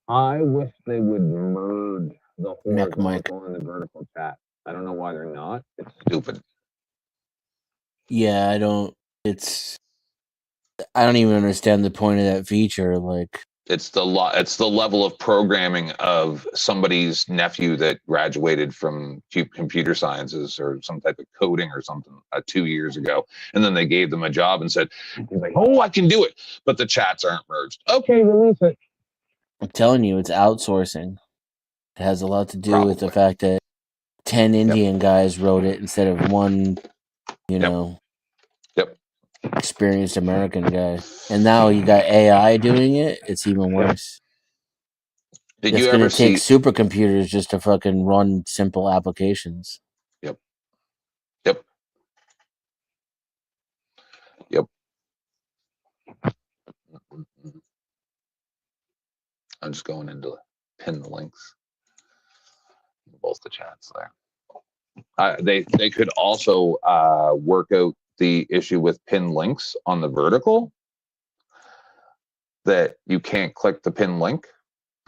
I wish they would merge the Neck Mike. horizontal and the vertical chat. I don't know why they're not. It's stupid. Yeah, I don't. It's. I don't even understand the point of that feature. Like, It's the level of programming of somebody's nephew that graduated from computer sciences or some type of coding or something 2 years ago, and then they gave them a job and said, he's like, "Oh, I can do it," but the chats aren't merged. Okay, release it. I'm telling you, it's outsourcing. It has a lot to do with the Probably. fact that 10 Yep. Indian guys wrote it instead of one, Yep. Yep. experienced American guy. And now you got AI doing it. It's even worse. Did It's you going ever to take see? supercomputers just to fucking run simple applications. Yep. Yep. Yep. I'm just going into pin the links. Both the chats there. They could also work out the issue with pin links on the vertical, that you can't click the pin link.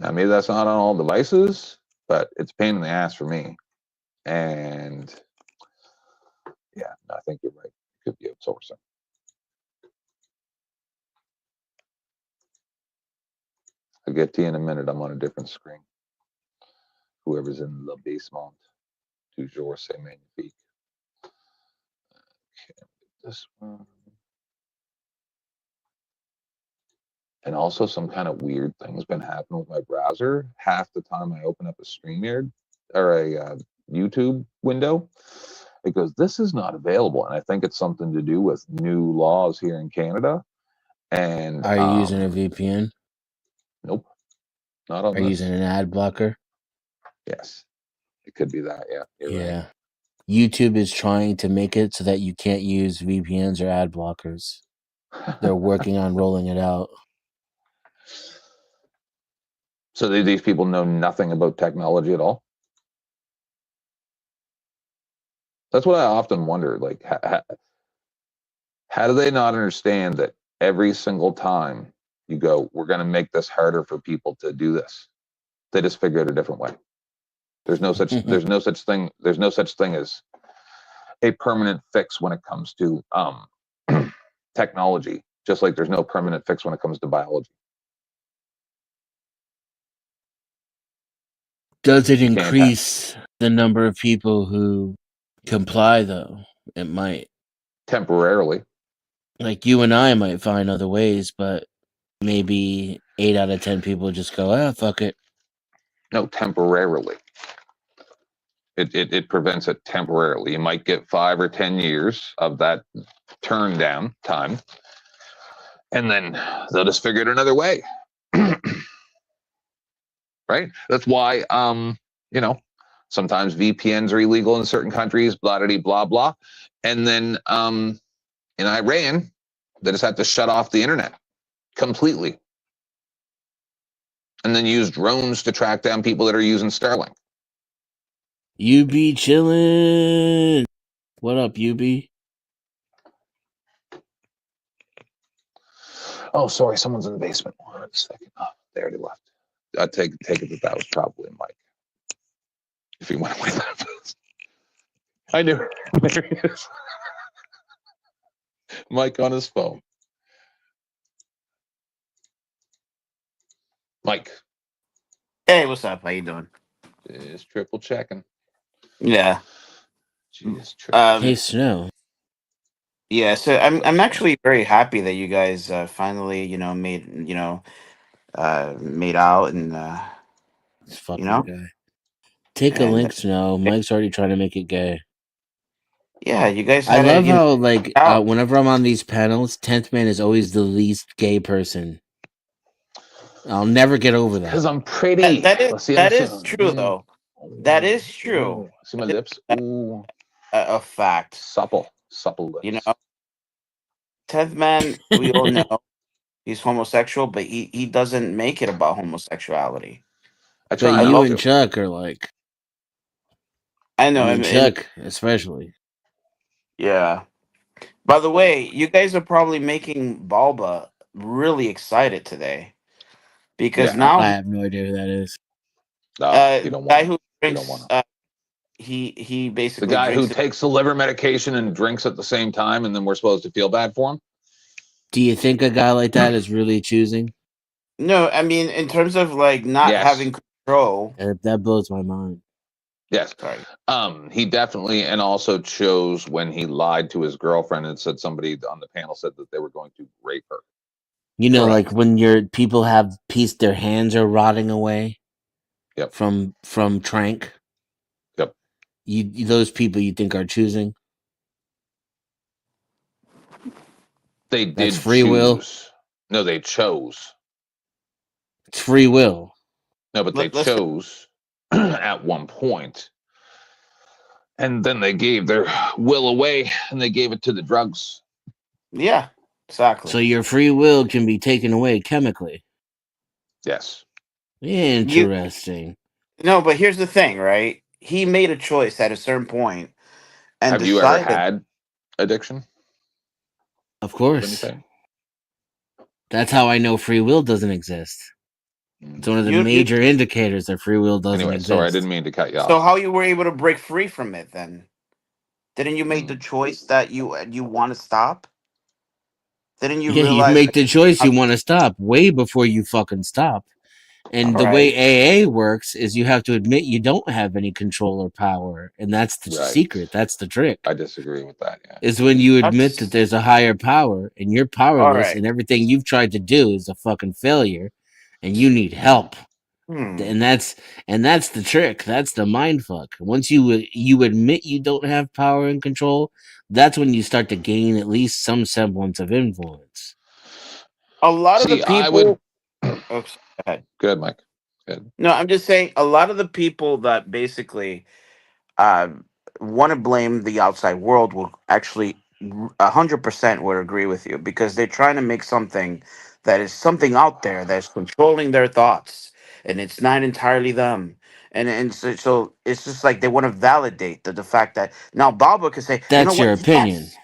Now maybe that's not on all devices, but it's a pain in the ass for me. And yeah, I think you're right. It could be outsourcing. I'll get to you in a minute. I'm on a different screen. Whoever's in the basement, toujours c'est magnifique. Okay, this one. And also some kind of weird thing's been happening with my browser. Half the time I open up a StreamYard or a YouTube window, it goes, "This is not available." And I think it's something to do with new laws here in Canada. And Are you using a VPN? nope, not on Are you this. using an ad blocker? Yes, it could be that. Yeah, you're right. YouTube is trying to make it so that you can't use VPNs or ad blockers. They're working on rolling it out. So these people know nothing about technology at all. That's what I often wonder. Like, how do they not understand that every single time you go, we're going to make this harder for people to do this, they just figure out a different way. There's no such thing as a permanent fix when it comes to technology, just like there's no permanent fix when it comes to biology. Does it increase the number of people who comply, though? It might. Temporarily. Like, you and I might find other ways, but maybe 8 out of 10 people just go, fuck it. No, temporarily. It prevents it temporarily. You might get 5 or 10 years of that turn down time, and then they'll just figure it another way. Right? That's why sometimes VPNs are illegal in certain countries, blah blah blah blah. And then in Iran, they just had to shut off the internet completely. And then use drones to track down people that are using Starlink. You be chilling. What up, UB? Oh, sorry, someone's in the basement. 1 second. Oh, they already left. I'd take it that was probably Mike. If he went away that fast. I knew. There he is. Mike on his phone. Mike. Hey, what's up? How you doing? Just triple checking. Yeah. Jeez, Hey, Snow. Yeah, so I'm actually very happy that you guys finally made out and This fucking guy. Take a link, Snow. Mike's already trying to make it gay. Yeah, you guys. I love how whenever I'm on these panels, 10th Man is always the least gay person. I'll never get over that. Because I'm pretty. That is true, though. That is true. See my lips? Ooh. A fact. Supple lips. You know, 10th Man, we all know he's homosexual, but he doesn't make it about homosexuality. But you and Chuck are like. I know. Chuck, especially. Yeah. By the way, you guys are probably making Balba really excited today. because Yeah. now I have no idea who that is. No, you don't guy want who to. You don't drinks, want to. he The basically guy who drinks it. takes the liver medication and drinks at the same time, and then we're supposed to feel bad for him. Do you think a guy like that is really choosing? No, I mean in terms of like not Yes. having control. That blows my mind. Yes. Sorry. He definitely, and also chose when he lied to his girlfriend and said somebody on the panel said that they were going to rape her. You know, Correct. like when your people have their hands are rotting away. Yep. From trank. Yep. You those people you think are choosing? They did That's free choose. will. No, they chose. It's free will. No, but they Listen, chose at one point. And then they gave their will away and they gave it to the drugs. yeah, exactly. So your free will can be taken away chemically. Yes. Interesting. No, but here's the thing, right? He made a choice at a certain point and Have you ever decided. had addiction? Of course. Anything? That's how I know free will doesn't exist. It's one of the major indicators that free will doesn't Anyway, exist. sorry, I didn't mean to cut you off. So how you were able to break free from it then? Didn't you make the choice that you want to stop? Didn't you Yeah, realize you make the choice you want to stop way before you fucking stop. And the way AA works is you have to admit you don't have any control or power, and that's the secret. That's the trick. I disagree with that. Yeah, is when you admit that there's a higher power and you're powerless, and everything you've tried to do is a fucking failure, and you need help. And that's the trick. That's the mind fuck. Once you admit you don't have power and control, that's when you start to gain at least some semblance of influence. A lot of the people. I would. Oh, go ahead. Go ahead, Mike. Go ahead. No, I'm just saying a lot of the people that basically want to blame the outside world will actually 100% would agree with you, because they're trying to make something that is something out there that's controlling their thoughts, and it's not entirely them. And so it's just like they want to validate the fact that now Baba could say, That's you know your what? opinion. Yes.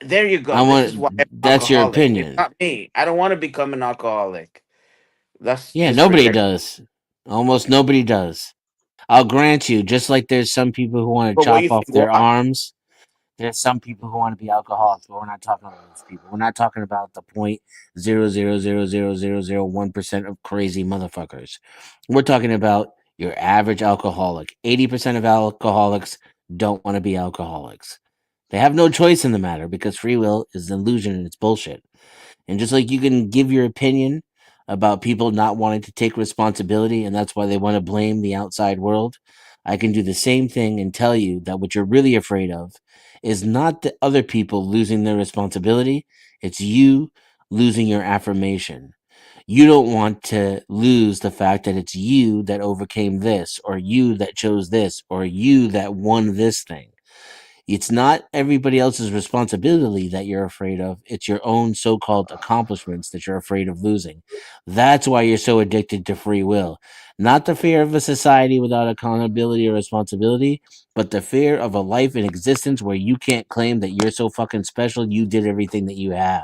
There you go. This is why I'm that's your alcoholic. opinion. It's not me. I don't want to become an alcoholic. That's nobody does. Almost nobody does. I'll grant you, just like there's some people who want to chop off their arms, there's some people who want to be alcoholics, but we're not talking about those people. We're not talking about the 0.0000001% of crazy motherfuckers. We're talking about your average alcoholic. 80% of alcoholics don't want to be alcoholics. They have no choice in the matter because free will is an illusion and it's bullshit. And just like you can give your opinion about people not wanting to take responsibility and that's why they want to blame the outside world, I can do the same thing and tell you that what you're really afraid of is not the other people losing their responsibility, it's you losing your affirmation. You don't want to lose the fact that it's you that overcame this, or you that chose this, or you that won this thing. It's not everybody else's responsibility that you're afraid of. It's your own so-called accomplishments that you're afraid of losing. That's why you're so addicted to free will. Not the fear of a society without accountability or responsibility, but the fear of a life in existence where you can't claim that you're so fucking special, you did everything that you have.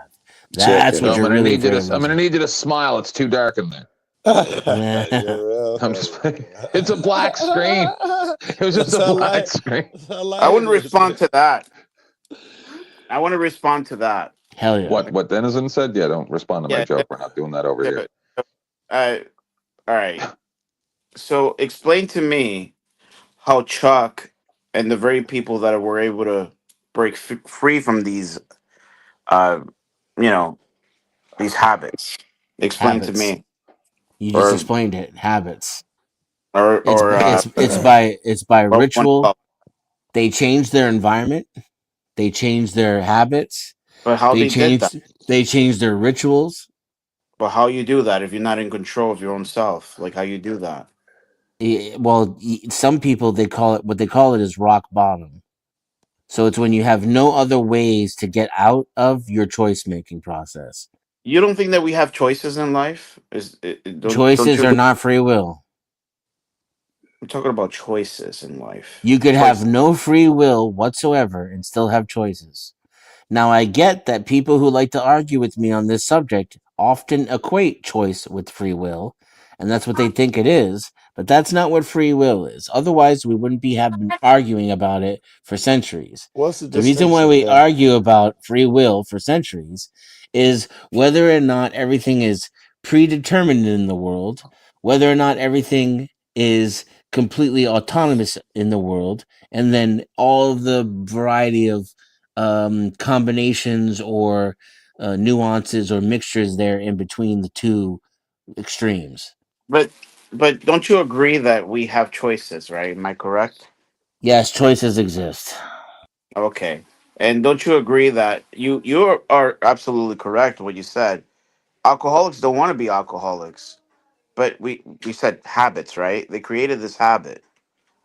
That's what you're really afraid of. I'm going to need you to smile. It's too dark in there. I'm just it's a black screen. It was just a black screen. I wouldn't respond to that. Hell yeah. What Denizen said? Yeah, don't respond to my joke. We're not doing that over here. All right. So explain to me how Chuck and the very people that were able to break free from these these habits. Explain to me. You just explained it. Habits. It's by ritual. They change their environment. They change their habits. But how they did that? They change their rituals. But how you do that if you're not in control of your own self? Like how you do that? Well, some people they call it is rock bottom. So it's when you have no other ways to get out of your choice making process. You don't think that we have choices in life? Choices are not free will. I'm talking about choices in life. You could have no free will whatsoever and still have choices. Now, I get that people who like to argue with me on this subject often equate choice with free will, and that's what they think it is. But that's not what free will is. Otherwise, we wouldn't be having arguing about it for centuries. What's the The reason why distinction we then? argue about free will for centuries is whether or not everything is predetermined in the world, whether or not everything is completely autonomous in the world, and then all of the variety of combinations or nuances or mixtures there in between the two extremes. But but don't you agree that we have choices, right? Am I correct? Yes, choices exist. Okay. And don't you agree that you are absolutely correct what you said. Alcoholics don't want to be alcoholics, but we said habits, right? They created this habit.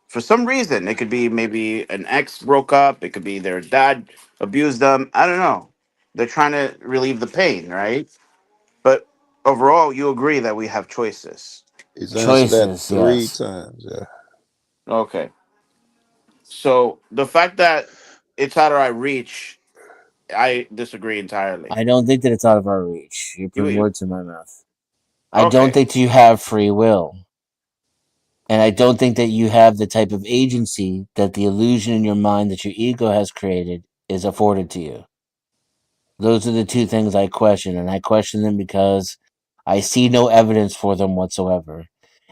For some reason, it could be maybe an ex broke up, it could be their dad abused them. I don't know. They're trying to relieve the pain, right? But overall, you agree that we have choices. He's answered that Choices, 3 yes. times. Yeah. Okay. So the fact that it's out of our reach, I disagree entirely. I don't think that it's out of our reach. You're putting You words in my mouth. I don't okay? think you have free will. And I don't think that you have the type of agency that the illusion in your mind that your ego has created is afforded to you. Those are the two things I question, and I question them because I see no evidence for them whatsoever.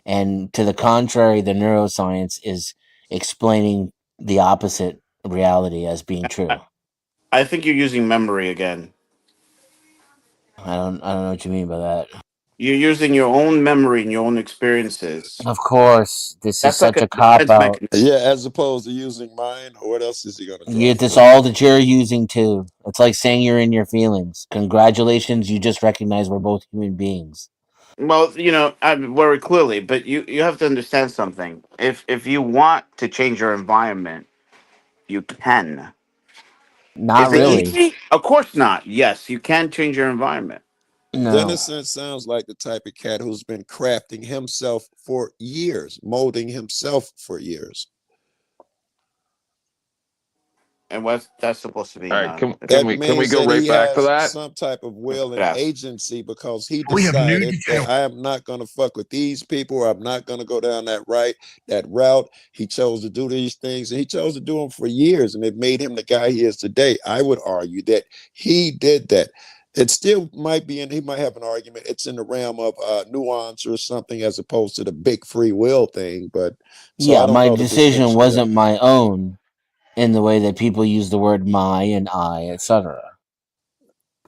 And to the contrary, the neuroscience is explaining the opposite reality as being I, true. I think you're using memory again. I don't know what you mean by that. You're using your own memory and your own experiences. Of course, this is That's like such a a cop defense out. mechanism. Yeah, as opposed to using mine, or what else is he going to draw It's from? all that you're using too. It's like saying you're in your feelings. Congratulations, you just recognize we're both human beings. Well, very clearly, but you have to understand something. If you want to change your environment, you can. Not Is it really. easy? Of course not. Yes, you can change your environment. No. Dennison sounds like the type of cat who's been crafting himself for years, molding himself for years. And what's that's supposed to be All right, none? That can we means go that right he back to has that? some type of will and Yes. agency because he We have new decided that details. I am not going to fuck with these people, or I'm not going to go down that route. He chose to do these things, and he chose to do them for years, and it made him the guy he is today. I would argue that he did that. It still might be, and he might have an argument. It's in the realm of nuance or something, as opposed to the big free will thing. But so I Yeah, don't my know the decision distinction there. wasn't my own in the way that people use the word my and I, etc.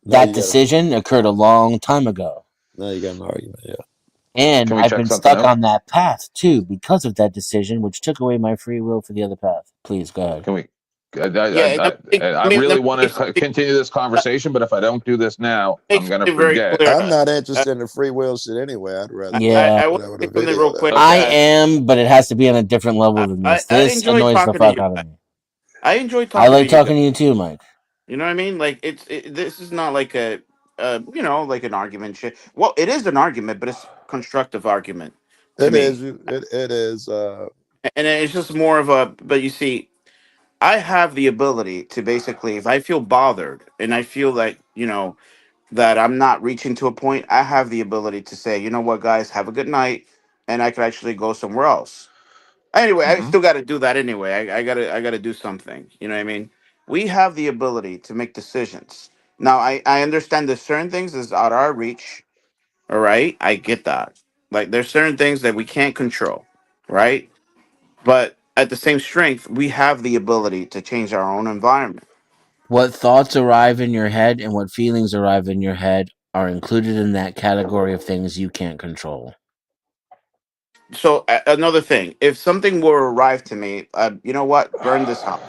Now That you got decision occurred a long time ago. now you got an argument. Yeah. And Can we I've check been something stuck out? on that path too because of that decision, which took away my free will for the other path. Please go ahead. Can we? Yeah, I really want to continue this conversation, but if I don't do this now, I'm make going to something very forget. clear. I'm not interested in the free will shit anyway. I'd rather watch Yeah, I want whatever to the say something video real that. quick. I That am, but it has to be on a different level than this. I This enjoy annoys the talking to fuck you. out of me. I enjoy I talking to like you guys. talking to you too, Mike. You know what I mean? Like this is not like like an argument shit. Well, it is an argument, but it's constructive argument to It me, is. It is. and it's just more of a. But you see, I have the ability to basically, if I feel bothered and I feel like that I'm not reaching to a point, I have the ability to say, you know what, guys, have a good night, and I could actually go somewhere else. Anyway, I Hmm. still got to do that anyway. I gotta do something. You know what I mean? We have the ability to make decisions. Now, I understand there's certain things is out of our reach. All right, I get that. Like there's certain things that we can't control, right? But at the same strength, we have the ability to change our own environment. What thoughts arrive in your head and what feelings arrive in your head are included in that category of things you can't control. So another thing, if something were to arrive to me, you know what? Burn this house.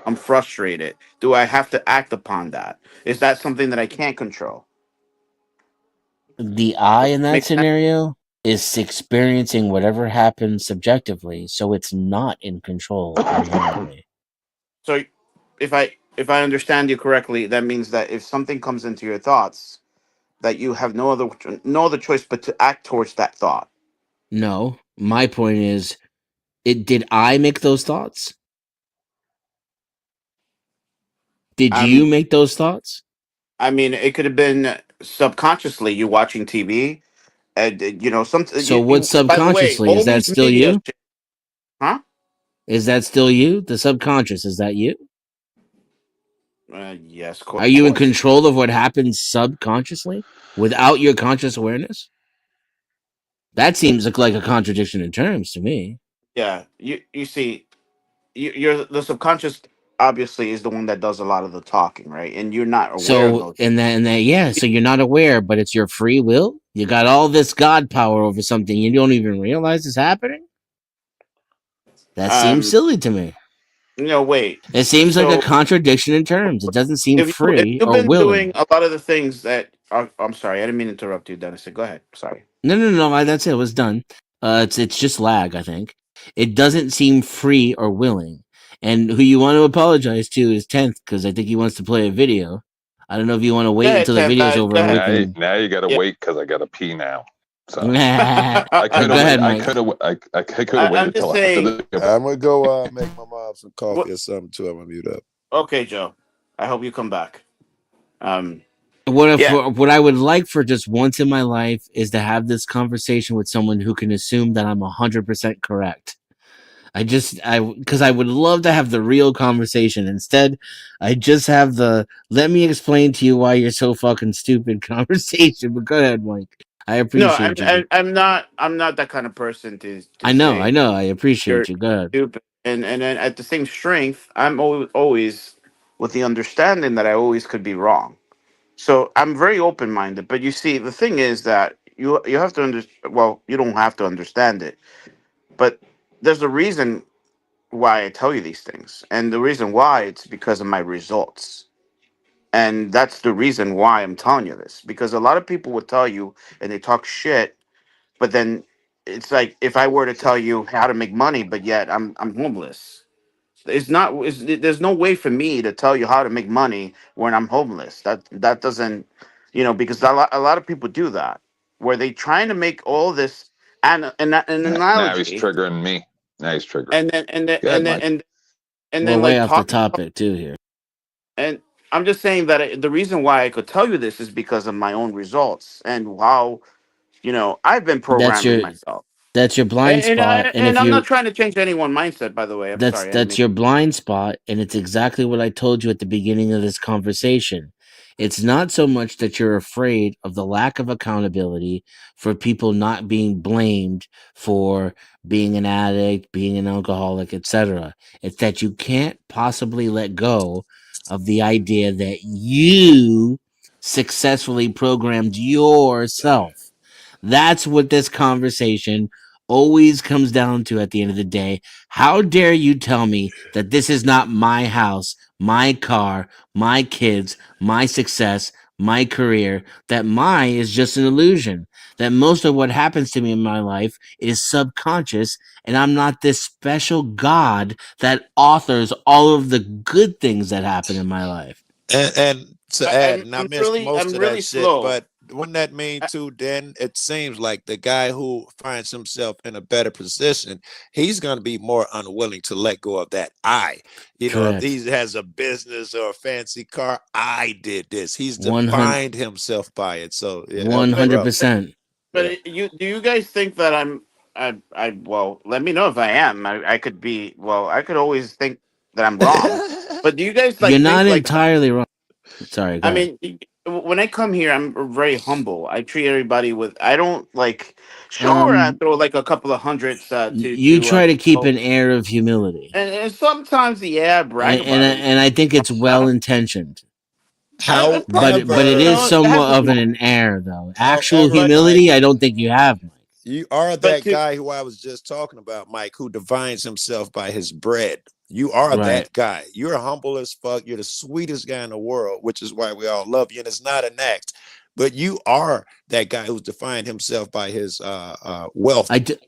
I'm frustrated. Do I have to act upon that? Is that something that I can't control? The I in that Makes sense. scenario is experiencing whatever happens subjectively, so it's not in control inherently. So if I understand you correctly, that means that if something comes into your thoughts, that you have no other choice but to act towards that thought. No, my point is, did I make those thoughts? Did you I'm make those thoughts? I mean, it could have been subconsciously you watching TV, and some. So what By the way, subconsciously, is all that these still media, you? huh? Is that still you? The subconscious, is that you? Yes, Are of you in course. control of what happens subconsciously without your conscious awareness? That seems like a contradiction in terms to me. Yeah, you see, you're the subconscious. Obviously, is the one that does a lot of the talking, right? And you're not aware of So those. yeah, so you're not aware, but it's your free will. You got all this God power over something you don't even realize is happening. That seems Um, silly to me. wait. It seems like a So contradiction in terms. It doesn't seem if free you've or been doing willing. a lot of the things that I'm sorry, I didn't mean to interrupt you, Dennis. Go ahead. Sorry. No. That's it. It was done. It's just lag. I think it doesn't seem free or willing. And who you want to apologize to is 10th because I think he wants to play a video. I don't know if you want to Go wait ahead, until the Tim. video's over Go and we ahead. can. Now you got to Yeah. wait because I got to pee now. So Go I could have ahead, I Mike. could have I could have I'm waited just till after saying. the. I'm gonna go make my mom some What, coffee or something too. I'm gonna mute up. okay, Joe. I hope you come back. Um, What yeah. what I would like for just once in my life is to have this conversation with someone who can assume that I'm 100% correct. Because I would love to have the real conversation. Instead, I just have the let me explain to you why you're so fucking stupid conversation. But go ahead, Mike. I No, appreciate you. I'm not that kind of person to I know, I say know. I you're appreciate you. Go ahead. stupid. And then at the same strength, I'm always with the understanding that I always could be wrong. So I'm very open minded. But you see, the thing is that you have to understand. Well, you don't have to understand it, but there's a reason why I tell you these things, and the reason why it's because of my results. And that's the reason why I'm telling you this, because a lot of people would tell you and they talk shit, but then it's like if I were to tell you how to make money, but yet I'm homeless. There's no way for me to tell you how to make money when I'm homeless. That doesn't, because a lot of people do that, where they trying to make all this and an Now he's analogy, triggering me. Now he's triggering and me. then and then Go ahead, and then Mike. and We're then way like off the talk. topic too here. And I'm just saying that the reason why I could tell you this is because of my own results and how I've been That's programming your myself. that's your blind And, and, I, spot. And and if I'm not you trying to change anyone's mindset, by the way. I'm sorry. I didn't that's mean. your blind spot, and it's exactly what I told you at the beginning of this conversation. It's not so much that you're afraid of the lack of accountability for people not being blamed for being an addict, being an alcoholic, etc. It's that you can't possibly let go of the idea that you successfully programmed yourself. That's what this conversation always comes down to at the end of the day. How dare you tell me that this is not my house, my car, my kids, my success, my career, that my is just an illusion, that most of what happens to me in my life is subconscious, and I'm not this special God that authors all of the good things that happen in my life. And to add, I'm, and I I'm missed really most I'm of that really shit, slow. but wouldn't that mean too, then it seems like the guy who finds himself in a better position, he's gonna be more unwilling to let go of that I. If Correct. he has a business or a fancy car, I did this. He's 100, defined himself by it. So yeah, help me, But bro. 100%. Yeah. you do you guys think that I well, let me know if I am. I could be, well, I could always think that I'm wrong. But do you guys You're like not think like entirely wrong. Sorry, go I ahead. mean, when I come here, I'm very humble. I treat everybody with. I don't like. Sure, I Um, throw like a couple of hundreds you try to keep oh, an air of humility, and sometimes yeah, brag about it. and I think it's I well don't. intentioned, but it However, is It has somewhat its of moment. an air though. Actual however, But Mike, humility, I don't think you have, Mike. you are but that to guy who I was just talking about, Mike, who defines himself by his bread. You are Right. that guy. You're humble as fuck. You're the sweetest guy in the world, which is why we all love you. And it's not an act, but you are that guy who's defined himself by his wealth. I, d-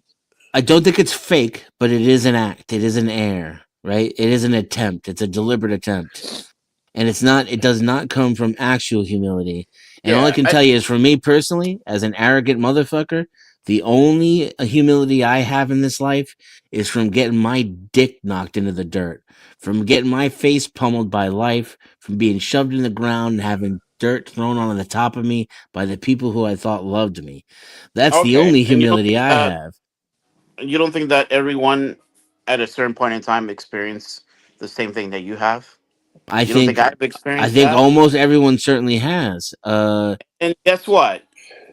I don't think it's fake, but it is an act. It is an air, right? It is an attempt. It's a deliberate attempt. And it does not come from actual humility. And all I yeah, can tell you is for me personally, as an arrogant motherfucker, The only humility I have in this life is from getting my dick knocked into the dirt, from getting my face pummeled by life, from being shoved in the ground and having dirt thrown on the top of me by the people who I thought loved me. That's the Okay, only and humility I have. you don't think that everyone at a certain point in time experience the same thing that you have? I You don't think think I've experienced I think that? almost everyone certainly has. And guess what?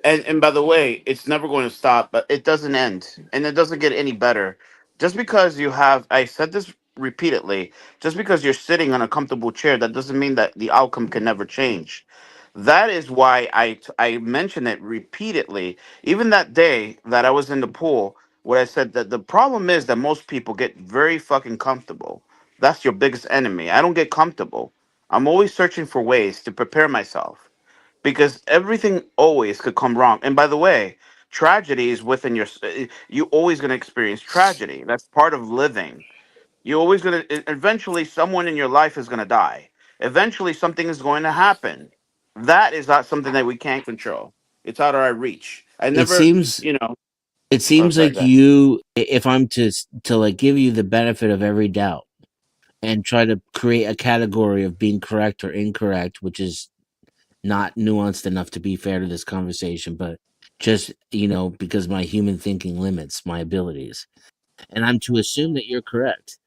And by the way, it's never going to stop, but it doesn't end, and it doesn't get any better. Just because you have, I said this repeatedly, just because you're sitting on a comfortable chair, that doesn't mean that the outcome can never change. That is why I mention it repeatedly. Even that day that I was in the pool, where I said that the problem is that most people get very fucking comfortable. That's your biggest enemy. I don't get comfortable. I'm always searching for ways to prepare myself because everything always could come wrong. And by the way, tragedy is within your. You always going to experience tragedy. That's part of living. You're always going to. Eventually, someone in your life is going to die. Eventually, something is going to happen. That is not something that we can't control. It's out of our reach. I it never, seems you know. it Oh, seems sorry, like guys. you, if I'm to like give you the benefit of every doubt and try to create a category of being correct or incorrect, which is not nuanced enough to be fair to this conversation, but just, because my human thinking limits my abilities. And I'm to assume that you're correct.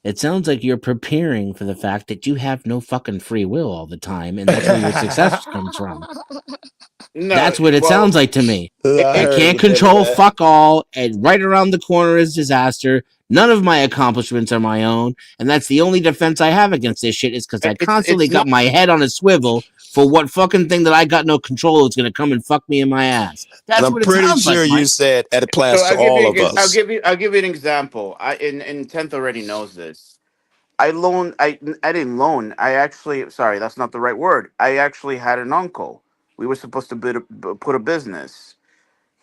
It sounds like you're preparing for the fact that you have no fucking free will all the time, and that's where your success comes from. No, That's what it well, sounds like to me. I I heard can't a bit of control that. fuck all, and right around the corner is disaster. None of my accomplishments are my own, and that's the only defense I have against this shit is because I constantly it's got not. my head on a swivel for what fucking thing that I got no control is going to come and fuck me in my ass. And That's I'm what it pretty sounds like, sure you Mike. said that applies So to I'll give all you. of I'll us. give you. I'll give you an example. I in tenth already knows this. I loaned. I didn't loan. I actually. Sorry, that's not the right word. I actually had an uncle. We were supposed to put a business.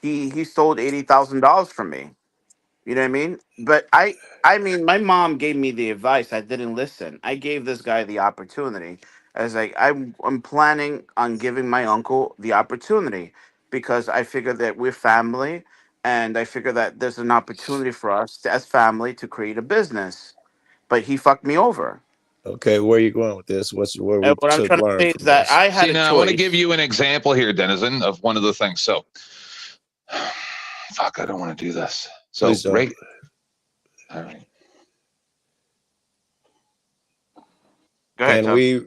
He sold $80,000 from me. You know what I mean? But I mean, my mom gave me the advice. I didn't listen. I gave this guy the opportunity. I was like, I'm planning on giving my uncle the opportunity because I figure that we're family, and I figure that there's an opportunity for us as family to create a business. But he fucked me over. Okay, where you going with this? Where And we what I'm should trying to learn say is from that this? I had See, a now I want to give choice. you an example here, Denizen, of one of the things. So, fuck, I don't want to do this. So, Please don't. right. All right. Go ahead, Tom.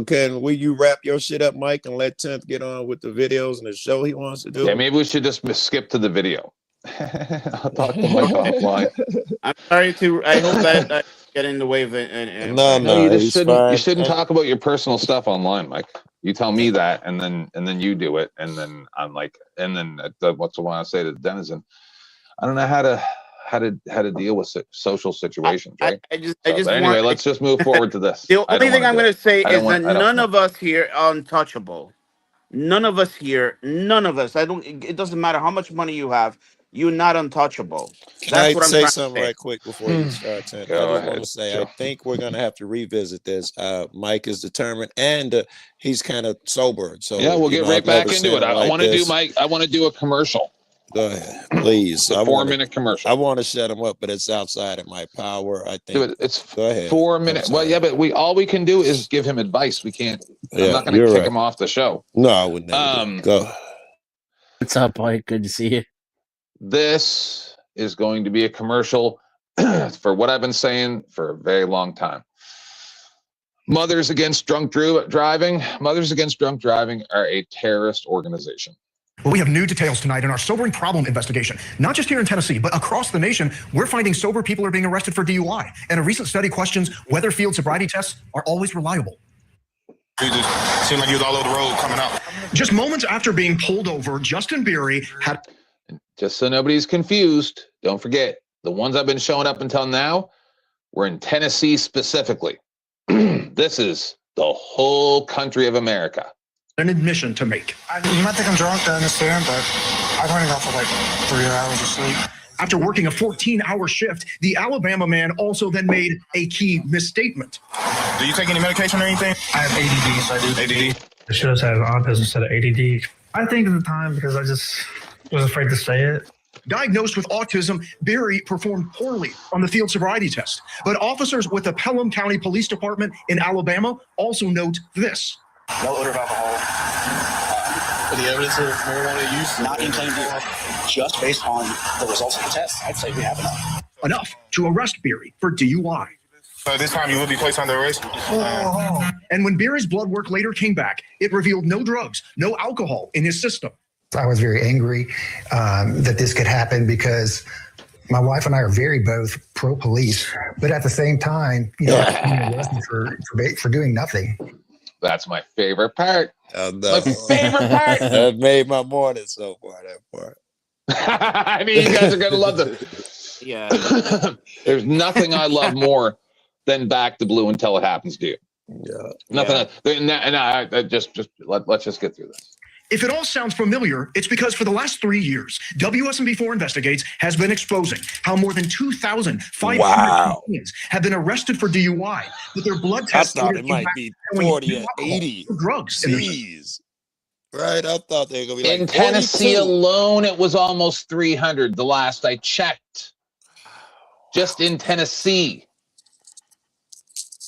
Can we you wrap your shit up, Mike, and let 10th get on with the videos and the show he wants to do? Yeah, maybe we should just skip to the video. I'll talk to Mike offline. I'm sorry to. I hope that I get in the way of it. No, No, you just he's shouldn't. You fine. shouldn't And talk about your personal stuff online, Mike. You tell me that, and then you do it, and then I'm like, and then what's the one I say to Denizen? I don't know how to deal with social situations, right? I just But anyway, want. let's just move forward to this. The I only don't thing want I'm to do going it. to say I don't is want. that I don't none know. of us here are untouchable. None of us here, none of us. I don't. It doesn't matter how much money you have. You're not untouchable. can That's I what I'm say trying to something say. right quick before you start, 10th? I Go just want ahead, to say I Joe. think we're gonna have to revisit this. Mike is determined, and he's kind of sober. So Yeah, we'll get I've right never back into seen it. him I like want to do this. I want to do a commercial. Go ahead, please. It's a 4-minute commercial. I want to shut him up, but it's outside of my power. I think. Dude, it's Go ahead. 4 minutes. Well, yeah, but all we can do is give him advice. We can't. Yeah, I'm not going to you're kick right. him off the show. No, I would never. Do. Go. What's up, Mike? Good to see you. This is going to be a commercial for what I've been saying for a very long time. Mothers Against Drunk Driving. Mothers Against Drunk Driving are a terrorist organization. Well, we have new details tonight in our sobering problem investigation. Not just here in Tennessee, but across the nation, we're finding sober people are being arrested for DUI. And a recent study questions whether field sobriety tests are always reliable. You just seemed like you was all over the road coming out. Just moments after being pulled over, Justin Beery had... Just so nobody's confused, don't forget, the ones I've been showing up until now were in Tennessee specifically. This is the whole country of America. An admission to make. You might think I'm drunk, I understand, but I've only got for like 3 hours of sleep. After working a 14-hour shift, the Alabama man also then made a key misstatement. Do you take any medication or anything? I have ADD, so I do. ADD? I should have said autism instead of ADD. I think at the time because I just Was afraid to say it. Diagnosed with autism, Barry performed poorly on the field sobriety test. But officers with the Pelham County Police Department in Alabama also note this. No odor of alcohol. The evidence of marijuana use not in plain view. Just based on the results of the test, I'd say we have enough. Enough to arrest Barry for DUI. This time you will be placed under arrest. And when Barry's blood work later came back, it revealed no drugs, no alcohol in his system. I was very angry that this could happen because my wife and I are very both pro-police, but at the same time, you know, arrested for doing nothing. That's my favorite part. No. My favorite part. That made my morning so far. That part. I mean, you guys are gonna love this. Yeah. There's nothing I love more than Back to Blue until it happens to you. Yeah. Nothing. Let's just get through this. If it all sounds familiar, it's because for the last 3 years, WSMV4 Investigates has been exposing how more than 2,500 Wow. Canadians have been arrested for DUI, but their blood I tests thought later it came might back be showing 40 or alcohol 80. or drugs in their system. Jeez. Right? I thought they were going to be like In Tennessee 42. alone, it was almost 300 the last I checked. Just in Tennessee.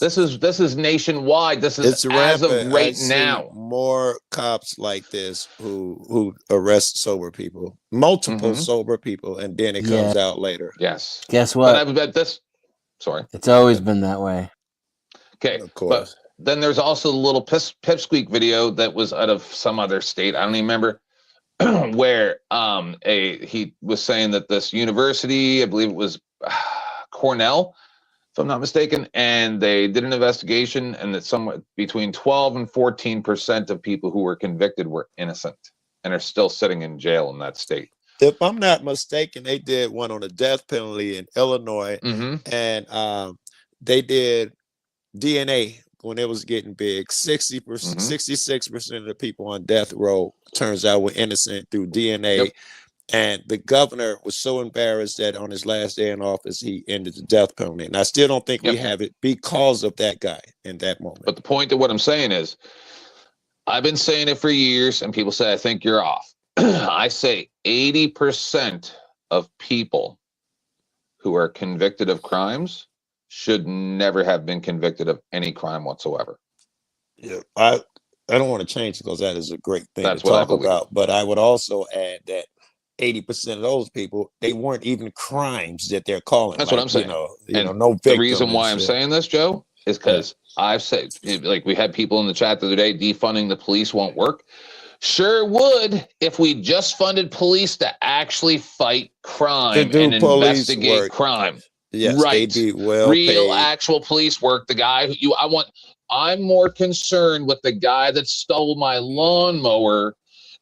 This is nationwide. This is It's as rampant. of I right see now. more cops like this who arrest sober people, multiple Mhm. sober people, and then it comes out later. Yes. Guess But what? I bet this. Sorry. It's always been that way. Okay. Of course. But then there's also the little pipsqueak video that was out of some other state. I don't even remember where he was saying that this university, I believe it was Cornell, if I'm not mistaken, and they did an investigation, and that somewhere between 12 and 14% of people who were convicted were innocent and are still sitting in jail in that state. If I'm not mistaken, they did one on the death penalty in Illinois, and they did DNA when it was getting big. 60%, 66% of the people on death row turns out were innocent through DNA. Yep. And the governor was so embarrassed that on his last day in office, he ended the death penalty. And I still don't think we have it because of that guy in that moment. But the point of what I'm saying is, I've been saying it for years, and people say, I think you're off. I say 80% of people who are convicted of crimes should never have been convicted of any crime whatsoever. Yeah, I don't want to change it because that is a great thing That's to what I talk believe. about. But I would also add that 80% of those people, they weren't even crimes that they're calling. That's what I'm saying. You know, And no victim. the reason and why I'm shit. saying this, Joe, is because I've said, like, we had people in the chat the other day, defunding the police won't work. Sure would if we just funded police to actually fight crime do and police investigate work. crime. Yes, Right. they be well Real paid. actual police work. The guy who I'm more concerned with the guy that stole my lawnmower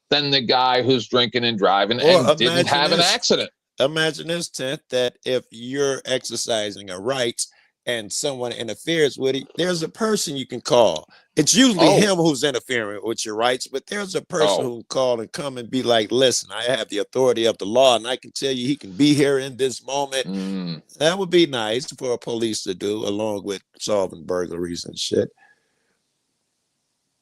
than the guy who's drinking and driving Well, and didn't imagine have an this. accident. Imagine this, Tent, that if you're exercising a right and someone interferes with it, there's a person you can call. It's usually him who's interfering with your rights, but there's a person who can call and come and be like, listen, I have the authority of the law and I can tell you he can be here in this moment. That would be nice for police to do, along with solving burglaries and shit.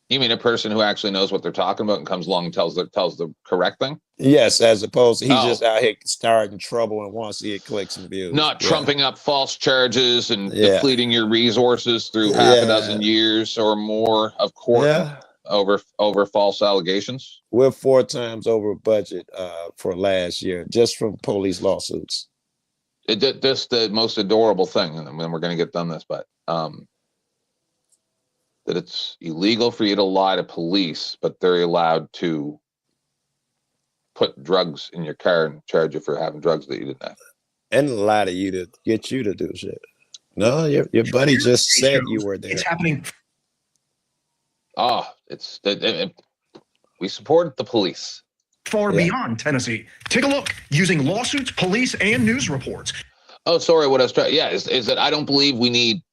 You mean a person who actually knows what they're talking about and comes along and tells the correct thing? Yes, as opposed to he's just out here starting trouble and wants to get clicks and views. Not trumping up false charges and Yeah. depleting your resources through half a dozen years or more of court over false allegations. We're 4 times over budget for last year, just from police lawsuits. Just the most adorable thing, and then we're going to get done this, but that it's illegal for you to lie to police, but they're allowed to put drugs in your car and charge you for having drugs that you didn't have. And lie to you to get you to do shit. No, your buddy just said you were there. It's happening. We support the police. Far beyond Tennessee. Take a look. Using lawsuits, police, and news reports. Oh, sorry. What I was trying, is that I don't believe we need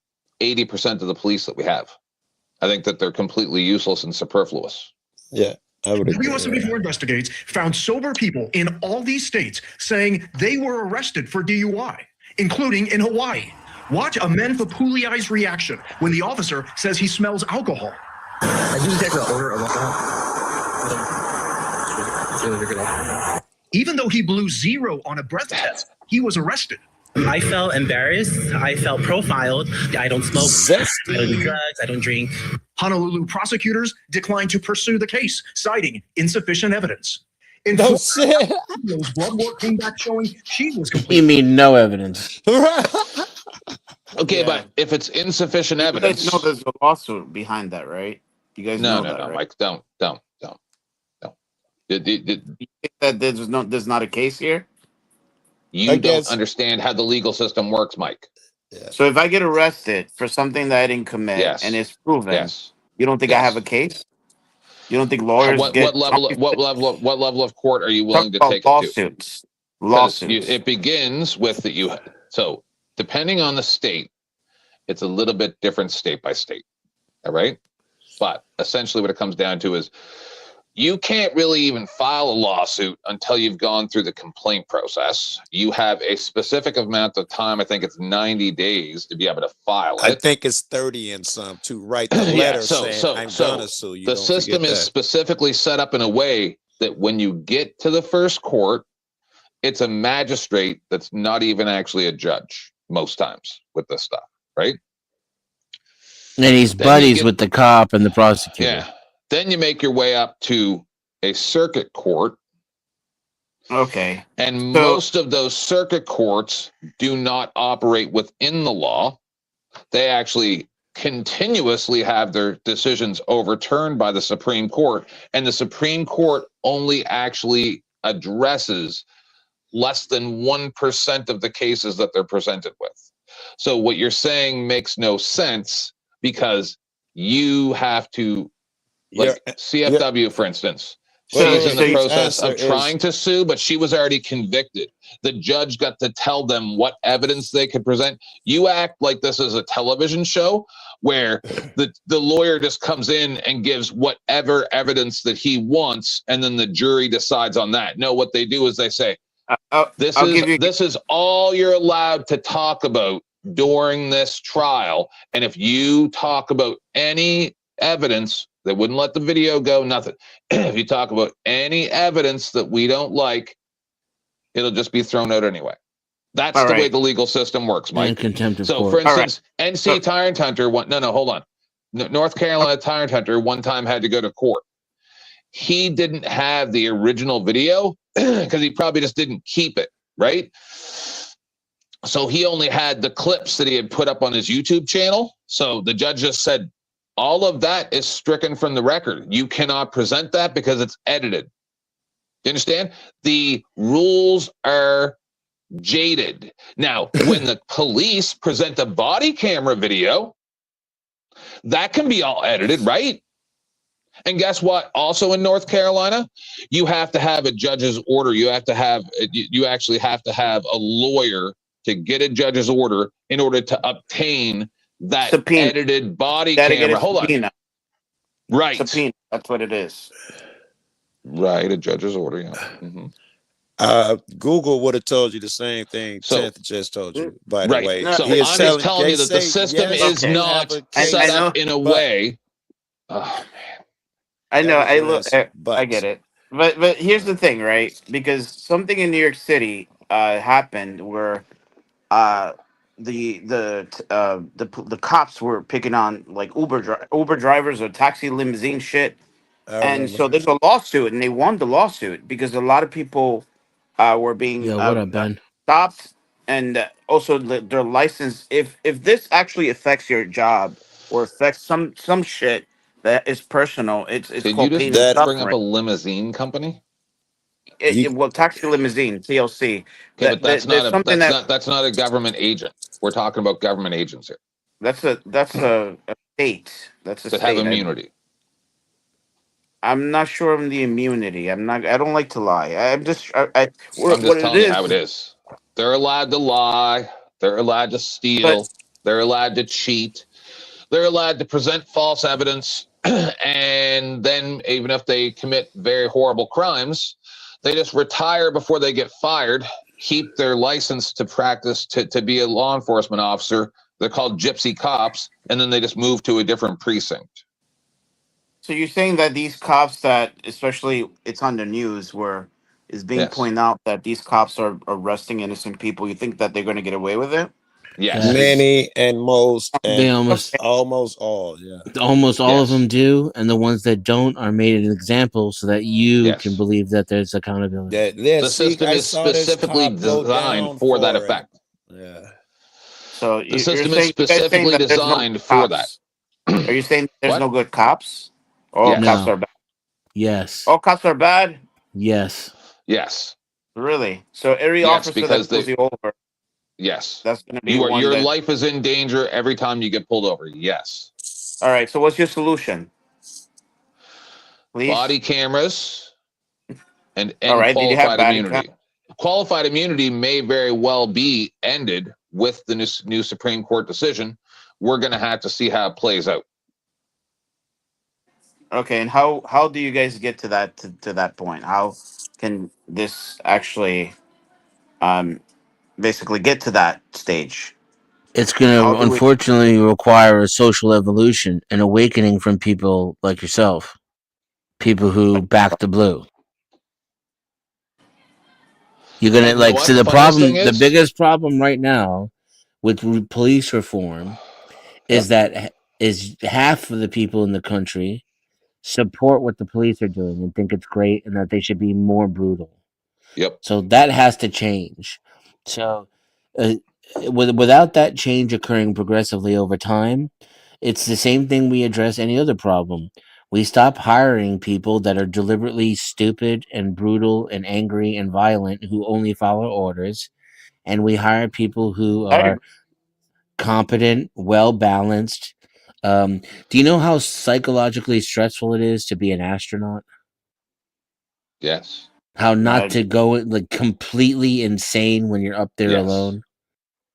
80% of the police that we have. I think that they're completely useless and superfluous. Yeah, I would agree. WSMV4 Investigates found sober people in all these states saying they were arrested for DUI, including in Hawaii. Watch Amen Papuliai's reaction when the officer says he smells alcohol. I do detect the odor of alcohol. Even though he blew 0 on a breath test, he was arrested. I felt embarrassed. I felt profiled. I don't smoke. I don't do drugs. I don't drink. Honolulu prosecutors declined to pursue the case, citing insufficient evidence. In No Florida, shit. Rio's blood work came back showing she was You completely. mean no evidence? Okay, Yeah. but if it's insufficient You guys evidence, know there's a lawsuit behind that, right? You guys no, know no, that, no, right? Mike, don't. You think that there's not a case here? You I don't guess- understand how the legal system works, Mike. So if I get arrested for something that I didn't commit Yes. and it's proven, Yes. you don't think I Yes. have a case? You don't think lawyers What get level of court are you willing to talk take about it to? lawsuits? 'Cause Lawsuits. it begins with that you. So depending on the state, it's a little bit different state by state. All right, but essentially what it comes down to is you can't really even file a lawsuit until you've gone through the complaint process. You have a specific amount of time. I think it's 90 days to be able to file I it. think it's 30 and some to write the Yeah, letter so- saying so- I'm so gonna sue you. The Don't system forget is that. specifically set up in a way that when you get to the first court, it's a magistrate that's not even actually a judge most times with this stuff, right? And he's Then you buddies get- with the cop and the prosecutor. Yeah. Then you make your way up to a circuit court, Okay. and So- most of those circuit courts do not operate within the law. They actually continuously have their decisions overturned by the Supreme Court, and the Supreme Court only actually addresses less than 1% of the cases that they're presented with. So what you're saying makes no sense because you have to, like CFW, for instance, So- she's in so the your process of answer is- trying to sue, but she was already convicted. The judge got to tell them what evidence they could present. You act like this is a television show where the lawyer just comes in and gives whatever evidence that he wants, and then the jury decides on that. No, what they do is they say, I'll give you. this is all you're allowed to talk about during this trial. And if you talk about any evidence, they wouldn't let the video go, nothing. If you talk about any evidence that we don't like, it'll just be thrown out anyway. That's All the way right. the legal system works, And Mike. contempt of So, court. for All right. instance, NC Tyrant Hunter, hold on. North Carolina Tyrant Hunter one time had to go to court. He didn't have the original video because he probably just didn't keep it, right? So he only had the clips that he had put up on his YouTube channel. So the judge just said, all of that is stricken from the record. You cannot present that because it's edited. You understand? The rules are jaded. Now, when the police present a body camera video, that can be all edited, right? And guess what? Also in North Carolina, you have to have a judge's order. You actually have to have a lawyer to get a judge's order in order to obtain that Subpoena. edited body Gotta get camera. a Hold on. subpoena. Right. Subpoena. That's what it is. Right. A judge's order. Yeah. Mhm. Google would have told you the same thing So- Tenth just told you, by the Right. way. No, So He I'm is just telling they you that the say, system yes, is we not have a case, set I know, up in a but- way. Oh, man. I know. That was I your look. answer, I get it. But here's the thing, right? Because something in New York City happened where the cops were picking on like Uber drivers or taxi limousine shit, I and remember. so there's a lawsuit, and they won the lawsuit because a lot of people were being Yo, what up, Ben? stopped, and also their license. If this actually affects your job or affects some shit that is personal, it's Did you called just pain That- and bring up a suffering. limousine company? Well, taxi limousine, TLC. Okay, but that's there's not something that's not a government agent. We're talking about government agents here that's a state. That's a that state. have immunity. I'm not sure of the immunity. I don't like to lie. I'm just I'm what just it telling you is. how it is. They're allowed to lie. They're allowed to steal. They're allowed to cheat. They're allowed to present false evidence. And then even if they commit very horrible crimes, they just retire before they get fired, keep their license to practice to be a law enforcement officer. They're called gypsy cops, and then they just move to a different precinct. So you're saying that these cops that, especially it's on the news, where is being Yes. pointed out that these cops are arresting innocent people, you think that they're going to get away with it? Yes. Yes. Many and most They and almost almost all. Yeah. almost all of Yes. them do, and the ones that don't are made an example so that you Yes. can believe that there's accountability. The system is specifically designed for that effect. Yeah. So The you're system is saying, you guys saying specifically that there's no designed good for that. cops. Are you saying there's What? no good cops? All Yes. cops No. are bad. Yes. All cops are bad? Yes. Yes. Really? So every Yes, officer because that pulls you over, yes. that's going to be Your one that. life is in danger every time you get pulled over. Yes. All right. So what's your solution? Please. Body cameras and All right. Did you have qualified body immunity. Qualified immunity may very well be ended with the new Supreme Court decision. We're going to have to see how it plays out. Okay, and how do you guys get to that point? How can this actually basically get to that stage? It's going How to do we? unfortunately require a social evolution, an awakening from people like yourself, people who back the blue. You're gonna And you know like what so the the funniest problem, thing the is? biggest problem right now with police reform is that is half of the people in the country support what the police are doing and think it's great and that they should be more brutal. Yep. So that has to change. So without that change occurring progressively over time, it's the same thing we address any other problem. We stop hiring people that are deliberately stupid and brutal and angry and violent who only follow orders, and we hire people who I are agree. competent, well balanced. Do you know how psychologically stressful it is to be an astronaut? Yes. How not I- to go like completely insane when you're up there Yes. alone?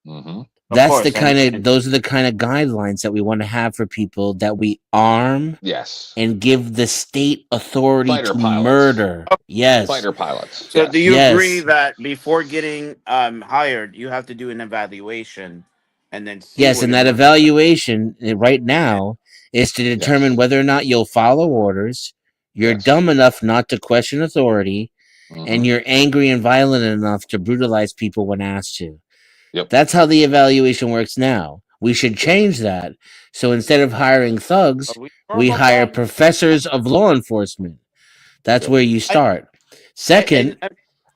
Mm-hmm. That's the course, and- kind of those are the kind of guidelines that we want to have for people, that we arm Yes. and give the state authority Fighter to pilots. murder. Yes. Fighter pilots. So Yes. do you Yes. agree that before getting hired, you have to do an evaluation, and then see Yes, where and you're that gonna- evaluation right now is to determine Yes. whether or not you'll follow orders, you're Yes. dumb enough not to question authority, Mhm. and you're angry and violent enough to brutalize people when asked to. Yep. That's how the evaluation works now. We should change that. So instead of hiring thugs, Are we sure we about hire that? professors of law enforcement. That's Yep. where you start. Second,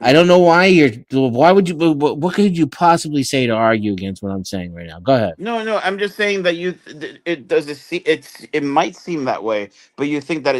I don't know why why would you, what could you possibly say to argue against what I'm saying right now? Go ahead. No, I'm just saying that it might seem that way, but you think that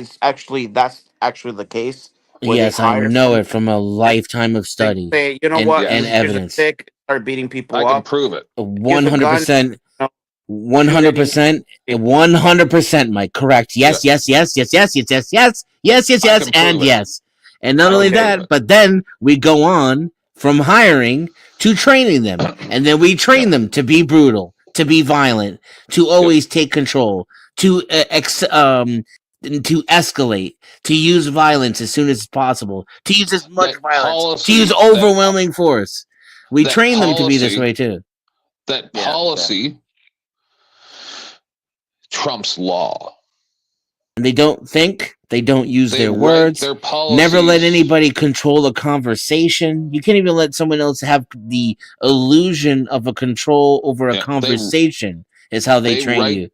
that's actually the case where Yes, they I hire know someone it from a lifetime of they study say, you know and, what, and Yes. here's a evidence. stick, start beating people I can up. prove it. 100%. No, 100%. 100%, Mike. Correct. Yes, yes, yes, yes, yes, yes, yes, yes, yes, yes, I yes, can and prove it. yes. And not I only can prove that, it. but then we go on from hiring to training them. And then we train Yep. them to be brutal, to be violent, to always take control, to to escalate, to use violence as soon as possible, to use as much That violence, to policy- use overwhelming force. We that train them to be this policy- way too. That Yeah, policy trumps law. And they don't think, they don't use They their write words. their policies. Never let anybody control a conversation. You can't even let someone else have the illusion of a control over a Yeah, they- conversation. Is how they they train write- you.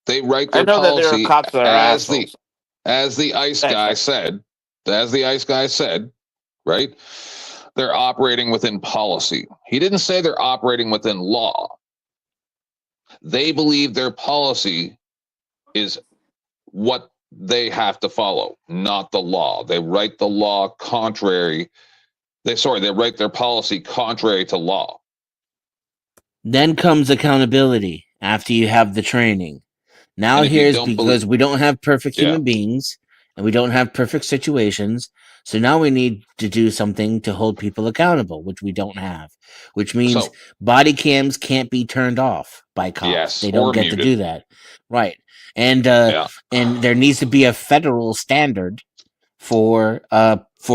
They write I their know that there are policy cops that are as the assholes. as the ice That's guy right. said. As the ice guy said, right? They're operating within policy. He didn't say they're operating within law. They believe their policy is what they have to follow, not the law. They write the law contrary. They write their policy contrary to law. Then comes accountability after you have the training. Now And if you here's don't because we don't have perfect Yeah. human beings and we don't have perfect situations. So now we need to do something to hold people accountable, which we don't have. Which means So body cams can't be turned off by cops. Yes, They don't or get to muted. do that. Right. And yeah, and there needs to be a federal standard for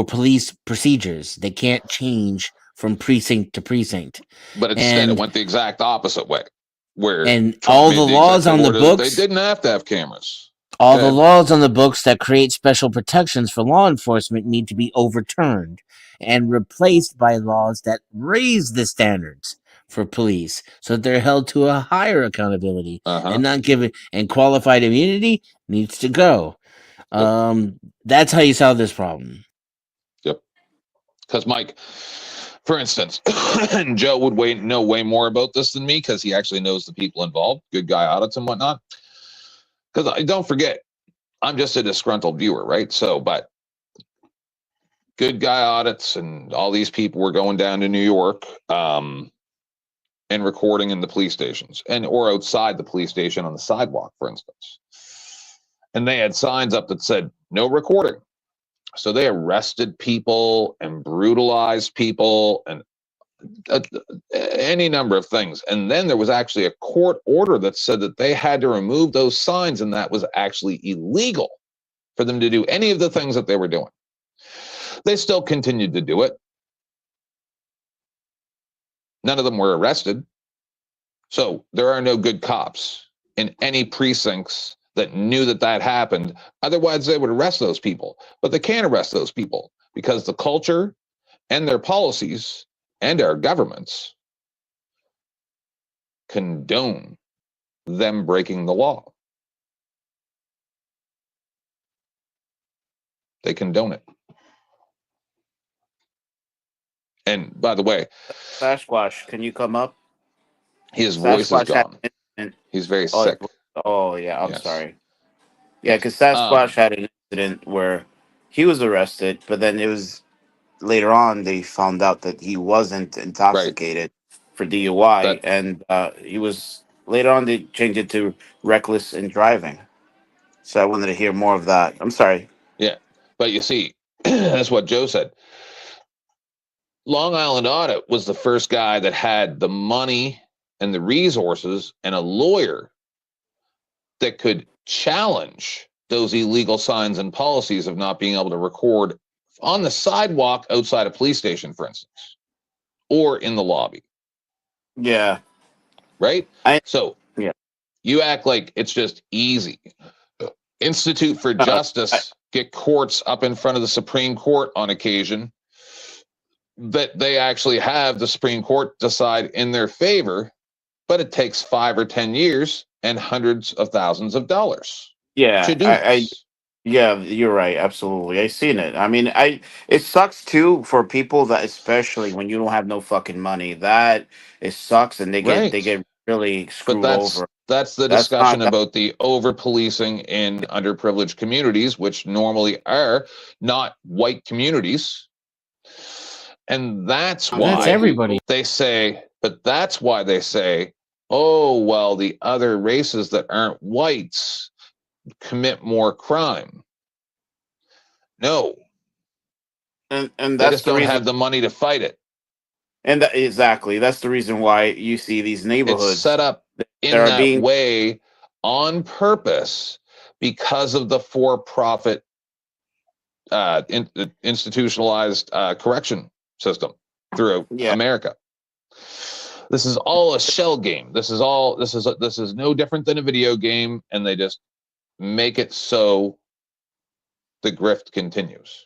police procedures. They can't change from precinct to precinct. but instead it and- went the exact opposite way. Where and Trump all made the laws executive on the order that books- they didn't have to have cameras. All Go the ahead. laws on the books that create special protections for law enforcement need to be overturned and replaced by laws that raise the standards for police so that they're held to a higher accountability and not given, and qualified immunity needs to go. Yep. That's how you solve this problem. Yep. Because Mike, for instance, and Joe would know way more about this than me because he actually knows the people involved, good guy audits and whatnot. Because don't forget, I'm just a disgruntled viewer, right? So, but good guy audits and all these people were going down to New York and recording in the police stations or outside the police station on the sidewalk, for instance. And they had signs up that said no recording. So they arrested people and brutalized people and any number of things. And then there was actually a court order that said that they had to remove those signs, and that was actually illegal for them to do any of the things that they were doing. They still continued to do it. None of them were arrested. So there are no good cops in any precincts that knew that that happened. Otherwise, they would arrest those people. But they can't arrest those people because the culture and their policies and our governments condone them breaking the law. They condone it. And by the way, Sasquatch, can you come up? his voice is Sasquatch had gone. an incident. He's very Oh, sick. oh yeah, I'm Yes. sorry. Yeah, because Sasquatch had an incident where he was arrested, but then it was later on they found out that he wasn't intoxicated for DUI, and he was later on they changed it to reckless in driving. So I wanted to hear more of that. I'm sorry. Yeah, but you see, that's what Joe said. Long Island Audit was the first guy that had the money and the resources and a lawyer that could challenge those illegal signs and policies of not being able to record on the sidewalk outside a police station, for instance, or in the lobby. Yeah. Right? So you act like it's just easy. Institute for Justice get courts up in front of the Supreme Court on occasion that they actually have the Supreme Court decide in their favor, but it takes 5 or 10 years and hundreds of thousands of dollars. Yeah, to do this. Yeah, you're right. Absolutely, I seen it. I mean, it sucks too for people that, especially when you don't have no fucking money. That it sucks, and they get really screwed over. That's the discussion about the over policing in underprivileged communities, which normally are not white communities. And that's why everybody. They say, but that's why they say, oh, well, the other races that aren't whites commit more crime. No. And they that's just don't have the money to fight it. And exactly, that's the reason why you see these neighborhoods It's set up in that way on purpose because of the for-profit institutionalized correction system throughout America. This is all a shell game. This is no different than a video game, and they just make it so the grift continues.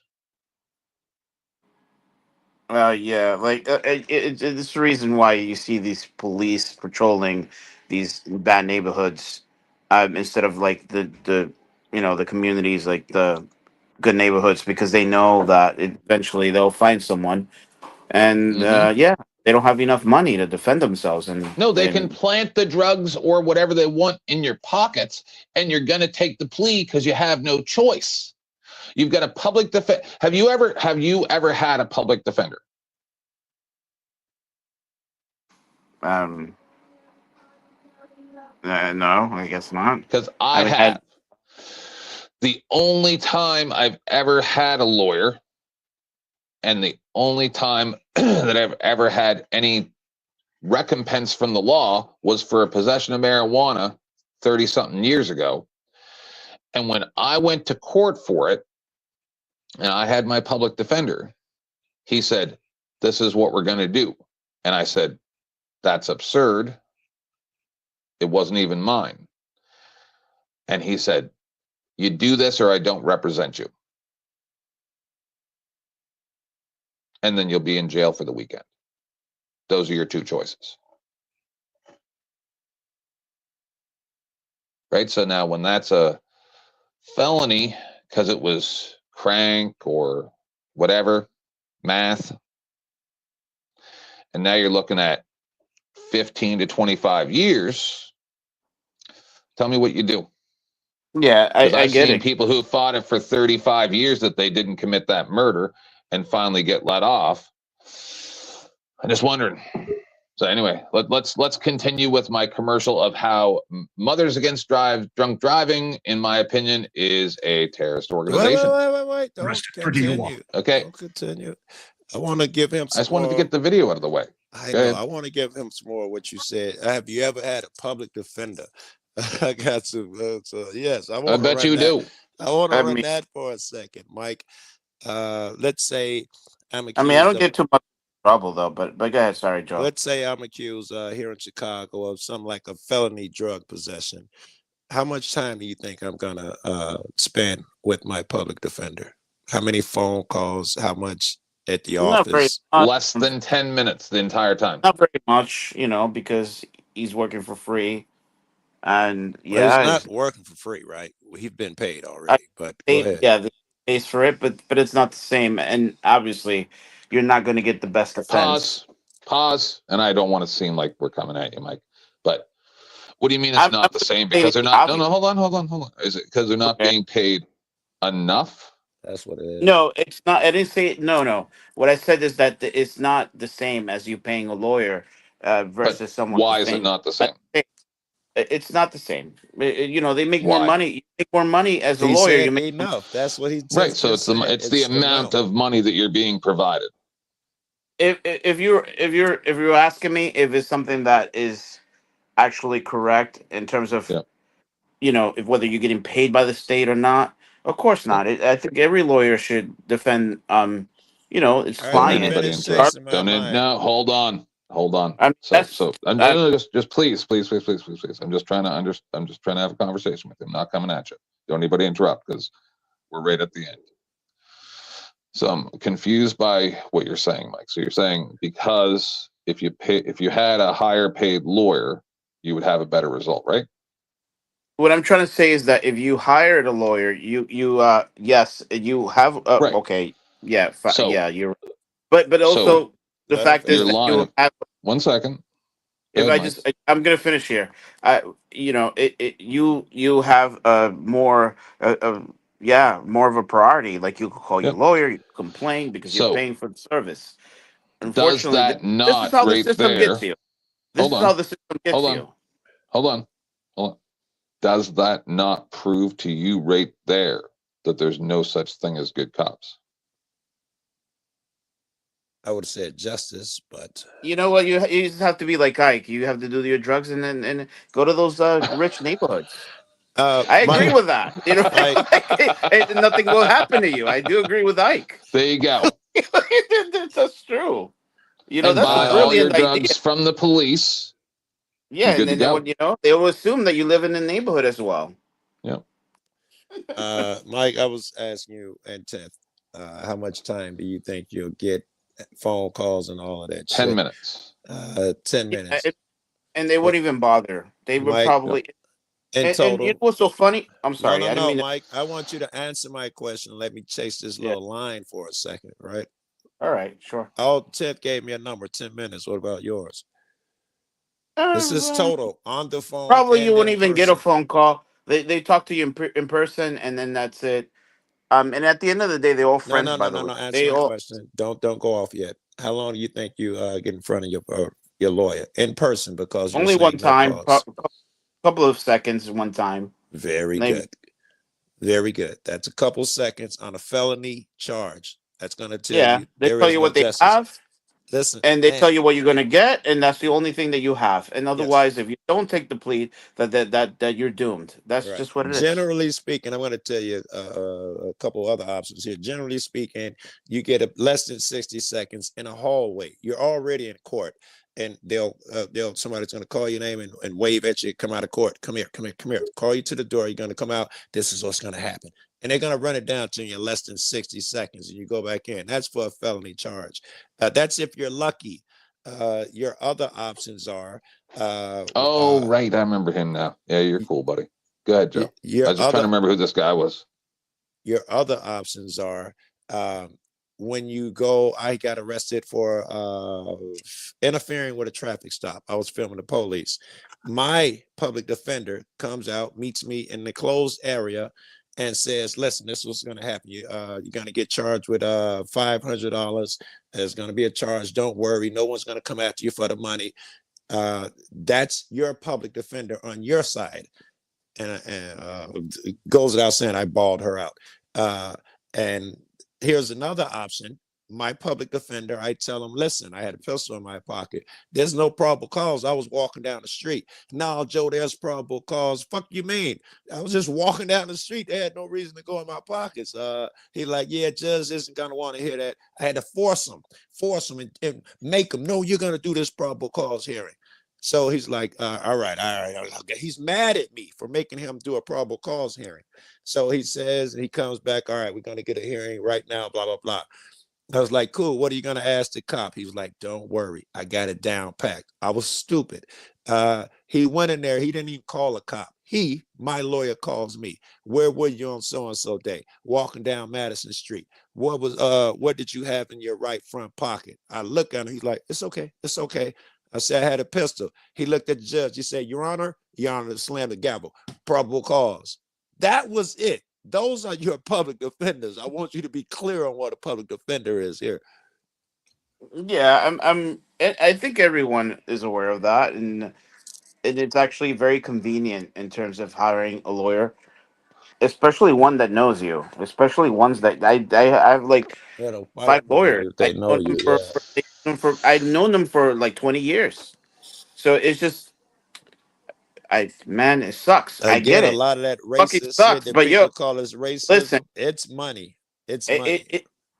Yeah, like it's the reason why you see these police patrolling these bad neighborhoods instead of like the the communities, like the good neighborhoods, because they know that eventually they'll find someone, and they don't have enough money to defend themselves. And no, they can plant the drugs or whatever they want in your pockets, and you're gonna take the plea because you have no choice. You've got a public defense. Have you ever had a public defender? No, I guess not. Because I have. The only time I've ever had a lawyer, and the only time that I've ever had any recompense from the law was for a possession of marijuana 30-something years ago. And when I went to court for it, and I had my public defender, he said, "This is what we're going to do." And I said, "That's absurd. It wasn't even mine." And he said, You do this or I don't represent you. And then you'll be in jail for the weekend. Those are your two choices. Right? So now when that's a felony because it was crank or whatever, math, and now you're looking at 15 to 25 years, tell me what you do. Yeah, Because I I've get seen it. people who fought it for 35 years that they didn't commit that murder and finally get let off. I'm just wondering. So anyway, let's continue with my commercial of how Mothers Against Drunk Driving, in my opinion, is a terrorist organization. Wait. Don't Arrested for DUI. continue. Okay. Don't continue. I want to give him I some just wanted to more. get the video out of the way. I Go know. ahead. I want to give him some more of what you said. Have you ever had a public defender? I got to. So yes, I I want to bet run you that. do. I want to I run mean, that for a second, Mike. Let's say I'm I accused don't of. get too much trouble though. But go ahead. Sorry, Joe. Let's say I'm accused here in Chicago of something like a felony drug possession. How much time do you think I'm gonna spend with my public defender? How many phone calls? How much at the Not very office? much. Less than 10 minutes the entire time. Not very much, because he's working for free, and Well, he's yeah, not working for free, right? He's been paid I already. But go paid. ahead. Yeah, the pays for it, but it's not the same. And obviously, you're not going to get the best defense. Pause. And I don't want to seem like we're coming at you, Mike. But what do you mean it's I'm not the gonna same? say Because they're the not. No, obvious. hold on. Is it because they're not Okay. being paid enough? That's what it is. No, it's not. I didn't say no. What I said is that it's not the same as you paying a lawyer But versus someone why who's is it paying. not the same? It's not the same. They make more Why? money. You make more money as a He lawyer. You said make enough. That's what he Right. just So it's said. it's the amount of money that you're being provided. if you're asking me if it's something that is actually correct in terms of Yeah. if whether you're getting paid by the state or not, of course Yeah. not. I think every lawyer should defend its All right, let me Don't client. anybody finish interrupt. chasing my Don't mind. no. Hold on. I mean, So I'm that, just please. I'm just trying to I'm just trying to have a conversation with him. Not coming at you. Don't anybody interrupt because we're right at the end. So I'm confused by what you're saying, Mike. So you're saying because if you had a higher paid lawyer, you would have a better result, right? what I'm trying to say is that if you hired a lawyer, yes, you have Right. okay, yeah, So yeah, you're but so also the Let him fact is your finish. that line you of have. 1 second. Go If ahead, I Mike. just, I'm gonna finish here. You have more, more of a priority. Like you could call your Yep. lawyer, you could complain because you're So paying for the service. does Unfortunately, that this is not how the right system gets there? you. This Hold is how on. the system Hold gets on. you. Hold on. Hold on. Does that not prove to you right there that there's no such thing as good cops? I would have said justice, but You know what? You just have to be like Ike. You have to do your drugs and then and go to those rich neighborhoods. I agree Mike, with that. Mike, Nothing will happen to you. I do agree with Ike. There you go. That's true. And That's a buy all your brilliant idea. drugs from the police. Yeah, You're and good to then go. they will assume that you live in the neighborhood as well. Yeah. Mike, I was asking you and Tiff, how much time do you think you'll get phone calls and all of that 10 shit? minutes. 10 Yeah, minutes. and they wouldn't even bother. They would Mike, probably. in And total. what's so funny? I'm No, sorry, no, I didn't no, mean to. Mike. I want you to answer my question. Let me chase this Yeah. little line for a second, right? All right, sure. Oh, Tiff gave me a number, 10 minutes. What about yours? This is total on the phone Probably you and wouldn't in even get a person. phone call. They talk to you in person, and then that's it. And at the end of the day, they're all No, friends. no, By no, the no, way, no. Answer they my all question. Don't go off yet. How long do you think you get in front of your lawyer in person? Because you're only one saying no time, calls. couple of seconds, one time. Very They good. Very good. That's a couple seconds on a felony charge. That's going to tell yeah, you they there tell is you no what they justice. have, Listen, and they tell you what you're going to get, and that's the only thing that you have. And yes, otherwise, if you don't take the plea, that you're doomed. That's right. just what it is. Generally speaking, I'm going to tell you a couple other options here. Generally speaking, you get less than 60 seconds in a hallway. You're already in court. and they'll somebody's going to call your name and wave at you, come out of court, come here, call you to the door, you're going to come out, this is what's going to happen, and they're going to run it down to you in less than 60 seconds, and you go back in. That's for a felony charge. That's if you're lucky. Your other options are right, I remember him now. Yeah, you're cool, buddy. Go ahead, Joe. I was just trying to remember who this guy was. Your other options are when you go, I got arrested for interfering with a traffic stop. I was filming the police. My public defender comes out, meets me in the closed area, and says, listen, this is what's going to happen. You're going to get charged with $500. There's going to be a charge. Don't worry. No one's going to come after you for the money. That's your public defender on your side. And it goes without saying, I bawled her out. And here's another option. My public defender, I tell him, listen, I had a pistol in my pocket. There's no probable cause. I was walking down the street. No, Joe, there's probable cause. Fuck you mean? I was just walking down the street. They had no reason to go in my pockets. He's like, yeah, judge isn't going to want to hear that. I had to force him and make him know you're going to do this probable cause hearing. So he's like, all right. He's mad at me for making him do a probable cause hearing. So he says, and he comes back, all right, we're going to get a hearing right now, blah, blah, blah. I was like, cool, what are you going to ask the cop? He was like, don't worry, I got it down packed. I was stupid. He went in there, he didn't even call a cop. My lawyer calls me. Where were you on so-and-so day? Walking down Madison Street. What did you have in your right front pocket? I look at him, he's like, it's okay. I said, I had a pistol. He looked at the judge. He said, Your Honor, slam the gavel. Probable cause. That was it. Those are your public defenders. I want you to be clear on what a public defender is here. Yeah, I think everyone is aware of that, and it's actually very convenient in terms of hiring a lawyer, especially one that knows you, especially ones that I have like 5 lawyers. They know you. I've known them for like 20 years. So it's just, man, it sucks. I get it. A lot of that Fucking racist sucks, shit that but people call as racism, listen, it's money. It's money.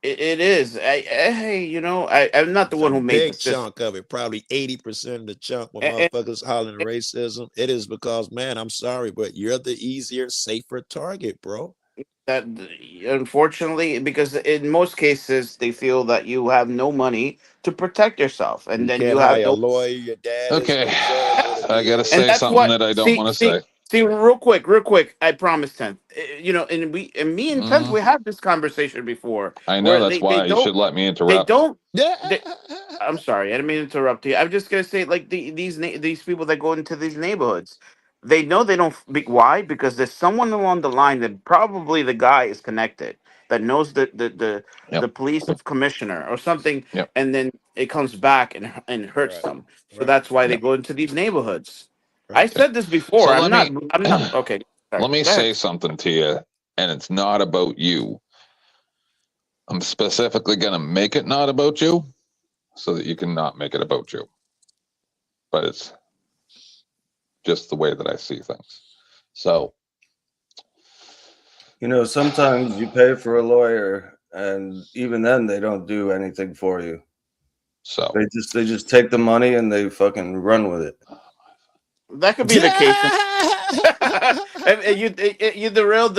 It is. Hey, I'm not the one who made big the system. chunk of it, probably 80% of the chunk when motherfuckers hollering racism. It is because, man, I'm sorry, but you're the easier, safer target, bro. That unfortunately, because in most cases they feel that you have no money to protect yourself, and then you have no lawyer. Your dad. Okay, I gotta say something that I don't want to say. See, real quick. I promise, 10th. And me and 10th, we had this conversation before. I know that's why you should let me interrupt. They don't. I'm sorry, I didn't mean to interrupt you. I'm just gonna say, like these people that go into these neighborhoods, they know they don't. Why? Because there's someone along the line that probably the guy is connected, that knows the police commissioner or something, and then it comes back and hurts them. So that's why they go into these neighborhoods. I said this before. So I'm not okay. Sorry. Let me say something to you, and it's not about you. I'm specifically going to make it not about you so that you can not make it about you. But it's just the way that I see things. So, sometimes you pay for a lawyer, and even then they don't do anything for you. So they just take the money and they fucking run with it. That could be the case. You derailed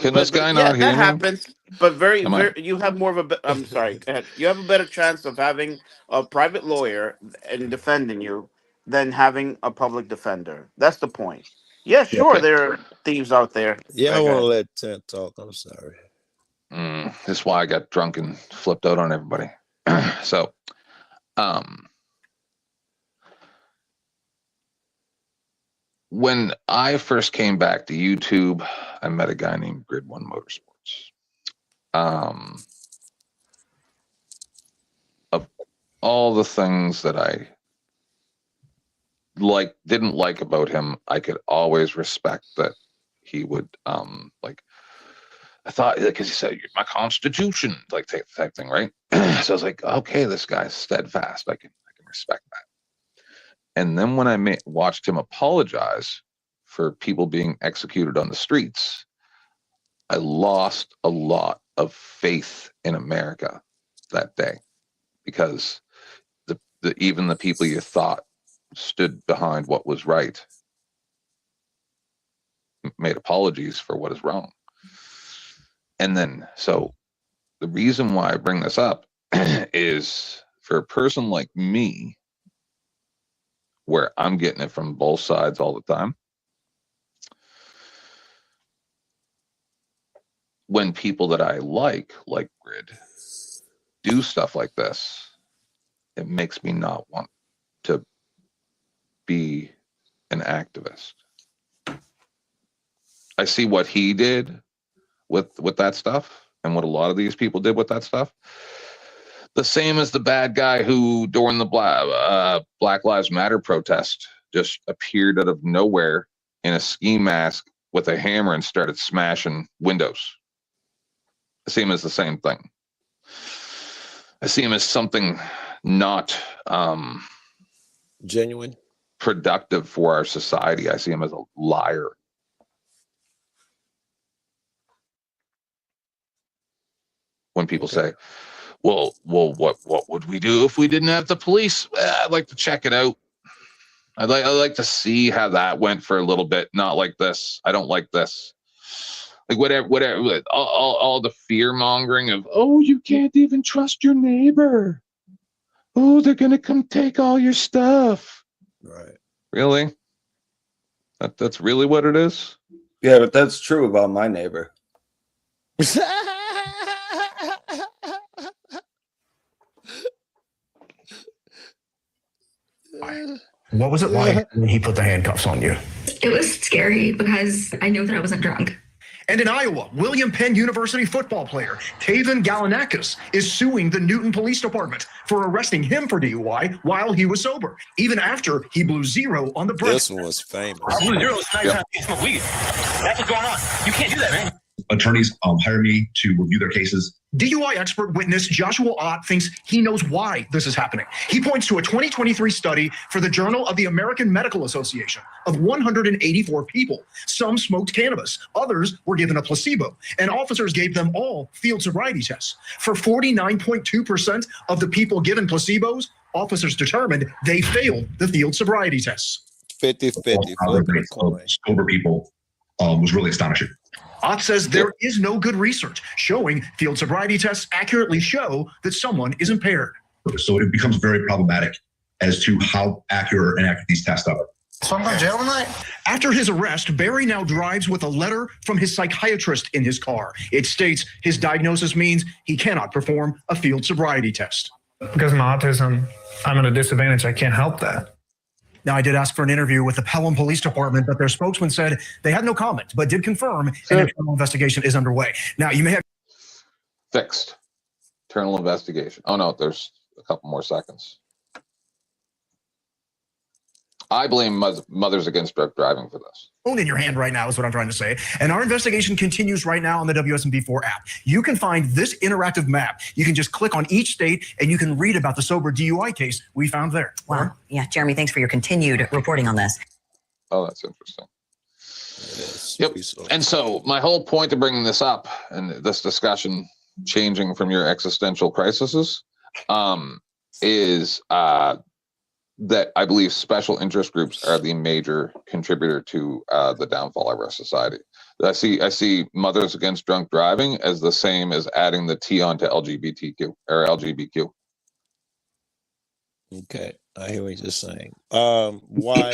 Can this guy not hear that me? happens, but very you have more of a. I'm sorry. Go ahead. You have a better chance of having a private lawyer and defending you than having a public defender. That's the point. Yeah, sure, there are thieves out there. Yeah, I want to let 10 talk. I'm sorry. This is why I got drunk and flipped out on everybody. So, when I first came back to YouTube, I met a guy named Grid One Motorsports. Of all the things that I didn't like about him, I could always respect that he would I thought, because he said my constitution, type thing, right? So I was like, okay, this guy's steadfast. I can respect that. And then when I watched him apologize for people being executed on the streets, I lost a lot of faith in America that day, because even the people you thought stood behind what was right made apologies for what is wrong. And then, so the reason why I bring this up is for a person like me, where I'm getting it from both sides all the time. When people that I like Grid, do stuff like this, it makes me not want to be an activist. I see what he did with that stuff and what a lot of these people did with that stuff. The same as the bad guy who during the Black Lives Matter protest just appeared out of nowhere in a ski mask with a hammer and started smashing windows. I see him as the same thing. I see him as something not genuine, productive for our society. I see him as a liar. When people say, well, what would we do if we didn't have the police? I'd like to check it out. I'd like to see how that went for a little bit. Not like this. I don't like this. Like whatever. All the fear mongering of, oh, you can't even trust your neighbor. Oh, they're gonna come take all your stuff. Right. Really? That's really what it is? Yeah, but that's true about my neighbor. What was it like when he put the handcuffs on you? It was scary because I knew that I wasn't drunk. And in Iowa, William Penn University football player Taven Galanakis is suing the Newton Police Department for arresting him for DUI while he was sober, even after he blew zero on the breath. This one was famous. I blew zero tonight trying to smoke weed. That's what's going on. You can't do that, man. Attorneys hire me to review their cases. DUI expert witness Joshua Ott thinks he knows why this is happening. He points to a 2023 study for the Journal of the American Medical Association of 184 people. Some smoked cannabis, others were given a placebo, and officers gave them all field sobriety tests. For 49.2% of the people given placebos, officers determined they failed the field sobriety tests. 50-50. Sober people was really astonishing. Ott says there is no good research showing field sobriety tests accurately show that someone is impaired. So it becomes very problematic as to how accurate and inaccurate these tests are. So I'm going to jail tonight? After his arrest, Barry now drives with a letter from his psychiatrist in his car. It states his diagnosis means he cannot perform a field sobriety test. Because of my autism, I'm at a disadvantage. I can't help that. Now, I did ask for an interview with the Pelham Police Department, but their spokesman said they had no comment, but did confirm an internal investigation is underway. Now, you may have fixed internal investigation. Oh no, there's a couple more seconds. I blame Mothers Against Drunk Driving for this. phone in your hand right now is what I'm trying to say. And our investigation continues right now on the WSMV4 app. You can find this interactive map. You can just click on each state and you can read about the sober DUI case we found there. Wow. Yeah, Jeremy, thanks for your continued reporting on this. Oh, that's interesting. Yep. And so my whole point of bringing this up and this discussion changing from your existential crises is that I believe special interest groups are the major contributor to the downfall of our society. I see Mothers Against Drunk Driving as the same as adding the T onto LGBTQ or LGBTQ. Okay, I hear what you're saying. Why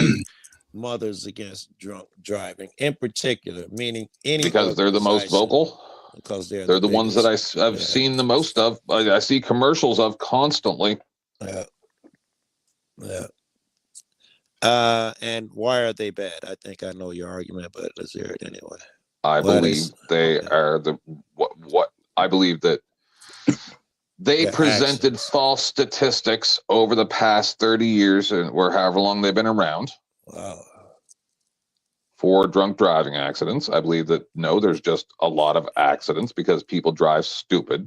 Mothers Against Drunk Driving in particular, meaning any because they're the most vocal. Because they're the ones that I've seen the most of. I see commercials of constantly. Yeah. And why are they bad? I think I know your argument, but let's hear it anyway. I believe they are what I believe that they presented false statistics over the past 30 years or however long they've been around. Wow. For drunk driving accidents. I believe that no, there's just a lot of accidents because people drive stupid.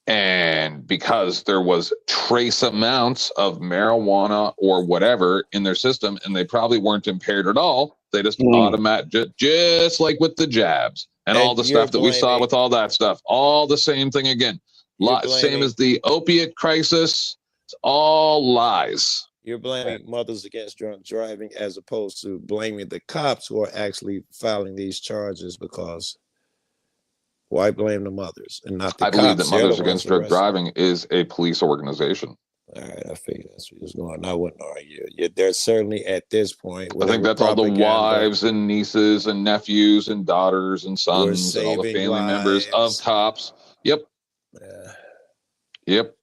And because there was trace amounts of marijuana or whatever in their system, and they probably weren't impaired at all, they just just like with the jabs and all the stuff that we saw with all that stuff, all the same thing again. Same as the opiate crisis, It's all lies. You're blaming Mothers Against Drunk Driving as opposed to blaming the cops who are actually filing these charges, because why blame the mothers and not the I cops? believe that They're the Mothers ones Against Drunk arresting. Driving is a police organization. All right, I figured that's what was going on. I wouldn't argue. Yeah, there's certainly at this point. I think that's all the wives and nieces and nephews and daughters and sons and all the saving family members of lives. cops. Yep. Yep.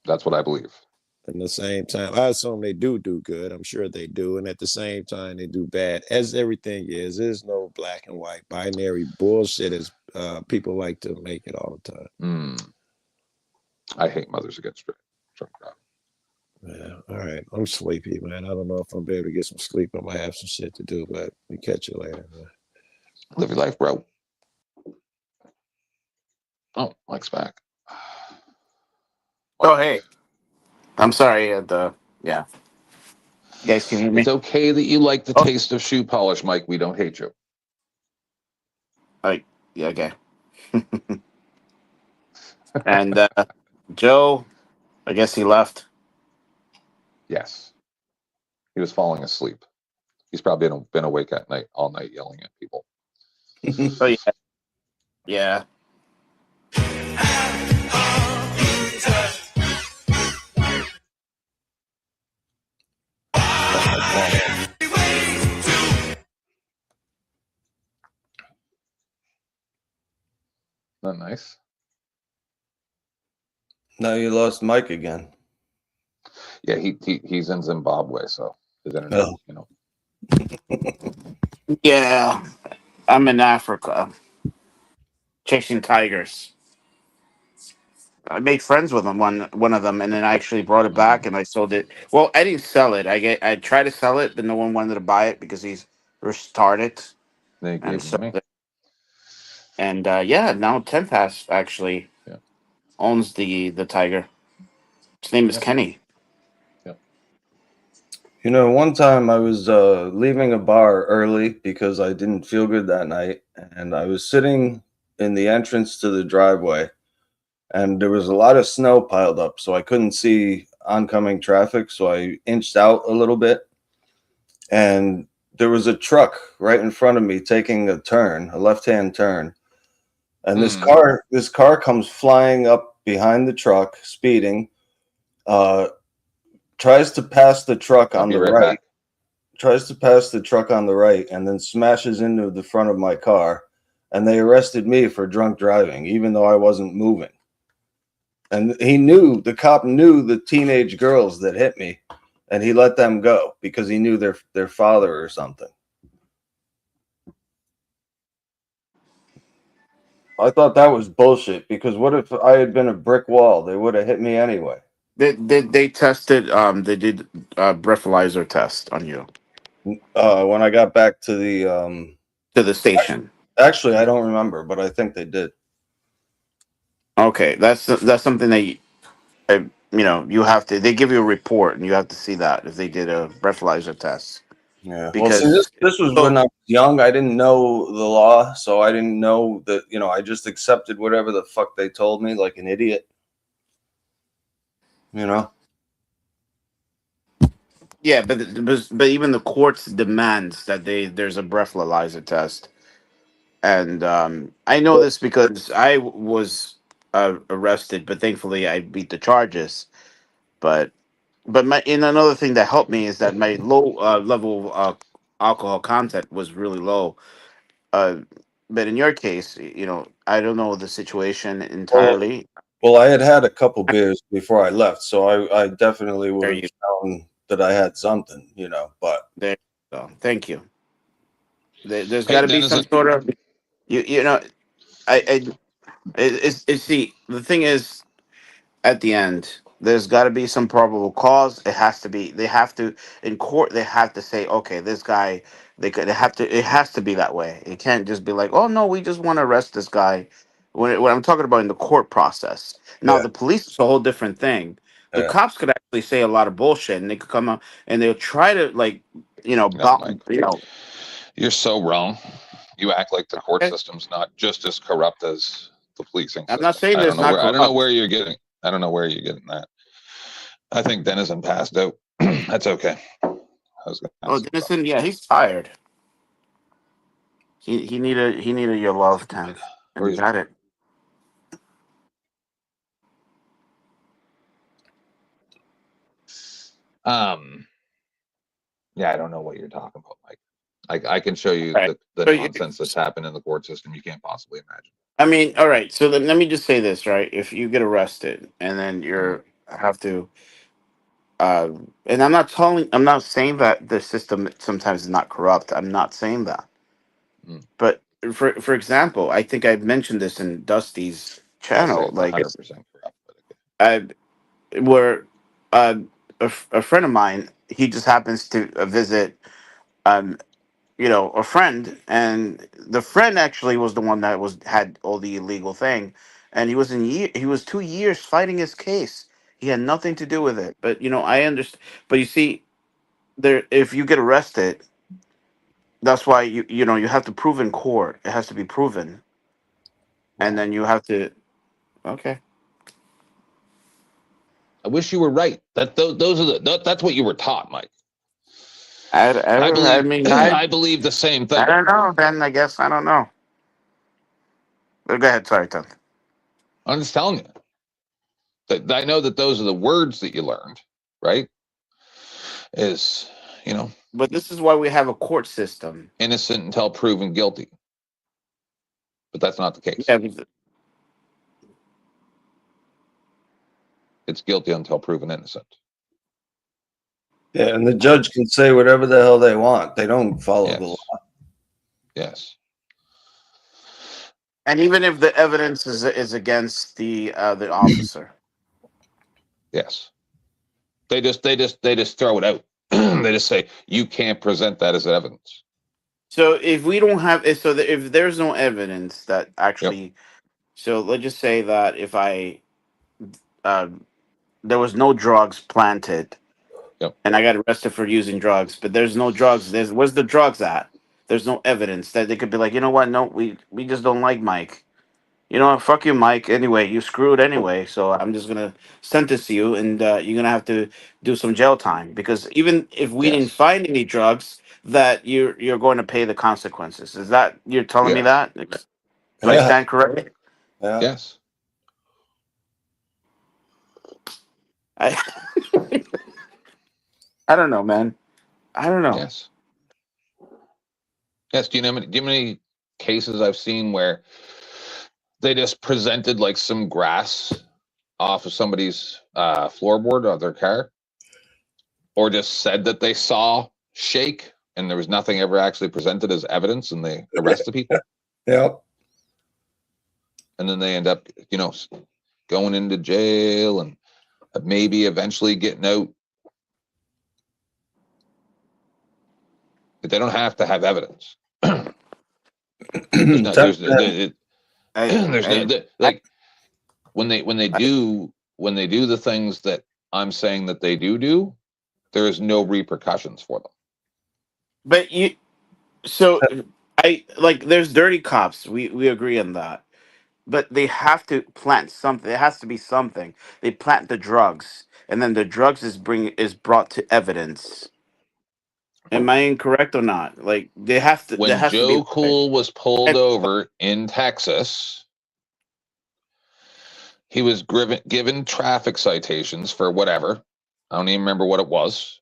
That's what I believe. At the same time, I assume they do good. I'm sure they do. And at the same time, they do bad, as everything is. There's no black and white binary bullshit as people like to make it all the time. I hate Mothers Against Drunk Driving. Yeah, all right. I'm sleepy, man. I don't know if I'm able to get some sleep. I might have some shit to do, but we catch you later, man. Live your life, bro. Oh, Mike's back. Oh, hey. I'm sorry. Yeah. You guys can hear me? It's okay that you like the taste of shoe polish, Mike. We don't hate you. Yeah, okay. And Joe, I guess he left. Yes. He was falling asleep. He's probably been awake at night, all night, yelling at people. Oh, yeah. Yeah. Not nice. Now you lost Mike again. Yeah, he's in Zimbabwe, so his internet, you know. Yeah. I'm in Africa. Chasing tigers. I made friends with him, one of them, and then I actually brought it back and I sold it. Well, I didn't sell it. I tried to sell it, but no one wanted to buy it because he's retarded. They gave it to me. And yeah, now Tempass actually owns the tiger. His name is Kenny. You know, one time I was leaving a bar early because I didn't feel good that night, and I was sitting in the entrance to the driveway, and there was a lot of snow piled up, so I couldn't see oncoming traffic, so I inched out a little bit, and there was a truck right in front of me taking a turn, a left-hand turn, and this car comes flying up behind the truck, speeding, tries to pass the truck on the right, and then smashes into the front of my car, and they arrested me for drunk driving, even though I wasn't moving. And the cop knew the teenage girls that hit me, and he let them go because he knew their father or something. I thought that was bullshit, because what if I had been a brick wall? They would have hit me anyway. They tested. They did a breathalyzer test on you when I got back to the station. Actually, I don't remember, but I think they did. Okay, that's something that you have to. They give you a report, and you have to see that if they did a breathalyzer test. Yeah, because well, see, this was when I was young. I didn't know the law, so I didn't know that. I just accepted whatever the fuck they told me, like an idiot. Yeah, but even the courts demands that there's a breathalyzer test, and I know this because I was arrested, but thankfully I beat the charges. But another thing that helped me is that my low level of alcohol content was really low. But in your case, I don't know the situation entirely. Well, I had a couple beers before I left, so I definitely would have shown that I had something, but there you go. Thank you. There's got to be some sort of, see, the thing is, at the end, there's got to be some probable cause. It has to be. They have to in court. They have to say, okay, this guy. They have to. It has to be that way. It can't just be like, oh no, we just want to arrest this guy. When I'm talking about in the court process. Now the police is a whole different thing. The cops could actually say a lot of bullshit, and they could come up and they'll try to You're so wrong. You act like the court system's not just as corrupt as the policing system. I'm not saying it's not corrupt. I don't know where you're getting. I don't know where you're getting that. I think Dennison passed out. That's okay. Oh, Dennison, yeah, he's tired. He needed your love, Tim, and he got it. Yeah, I don't know what you're talking about, Mike. I can show you Right. the So nonsense that's happened in the court system you can't possibly imagine. I mean, all right. So then let me just say this, right? If you get arrested and then you're have to, and I'm not saying that the system sometimes is not corrupt. I'm not saying that. But for example, I think I've mentioned this in Dusty's channel, It's like 100% corrupt. I where a friend of mine, he just happens to visit a friend, and the friend actually was the one that had all the illegal thing, and he was 2 years fighting his case. He had nothing to do with it. But I understand. But you see, there if you get arrested, that's why you have to prove in court. It has to be proven, and then you have to. Okay. I wish you were right. Those are that's what you were taught, Mike. I mean, I believe the same thing. I don't know. Then I guess I don't know. Go ahead. Sorry, Tom. I'm just telling you that I know that those are the words that you learned, right? But this is why we have a court system. Innocent until proven guilty. But that's not the case. Yeah, it's guilty until proven innocent. Yeah, and the judge can say whatever the hell they want. They don't follow the law. Yes. And even if the evidence is against the officer. Yes. They just throw it out. They just say you can't present that as evidence. So if we don't have if there's no evidence that actually, so let's just say that if there was no drugs planted, and I got arrested for using drugs, but there's no drugs. Where's the drugs at? There's no evidence that they could be like, you know what? No, we just don't like Mike. You know what? Fuck you, Mike. Anyway, you screwed anyway. So I'm just gonna sentence you, and you're gonna have to do some jail time, because even if we didn't find any drugs, that you're going to pay the consequences. Is that you're telling me that? Do I stand correct? Yes. I don't know, man. I don't know. Yes. Yes. Do you know how many cases I've seen where they just presented like some grass off of somebody's floorboard of their car, or just said that they saw shake, and there was nothing ever actually presented as evidence, and they arrested people? Yep. And then they end up, going into jail and maybe eventually getting out. But they don't have to have evidence. Like when they do the things that I'm saying that they do, there is no repercussions for them. But there's dirty cops. We agree on that. But they have to plant something. There has to be something. They plant the drugs, and then the drugs is brought to evidence. Am I incorrect or not? Like they have to. When Joe Cool was pulled over in Texas, he was given traffic citations for whatever. I don't even remember what it was.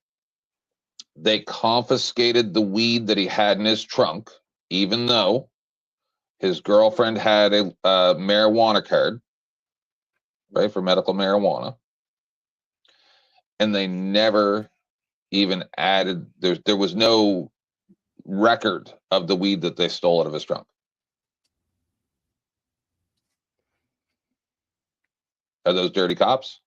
They confiscated the weed that he had in his trunk, even though his girlfriend had a marijuana card, right, for medical marijuana. And they never even added, there was no record of the weed that they stole out of his trunk. Are those dirty cops?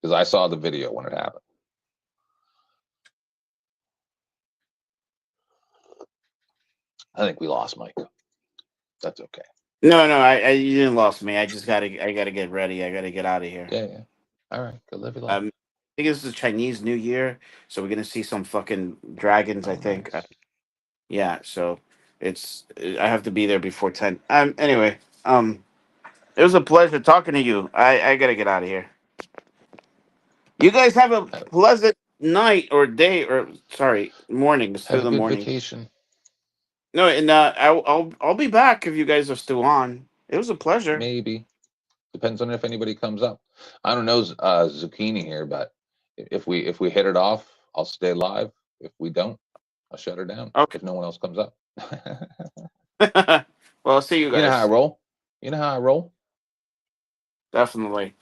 Because I saw the video when it happened. I think we lost Mike. That's okay. No, you didn't lost me. I gotta get ready. I gotta get out of here. Yeah. All right, go live your life. I think it's the Chinese New Year, so we're gonna see some fucking dragons. I think. Yeah. So I have to be there before 10. Anyway, it was a pleasure talking to you. I gotta get out of here. You guys have a pleasant night or day, or sorry, morning. It's still Have a the good morning. vacation. No, and I'll be back if you guys are still on. It was a pleasure. Maybe. Depends on if anybody comes up. I don't know Zucchini here, but if we hit it off, I'll stay live. If we don't, I'll shut her down. Okay. If no one else comes up. Well, I'll see you guys. You know how I roll. You know how I roll. Definitely.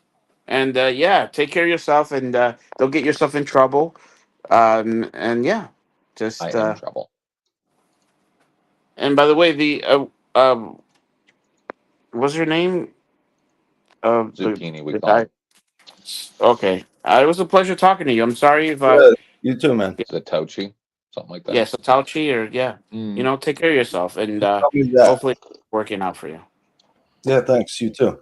And yeah, take care of yourself, and don't get yourself in trouble. And yeah, just I am in trouble. And by the way, the what's your name? Zucchini, we call it. Okay. It was a pleasure talking to you. I'm sorry if you too, man. Is it Tochi? Something like that. yeah, Satauchi, or yeah. You know, take care of yourself, and hopefully it's working out for you. Yeah, thanks. You too.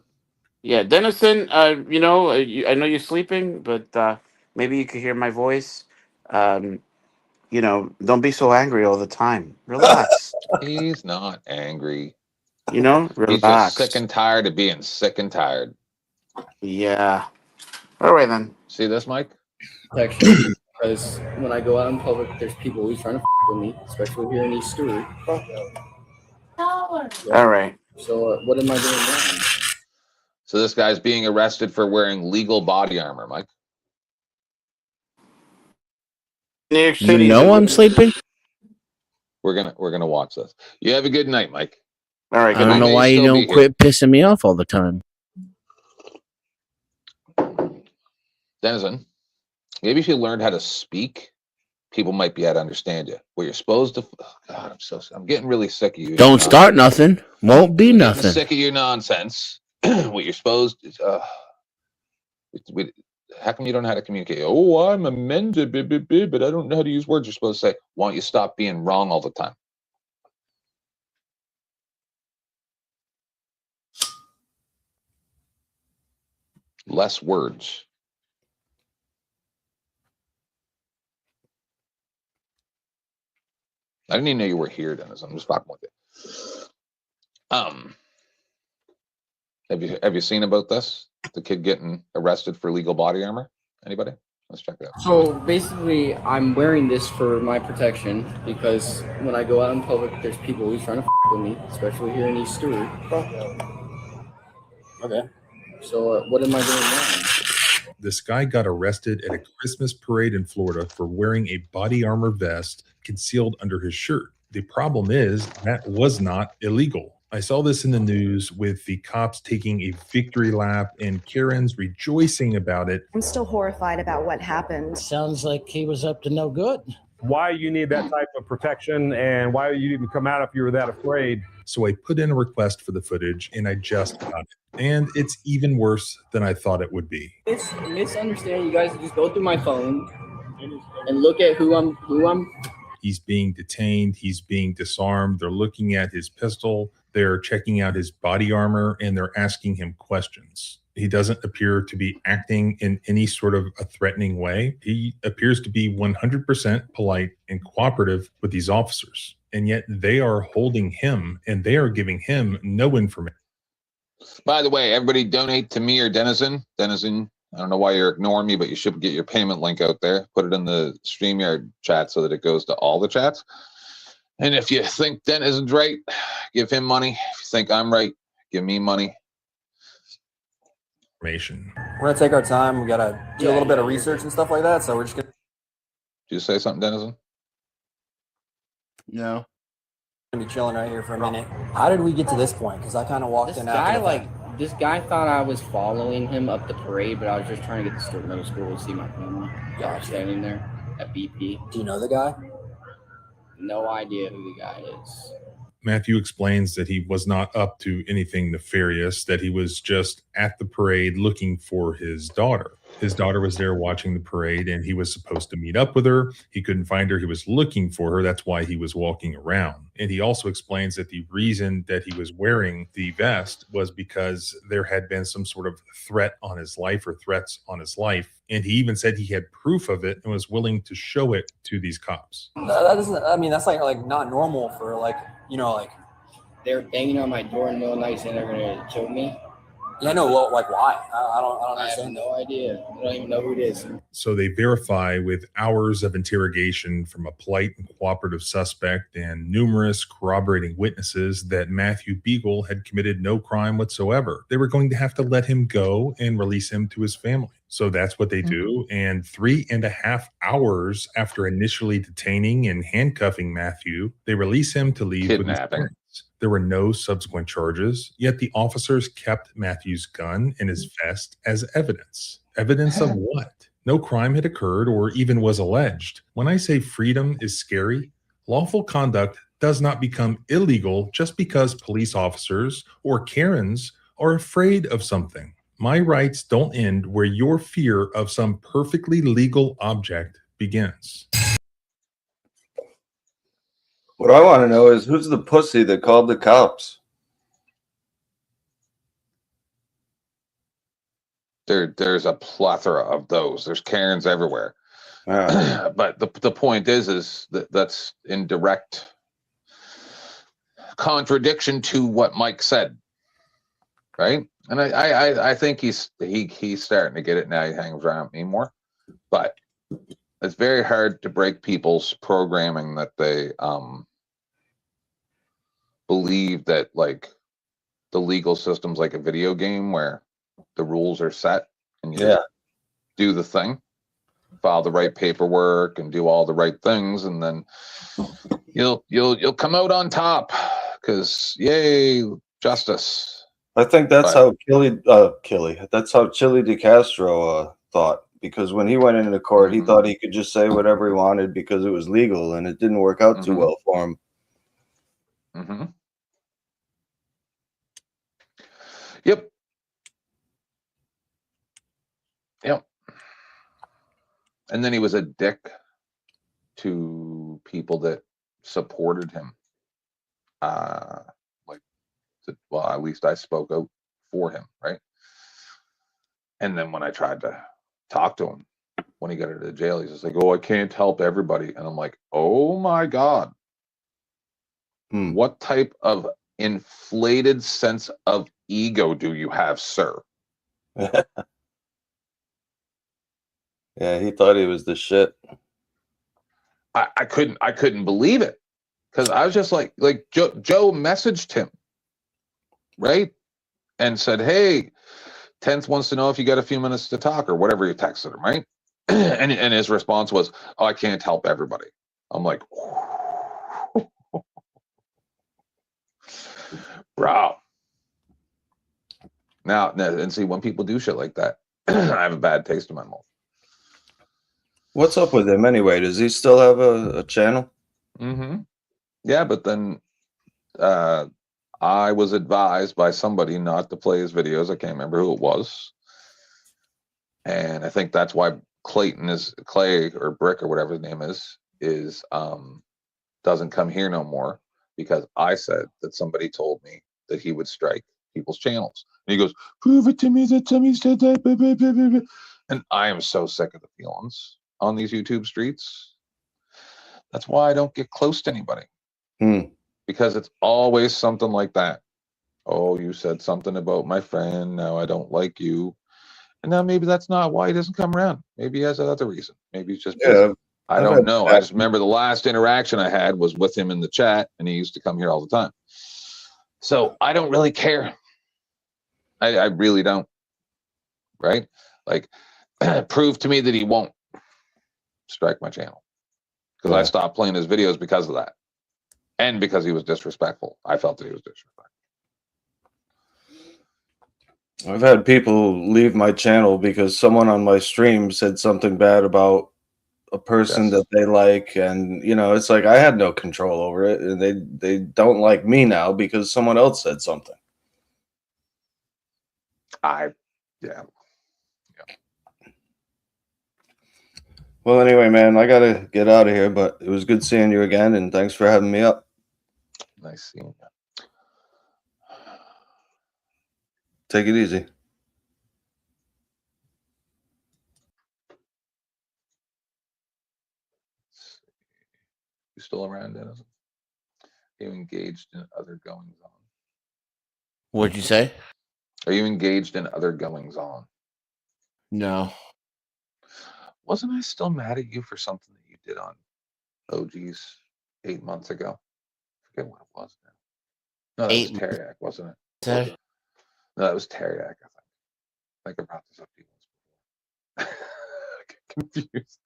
Yeah, Dennison, you know, I know you're sleeping, but maybe you could hear my voice. You know, don't be so angry all the time. Relax. He's not angry. You know, He's relax. just sick and tired of being sick and tired. Yeah. All right, then. See this, Mike? Protection, because when I go out in public, there's people always trying to with me, especially here in East Stewart. All right. So what am I doing wrong? So this guy's being arrested for wearing legal body armor, Mike. New York You City. know I'm sleeping. We're gonna watch this. You have a good night, Mike. All right. I don't know why you don't quit pissing me off all the time. Denizen, maybe if you learned how to speak, people might be able to understand you. What you're supposed to. Oh God, I'm getting really sick of you. Don't start nothing. Won't be I'm nothing. sick of your nonsense. What you're supposed to. How come you don't know how to communicate? Oh, I'm amended, but I don't know how to use words. You're supposed to say, why don't you stop being wrong all the time? Less words. I didn't even know you were here, Dennis. I'm just fucking with you. Have you seen about this? The kid getting arrested for legal body armor? Anybody? Let's check it out. So basically, I'm wearing this for my protection because when I go out in public, there's people always trying to with me, especially here in East Stewart. Okay. So what am I doing wrong? This guy got arrested at a Christmas parade in Florida for wearing a body armor vest concealed under his shirt. The problem is that was not illegal. I saw this in the news with the cops taking a victory lap and Karens rejoicing about it. I'm still horrified about what happened. Sounds like he was up to no good. Why you need that type of protection and why you even come out if you were that afraid. So I put in a request for the footage and I just got it. And it's even worse than I thought it would be. It's misunderstanding. You guys just go through my phone and look at who I'm. He's being detained. He's being disarmed. They're looking at his pistol. They're checking out his body armor and they're asking him questions. He doesn't appear to be acting in any sort of a threatening way. He appears to be 100% polite and cooperative with these officers. And yet they are holding him and they are giving him no information. By the way, everybody donate to me or Denizen. Denizen, I don't know why you're ignoring me, but you should get your payment link out there. Put it in the StreamYard chat so that it goes to all the chats. And if you think Denizen's right, give him money. If you think I'm right, give me money. We're going to take our time. We got to do a little bit of research and stuff like that. So we're just going to. Did you say something, Denizen? No. Gonna be chilling right here for a minute. How did we get to this point? Because I kind of walked in after This guy thought I was following him up the parade, but I was just trying to get to Stewart Middle School to see my family. Y'all standing there at BP. Do you know the guy? No idea who the guy is. Matthew explains that he was not up to anything nefarious, that he was just at the parade looking for his daughter. His daughter was there watching the parade, and he was supposed to meet up with her. He couldn't find her. He was looking for her. That's why he was walking around. And he also explains that the reason that he was wearing the vest was because there had been some sort of threat on his life or threats on his life. And he even said he had proof of it and was willing to show it to these cops. That doesn't, I mean, that's like not normal for like, you know, like. They're banging on my door in the middle of the night saying they're going to kill me. Yeah, no, well, like why? I don't I understand. have no idea. I don't even know who it is. So they verify with hours of interrogation from a polite and cooperative suspect and numerous corroborating witnesses that Matthew Beagle had committed no crime whatsoever. They were going to have to let him go and release him to his family. So that's what they do. And 3.5 hours after initially detaining and handcuffing Matthew, they release him to leave with his parents. There were no subsequent charges, yet the officers kept Matthew's gun and his vest as evidence. Evidence of what? No crime had occurred or even was alleged. When I say freedom is scary, lawful conduct does not become illegal just because police officers or Karens are afraid of something. My rights don't end where your fear of some perfectly legal object begins. What I want to know is who's the pussy that called the cops? There's a plethora of those. There's Karens everywhere. But the point is that that's in direct contradiction to what Mike said, right? And I think he's starting to get it now. He hangs around me more, but it's very hard to break people's programming that they believe that like the legal system's like a video game where the rules are set and you just do the thing, file the right paperwork and do all the right things, and then you'll come out on top because yay, justice. I think that's how that's how Chili DeCastro thought, because when he went into court, he thought he could just say whatever he wanted because it was legal, and it didn't work out too well for him. Yep. And then he was a dick to people that supported him. Well, at least I spoke out for him, right? And then when I tried to talk to him when he got out of jail, he's just like, "Oh, I can't help everybody," and I'm like, "Oh my God, what type of inflated sense of ego do you have, sir?" Yeah, he thought he was the shit. I couldn't believe it, because I was just like Joe messaged him, right, and said, "Hey, 10th wants to know if you got a few minutes to talk," or whatever you texted him, right? and his response was, "Oh, I can't help everybody." I'm like, bro. Now, and see, when people do shit like that, I have a bad taste in my mouth. What's up with him anyway? Does he still have a channel? Yeah, but then I was advised by somebody not to play his videos. I can't remember who it was. And I think that's why Clay or Brick or whatever his name is doesn't come here no more, because I said that somebody told me that he would strike people's channels. And he goes, "Prove it to me that somebody said that." And I am so sick of the feelings on these YouTube streets. That's why I don't get close to anybody. Because it's always something like that. "Oh, you said something about my friend. Now I don't like you." And now maybe that's not why he doesn't come around. Maybe he has another reason. Maybe he's just busy. I don't know. I just remember the last interaction I had was with him in the chat, and he used to come here all the time. So I don't really care. I really don't. Right? Like, prove to me that he won't strike my channel, because I stopped playing his videos because of that, and because he was disrespectful. I felt that he was disrespectful. I've had people leave my channel because someone on my stream said something bad about a person that they like, and it's like I had no control over it, and they don't like me now because someone else said something. Yeah. Well, anyway, man, I gotta get out of here, but it was good seeing you again, and thanks for having me up. Nice seeing you. Take it easy. You still around, Dennis? Are you engaged in other goings on? What'd you say? Are you engaged in other goings on? No. Wasn't I still mad at you for something that you did on OGs 8 months ago? I forget what it was now. No, that was Teriak, wasn't it? No, that was Teriak, I think I brought this up to you once before. I get confused.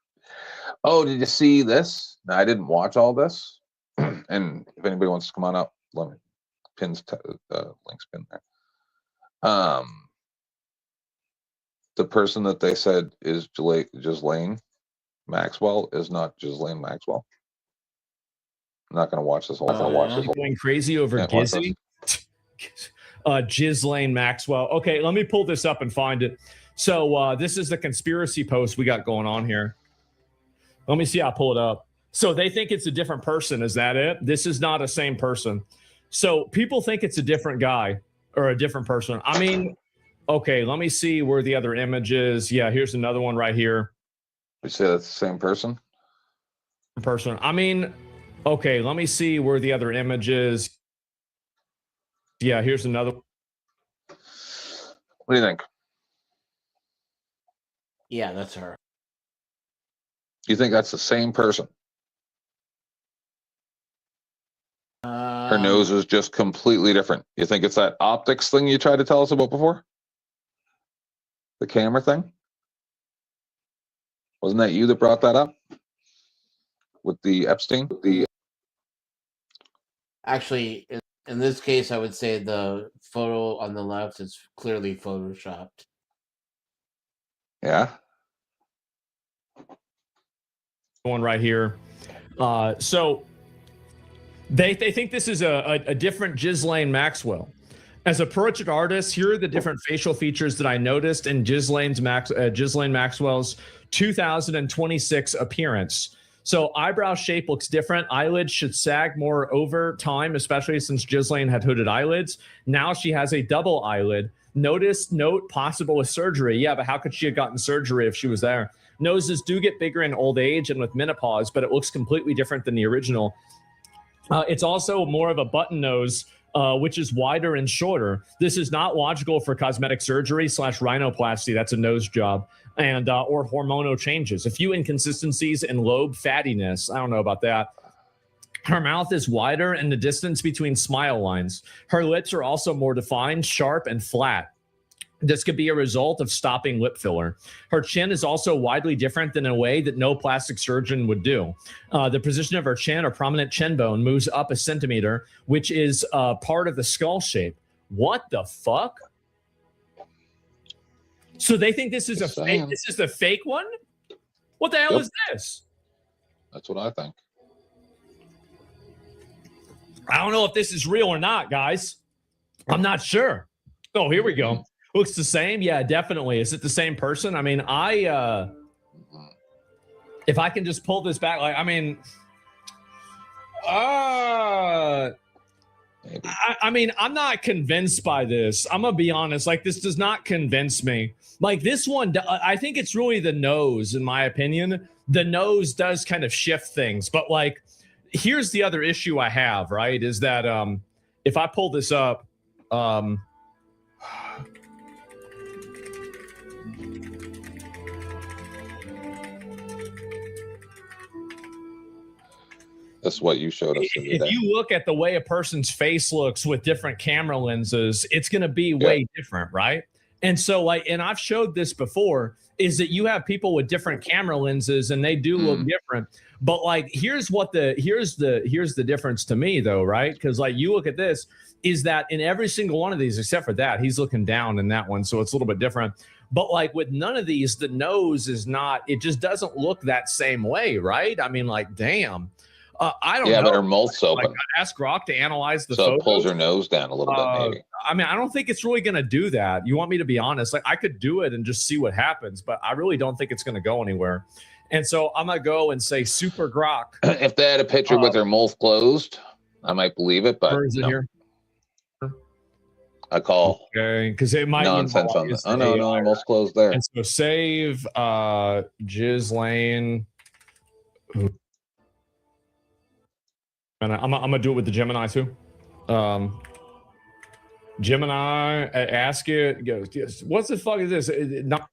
Oh, did you see this? No, I didn't watch all this. And if anybody wants to come on up, let me links pin there. The person that they said is Ghislaine Maxwell is not Ghislaine Maxwell. I'm not going to watch this whole thing. Going crazy over Gizzy. Ghislaine Maxwell. Okay, let me pull this up and find it. So this is the conspiracy post we got going on here. Let me see. I'll pull it up. So they think it's a different person. Is that it? This is not a same person. So people think it's a different guy or a different person. I mean, okay, let me see where the other image is. Yeah, here's another one right here. You say that's the same person? I mean, okay, let me see where the other image is. Yeah, here's another. What do you think? Yeah, that's her. You think that's the same person? Her nose is just completely different. You think it's that optics thing you tried to tell us about before? The camera thing? Wasn't that you that brought that up? With the Epstein? Actually, in this case, I would say the photo on the left is clearly photoshopped. Yeah. One right here. So they think this is a different Ghislaine Maxwell. As a portrait artist, here are the different facial features that I noticed in Ghislaine Maxwell's 2026 appearance. So eyebrow shape looks different. Eyelids should sag more over time, especially since Ghislaine had hooded eyelids. Now she has a double eyelid. Note possible with surgery. Yeah, but how could she have gotten surgery if she was there? Noses do get bigger in old age and with menopause, but it looks completely different than the original. It's also more of a button nose, which is wider and shorter. This is not logical for cosmetic surgery / rhinoplasty. That's a nose job. And or hormonal changes. A few inconsistencies in lobe fattiness. I don't know about that. Her mouth is wider and the distance between smile lines. Her lips are also more defined, sharp, and flat. This could be a result of stopping lip filler. Her chin is also widely different in a way that no plastic surgeon would do. The position of her chin or prominent chin bone moves up a centimeter, which is part of the skull shape. What the fuck? So they think this is a fake. This is the fake one? What the hell is this? That's what I think. I don't know if this is real or not, guys. I'm not sure. Oh, here we go. Looks the same. Yeah, definitely. Is it the same person? I mean, if I can just pull this back, like, I mean, I mean, I'm not convinced by this. I'm gonna be honest. Like, this does not convince me. Like, this one, I think it's really the nose, in my opinion. The nose does kind of shift things. But, like, here's the other issue I have, right? Is that if I pull this up, that's what you showed us. If you look at the way a person's face looks with different camera lenses, it's going to be way different, right? And so, like, and I've showed this before, is that you have people with different camera lenses and they do look different. But, like, here's the difference to me, though, right? Because, like, you look at this, is that in every single one of these, except for that, he's looking down in that one, so it's a little bit different. But, like, with none of these, the nose is not, it just doesn't look that same way, right? I mean, like, damn. I don't Yeah, know. but her mouth's Like, open, ask Grok to analyze the so photos. it pulls her nose down a little bit, maybe. I mean, I don't think it's really going to do that. You want me to be honest? Like, I could do it and just see what happens, but I really don't think it's going to go anywhere. And so I'm going to go and say Super Grok. If they had a picture with her mouth closed, I might believe it, but Where is it no. here? I call because it might nonsense on this. Oh no, no, her mouth's closed there. And so save Ghislaine. And I'm gonna do it with the Gemini too. Gemini, ask it. Goes, what's the fuck is this? Not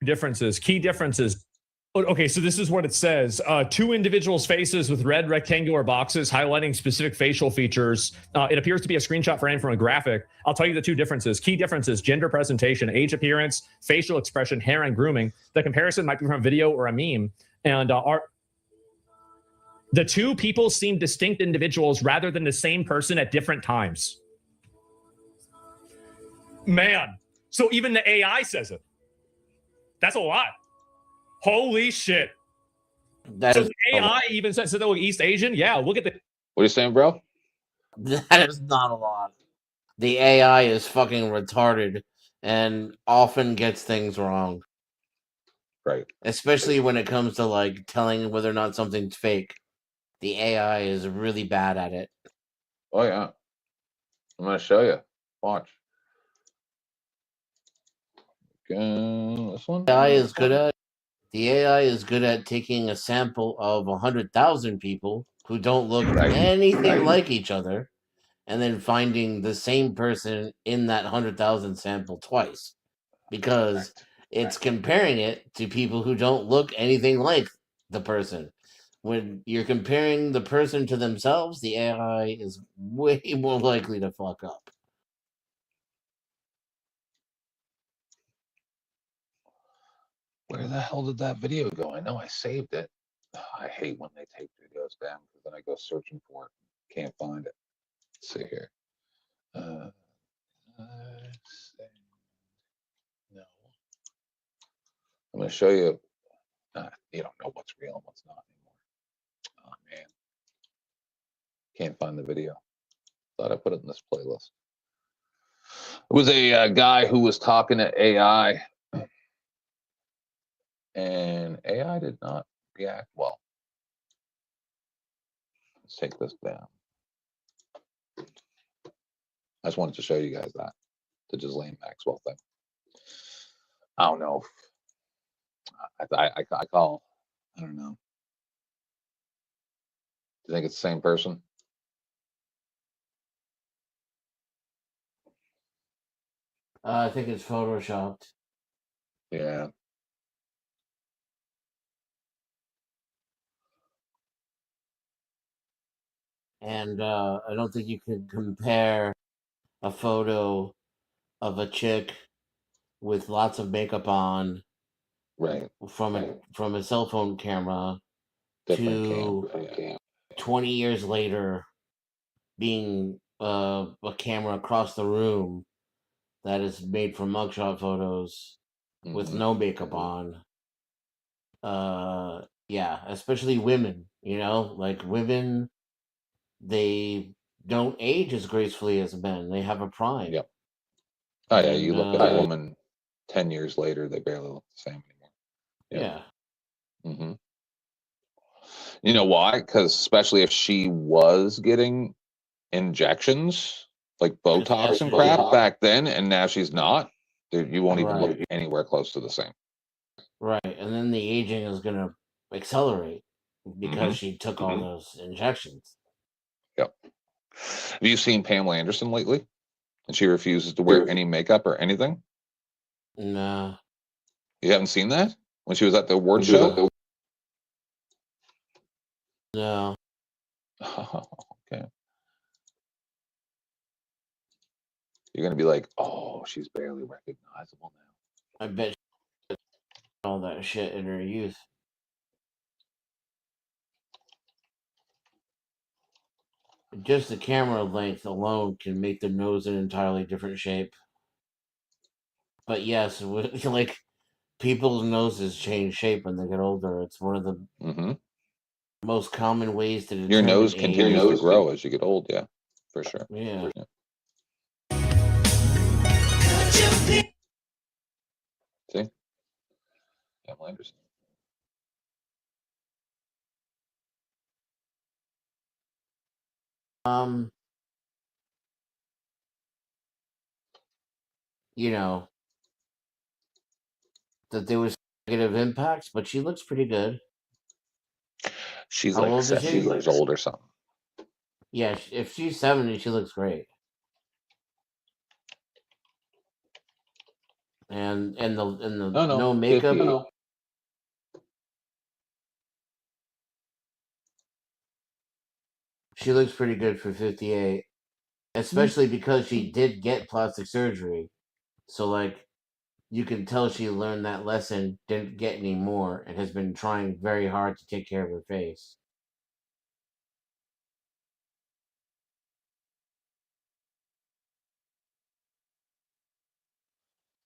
differences. Key differences. Okay, so this is what it says. Two individuals' faces with red rectangular boxes highlighting specific facial features. It appears to be a screenshot framed from a graphic. I'll tell you the two differences. Key differences: gender presentation, age appearance, facial expression, hair, and grooming. The comparison might be from a video or a meme. And the two people seem distinct individuals rather than the same person at different times. Man, so even the AI says it. That's a lot. Holy shit. That So is the AI even said, so they look East Asian? Yeah, look at the. What are you saying, bro? That is not a lot. The AI is fucking retarded and often gets things wrong. Right. Especially when it comes to like telling whether or not something's fake. The AI is really bad at it. Oh yeah. I'm gonna show you. Watch. This one. The AI is good at taking a sample of 100,000 people who don't look anything like each other, and then finding the same person in that 100,000 sample twice, because it's comparing it to people who don't look anything like the person. When you're comparing the person to themselves, the AI is way more likely to fuck up. Where the hell did that video go? I know I saved it. I hate when they take videos down because then I go searching for it. Can't find it. Let's see here. No. I'm going to show you. You don't know what's real and what's not anymore. Oh, man. Can't find the video. Thought I put it in this playlist. It was a guy who was talking to AI. And AI did not react well. Let's take this down. I just wanted to show you guys that, the Ghislaine Maxwell thing. I don't know. I call, I don't know. Do you think it's the same person? I think it's photoshopped. Yeah. And I don't think you can compare a photo of a chick with lots of makeup on, right, from a cell phone camera to 20 years later being a camera across the room that is made from mugshot photos with no makeup on. Yeah, especially women, like women, they don't age as gracefully as men. They have a prime. Yep. Oh yeah, you look at a woman 10 years later, they barely look the same anymore. Yeah. Mm-hmm. You know why? Because especially if she was getting injections like Botox and crap back then, and now she's not, dude, you won't even look anywhere close to the same. Right, and then the aging is going to accelerate because she took all those injections. Yep. Have you seen Pamela Anderson lately? And she refuses to wear any makeup or anything? No. You haven't seen that? When she was at the award show? No. Oh, okay. You're going to be like, oh, she's barely recognizable now. I bet she did all that shit in her youth. Just the camera length alone can make the nose an entirely different shape. But yes, like people's noses change shape when they get older. It's one of the Most common ways to Your determine nose age. continues to grow as you get old. Yeah, for sure. Yeah. See? Pamela Anderson. You know, that there was negative impacts, but she looks pretty good. She's How like old is 70 she? years old or something. Yeah, if she's 70, she looks great. And the No, no makeup. 58. She looks pretty good for 58, especially because she did get plastic surgery. So like, you can tell she learned that lesson, didn't get any more, and has been trying very hard to take care of her face.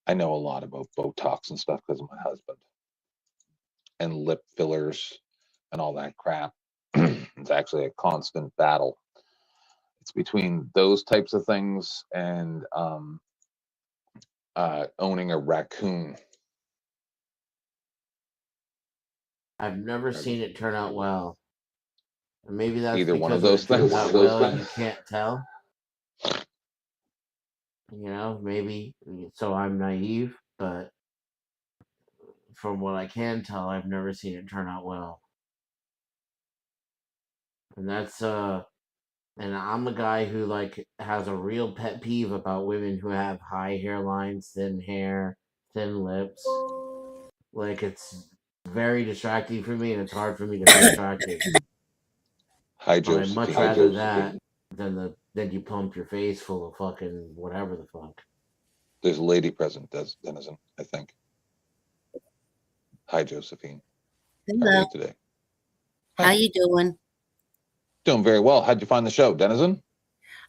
I know a lot about Botox and stuff because of my husband, and lip fillers and all that crap. It's actually a constant battle. It's between those types of things and owning a raccoon. I've never seen it turn out well. Maybe that's Either because one of when those it turns things. out well, you can't tell. You know, maybe so I'm naive, but from what I can tell, I've never seen it turn out well. And that's and I'm a guy who like has a real pet peeve about women who have high hairlines, thin hair, thin lips. Like it's very distracting for me, and it's hard for me to be attractive. Hi, But I'd much Josephine. rather that than you pump your face full of fucking whatever the fuck. There's a lady present, Denizen, I think. Hi, Josephine. How are Hello. you today? How you doing? Doing very well. How'd you find the show, Denizen?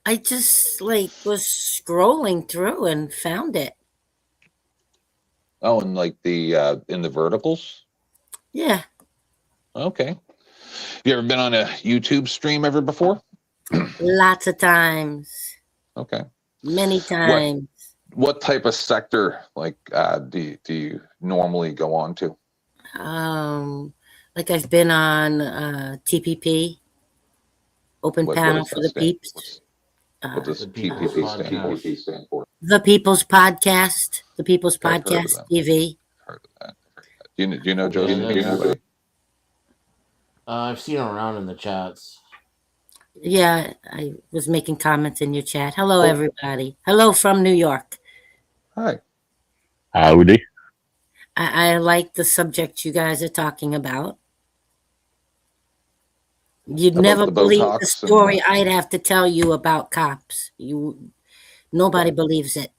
I just like was scrolling through and found it. Oh, and like the in the verticals? Yeah. Okay. You ever been on a YouTube stream ever before? Lots of times. Okay. Many times. What type of sector like do you normally go on to? Like I've been on TPP, Open What Panel does for that the stand? Peeps. What does The People's TPP stand for? The People's Podcast. The People's I've heard of Podcast them. TV. Heard of that. Do you know Yeah, Josephine? that's- Anybody? I've seen her around in the chats. Yeah, I was making comments in your chat. Hello, Cool. everybody. Hello from New York. Hi. Howdy. I like the subject you guys are talking about. You'd About never the believe Botox the and story I'd have to tell you about cops. Nobody believes it.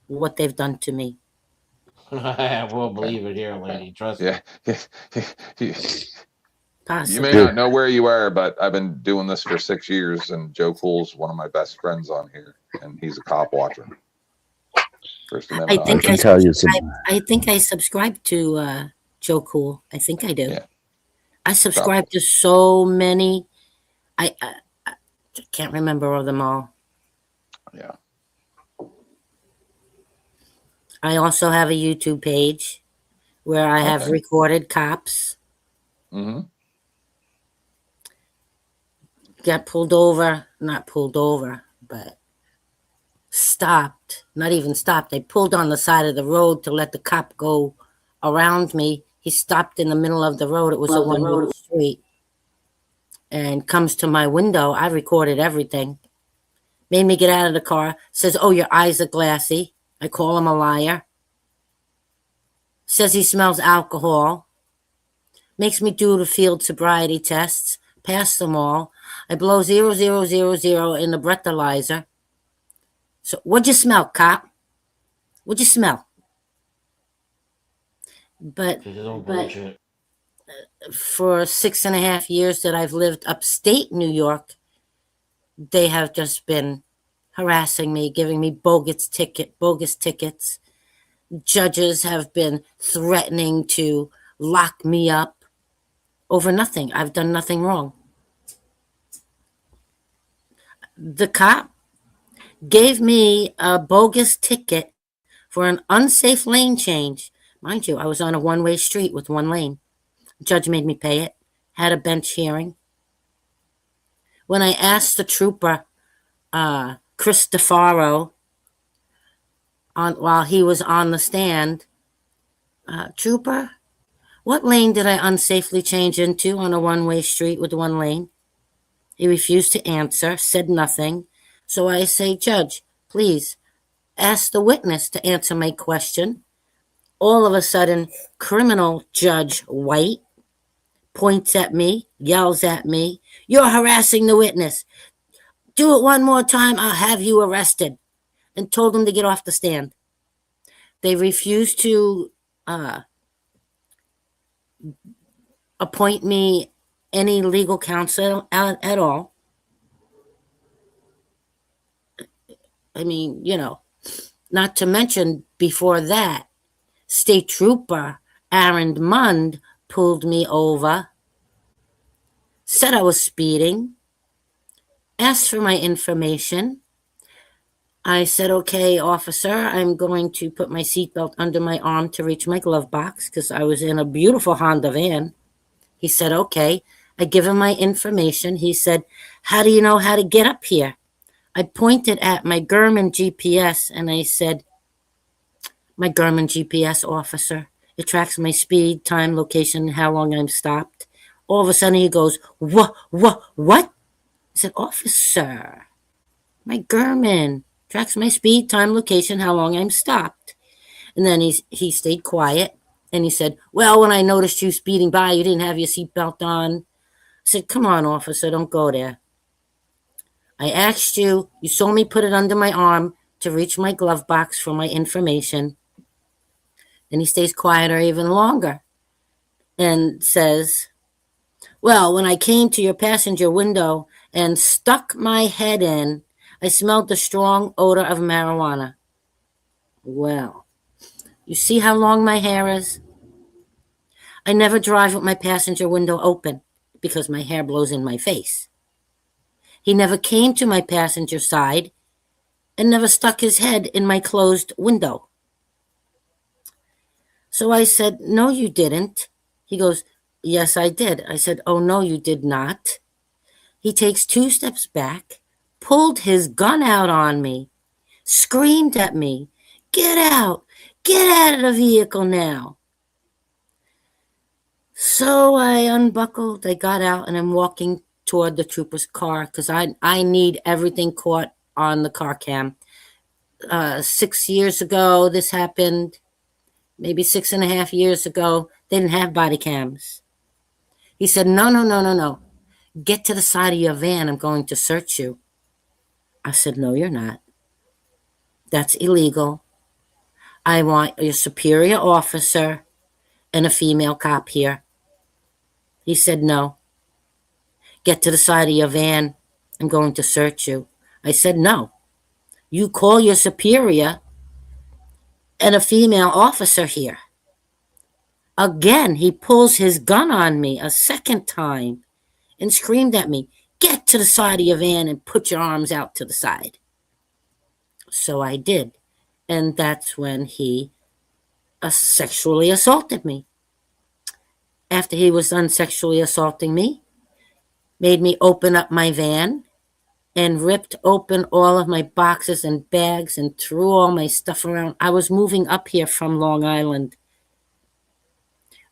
What they've done to me. We'll believe it here, lady. Trust me. Yeah. You Possibly. may not know where you are, but I've been doing this for 6 years, and Joe Cool's one of my best friends on here, and he's a cop watcher. First Amendment. I think I subscribe to Joe Cool. I think I do. Yeah. I subscribe to so many. I can't remember all them all. Yeah. I also have a YouTube page where I have Okay. recorded cops. Mm-hmm. Got pulled over, not pulled over, but stopped. Not even stopped. They pulled on the side of the road to let the cop go around me. He stopped in the middle of the road. It was a one-way street. And comes to my window. I recorded everything. Made me get out of the car. Says, "Oh, your eyes are glassy." I call him a liar. Says he smells alcohol. Makes me do the field sobriety tests. Pass them all. I blow 0000 in the breathalyzer. So, what'd you smell, cop? What'd you smell? But for 6.5 years that I've lived upstate New York, they have just been harassing me, giving me bogus tickets. Judges have been threatening to lock me up. over nothing. I've done nothing wrong. The cop gave me a bogus ticket for an unsafe lane change. Mind you, I was on a one-way street with one lane. Judge made me pay it, had a bench hearing. When I asked the trooper, Chris DeFaro, while he was on the stand, Trooper, what lane did I unsafely change into on a one-way street with one lane? He refused to answer, said nothing. So I say, Judge, please ask the witness to answer my question. All of a sudden, criminal Judge White points at me, yells at me, "You're harassing the witness. Do it one more time, I'll have you arrested," and told him to get off the stand. They refused to appoint me any legal counsel at all. I mean, not to mention before that, State Trooper Aaron Mund pulled me over, said I was speeding, asked for my information. I said, "Okay, officer, I'm going to put my seatbelt under my arm to reach my glove box," because I was in a beautiful Honda van. He said, "Okay." I give him my information. He said, "How do you know how to get up here?" I pointed at my Garmin GPS and I said, "My Garmin GPS, officer. It tracks my speed, time, location, how long I'm stopped." All of a sudden he goes, What? I said, "Officer, my Garmin tracks my speed, time, location, how long I'm stopped." And then he stayed quiet and he said, "Well, when I noticed you speeding by, you didn't have your seatbelt on." I said, "Come on, officer, don't go there. I asked you, you saw me put it under my arm to reach my glove box for my information." And he stays quieter even longer and says, "Well, when I came to your passenger window and stuck my head in, I smelled the strong odor of marijuana." Well, you see how long my hair is? I never drive with my passenger window open because my hair blows in my face. He never came to my passenger side and never stuck his head in my closed window. So I said, "No, you didn't." He goes, "Yes, I did." I said, "Oh, no, you did not." He takes 2 steps back, pulled his gun out on me, screamed at me, "Get out! Get out of the vehicle now!" So I unbuckled, I got out, and I'm walking toward the trooper's car because I need everything caught on the car cam. 6 years ago, this happened. Maybe 6.5 years ago, they didn't have body cams. He said, No. Get to the side of your van. I'm going to search you." I said, "No, you're not. That's illegal. I want your superior officer and a female cop here." He said, "No. Get to the side of your van. I'm going to search you." I said, "No. You call your superior and a female officer here." Again, he pulls his gun on me a second time and screamed at me, "Get to the side of your van and put your arms out to the side." So I did. And that's when he sexually assaulted me. After he was done sexually assaulting me, made me open up my van and ripped open all of my boxes and bags and threw all my stuff around. I was moving up here from Long Island.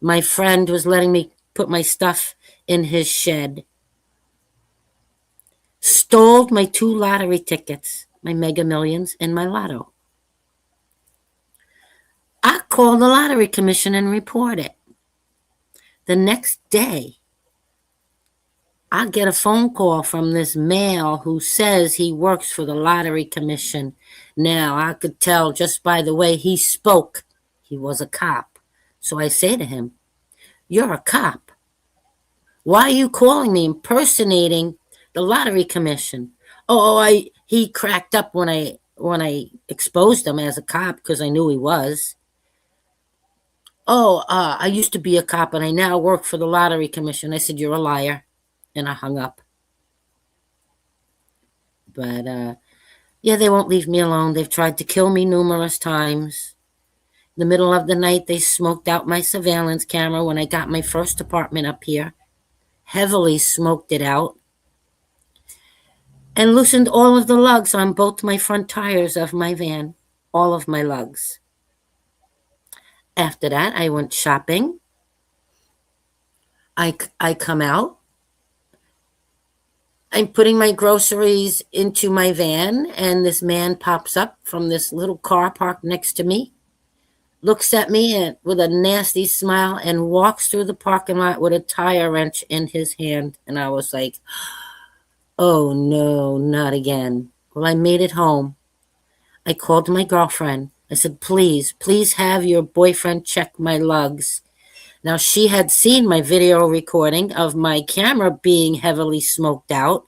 My friend was letting me put my stuff in his shed. Stole my 2 lottery tickets, my Mega Millions and my lotto. I called the lottery commission and report it. The next day, I get a phone call from this male who says he works for the lottery commission. Now, I could tell just by the way he spoke, he was a cop. So I say to him, "You're a cop. Why are you calling me impersonating the lottery commission?" He cracked up when I exposed him as a cop because I knew he was. oh, I used to be a cop and I now work for the Lottery Commission. I said, you're a liar. And I hung up. But yeah, they won't leave me alone. They've tried to kill me numerous times. In the middle of the night, they smoked out my surveillance camera when I got my first apartment up here. Heavily smoked it out. And loosened all of the lugs on both my front tires of my van. All of my lugs. After that, I went shopping. I come out. I'm putting my groceries into my van, and this man pops up from this little car parked next to me, looks at me with a nasty smile, and walks through the parking lot with a tire wrench in his hand. And I was like, oh no, not again. Well, I made it home. I called my girlfriend. I said, please have your boyfriend check my lugs. Now, she had seen my video recording of my camera being heavily smoked out.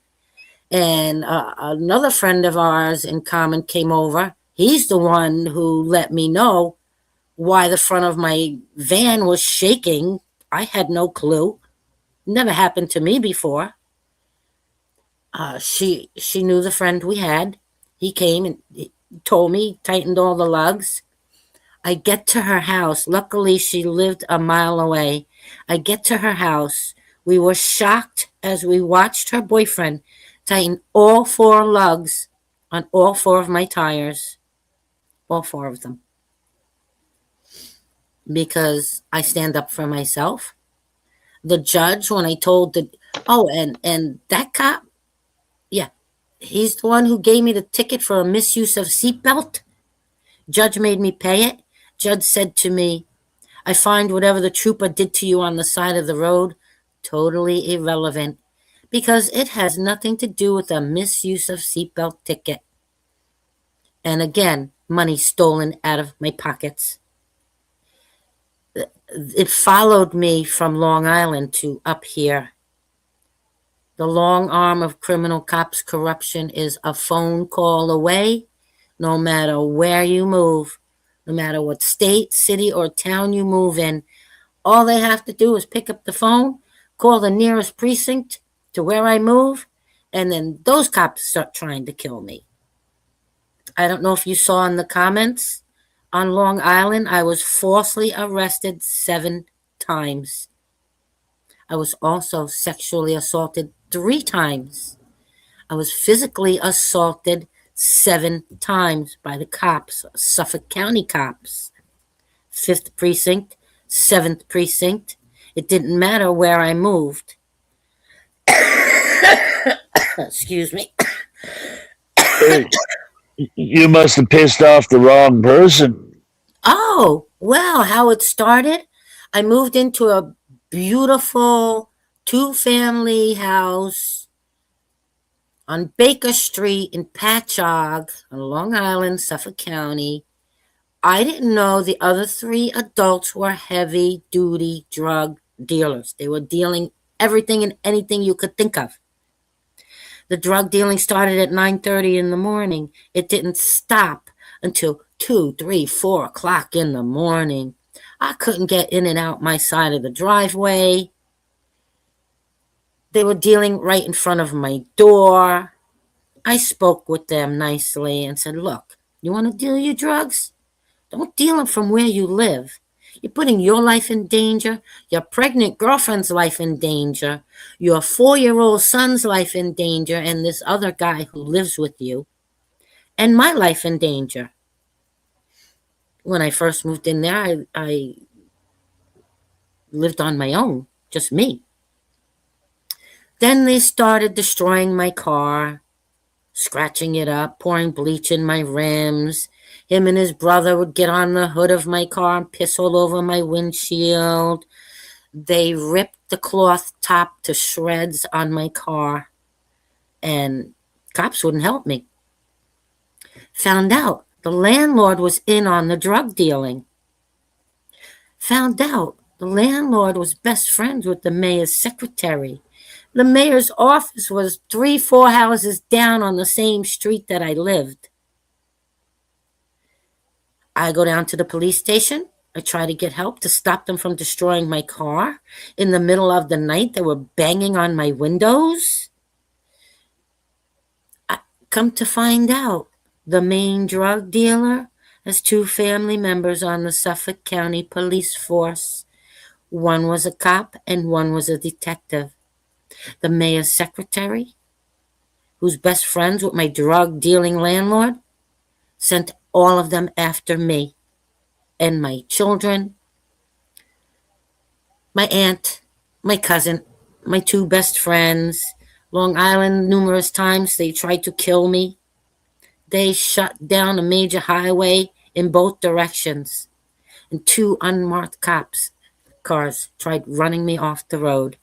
And another friend of ours in common came over. He's the one who let me know why the front of my van was shaking. I had no clue. Never happened to me before. She knew the friend we had. He came and told me, tightened all the lugs. I get to her house. Luckily, she lived a mile away. I get to her house. We were shocked as we watched her boyfriend tighten all 4 lugs on all 4 of my tires. All 4 of them. Because I stand up for myself. The judge, when I told and that cop, yeah, he's the one who gave me the ticket for a misuse of seatbelt. Judge made me pay it. Judge said to me, I find whatever the trooper did to you on the side of the road totally irrelevant because it has nothing to do with a misuse of seatbelt ticket. And again, money stolen out of my pockets. It followed me from Long Island to up here. The long arm of criminal cops' corruption is a phone call away, no matter where you move. No matter what state, city, or town you move in, all they have to do is pick up the phone, call the nearest precinct to where I move, and then those cops start trying to kill me. I don't know if you saw in the comments, on Long Island, I was falsely arrested 7 times. I was also sexually assaulted 3 times. I was physically assaulted 7 times by the cops, Suffolk County cops. 5th precinct, 7th precinct. It didn't matter where I moved. Excuse me. Hey, you must have pissed off the wrong person. Oh, well, how it started? I moved into a beautiful 2-family house on Baker Street in Patchogue, on Long Island, Suffolk County. I didn't know the other 3 adults were heavy-duty drug dealers. They were dealing everything and anything you could think of. The drug dealing started at 9:30 in the morning. It didn't stop until 2, 3, 4 o'clock in the morning. I couldn't get in and out my side of the driveway. They were dealing right in front of my door. I spoke with them nicely and said, look, you want to deal your drugs? Don't deal them from where you live. You're putting your life in danger, your pregnant girlfriend's life in danger, your 4-year-old son's life in danger, and this other guy who lives with you, and my life in danger. When I first moved in there, I lived on my own, just me. Then they started destroying my car, scratching it up, pouring bleach in my rims. Him and his brother would get on the hood of my car and piss all over my windshield. They ripped the cloth top to shreds on my car, and cops wouldn't help me. Found out the landlord was in on the drug dealing. Found out the landlord was best friends with the mayor's secretary. The mayor's office was 3-4 houses down on the same street that I lived. I go down to the police station. I tried to get help to stop them from destroying my car. In the middle of the night, they were banging on my windows. Come to find out, the main drug dealer has 2 family members on the Suffolk County Police Force. One was a cop and one was a detective. The mayor's secretary, who's best friends with my drug-dealing landlord, sent all of them after me and my children, my aunt, my cousin, my 2 best friends. Long Island, numerous times they tried to kill me. They shut down a major highway in both directions, and 2 unmarked cars tried running me off the road.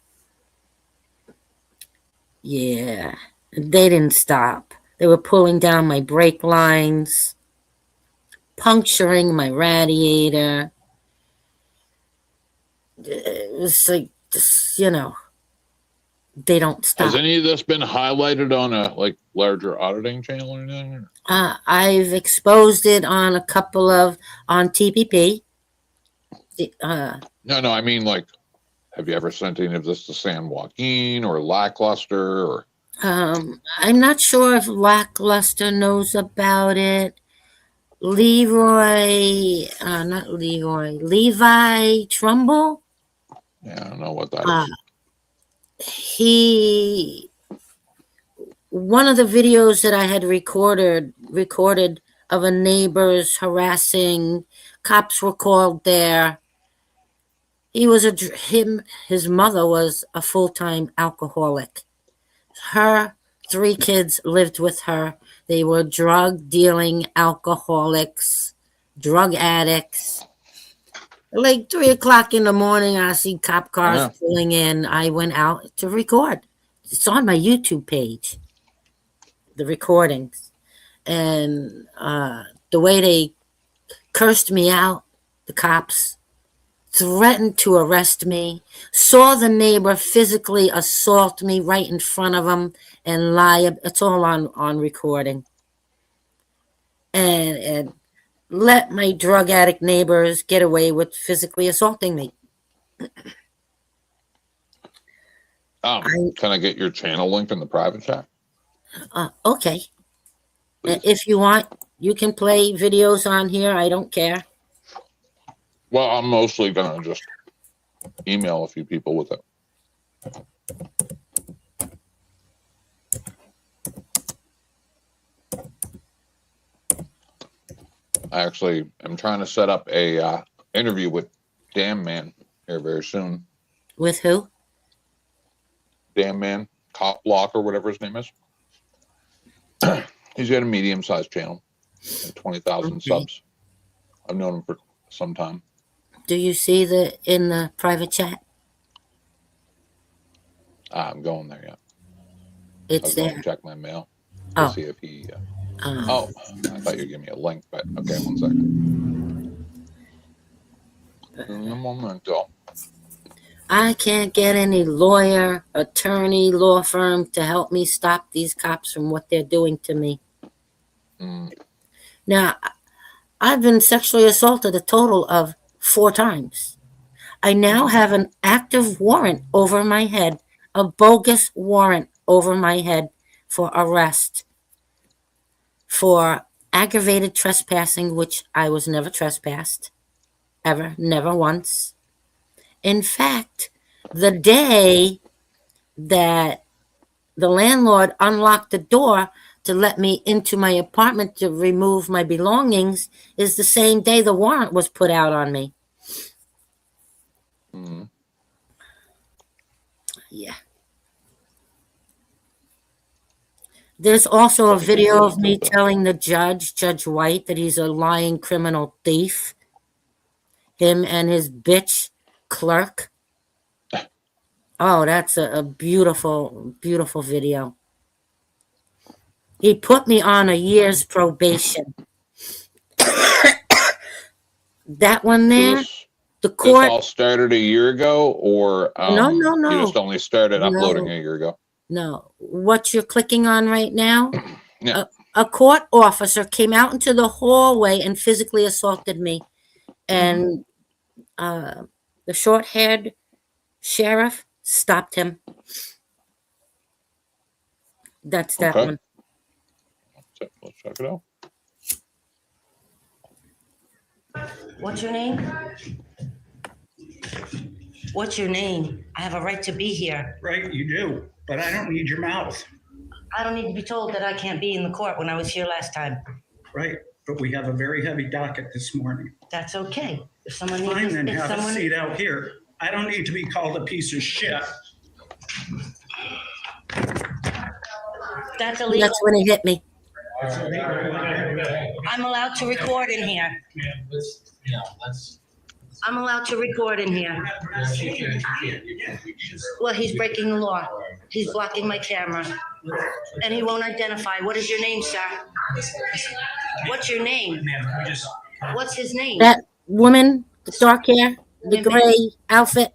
Yeah, they didn't stop. They were pulling down my brake lines, puncturing my radiator. It was like, you know, they don't stop. Has any of this been highlighted on a like larger auditing channel or anything? I've exposed it on a couple of, on TPP. No, I mean, like, have you ever sent any of this to San Joaquin or Lackluster or? I'm not sure if Lackluster knows about it. Levi Trumbull. Yeah, I don't know what that is. One of the videos that I had recorded of a neighbor's harassing, cops were called there. His mother was a full-time alcoholic. Her 3 kids lived with her. They were drug-dealing alcoholics, drug addicts. Like 3 o'clock in the morning, I see cop cars pulling in. I went out to record. It's on my YouTube page, the recordings. And the way they cursed me out, the cops threatened to arrest me, saw the neighbor physically assault me right in front of him and lie. It's all on recording. And let my drug addict neighbors get away with physically assaulting me. Can I get your channel link in the private chat? Okay. If you want, you can play videos on here. I don't care. Well, I'm mostly going to just email a few people with it. I actually am trying to set up a interview with Damn Man here very soon. With who? Damn Man, Cop Block or whatever his name is. He's got a medium-sized channel, 20,000 subs. I've known him for some time. Do you see in the private chat? I'm going there, yeah. It's there. Check my mail to see if he. I thought you were giving me a link, but okay, 1 second. Un momento. I can't get any lawyer, attorney, law firm to help me stop these cops from what they're doing to me. Now, I've been sexually assaulted a total of 4 times. I now have an active warrant over my head, a bogus warrant over my head for arrest, for aggravated trespassing, which I was never trespassed, ever, never once. In fact, the day that the landlord unlocked the door to let me into my apartment to remove my belongings is the same day the warrant was put out on me. Yeah. There's also a video of me telling the Judge White, that he's a lying criminal thief. Him and his bitch clerk. Oh, that's a beautiful, beautiful video. He put me on a year's probation. That one there, the court. This all started a year ago, or No. you just only started uploading a year ago? No, what you're clicking on right now, Yeah. a court officer came out into the hallway and physically assaulted me and The short-haired sheriff stopped him. That's that Okay. one. Let's check it out. What's your name? What's your name? I have a right to be here. Right, you do, but I don't need your mouth. I don't need to be told that I can't be in the court when I was here last time. Right, but we have a very heavy docket this morning. That's okay. If someone Fine, needs, then if have someone, a seat out here. I don't need to be called a piece of shit. that's illegal. That's when he hit me. I'm allowed to record in here. I'm allowed to record in here. Well, he's breaking the law. He's blocking my camera. And he won't identify. What is your name, sir? What's your name? What's his name? That woman, the dark hair, the gray outfit.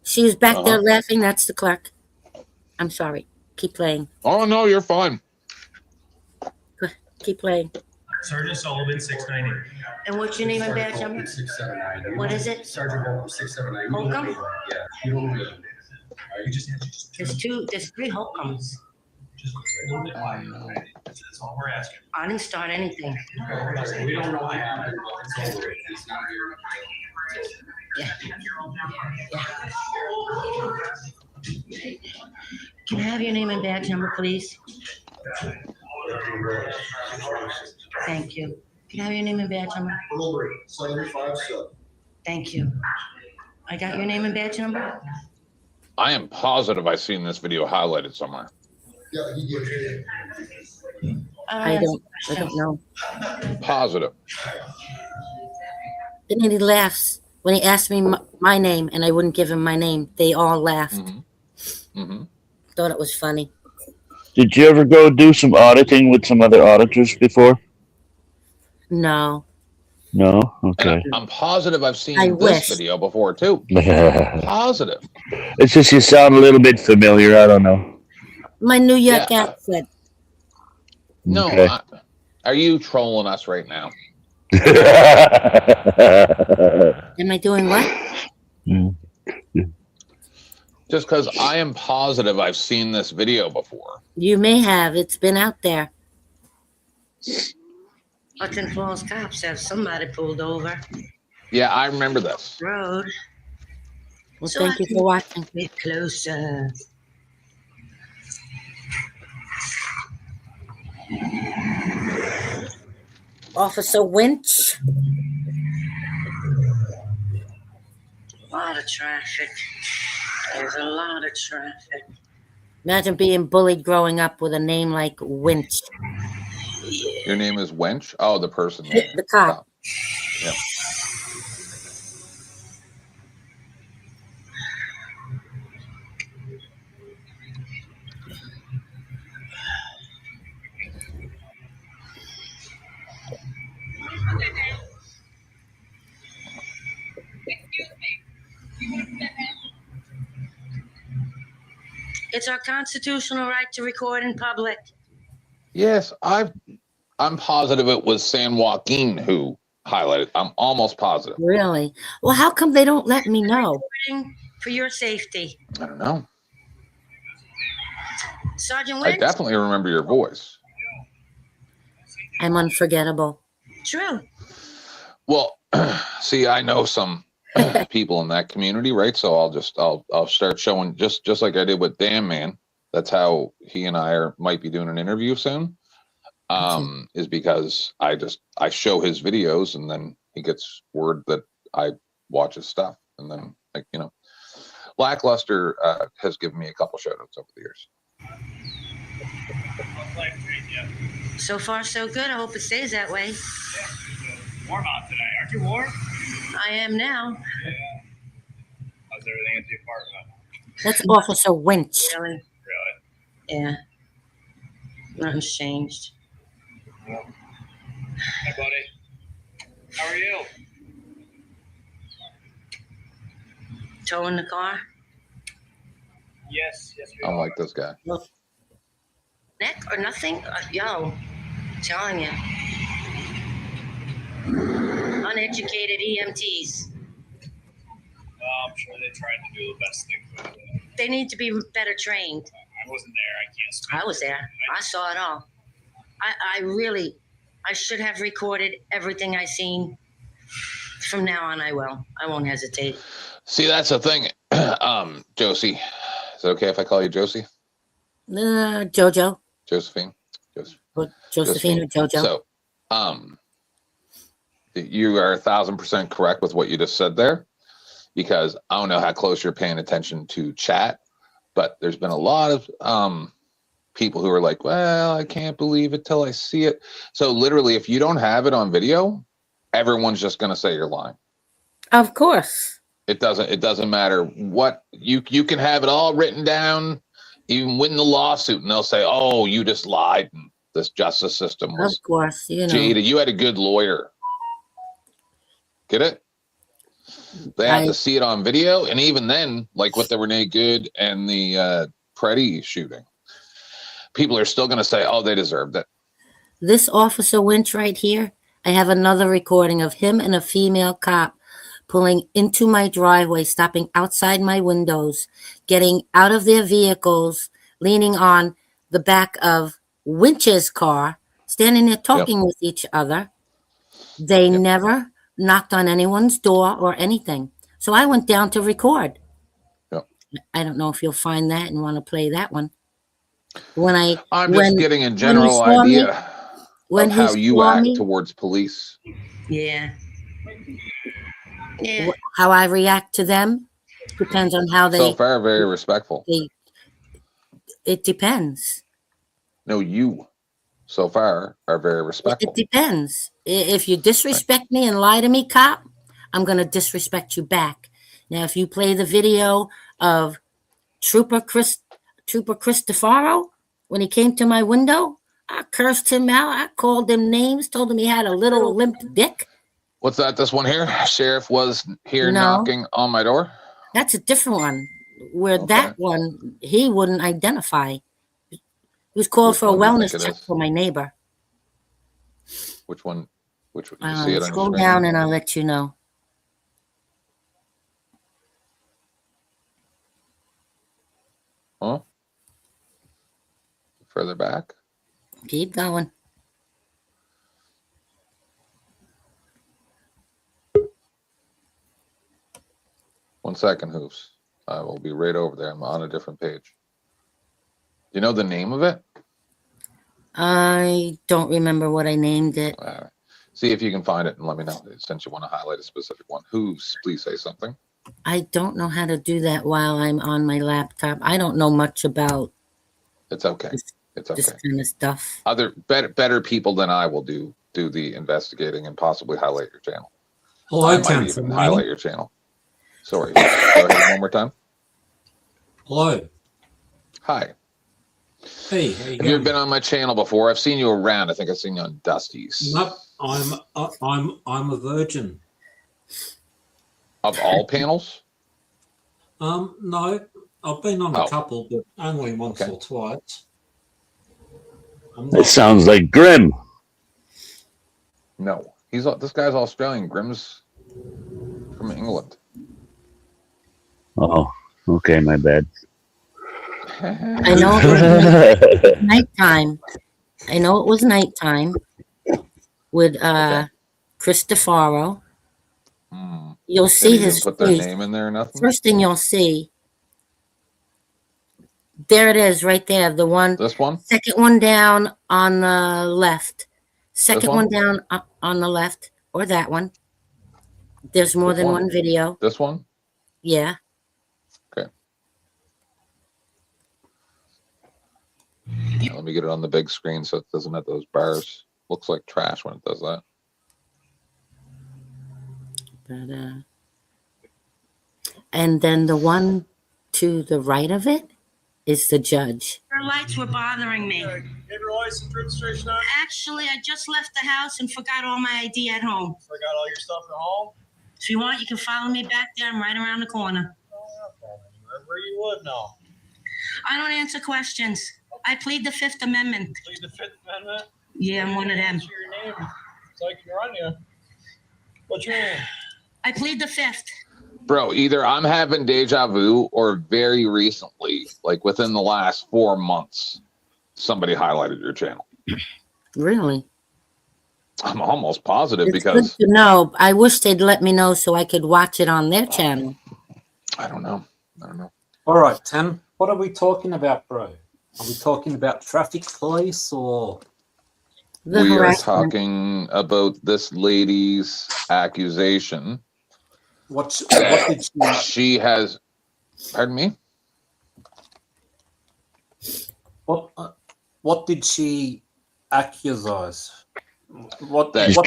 She was back there laughing. That's the clerk. I'm sorry. Keep playing. Oh, no, you're fine. Keep playing. Sergeant Sullivan, 698. And what's your name and badge number? 679. What is it? Sergeant Holcomb, 679. Holcomb? Yeah, you don't really. You just have to. There's three Holcombs. That's all we're asking. I didn't start anything. We don't know what happened, but it's over. It's not here. Yeah. Can I have your name and badge number, please? Thank you. Can I have your name and badge number? 757. Thank you. I got your name and badge number? I am positive I've seen this video highlighted somewhere. Yeah, he gets it. I don't know. Positive. Then he laughs when he asked me my name, and I wouldn't give him my name. They all laughed. Thought it was funny. Did you ever go do some auditing with some other auditors before? No. No? And Okay. I'm positive I've seen I this wish. video before too. Positive. It's just you sound a little bit familiar. I don't know. My New York Yeah. accent. No, Okay. are you trolling us right now? Am I doing what? Just because I am positive I've seen this video before. You may have. It's been out there. Hudson Falls cops have somebody pulled over. Yeah, I remember this. Road. Well, thank you for watching. Get closer. Officer Winch. A lot of traffic. There's a lot of traffic. Imagine being bullied growing up with a name like Winch. Your name is Wench? Oh, the person. The cop. Yeah. It's our constitutional right to record in public. Yes, I'm positive it was San Joaquin who highlighted. I'm almost positive. Really? Well, how come they don't let me know? For your safety. I don't know. Sergeant I Winch? definitely remember your voice. I'm unforgettable. True. Well, see, I know some people in that community, right? So I'll start showing just like I did with Dan Man. That's how he and I might be doing an interview soon. Is because I show his videos and then he gets word that I watch his stuff, and then Lackluster has given me a couple shout outs over the years. So far, so good. I hope it stays that way. Warm out today. Aren't you warm? I am now. Yeah. How's everything at the apartment? That's Officer Winch. Really? Yeah. Nothing's changed. Hey, buddy. How are you? Towing the car? Yes, we I don't like this guy. Neck or nothing? Yo, I'm telling you. Uneducated EMTs. I'm sure they tried to do the best they could. They need to be better trained. I wasn't there. I can't speak. I was there. I saw it all. I should have recorded everything I seen. From now on, I will. I won't hesitate. See, that's the thing. Josie, is it okay if I call you Josie? Jojo. Josephine. Josephine or Jojo. So, you are 1,000% correct with what you just said there, because I don't know how close you're paying attention to chat, but there's been a lot of people who are like, well, I can't believe it till I see it. So literally, if you don't have it on video, everyone's just going to say you're lying. Of course. It doesn't matter what you can have it all written down, even win the lawsuit, and they'll say, oh, you just lied. And this justice system was, of course, you know. Jada, you had a good lawyer. Get it? They have to see it on video. And even then, like with the Renee Good and the Preddy shooting, people are still going to say, oh, they deserved it. This Officer Winch right here, I have another recording of him and a female cop pulling into my driveway, stopping outside my windows, getting out of their vehicles, leaning on the back of Winch's car, standing there talking with each other. They never knocked on anyone's door or anything. So I went down to record. I don't know if you'll find that and want to play that one. I'm just getting a general idea of how you act towards police. Yeah. How I react to them depends on how they. So far, very respectful. It depends. No, you so far are very respectful. It depends. If you disrespect me and lie to me, cop, I'm going to disrespect you back. Now, if you play the video of Trooper Cristofaro when he came to my window, I cursed him out. I called him names, told him he had a little limp dick. What's that? This one here? Sheriff was here knocking on my door? That's a different one. Where that one, he wouldn't identify. He was called for a wellness check for my neighbor. Which one? Which one? You see it on scroll your down and I'll let you know. Huh? Further back? Keep going. One second, Hoops. I will be right over there. I'm on a different page. Do you know the name of it? I don't remember what I named it. See if you can find it and let me know, since you want to highlight a specific one. Hoops, please say something. I don't know how to do that while I'm on my laptop. I don't know much about It's okay. It's okay. this kind of stuff. Other better people than I will do the investigating and possibly highlight your channel. Hello, I might even highlight your channel. Sorry. Go ahead one more time. Hello. Hi. Hey, how you Have going? you ever been on my channel before? I've seen you around. I think I've seen you on Dusty's. Nope, I'm a virgin. Of all panels? No, I've been on Oh. a couple, but only once or twice. It sounds like Grim. No. This guy's Australian. Grimm's from England. Oh, okay, my bad. I know it was nighttime. I know it was nighttime with Cristofaro. You'll see Did he his even put their face. name in there or nothing? First thing you'll see. There it is, right there. The one. This one? Second one down on the left. Second one? one down on the left, or that one. There's more Which than one? one video. This one? Yeah. Okay. Let me get it on the big screen so it doesn't have those bars. Looks like trash when it does that. But, and then the one to the right of it is the judge. Her lights were bothering me. Have your license registration on? Actually, I just left the house and forgot all my ID at home. Forgot all your stuff at home? If you want, you can follow me back there. I'm right around the corner. Where you would know. I don't answer questions. I plead the Fifth Amendment. Plead the Fifth Amendment? Yeah, I'm one of them. What's your name? So I can run you. What's your name? I plead the Fifth. Bro, either I'm having deja vu or very recently, like within the last 4 months, somebody highlighted your channel. Really? I'm almost positive It's because good to know. I wish they'd let me know so I could watch it on their channel. I don't know. All right, Tim. What are we talking about, bro? Are we talking about traffic police or? We are talking about this lady's accusation. What did she? She has. Pardon me. What did she accuse us?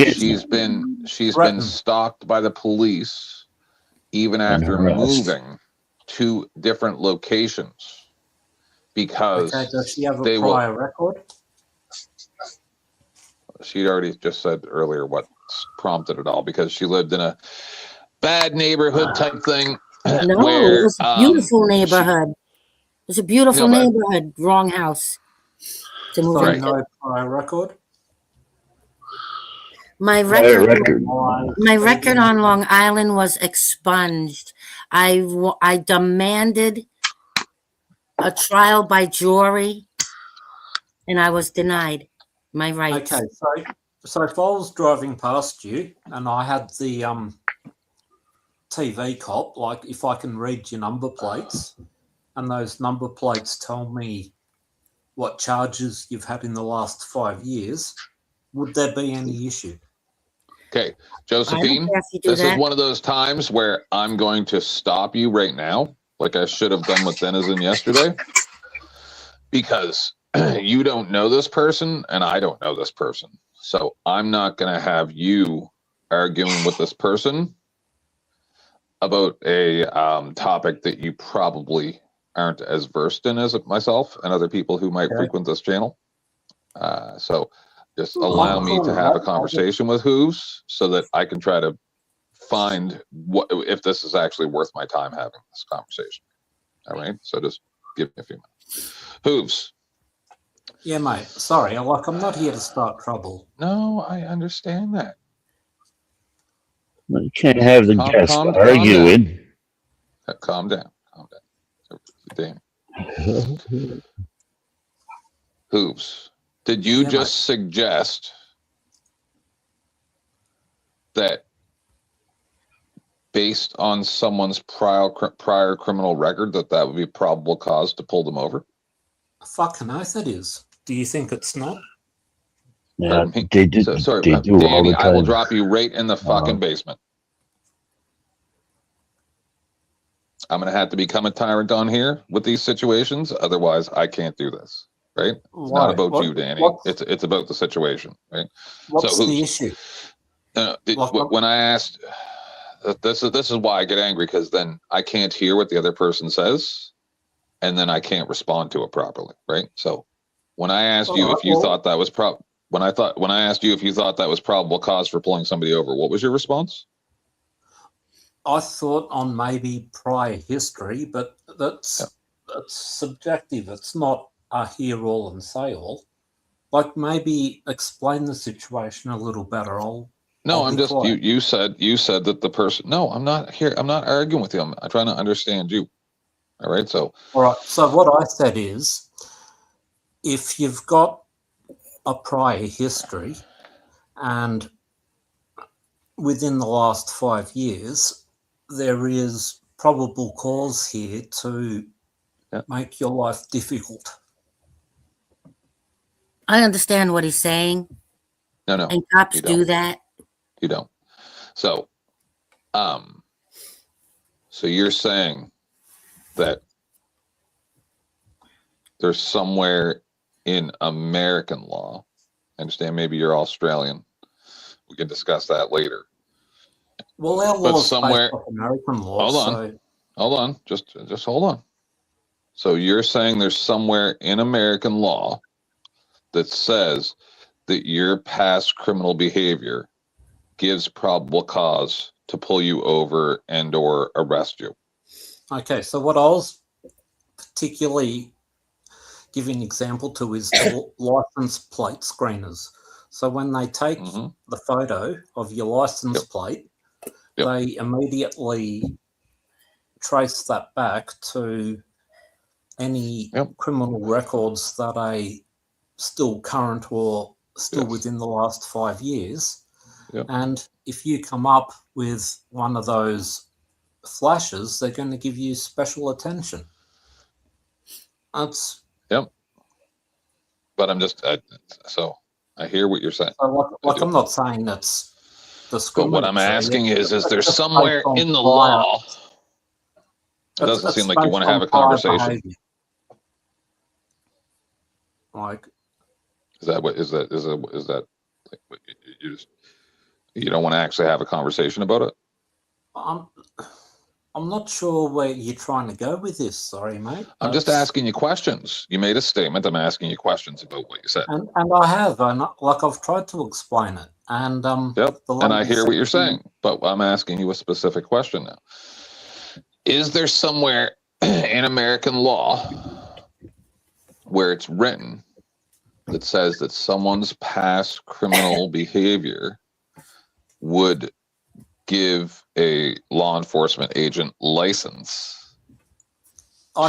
She's been stalked by the police even after moving to different locations because does she have a prior record? She'd already just said earlier what prompted it all because she lived in a bad neighborhood type thing. No, where, it was a beautiful neighborhood. It was a beautiful neighborhood. Wrong house to move into. No prior record. My record on Long Island was expunged. I demanded a trial by jury, and I was denied my rights. Okay, so if I was driving past you and I had the TV cop, like if I can read your number plates, and those number plates tell me what charges you've had in the last 5 years, would there be any issue? Okay, Josephine, this is one of those times where I'm going to stop you right now, like I should have done with Denizen yesterday, because you don't know this person and I don't know this person. So I'm not going to have you arguing with this person about a topic that you probably aren't as versed in as myself and other people who might frequent this channel. So just allow me to have a conversation with Hooves so that I can try to find what if this is actually worth my time having this conversation. All right. So just give me a few minutes. Hooves. Yeah, mate. Sorry, I'm not here to start trouble. No, I understand that. You can't have the guests arguing. Calm down. Damn. Hooves. Did you just suggest that based on someone's prior criminal record that would be probable cause to pull them over? Fucking oath it is. Do you think it's not? Yeah, they do. Sorry, they do all Danny, the time. I will drop you right in the fucking basement. I'm going to have to become a tyrant on here with these situations. Otherwise, I can't do this. Right? It's not about you, Danny. It's about the situation. Right? What's the issue? When I asked, this is why I get angry, because then I can't hear what the other person says, and then I can't respond to it properly. Right? So when I asked you if you thought that was when I asked you if you thought that was probable cause for pulling somebody over, what was your response? I thought on maybe prior history, but that's subjective. It's not a hear all and say all. Like maybe explain the situation a little better. You said that the person. No, I'm not here. I'm not arguing with you. I'm trying to understand you. All right. So. All right. So what I said is, if you've got a prior history, and within the last 5 years, there is probable cause here to make your life difficult. I understand what he's saying. No. And cops do that. You don't. So, so you're saying that there's somewhere in American law, I understand maybe you're Australian. We can discuss that later. Well, our law is based off American law. Hold on. Just hold on. So you're saying there's somewhere in American law that says that your past criminal behavior gives probable cause to pull you over and or arrest you. Okay, so what I was particularly giving an example to is the license plate screeners. So when they take the photo of your license plate, they immediately trace that back to any criminal records that are still current or still within the last 5 years. And if you come up with one of those flashes, they're going to give you special attention. That's But I'm just so I hear what you're saying. like I'm not saying that's But what I'm asking is there somewhere in the law? It doesn't seem like you want to have a conversation. Like, is that like, what you don't want to actually have a conversation about it? I'm not sure where you're trying to go with this. Sorry, mate. I'm just asking you questions. You made a statement. I'm asking you questions about what you said. And I have, like I've tried to explain it, and and I hear what you're saying, but I'm asking you a specific question now. Is there somewhere in American law where it's written that says that someone's past criminal behavior would give a law enforcement agent license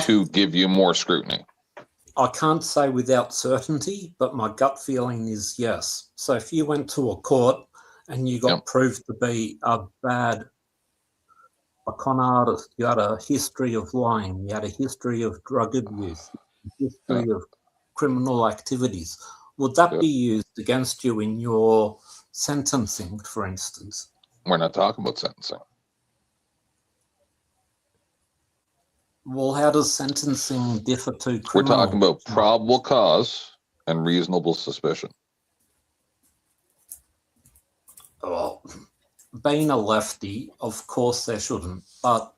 to give you more scrutiny? I can't say without certainty, but my gut feeling is yes. So if you went to a court and you got proved to be a con artist, you had a history of lying, you had a history of drug abuse, a history of criminal activities, would that be used against you in your sentencing, for instance? We're not talking about sentencing. Well, how does sentencing differ to criminal? We're talking about probable cause and reasonable suspicion. Well, being a lefty, of course there shouldn't. But,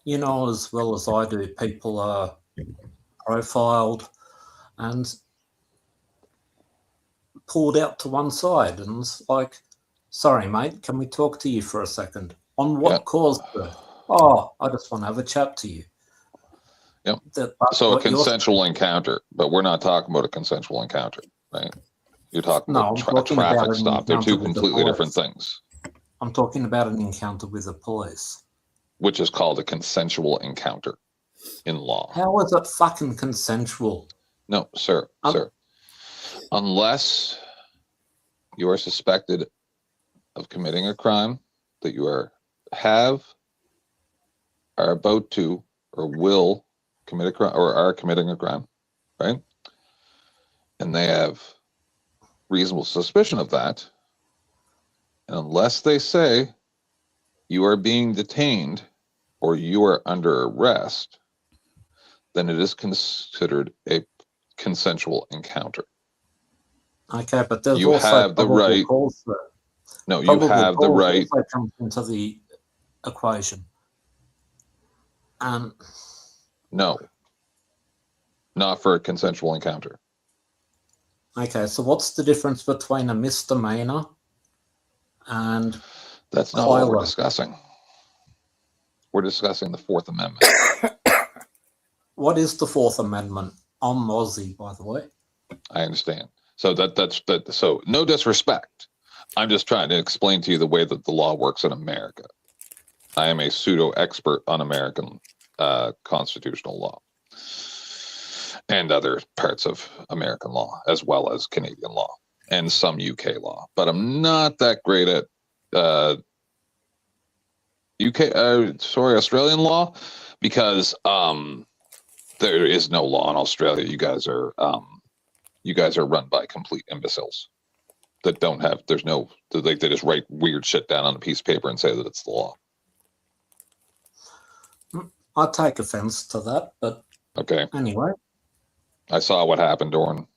you know, as well as I do, people are profiled and pulled out to one side. And it's like, sorry, mate, can we talk to you for a second? On what cause? Oh, I just want to have a chat to you. So a consensual encounter, but we're not talking about a consensual encounter, right? You're talking about a traffic stop. They're two completely different things. I'm talking about an encounter with the police. Which is called a consensual encounter in law. How is it fucking consensual? No, sir, sir. Unless you are suspected of committing a crime that you are about to, or will commit a crime, or are committing a crime, right? And they have reasonable suspicion of that. And unless they say you are being detained or you are under arrest, then it is considered a consensual encounter. Okay, but there's you also have the right. No, you have the right. Also comes into the equation. No, not for a consensual encounter. Okay, so what's the difference between a misdemeanor and that's not what we're discussing. We're discussing the Fourth Amendment. What is the Fourth Amendment? I'm Aussie, by the way. I understand. So that's so no disrespect. I'm just trying to explain to you the way that the law works in America. I am a pseudo expert on American constitutional law and other parts of American law, as well as Canadian law and some UK law. But I'm not that great at Australian law, because there is no law in Australia. You guys are run by complete imbeciles that don't have. They just write weird shit down on a piece of paper and say that it's the law. I take offense to that, but okay. Anyway, I saw what happened during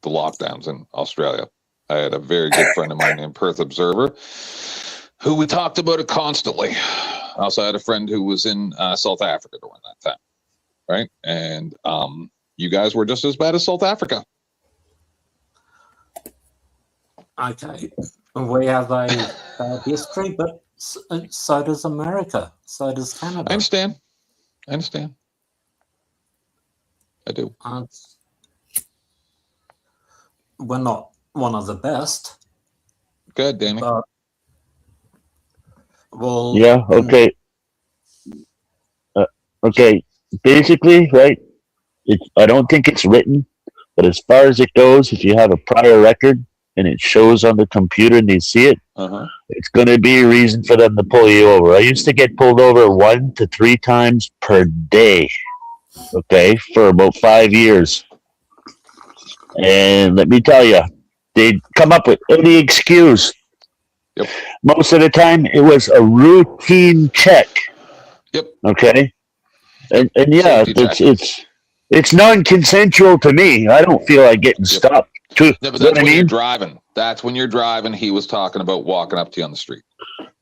the lockdowns in Australia. I had a very good friend of mine named Perth Observer, who we talked about it constantly. I also had a friend who was in South Africa during that time, right? And you guys were just as bad as South Africa. Okay, we have a history, but so does America. So does Canada. I understand. I do. We're not one of the best. Good, Danny. Well, yeah, okay. Okay, basically, right? I don't think it's written, but as far as it goes, if you have a prior record and it shows on the computer and they see it, it's going to be a reason for them to pull you over. I used to get pulled over 1 to 3 times per day, okay, for about 5 years. And let me tell you, they'd come up with any excuse. Yep. Most of the time, it was a routine check. Yep. Okay. And yeah, it's non-consensual to me. I don't feel like getting stopped. Yeah, but that's when you're driving. That's when you're driving. He was talking about walking up to you on the street.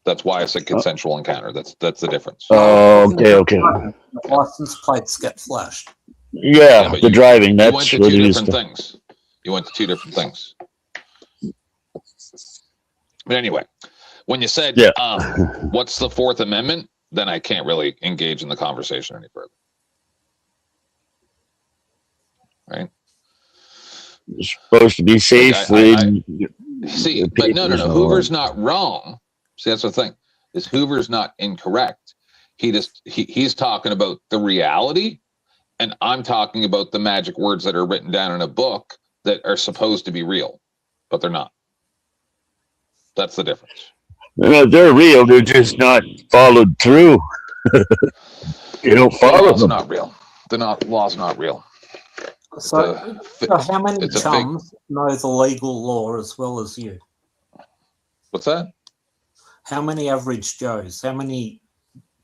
That's why I said consensual encounter. That's the difference. Oh, okay. The license plates get flashed. Yeah, but the driving. That's you went to what two it is. different things. You went to two different things. But anyway, when you said, what's the Fourth Amendment, then I can't really engage in the conversation any further. Right? You're supposed to be safe. See, but no. Hoover's not wrong. See, that's the thing. Is Hoover's not incorrect. He's talking about the reality, and I'm talking about the magic words that are written down in a book that are supposed to be real, but they're not. That's the difference. No, they're real. They're just not followed through. You don't follow them. Not real. Law's not real. So how many chums know the legal law as well as you? What's that? How many average Joes? How many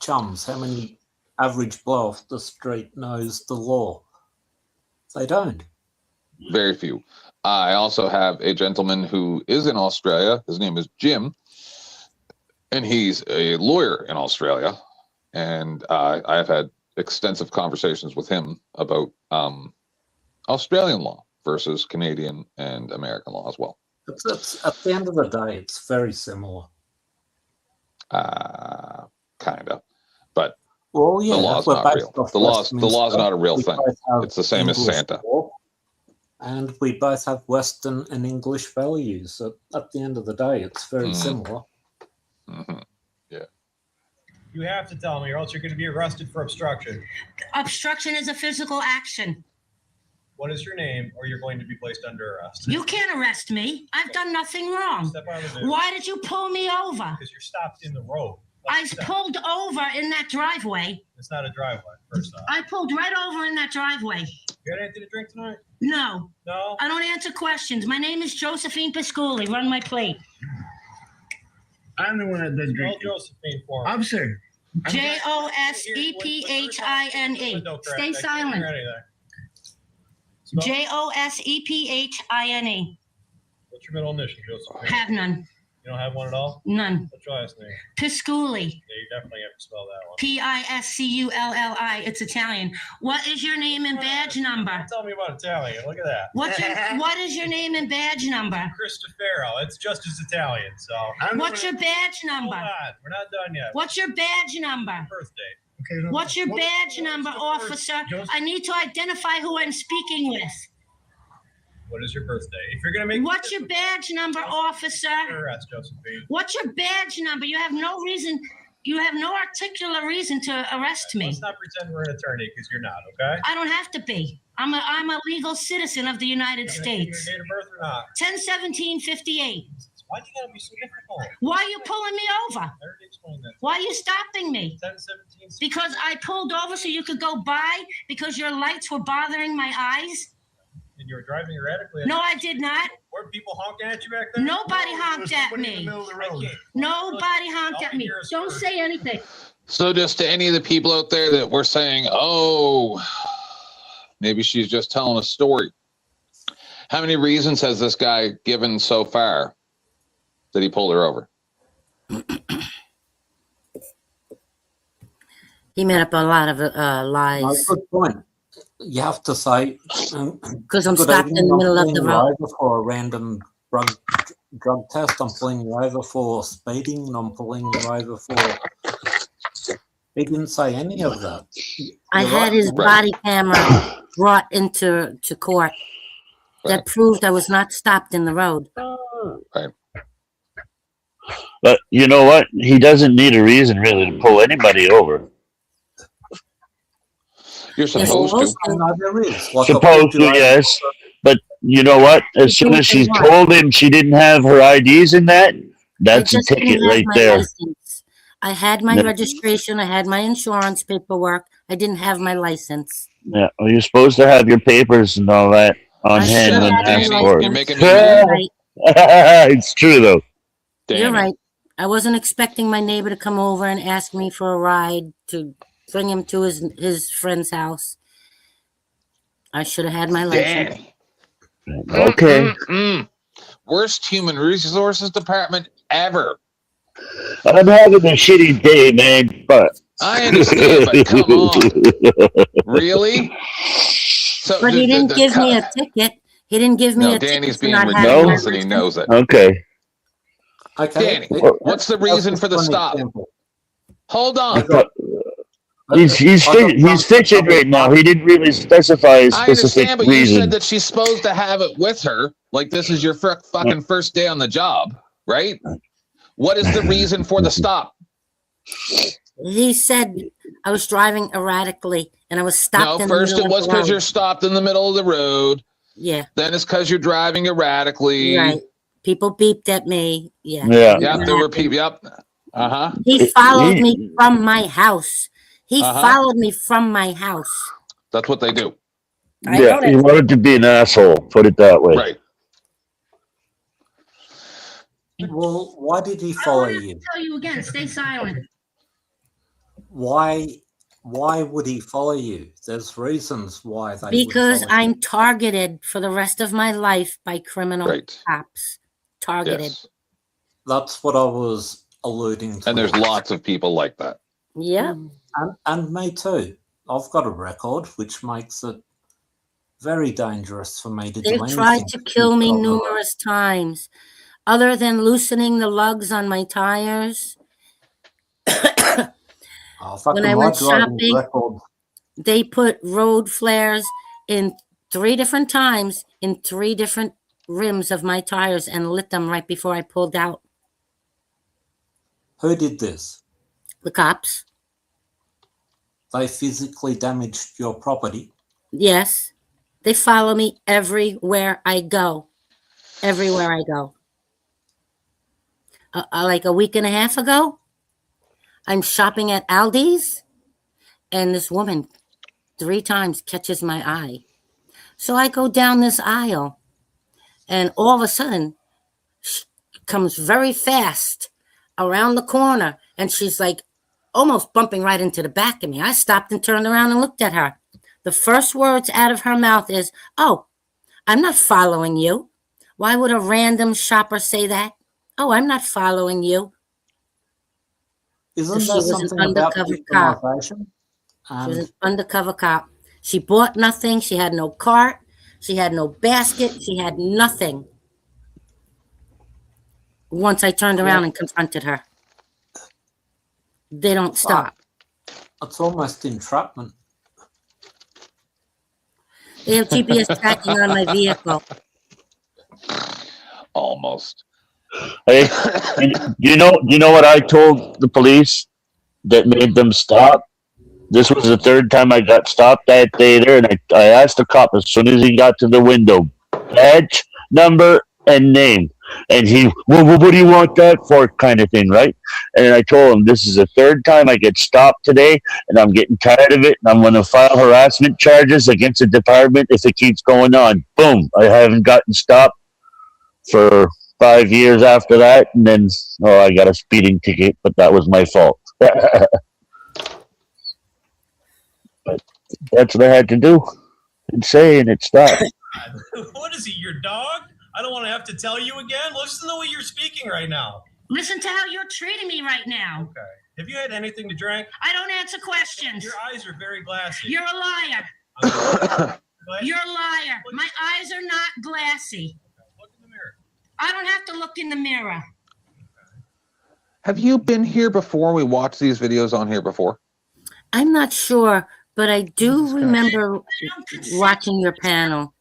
chums? How many average blow off the street knows the law? They don't. Very few. I also have a gentleman who is in Australia. His name is Jim, and he's a lawyer in Australia. And I've had extensive conversations with him about Australian law versus Canadian and American law as well. It's at the end of the day, it's very similar. Kind of, but well, yeah, the law's not real. The law's not a real thing. It's the same as Santa. And we both have Western and English values. So at the end of the day, it's very similar. Yeah. You have to tell me, or else you're going to be arrested for obstruction. Obstruction is a physical action. What is your name, or you're going to be placed under arrest? You can't arrest me. I've done nothing wrong. Step out of the vehicle. Why did you pull me over? Because you're stopped in the road. I pulled over in that driveway. It's not a driveway, first off. I pulled right over in that driveway. You got anything to drink tonight? No. No? I don't answer questions. My name is Josephine Pisculi. Run my plate. I'm the one that does drink. Spell Josephine for me. Obscene. Josephine. Stay silent. Josephine. What's your middle initial, Josephine? Have none. You don't have one at all? None. What's your last name? Pisculi. Yeah, you definitely have to spell that one. Pisculli. It's Italian. What is your name and badge number? Tell me about Italian. Look at that. What is your name and badge number? Cristofero. It's just as Italian. So. What's your badge number? Hold on. We're not done yet. What's your badge number? Birthday. Okay, What's your badge number, officer? I need to identify who I'm speaking with. What is your birthday? If you're gonna make. What's your badge number, officer? Arrest, Josephine. What's your badge number? You have no reason. You have no articulate reason to arrest me. Let's not pretend we're an attorney because you're not. Okay. I don't have to be. I'm a legal citizen of the United States. Your date of birth or not? 10/17/58. Why do you gotta be so difficult? Why are you pulling me over? I already explained that. Why are you stopping me? 10/17. Because I pulled over so you could go by because your lights were bothering my eyes? And you were driving erratically. No, I did not. Were people honking at you back there? Nobody honked at me. Nobody honked at me. Don't say anything. So just to any of the people out there that were saying, oh, maybe she's just telling a story. How many reasons has this guy given so far that he pulled her over? He made up a lot of lies. Good point. You have to say because I'm stopped in the middle of the road for a random drug test. I'm pulling you over for speeding. And I'm pulling you over for. He didn't say any of that. I had his body camera brought into court that proved I was not stopped in the road. Right. But you know what? He doesn't need a reason really to pull anybody over. You're supposed to. No, there is. Like I told Supposed you, to, yes. But you know what? As soon as she told him she didn't have her IDs in that, that's a just didn't ticket have right my there. license. I had my Yeah. registration. I had my insurance paperwork. I didn't have my license. Yeah, well, you're supposed to have your papers and all that on hand should when have asked my for it. You're making me You're mad. right. It's true though. You're right. I wasn't expecting my neighbor to come over and ask me for a ride to bring him to his friend's house. I should have had my license. Okay. Worst human resources department ever. I'm having a shitty day, man, but I understand, but come on. Really? So But he didn't give me a ticket. He didn't give me No, a Danny's ticket. being for not having my ridiculous and he knows it. Okay. Danny, what's the reason for the stop? Hold on. He's fishing right now. He didn't really specify a I specific understand, but you reason. said that she's supposed to have it with her. Like this is your fucking first day on the job, right? What is the reason for the stop? He said I was driving erratically and I was stopped. No, in first the it middle was of the because road. you're stopped in the middle of the road. Yeah. Then it's because you're driving erratically. Right. People beeped at me. Yeah. Yep, there were people. Yep. Uh-huh. He followed me from my house. He Uh-huh. followed me from my house. That's what they do. Yeah, he wanted to be an asshole. Put it that way. Right. Well, why did he follow you? Tell you again, stay silent. Why would he follow you? There's reasons why they Because would follow I'm targeted for the rest of my life by criminal Right. cops. Targeted. Yes. That's what I was alluding to. And there's lots of people like that. Yeah. And me too. I've got a record, which makes it very dangerous for me to do They've anything. tried to kill me keep it on the road. numerous times. Other than loosening the lugs on my tires, Oh, when fucking I my went driving shopping, record. they put road flares in 3 different times in 3 different rims of my tires and lit them right before I pulled out. Who did this? The cops. They physically damaged your property. Yes. They follow me everywhere I go. Everywhere I go. Like a week and a half ago, I'm shopping at Aldi's, and this woman 3 times catches my eye. So I go down this aisle, and all of a sudden, she comes very fast around the corner, and she's like almost bumping right into the back of me. I stopped and turned around and looked at her. The first words out of her mouth is, "Oh, I'm not following you." Why would a random shopper say that? "Oh, I'm not following you." Isn't She there was an something about undercover cop. victimization? She was an undercover cop. She bought nothing. She had no cart. She had no basket. She had nothing. Once I turned around and confronted her. They don't stop. It's almost entrapment. They have GPS tracking on my vehicle. Almost. Hey, and you know what I told the police that made them stop? This was the 3rd time I got stopped that day there, and I asked the cop as soon as he got to the window, badge, number, and name. And he, well, what do you want that for, kind of thing, right? And I told him, this is the 3rd time I get stopped today, and I'm getting tired of it, and I'm going to file harassment charges against the department if it keeps going on. Boom. I haven't gotten stopped for 5 years after that, and then, I got a speeding ticket, but that was my fault. But that's what I had to do and say, and it stopped. What is he, your dog? I don't want to have to tell you again. Listen to the way you're speaking right now. Listen to how you're treating me right now. Okay. Have you had anything to drink? I don't answer questions. Your eyes are very glassy. You're a liar. You're a liar. My eyes are not glassy. Look in the mirror. I don't have to look in the mirror. Have you been here before? We watched these videos on here before. I'm not sure, but I do remember watching your panel.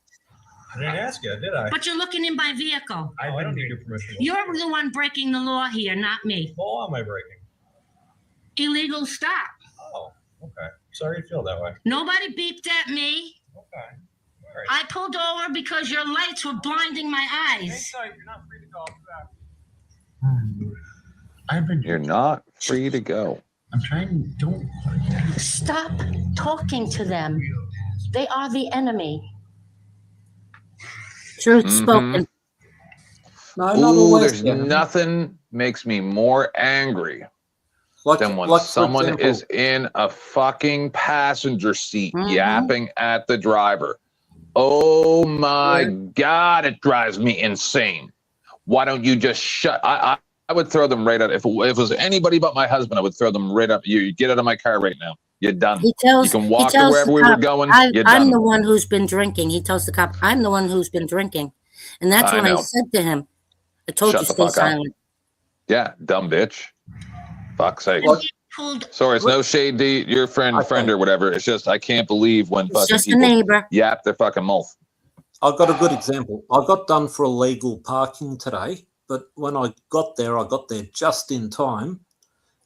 I didn't ask you, did I? But you're looking in my vehicle. I don't need your permission. You're the one breaking the law here, not me. What law am I breaking? Illegal stop. Oh, okay. Sorry you feel that way. Nobody beeped at me. Okay. I pulled over because your lights were blinding my eyes. You're not free to go. You're not free to go. I'm trying. Don't Stop talking to them. They are the enemy. Truth spoken. No, not Ooh, always. there's Gavin. nothing makes me more angry than when like, for someone example- is in a fucking passenger seat yapping at the driver. Oh my God, it drives me insane. Why don't you just shut? I would throw them right out. If it was anybody but my husband, I would throw them right up. You get out of my car right now. You're done. He tells, you can he walk to tells wherever the we were cop, going. You're I'm done. the one who's been drinking. He tells the cop, I'm the one who's been drinking. And that's I when I know. said to him, I told Shut you the stay fuck up. silent. Yeah, dumb bitch. Fuck's sake. Pulled. Sorry, it's no shade to your friend or whatever. It's just I can't believe when It's fucking just a people neighbor. yap their fucking mouth. I've got a good example. I got done for illegal parking today, but when I got there just in time,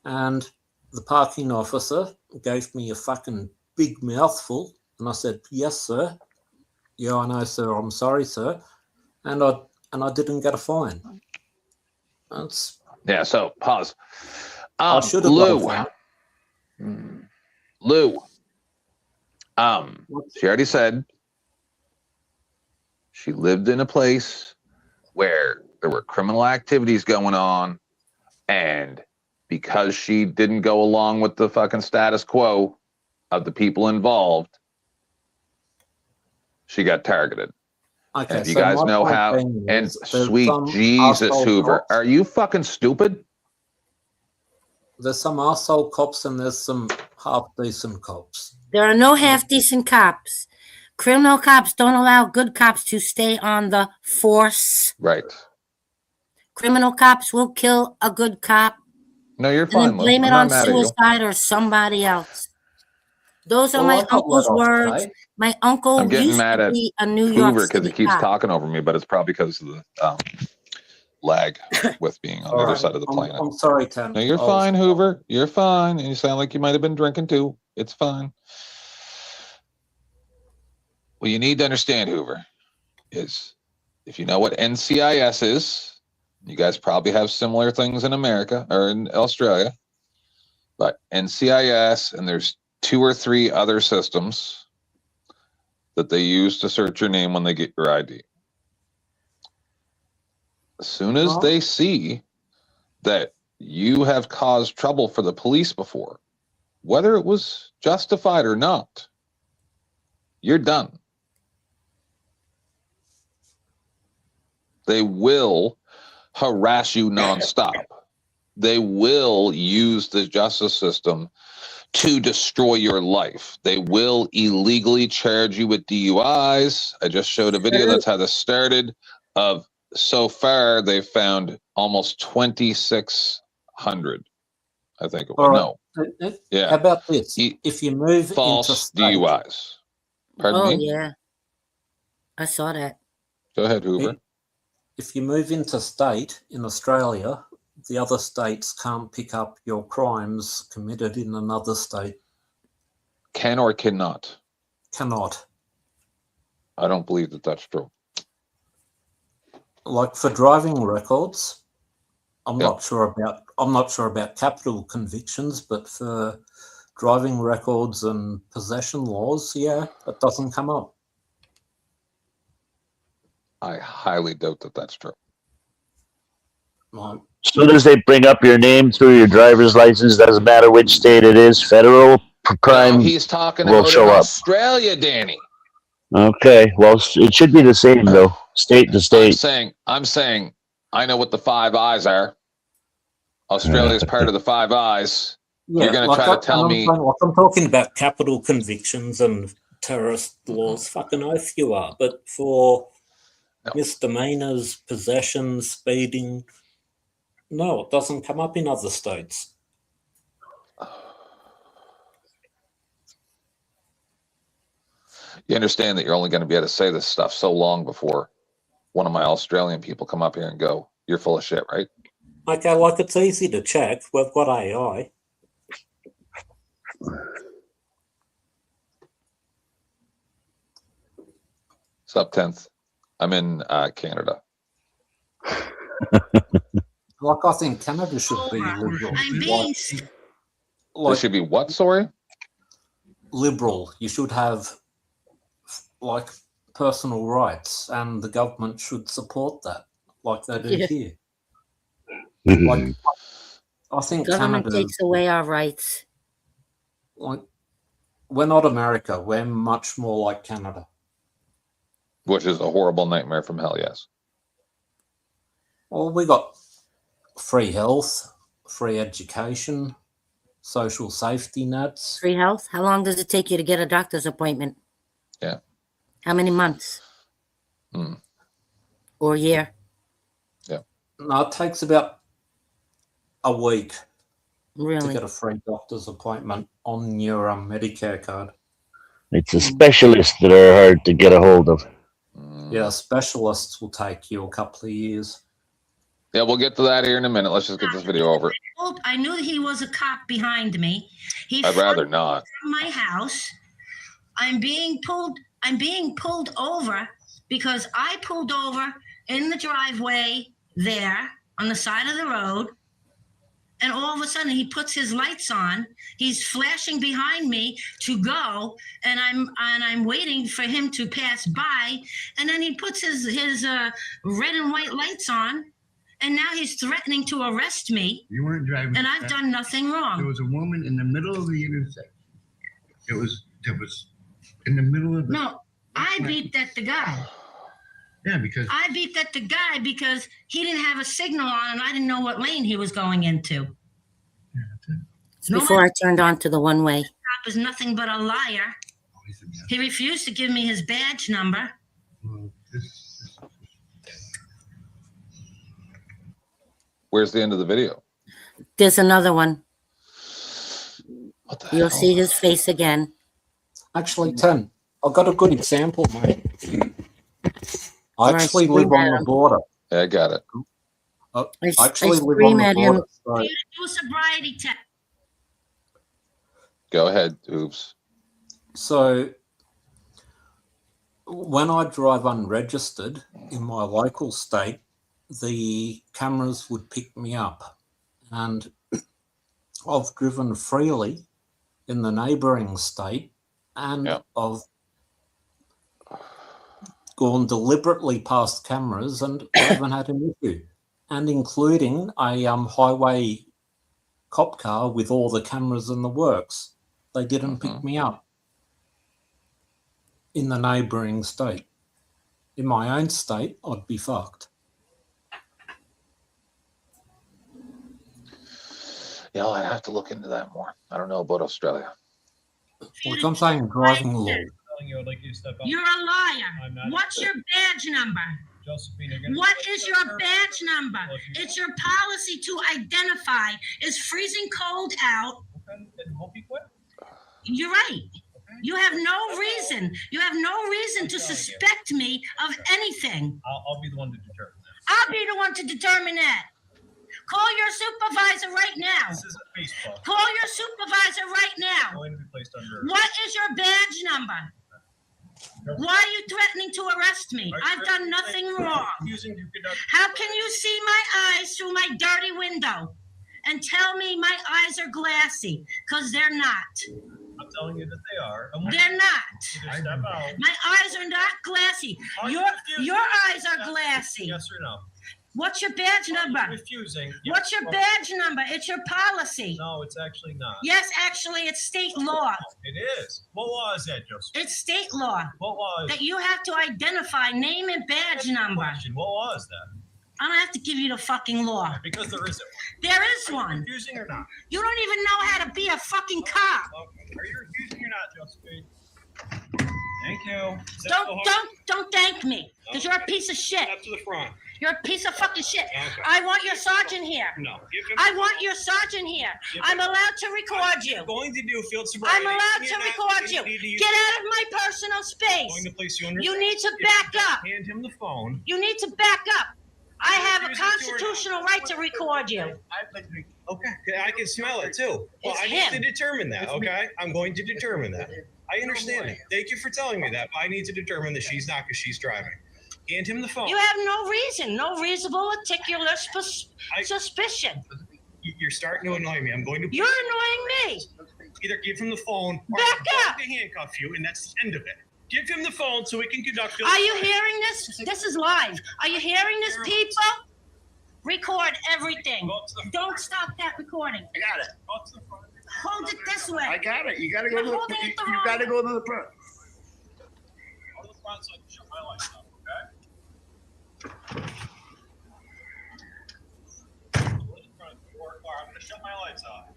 and the parking officer gave me a fucking big mouthful, and I said, "Yes, sir." "Yeah, I know, sir. I'm sorry, sir," and I didn't get a fine. That's Yeah. So pause. I should have got a Lou. fine. Lou. She already said she lived in a place where there were criminal activities going on, and because she didn't go along with the fucking status quo of the people involved, she got targeted. Okay, And if you so guys my know point how, being and is there's sweet some Jesus, arsehole Hoover, cops. are you fucking stupid? There's some arsehole cops and there's some half decent cops. There are no half decent cops. Criminal cops don't allow good cops to stay on the force. Right. Criminal cops will kill a good cop No, you're and fine, then Lou. blame I'm it not on mad at you. suicide or somebody else. Those are Well, my I got uncle's let off words. today. My uncle I'm getting used mad to at be a New York Hoover because he City keeps cop. talking over me, but it's probably because of the lag with being on the All other right. side of the planet. I'm sorry, Tim. No, you're I was- fine, Hoover. You're fine. And you sound like you might have been drinking too. It's fine. What you need to understand, Hoover, is if you know what NCIS is, you guys probably have similar things in America or in Australia, but NCIS, and there's 2 or 3 other systems that they use to search your name when they get your ID. As soon as they see that you have caused trouble for the police before, whether it was justified or not, you're done. They will harass you nonstop. They will use the justice system to destroy your life. They will illegally charge you with DUIs. I just showed a video. That's how this started. So far, they've found almost 2,600. I think it was. All No. right. Yeah. How about this? If you move False interstate, DUIs. Pardon Oh, me? yeah. I saw that. Go ahead, Hoover. if you move interstate in Australia, the other states can't pick up your crimes committed in another state. Can or cannot? Cannot. I don't believe that that's true. Like for driving records, I'm not sure about capital convictions, but for driving records and possession laws, yeah, it doesn't come up. I highly doubt that that's true. Right. As soon as they bring up your name through your driver's license, doesn't matter which state it is, federal crime He's talking will about show in up. Australia, Danny. Okay, well, it should be the same though, state to state. I'm saying, I know what the Five Eyes are. Australia is part of the Five Eyes. Yeah, You're going to like try to tell me. I'm talking about capital convictions and terrorist laws. Fucking oath you are. But for misdemeanors, possession, speeding, no, it doesn't come up in other states. You understand that you're only going to be able to say this stuff so long before one of my Australian people come up here and go, "You're full of shit," right? Okay, like it's easy to check. We've got AI. Sup, 10th. I'm in Canada. Like, I think Canada should be liberal. I'm being There should be what, sorry? Liberal. You should have, like, personal rights, and the government should support that, like they do Yeah. here. Like, I think Government Canada, takes away our rights. like, we're not America. We're much more like Canada. Which is a horrible nightmare from hell, yes. Well, we got free health, free education, social safety nets. Free health. How long does it take you to get a doctor's appointment? Yeah. How many months? Hmm. Or a year? No, it takes about a week to Really? get a free doctor's appointment on your Medicare card. It's the specialists that are hard to get a hold of. Yeah, specialists will take you a couple of years. Yeah, we'll get to that here in a minute. Let's just get this video over. I knew he was a cop behind me. He I'd rather not. from my house. I'm being pulled over because I pulled over in the driveway there on the side of the road. And all of a sudden he puts his lights on. He's flashing behind me to go, and I'm waiting for him to pass by. And then he puts his red and white lights on, and now he's threatening to arrest me. You weren't driving. And I've done nothing wrong. There was a woman in the middle of the intersection. It was in the middle of the. No, I beeped at the guy. Yeah, because I beeped at the guy because he didn't have a signal on, and I didn't know what lane he was going into. It's before I turned on to the one-way. Cop is nothing but a liar. He refused to give me his badge number. Where's the end of the video? There's another one. You'll see his face again. Actually, Tim, I've got a good example, mate. I Right, actually scream live on at the him. border. Yeah, I got it. I I actually live on scream the at him. border. So Do a sobriety test. Go ahead, Oops. So when I drive unregistered in my local state, the cameras would pick me up. And I've driven freely in the neighbouring state, and I've gone deliberately past cameras and I haven't had an issue. And including a highway cop car with all the cameras in the works. They didn't pick me up in the neighbouring state. In my own state, I'd be fucked. Yeah, I'd have to look into that more. I don't know about Australia. Like I'm saying, driving law. You're a liar. What's your badge number? What is your badge number? It's your policy to identify. It's freezing cold out. You're right. You have no reason. You have no reason to suspect me of anything. I'll be the one to determine that. I'll be the one to determine that. Call your supervisor right now. This isn't Facebook. Call your supervisor right now. Going to be placed under. What is your badge number? Why are you threatening to arrest me? I've done nothing wrong. How can you see my eyes through my dirty window and tell me my eyes are glassy? Because they're not. I'm telling you that they are. They're not. Step out. My eyes are not glassy. Your eyes are glassy. Yes or no? What's your badge number? Refusing. What's your badge number? It's your policy. No, it's actually not. Yes, actually, it's state law. It is. What law is that, Joseph? It's state law. What law is that you have to identify name and badge number. What law is that? I don't have to give you the fucking law. Because there isn't. There is one. Refusing or not? You don't even know how to be a fucking cop. Okay. Are you refusing or not, Josephine? Thank you. Don't thank me, because you're a piece of shit. Step to the front. You're a piece of fucking shit. Okay. I want your sergeant here. No. I want your sergeant here. I'm allowed to record you. I'm going to do field sobriety. I'm allowed to record you. Get out of my personal space. Going to place you under. You need to back up. Hand him the phone. You need to back up. I have a constitutional right to record you. Okay, I can smell it too. Well, It's I him. need to determine that. Okay, I'm going to determine that. I understand that. Thank you for telling me that. I need to determine that she's not because she's driving. Hand him the phone. You have no reason, no reasonable, articulate suspicion. You're starting to annoy me. I'm going to. You're annoying me. Either give him the phone or Back I'm up. going to handcuff you, and that's the end of it. Give him the phone so we can conduct. Are you hearing this? This is live. Are you hearing this, people? Record everything. Don't stop that recording. I got it. Hold it this way. I got it. You got to go You're to the holding it the you wrong got to go to the front. Go to the front so I can shut my lights off, okay? Go to the front door, I'm going to shut my lights off.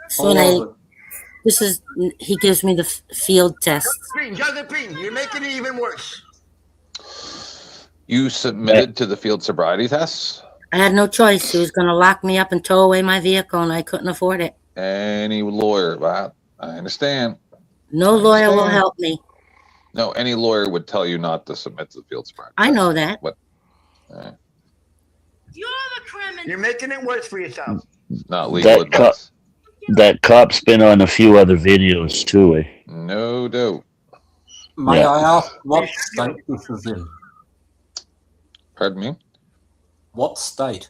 So when he gives me the field test. Josephine, you're making it even worse. You submitted to the field sobriety tests? I had no choice. He was going to lock me up and tow away my vehicle, and I couldn't afford it. Any lawyer, I understand. No lawyer will help me. No, any lawyer would tell you not to submit to the field sobriety. I know that. But You're the criminal. You're making it worse for yourself. not legal advice. That cop's been on a few other videos too. Eh? No doubt. May I ask what state this is in? Pardon me? What state?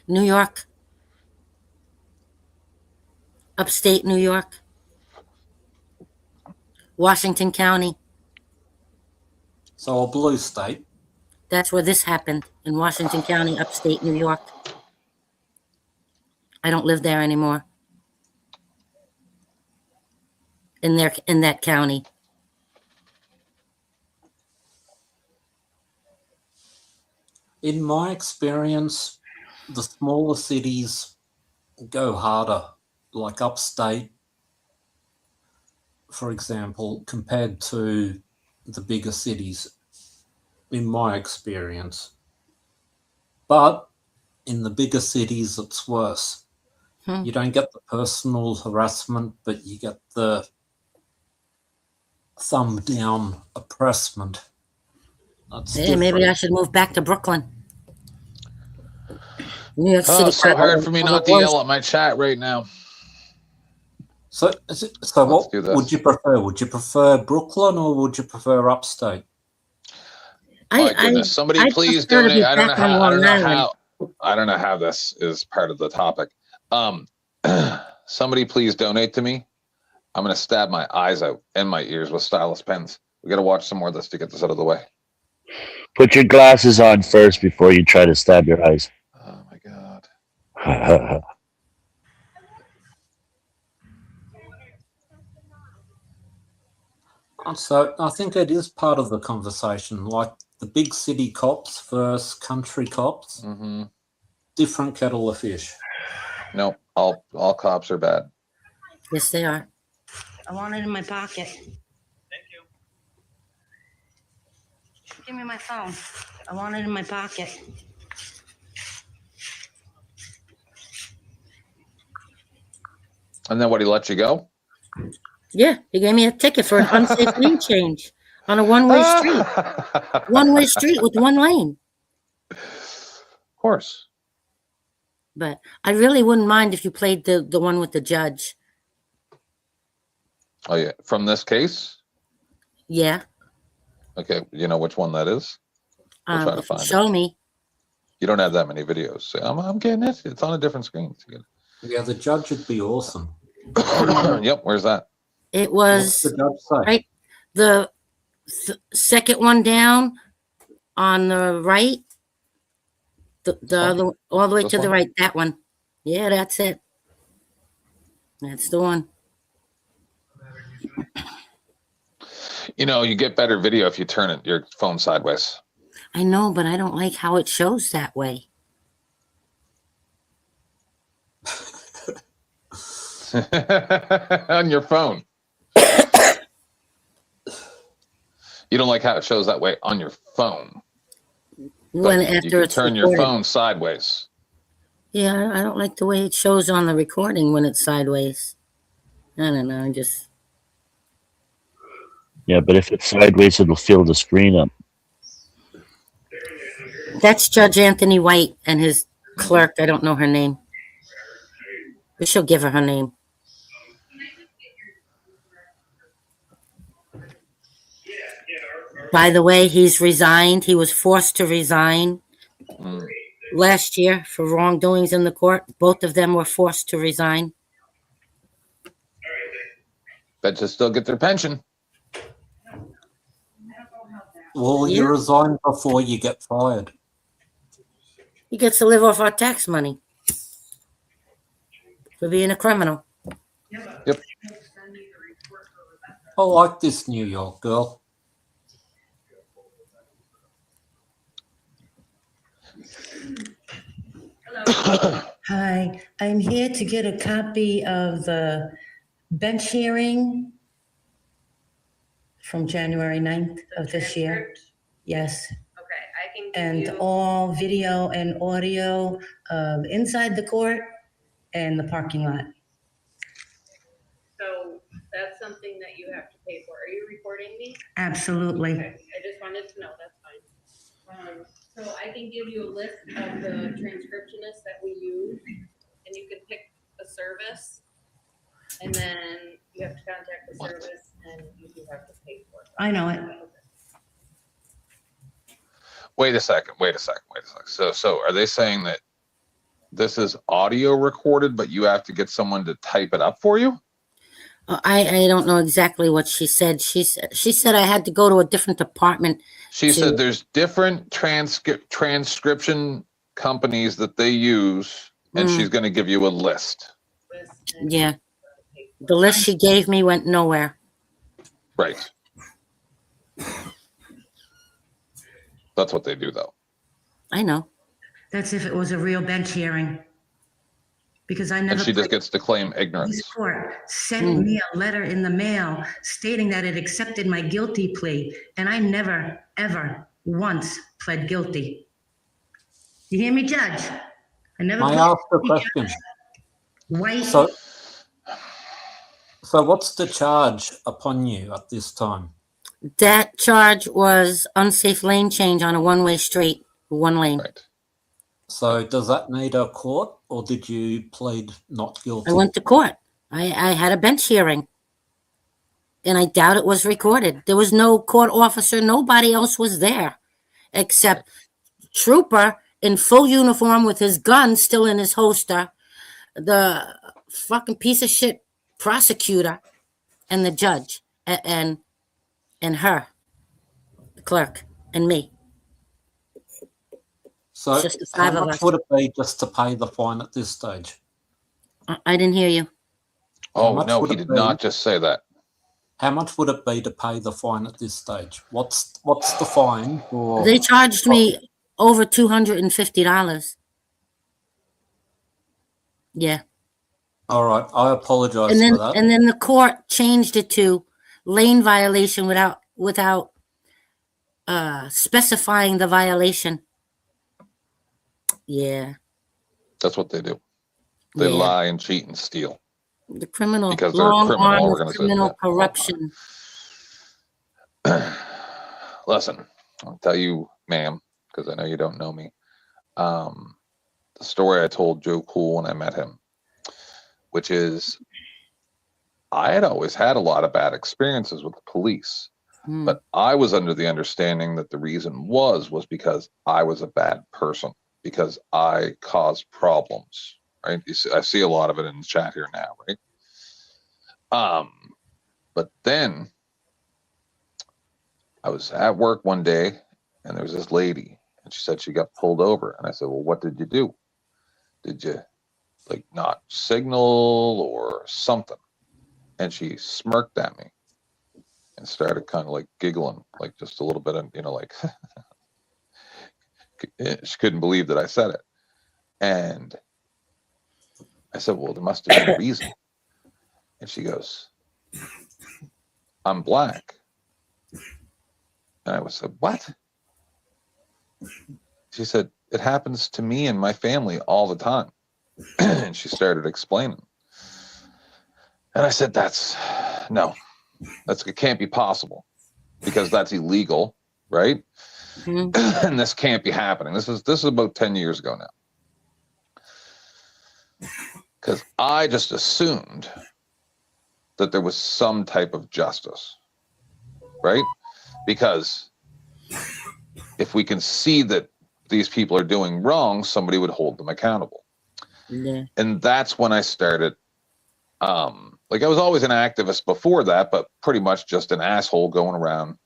New York. Upstate New York. Washington County. So a blue state. That's where this happened, in Washington County, upstate New York. I don't live there anymore. In that county. In my experience, the smaller cities go harder, like upstate, for example, compared to the bigger cities, in my experience. But in the bigger cities, it's worse. You don't get the personal harassment, but you get the thumb down oppressment. That's Hey, maybe I should move back to Brooklyn. New York City. Oh, so hard for me not to yell at my chat right now. So what would you prefer? Would you prefer Brooklyn or would you prefer upstate? My goodness, somebody please donate. I don't know how this is part of the topic. Somebody please donate to me. I'm going to stab my eyes out and my ears with stylus pens. We got to watch some more of this to get this out of the way. Put your glasses on first before you try to stab your eyes. Oh my God. So I think it is part of the conversation, like the big city cops versus country cops. Mm-hmm. Different kettle of fish. No, all cops are bad. Yes, they are. I want it in my pocket. Thank you. Give me my phone. I want it in my pocket. And then what, he let you go? Yeah, he gave me a ticket for an unsafe lane change on a one-way street. One-way street with one lane. Of course. But I really wouldn't mind if you played the one with the judge. Oh yeah, from this case? Yeah. Okay, you know which one that is? We'll try to find Show it. me. You don't have that many videos. So I'm getting it. It's on a different screen. Yeah, the judge would be awesome. Yep, where's that? It was What's the judge say? right. The second one down on the right. The other, all the way This to the one? right. That one. Yeah, that's it. That's the one. You know, you get better video if you turn it your phone sideways. I know, but I don't like how it shows that way. On your phone. You don't like how it shows that way on your phone. When But you after can it's turn your recorded. phone sideways. Yeah, I don't like the way it shows on the recording when it's sideways. I don't know. Yeah, but if it's sideways, it'll fill the screen up. That's Judge Anthony White and his clerk. I don't know her name. But she'll give her name. By the way, he's resigned. He was forced to resign last year for wrongdoings in the court. Both of them were forced to resign. Bet you still get their pension. Well, you resign before you get fired. He gets to live off our tax money for being a criminal. Yep. I like this New York girl. Hi, I'm here to get a copy of the bench hearing from January 9th of this year. Yes. Okay, I can give And you. all video and audio of inside the court and the parking lot. So that's something that you have to pay for. Are you recording me? Absolutely. Okay, I just wanted to know, that's fine. So I can give you a list of the transcriptionists that we use, and you can pick a service, and then you have to contact the service, and you do have to pay for it. I know it. Wait a second. So are they saying that this is audio recorded, but you have to get someone to type it up for you? I don't know exactly what she said. She said I had to go to a different department. She said there's different transcription companies that they use, and she's going to give you a list. Yeah. The list she gave me went nowhere. Right. That's what they do, though. I know. That's if it was a real bench hearing. Because I never. And she just gets to claim ignorance. This court sent me a letter in the mail stating that it accepted my guilty plea, and I never, ever once pled guilty. You hear me, Judge? I never. I asked a question. White. So what's the charge upon you at this time? That charge was unsafe lane change on a one-way street, one lane. Right. So does that need a court, or did you plead not guilty? I went to court. I had a bench hearing. And I doubt it was recorded. There was no court officer. Nobody else was there except trooper in full uniform with his gun still in his holster, the fucking piece of shit prosecutor, and the judge, and her, the clerk, and me. So Just the how five of much us. would it be just to pay the fine at this stage? I didn't hear you. Oh, much no, would he it did be? not just say that. How much would it be to pay the fine at this stage? What's the fine for? They charged me over $250. Yeah. All right, I apologize And then for that. and then the court changed it to lane violation without specifying the violation. Yeah. That's what they do. They Yeah. lie and cheat and steal. The criminal, Because they're a long criminal arm of organization. criminal corruption. Listen, I'll tell you, ma'am, because I know you don't know me. The story I told Joe Cool when I met him, which is I had always had a lot of bad experiences with the police, but I was under the understanding that the reason was because I was a bad person, because I caused problems. Right? I see a lot of it in the chat here now, right? But then I was at work one day and there was this lady and she said she got pulled over. And I said, well, what did you do? Did you like not signal or something? And she smirked at me and started kind of like giggling, like just a little bit of, like she couldn't believe that I said it. And I said, well, there must have been a reason. And she goes, I'm black. And I said, what? She said, it happens to me and my family all the time. And she started explaining. And I said, it can't be possible because that's illegal, right? And this can't be happening. This is about 10 years ago now. Because I just assumed that there was some type of justice, right? Because if we can see that these people are doing wrong, somebody would hold them accountable. Yeah. And that's when I started. Like, I was always an activist before that, but pretty much just an asshole going around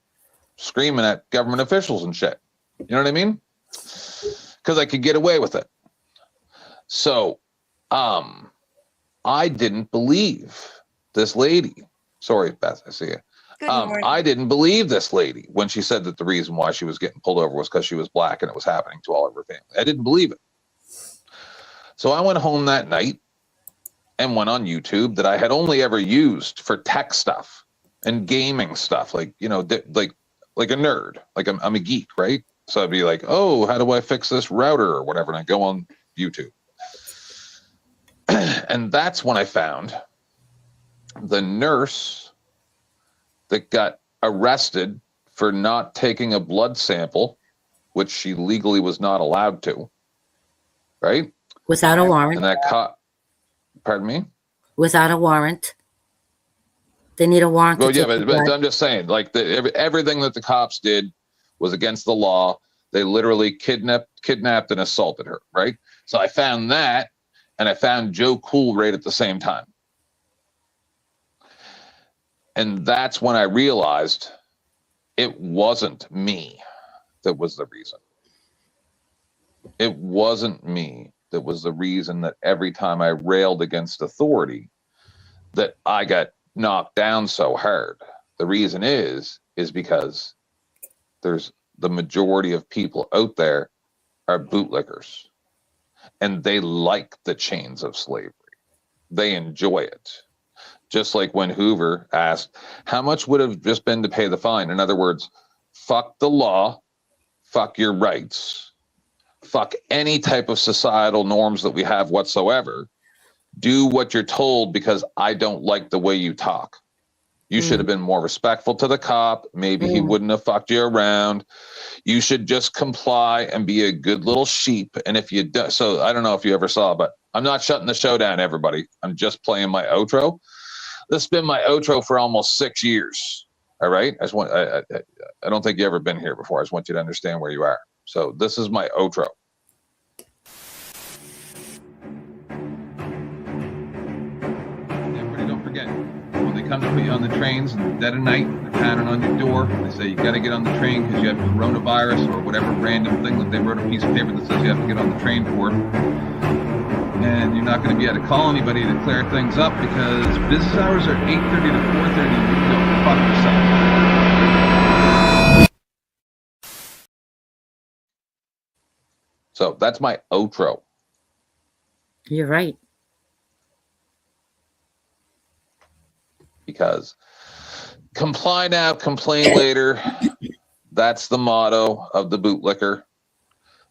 screaming at government officials and shit. You know what I mean? Because I could get away with it. So, I didn't believe this lady. Sorry, Beth, I see you. I didn't believe this lady when she said that the reason why she was getting pulled over was because she was black and it was happening to all of her family. I didn't believe it. So I went home that night and went on YouTube that I had only ever used for tech stuff and gaming stuff, like, you know, like a nerd, like I'm a geek, right? So I'd be like, oh, how do I fix this router or whatever? And I go on YouTube. And that's when I found the nurse that got arrested for not taking a blood sample, which she legally was not allowed to, right? Without a warrant. And that cop, pardon me? Without a warrant. They need a warrant. Well, yeah, but I'm just saying, like, everything that the cops did was against the law. They literally kidnapped and assaulted her, right? So I found that, and I found Joe Cool right at the same time. And that's when I realized it wasn't me that was the reason. It wasn't me that was the reason that every time I railed against authority that I got knocked down so hard. The reason is because there's the majority of people out there are bootlickers, and they like the chains of slavery. They enjoy it. Just like when Hoover asked, how much would have just been to pay the fine? In other words, fuck the law, fuck your rights, fuck any type of societal norms that we have whatsoever. Do what you're told because I don't like the way you talk. You should have been more respectful to the cop. Maybe he wouldn't have fucked you around. You should just comply and be a good little sheep. And if you do, so I don't know if you ever saw, but I'm not shutting the show down, everybody. I'm just playing my outro. This has been my outro for almost 6 years. All right. I just want, I don't think you ever been here before. I just want you to understand where you are. So this is my outro. Everybody don't forget, when they come to put you on the trains dead of night, they're pounding on your door. They say you got to get on the train because you have coronavirus or whatever random thing that they wrote a piece of paper that says you have to get on the train for. And you're not going to be able to call anybody to clear things up because business hours are 8:30 to 4:30. You can go fuck yourself. So that's my outro. You're right. Because comply now, complain later. That's the motto of the bootlicker.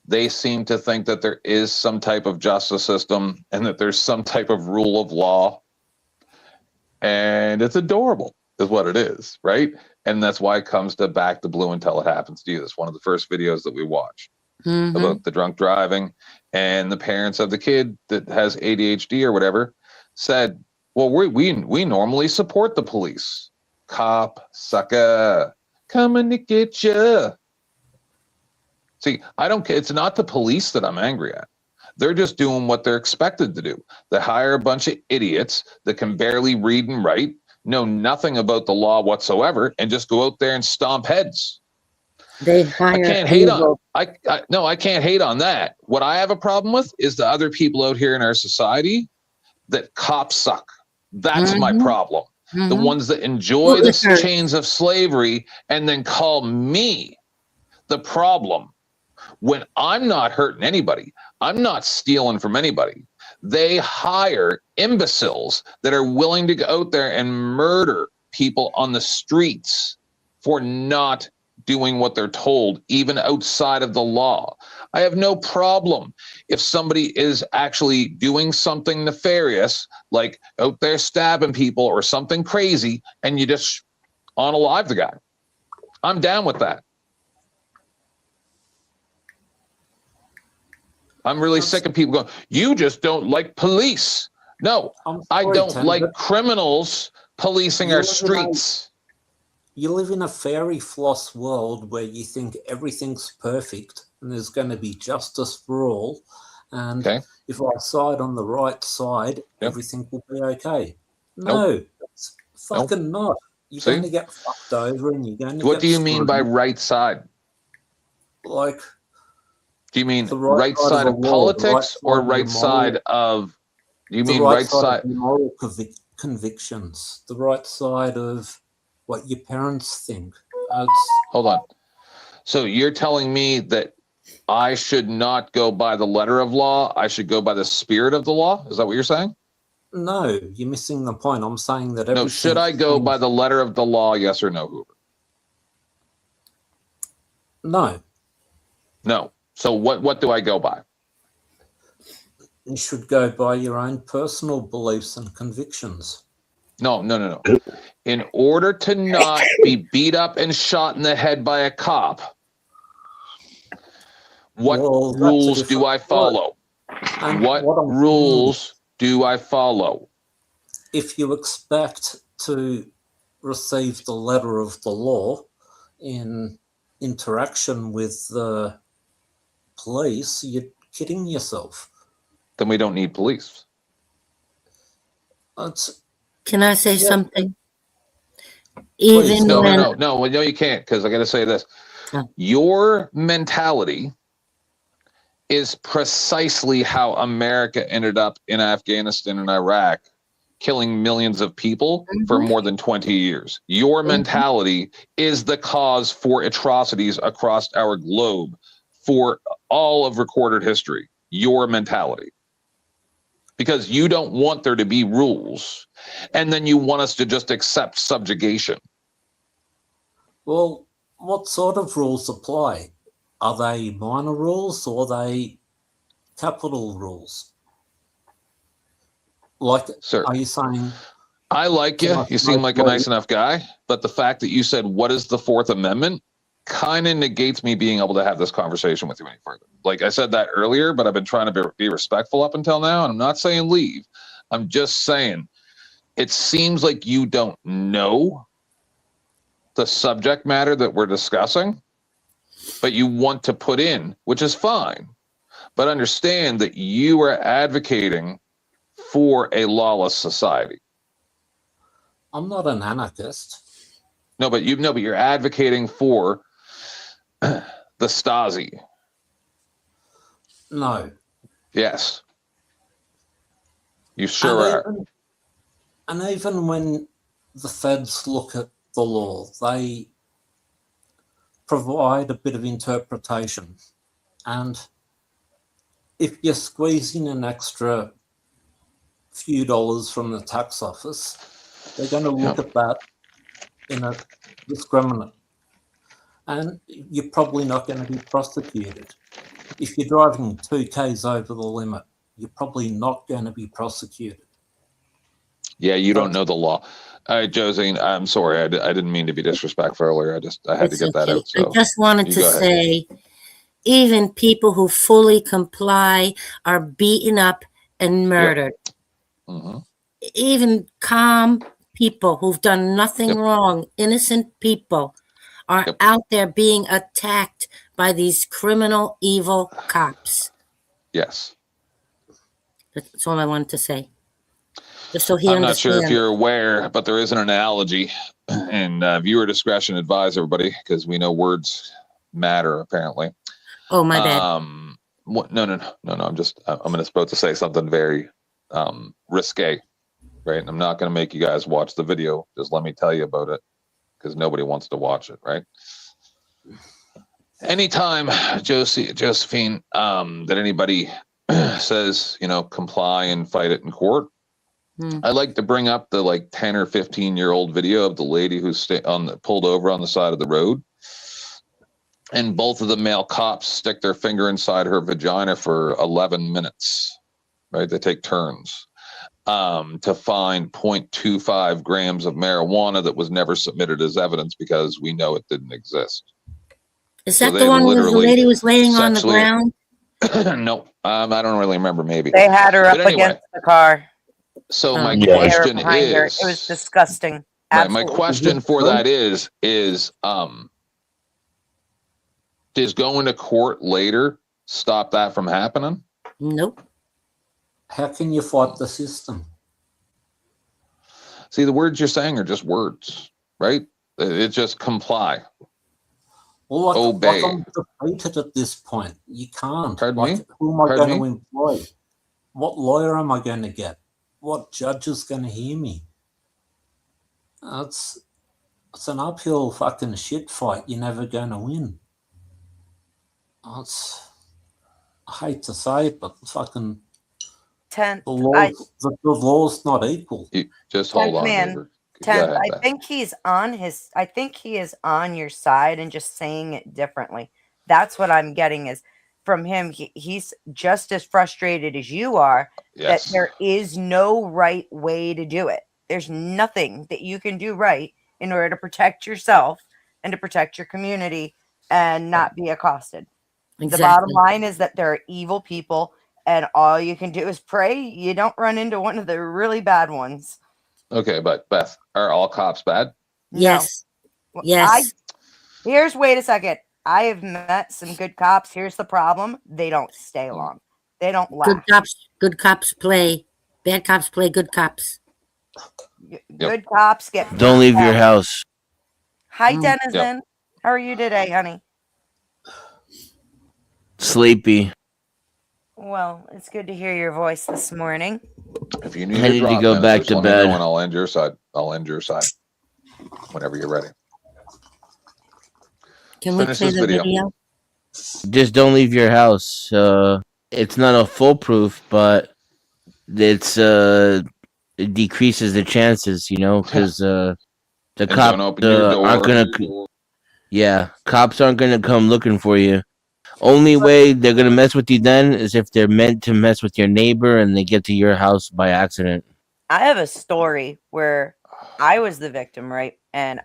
They seem to think that there is some type of justice system and that there's some type of rule of law. And it's adorable is what it is, right? And that's why it comes to Back to Blue Until It Happens to You. That's one of the first videos that we watched about the drunk driving. And the parents of the kid that has ADHD or whatever said, well, we normally support the police. Cop, sucker, coming to get you. See, I don't care. It's not the police that I'm angry at. They're just doing what they're expected to do. They hire a bunch of idiots that can barely read and write, know nothing about the law whatsoever, and just go out there and stomp heads. They hire. I can't hate on. I can't hate on that. What I have a problem with is the other people out here in our society that cops suck. That's my problem. The ones that enjoy the chains of slavery and then call me the problem. When I'm not hurting anybody, I'm not stealing from anybody. They hire imbeciles that are willing to go out there and murder people on the streets for not doing what they're told, even outside of the law. I have no problem if somebody is actually doing something nefarious, like out there stabbing people or something crazy, and you just unalive the guy. I'm down with that. I'm really sick of people going, you just don't like police. No, I sorry, don't Tim, like but criminals policing you our live in a- streets. You live in a fairy floss world where you think everything's perfect and there's going to be justice for all. And Okay. if I side on the right side, everything will be okay. No, it's fucking not. You're See? going to get fucked over and you're going to What get do you mean by screwed. right side? Like, Do you mean the right side the of law, the politics or of your right side of? Do you the mean right right side side? of your moral convictions, the right side of what your parents think. Hold on. So you're telling me that I should not go by the letter of law. I should go by the spirit of the law. Is that what you're saying? No, you're missing the point. I'm saying that No. Should I go by the letter of the law? Yes or no, Hoover? No, No. So what do I go by? you should go by your own personal beliefs and convictions. No. In order to not be beat up and shot in the head by a cop, what Well, that's a rules do different I follow? And What what I'm saying rules do I follow? if you expect to receive the letter of the law in interaction with the police, you're kidding yourself. Then we don't need police. Can I say Yeah. something? Please. Even No, when no, you can't, because I got to say this. Your mentality is precisely how America ended up in Afghanistan and Iraq, killing millions of people for more than 20 years. Your mentality is the cause for atrocities across our globe for all of recorded history. Your mentality. Because you don't want there to be rules, and then you want us to just accept subjugation. Well, what sort of rules apply? Are they minor rules or are they capital rules? Like, Sir, are you saying? I like you. You seem like a nice enough guy, but the fact that you said, what is the Fourth Amendment, kind of negates me being able to have this conversation with you any further. Like I said that earlier, but I've been trying to be respectful up until now, and I'm not saying leave. I'm just saying it seems like you don't know the subject matter that we're discussing, but you want to put in, which is fine. But understand that you are advocating for a lawless society. I'm not an anarchist. No, but you're advocating for the Stasi. No. Yes. You sure are. And even when the feds look at the law, they provide a bit of interpretation. And if you're squeezing an extra few dollars from the tax office, they're going to look at that in a discriminate. And you're probably not going to be prosecuted. If you're driving 2 Ks over the limit, you're probably not going to be prosecuted. Yeah, you don't know the law. All right, Josine, I'm sorry. I didn't mean to be disrespectful earlier. I had to get that out. So I just wanted you to go ahead. say, even people who fully comply are beaten up and murdered. Even calm people who've done nothing wrong, innocent people, are out there being attacked by these criminal, evil cops. Yes. That's all I wanted to say. Just so he I'm not understands. sure if you're aware, but there is an analogy, and viewer discretion advise everybody, because we know words matter apparently. Oh, my bad. No. I'm supposed to say something very risque, right? I'm not going to make you guys watch the video. Just let me tell you about it, because nobody wants to watch it, right? Anytime, Josephine, that anybody says, comply and fight it in court, I like to bring up the 10 or 15-year-old video of the lady who's pulled over on the side of the road, and both of the male cops stick their finger inside her vagina for 11 minutes, right? They take turns to find 0.25 grams of marijuana that was never submitted as evidence because we know it didn't exist. Is that the one where the lady was laying on the ground? No, I don't really remember. Maybe They had her up But anyway, against the car. So my the air question behind her. is, It was disgusting. my Absolutely. question for that is does going to court later stop that from happening? Nope. How can you fight the system? See, the words you're saying are just words, right? It's just comply. Well, like, Obey. I'm defeated at this point. You can't. Pardon me? Who am I Pardon going me? to employ? What lawyer am I going to get? What judge is going to hear me? It's an uphill fucking shit fight. You're never going to win. I hate to say it, but fucking Tenth, the law's not equal. Just hold on. man. Weaver. Go Tenth, ahead, I Beth. think he is on your side and just saying it differently. That's what I'm getting is from him. He's just as frustrated as you are Yes. that there is no right way to do it. There's nothing that you can do right in order to protect yourself and to protect your community and not be accosted. The bottom line is that there are evil people, and all you can do is pray you don't run into one of the really bad ones. Okay, but Beth, are all cops bad? Yes. No. Yes. Wait a second. I have met some good cops. Here's the problem. They don't stay long. They don't last. Good cops play. Bad cops play good cops. Good cops get. Don't leave your house. Hi, Denizen. How are you today, honey? Sleepy. Well, it's good to hear your voice this morning. If you need I to need to drop go in, back just to let me know bed. and I'll end your side. I'll end your side whenever you're ready. Can we Finish play this the video? Just don't leave your house. It's not a foolproof, but it decreases the chances, because the And cops don't open your door. aren't gonna. Yeah, cops aren't gonna come looking for you. Only way they're gonna mess with you then is if they're meant to mess with your neighbor and they get to your house by accident. I have a story where I was the victim, right? And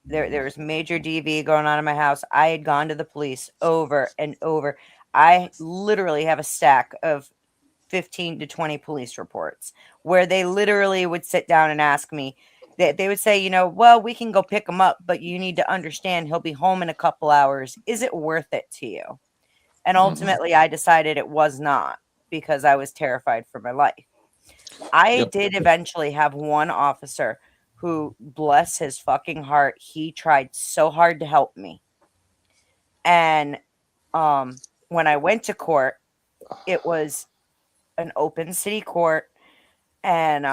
there was major DV going on in my house. I had gone to the police over and over. I literally have a stack of 15 to 20 police reports where they literally would sit down and ask me. They would say, well, we can go pick him up, but you need to understand he'll be home in a couple hours. Is it worth it to you? And ultimately, I decided it was not because I was terrified for my life. I did eventually have one officer who, bless his fucking heart, he tried so hard to help me. And when I went to court, it was an open city court, and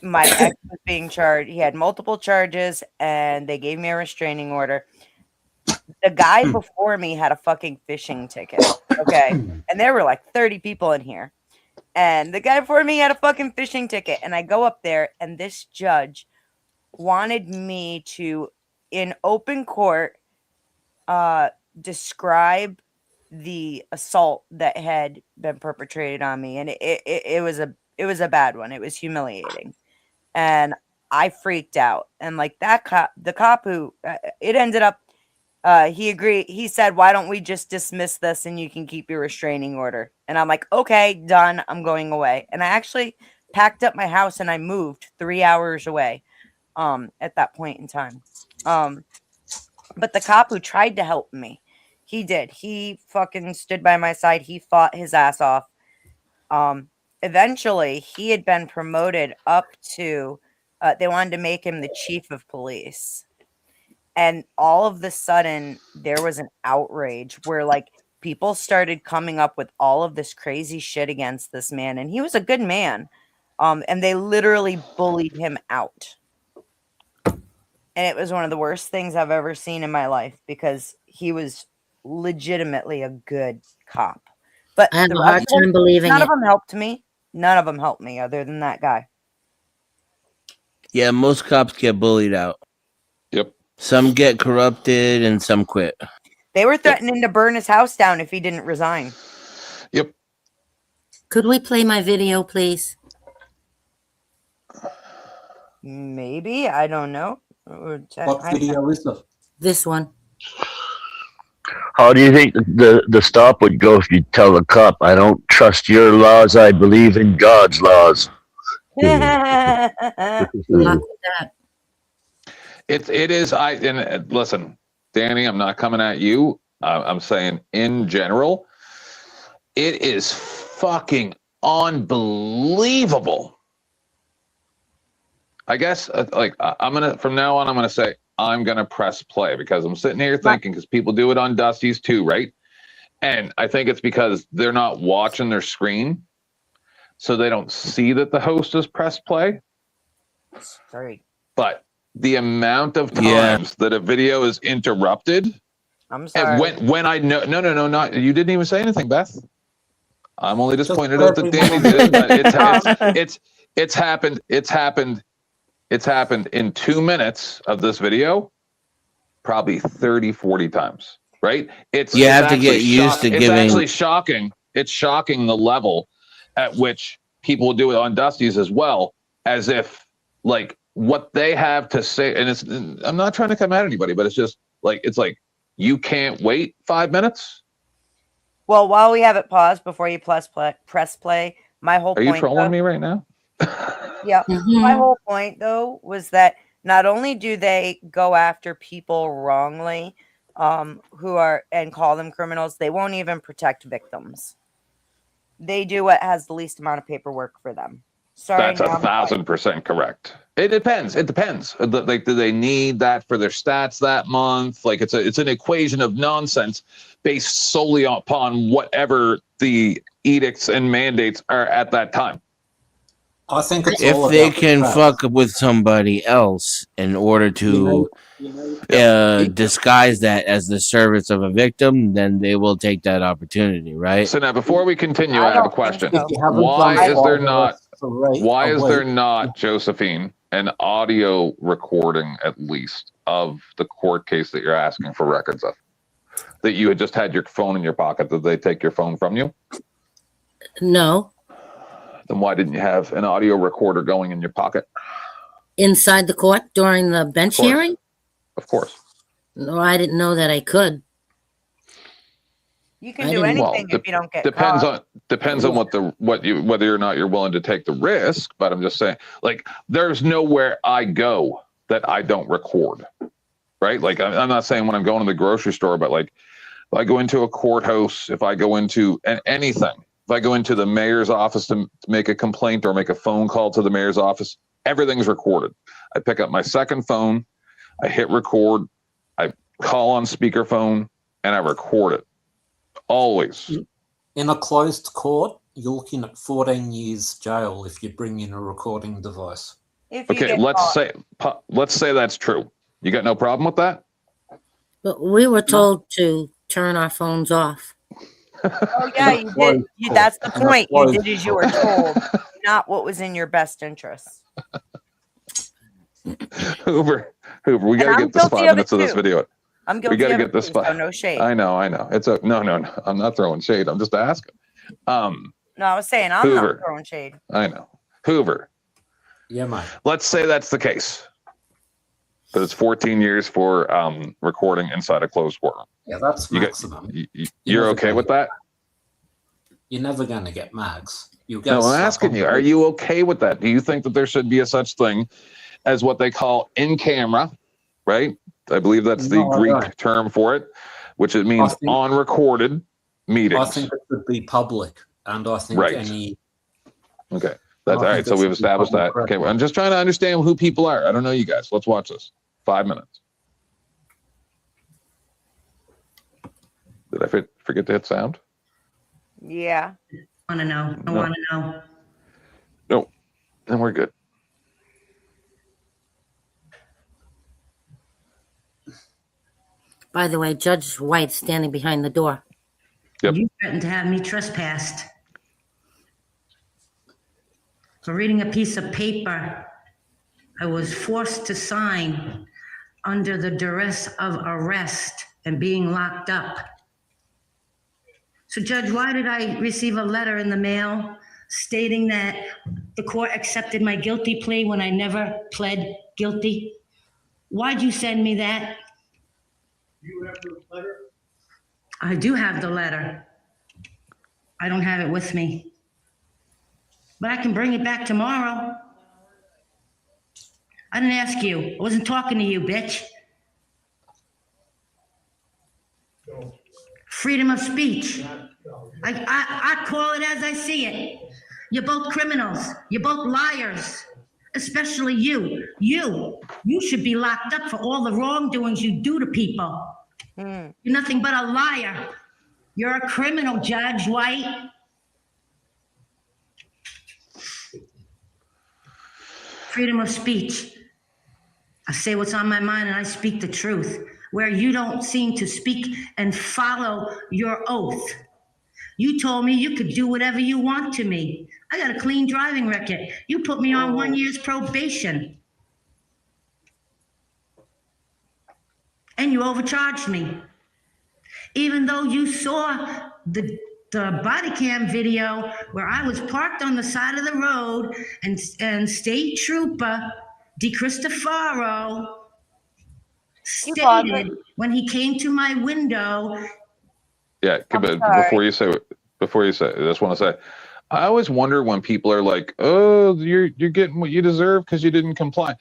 my ex was being charged. He had multiple charges, and they gave me a restraining order. The guy before me had a fucking fishing ticket. Okay. And there were like 30 people in here. And the guy before me had a fucking fishing ticket. And I go up there, and this judge wanted me to, in open court, describe the assault that had been perpetrated on me. And it was a bad one. It was humiliating. And I freaked out. And like that cop, the cop who it ended up, he agreed. He said, why don't we just dismiss this and you can keep your restraining order? And I'm like, okay, done. I'm going away. And I actually packed up my house and I moved 3 hours away at that point in time. But the cop who tried to help me, he did. He fucking stood by my side. He fought his ass off. Eventually, he had been promoted up to, they wanted to make him the chief of police. And all of the sudden, there was an outrage where, like, people started coming up with all of this crazy shit against this man. And he was a good man. And they literally bullied him out. And it was one of the worst things I've ever seen in my life because he was legitimately a good cop. But I have a hard time believing none it. of them helped me. None of them helped me other than that guy. Yeah, most cops get bullied out. Yep. Some get corrupted and some quit. They were threatening to burn his house down if he didn't resign. Yep. Could we play my video, please? Maybe. I don't know. What video is it? This one. How do you think the stop would go if you tell the cop, I don't trust trust your laws. I believe in God's laws. Luck with that. It is. Listen, Danny, I'm not coming at you. I'm saying in general, it is fucking unbelievable. I guess from now on, I'm gonna say I'm gonna press play because I'm sitting here thinking, because people do it on Dusty's too, right? And I think it's because they're not watching their screen, so they don't see that the host has pressed play. Sorry. But the amount of times that a video is interrupted, I'm sorry. and when I know, no, not you didn't even say anything, Beth. I'm only just pointed out that Danny did it. But it's happened. It's happened in 2 minutes of this video, probably 30, 40 times, right? You have to get used to It's giving. actually shocking. It's shocking the level at which people do it on Dusty's as well, as if like what they have to say. And I'm not trying to come at anybody, but it's like you can't wait 5 minutes. Well, while we have it paused before you press play, my whole Are point. you trolling me right now? Yeah. My whole point, though, was that not only do they go after people wrongly, who are and call them criminals, they won't even protect victims. They do what has the least amount of paperwork for them. Sorry, That's 1,000% correct. It depends. Like, do they need that for their stats that month? Like, it's an equation of nonsense based solely upon whatever the edicts and mandates are at that time. I think it's If all they about the can crowd. fuck with somebody else in order to disguise that as the service of a victim, then they will take that opportunity, right? So now, before we continue, I have a question. If you haven't Why done is there five not? arrests for rape, Why a is there week, not, Josephine, an audio recording at least of the court case that you're asking for records of? That you had just had your phone in your pocket. Did they take your phone from you? No. Then why didn't you have an audio recorder going in your pocket? Inside the court during the bench course. hearing? Of course. No, I didn't know that I could. You can do anything if you don't get depends caught. on whether or not you're willing to take the risk. But I'm just saying, like, there's nowhere I go that I don't record, right? Like, I'm not saying when I'm going to the grocery store, but like, if I go into a courthouse, if I go into anything, if I go into the mayor's office to make a complaint or make a phone call to the mayor's office, everything's recorded. I pick up my second phone, I hit record, I call on speakerphone, and I record it. Always. In a closed court, you're looking at 14 years jail if you bring in a recording device. Okay, let's say that's true. You got no problem with that? But we were told to turn our phones off. Oh yeah, you did. That's the point. You did as you were told, not what was in your best interest. Hoover, we got to get this 5 minutes of this video. I'm guilty. We got to of get it this too, so five. no shade. I know. It's no. I'm not throwing shade. I'm just asking. No, I was saying I'm Hoover. not throwing shade. I know. Hoover. Yeah, mate. Let's say that's the case. But it's 14 years for recording inside a closed courtroom. Yeah, that's maximum. You're okay with that? You're never going to get mags. You'll get No, I'm stuck asking on you, the- are you okay with that? Do you think that there should be a such thing as what they call in camera, right? I believe that's the No, I Greek don't. term for it, which it means think- on recorded meetings. I think it should be public, and I think Right. any Okay. That's all I right. think So it we've should be established that. public Okay. record. I'm just trying to understand who people are. I don't know you guys. Let's watch this. 5 minutes. Did I forget to hit sound? Yeah. I want to know. I No. want to know. No. Then we're good. By the way, Judge White's standing behind the door. Yep. You threatened to have me trespassed for reading a piece of paper I was forced to sign under the duress of arrest and being locked up. So, Judge, why did I receive a letter in the mail stating that the court accepted my guilty plea when I never pled guilty? Why'd you send me that? You have the letter? I do have the letter. I don't have it with me. But I can bring it back tomorrow. I didn't ask you. I wasn't talking to you, bitch. Freedom of speech. I call it as I see it. You're both criminals. You're both liars. Especially you. You should be locked up for all the wrongdoings you do to people. You're nothing but a liar. You're a criminal, Judge White. Freedom of speech. I say what's on my mind and I speak the truth. Where you don't seem to speak and follow your oath. You told me you could do whatever you want to me. I got a clean driving record. You put me on 1 year's probation. And you overcharged me. Even though you saw the body cam video where I was parked on the side of the road and State Trooper DeCristofaro stated when he came to my window. Yeah, but before you say, I just want to say, I always wonder when people are like, "Oh, you're getting what you deserve because you didn't comply."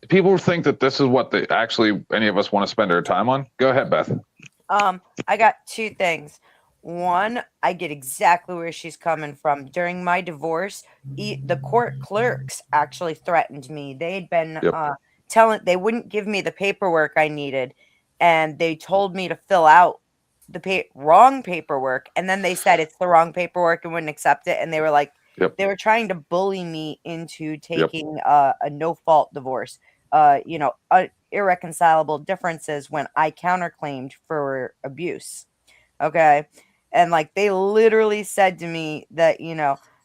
People think that this is what they actually any of us want to spend our time on. Go ahead, Beth. I got two things. One, I get exactly where she's coming from. During my divorce, the court clerks actually threatened me. They had been they wouldn't give me the paperwork I needed, and they told me to fill out the wrong paperwork, and then they said it's the wrong paperwork and wouldn't accept it, and they were like, they were trying to bully me into taking a no-fault divorce. Irreconcilable differences when I counterclaimed for abuse. Okay. And like they literally said to me that,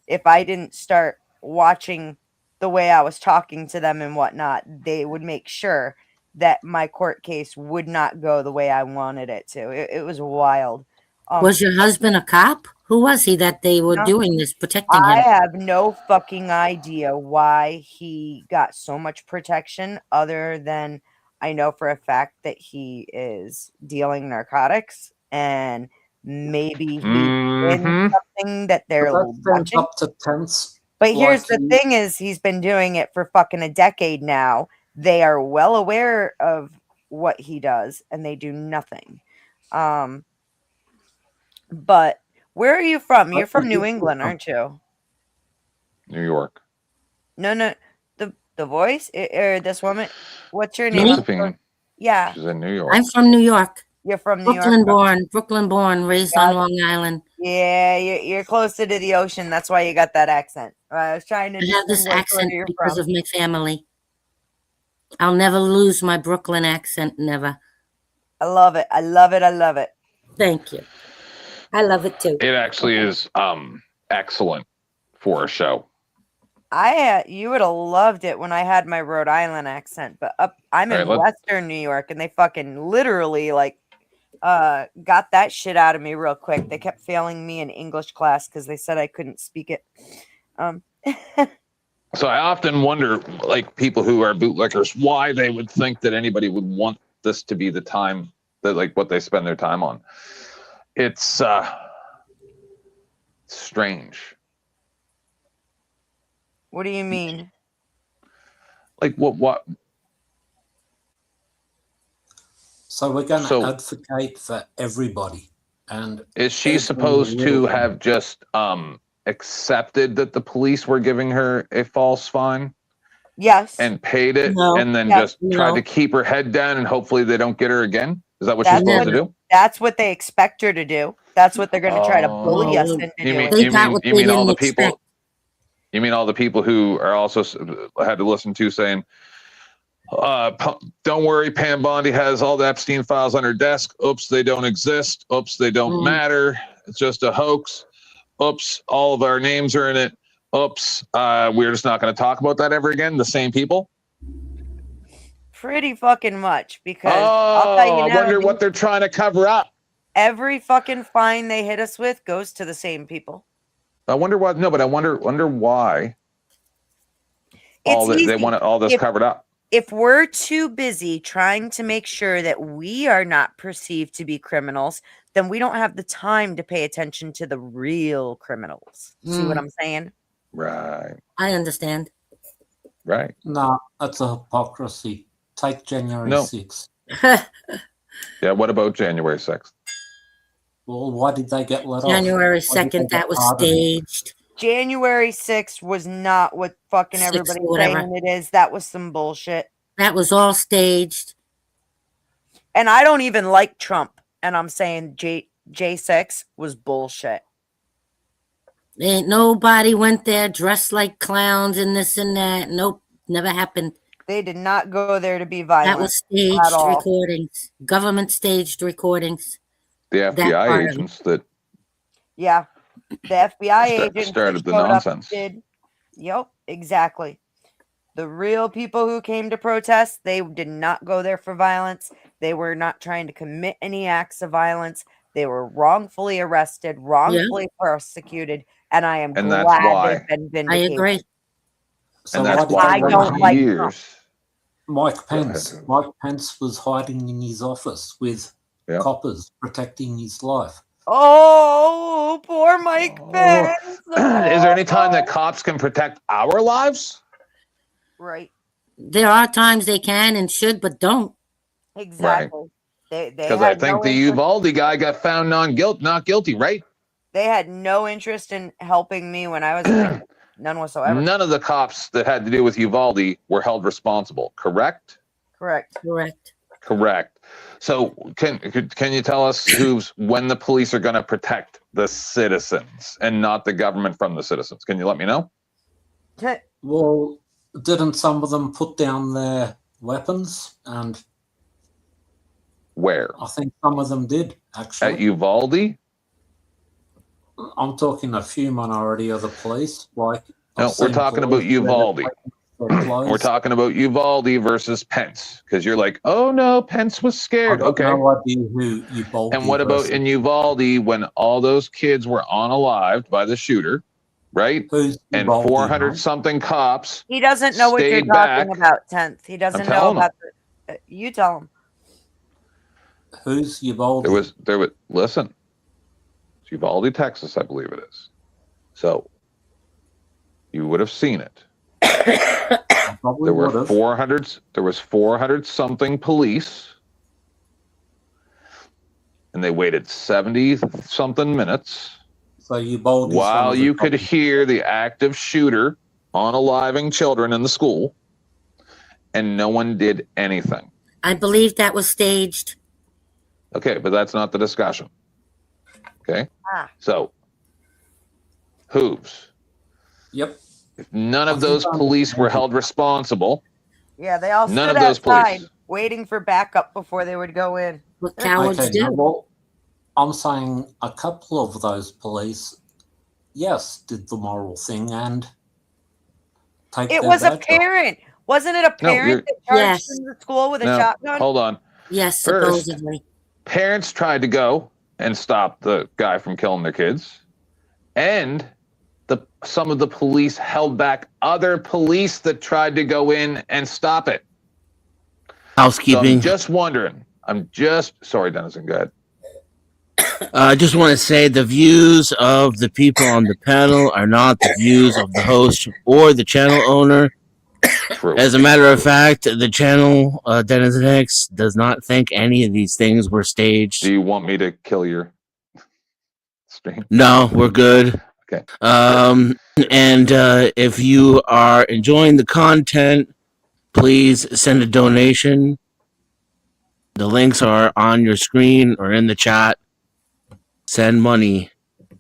if I didn't start watching the way I was talking to them and whatnot, they would make sure that my court case would not go the way I wanted it to. It was wild. Was your husband a cop? Who was he that they were doing this, protecting him? I have no fucking idea why he got so much protection, other than I know for a fact that he is dealing narcotics and maybe he's in something that they're watching. Up to tense. But here's the thing is he's been doing it for fucking a decade now. They are well aware of what he does and they do nothing. But where are you from? You're from New England, aren't you? New York. No. The voice or this woman? What's your name? Josephine. Yeah. She's in New York. I'm from New York. You're from New York? Brooklyn born, raised on Long Island. Yeah, you're closer to the ocean. That's why you got that accent. I was trying to. I have this accent because of my family. I'll never lose my Brooklyn accent. Never. I love it. I love it. I love it. Thank you. I love it too. It actually is excellent for a show. You would have loved it when I had my Rhode Island accent, but I'm in Western New York, and they fucking literally got that shit out of me real quick. They kept failing me in English class because they said I couldn't speak it. So I often wonder, like people who are bootlickers, why they would think that anybody would want this to be the time that what they spend their time on. It's strange. What do you mean? Like what? So we're going to advocate for everybody. And is she supposed to have just accepted that the police were giving her a false fine? Yes. And paid it, and then tried to keep her head down, and hopefully they don't get her again? Is that what she's supposed to do? That's what they expect her to do. That's what they're going to try to bully us into doing. You mean all the people? You mean all the people who are also had to listen to saying, don't worry, Pam Bondi has all the Epstein files on her desk. Oops, they don't exist. Oops, they don't matter. It's just a hoax. Oops, all of our names are in it. Oops, we're just not going to talk about that ever again. The same people? Pretty fucking much, because I'll tell you now, I wonder what they're trying to cover up. Every fucking fine they hit us with goes to the same people. I wonder what. No, but I wonder why. They want all this covered up. if we're too busy trying to make sure that we are not perceived to be criminals, then we don't have the time to pay attention to the real criminals. See what I'm saying? Right. I understand. Right. No, that's a hypocrisy. Take January No. 6th. Yeah. What about January 6th? Well, why did they get let January off? Why did they 2nd, get that was pardoned? staged. January 6th was not what fucking 6th, everybody's whatever. saying it is. That was some bullshit. That was all staged. And I don't even like Trump. And I'm saying J6 was bullshit. Ain't nobody went there dressed like clowns and this and that. Nope, never happened. They did not go there to be violent. That was at staged all. recordings. Government staged recordings. The That FBI part of it. agents that Yeah. The FBI agents started that the showed up nonsense. did. Yep, exactly. The real people who came to protest, they did not go there for violence. They were not trying to commit any acts of violence. They were wrongfully arrested, wrongfully persecuted, and I am And that's glad why. they've been I vindicated. agree. So And why that's did why they I for don't like years. Mike Go Pence. ahead. Mike Pence was hiding in his office with Yeah. coppers protecting his life. Oh, poor Mike Pence. Is there any time that cops can protect our lives? Right. There are times they can and should, but don't. Exactly. They Because I had think no the interest. Uvalde guy got found not guilty, right? They had no interest in helping me when I was evicted. None whatsoever. None of the cops that had to do with Uvalde were held responsible, correct? Correct. Correct. Correct. So can you tell us when the police are going to protect the citizens and not the government from the citizens? Can you let me know? Well, didn't some of them put down their weapons? And Where? I think some of them did, actually. At Uvalde? I'm talking a few minority of the police. Like No, I've we're seen talking about police where they're Uvalde. taking their clothes. We're talking about Uvalde versus Pence because you're like, oh no, Pence was I've scared. got Okay. no idea who Uvalde And what about versus- in Uvalde when all those kids were unalived by the shooter, right? Who's And Uvalde, 400 mate? something cops. He doesn't know what you're Stayed talking back. about, 10th. He doesn't know telling about the. You tell him. Who's Uvalde? There was listen. It's Uvalde, Texas, I believe it is. So you would have seen it. Probably There were would've. 400 something police. And they waited 70 something minutes So Uvalde. while you could hear the active shooter unaliving children in the school, and no one did anything. I believe that was staged. Okay, but that's not the discussion. Okay? Ah. So, hooves. Yep. If none of those police were held responsible, Yeah, they all None stood of those outside police. waiting for backup before they would go in. What cowards Okay, do. now, well, I'm saying a couple of those police, yes, did the moral thing and take It their was a badge off. parent. Wasn't it a No, parent you're- that charged Yes. in the school with a no, shotgun? hold on. Yes, First, supposedly. parents tried to go and stop the guy from killing their kids, and some of the police held back other police that tried to go in and stop it. So Housekeeping. I'm just wondering. Sorry, Dennison, go ahead. I just want to say the views of the people on the panel are not the views of the host or the channel owner. True. As a matter of fact, the channel, Denizen X, does not think any of these things were staged. Do you want me to kill your stream? No, we're good. Okay. And if you are enjoying the content, please send a donation. The links are on your screen or in the chat. Send money.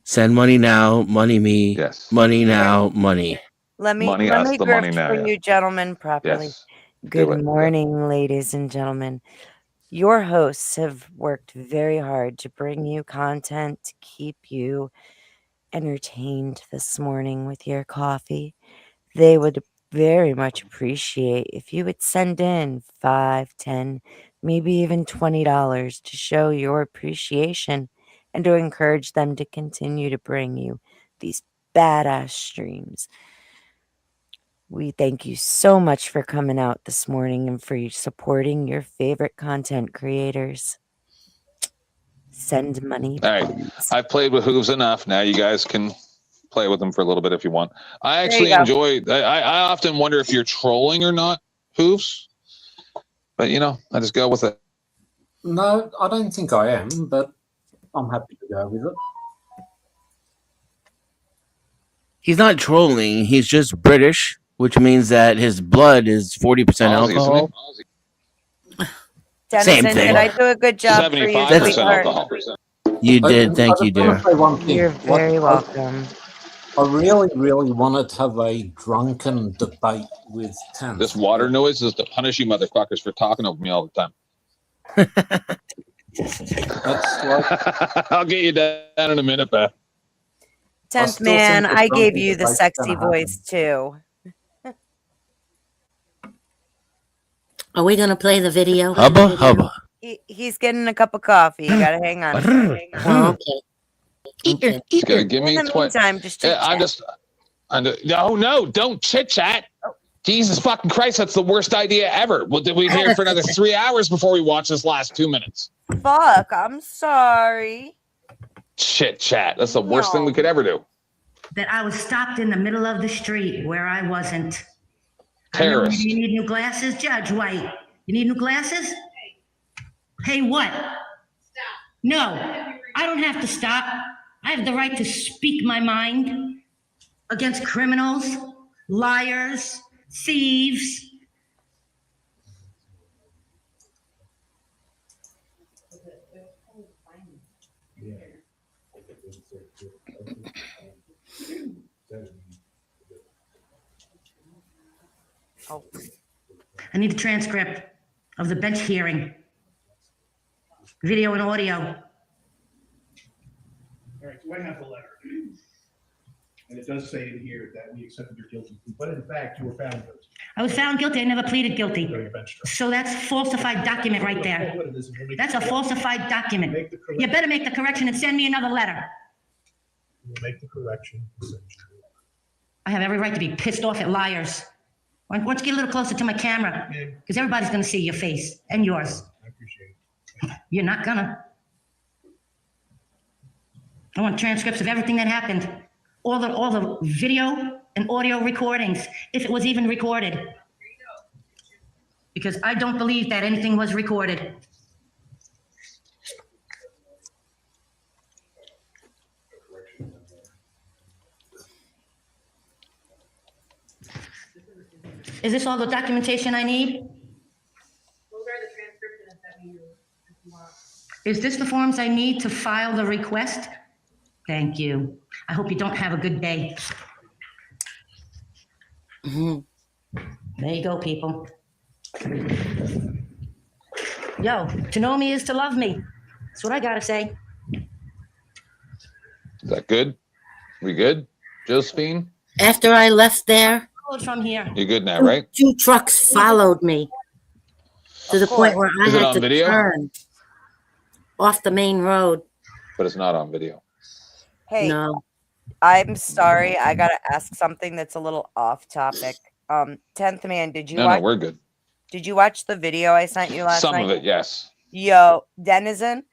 Send money now. Money me. Yes. Money now. Money. Let me Money us, the money grift now, for yeah. you gentlemen properly. Yes. Good Do it. morning, ladies and gentlemen. Your hosts have worked very hard to bring you content to keep you entertained this morning with your coffee. They would very much appreciate if you would send in $5, $10, maybe even $20 to show your appreciation and to encourage them to continue to bring you these badass streams. We thank you so much for coming out this morning and for supporting your favorite content creators. Send money. All right. I've played with Hooves enough. Now you guys can play with them for a little bit if you want. I actually enjoy, I often wonder if you're trolling or not, Hooves. But, you know, I just go with it. No, I don't think I am, but I'm happy to go with it. He's not trolling. He's just British, which means that his blood is 40% alcohol. Dennison, Same thing. did I do a good job for you, 75% sweetheart? alcohol. You did. Thank you, dear. You're very welcome. I really, really wanted to have a drunken debate with Tan. This water noise is to punish you motherfuckers for talking over me all the time. I'll get you down in a minute, Beth. 10th man, I gave you the sexy voice too. Are we gonna play the video? Hubba hubba. He's getting a cup of coffee. You gotta hang on. Oh, okay. Give me In the meantime, just no, don't chit chat. Jesus fucking Christ, that's the worst idea ever. We'll be here for another 3 hours before we watch this last 2 minutes. Fuck, I'm sorry. Chit chat. That's the worst thing we could ever do. That I was stopped in the middle of the street where I wasn't. Terrorist. You need new glasses, Judge White. You need new glasses? Hey, what? Stop. No, I don't have to stop. I have the right to speak my mind against criminals, liars, thieves. Oh. I need a transcript of the bench hearing, video and audio. All right, so I have the letter. And it does say in here that we accepted your guilty plea, but in fact, you were found guilty. I was found guilty. I never pleaded guilty. So that's falsified document right there. That's a falsified document. You better make the correction and send me another letter. We'll make the correction. I have every right to be pissed off at liars. Why don't you get a little closer to my camera? Because everybody's going to see your face and yours. I appreciate it. You're not gonna. I want transcripts of everything that happened. All the video and audio recordings, if it was even recorded. Because I don't believe that anything was recorded. Is this all the documentation I need? Those are the transcriptions that we use. If you want. Is this the forms I need to file the request? Thank you. I hope you don't have a good day. There you go, people. Yo, to know me is to love me. That's what I gotta say. Is that good? We good, Josephine? After I left there, From here. You good now, right? two trucks followed me to the point where I Is it had on to video? turn off the main road. But it's not on video. Hey, No. I'm sorry. I gotta ask something that's a little off topic. 10th man, did you No, watch? we're good. Did you watch the video I sent you last Some night? of it, yes. Yo, Denizen.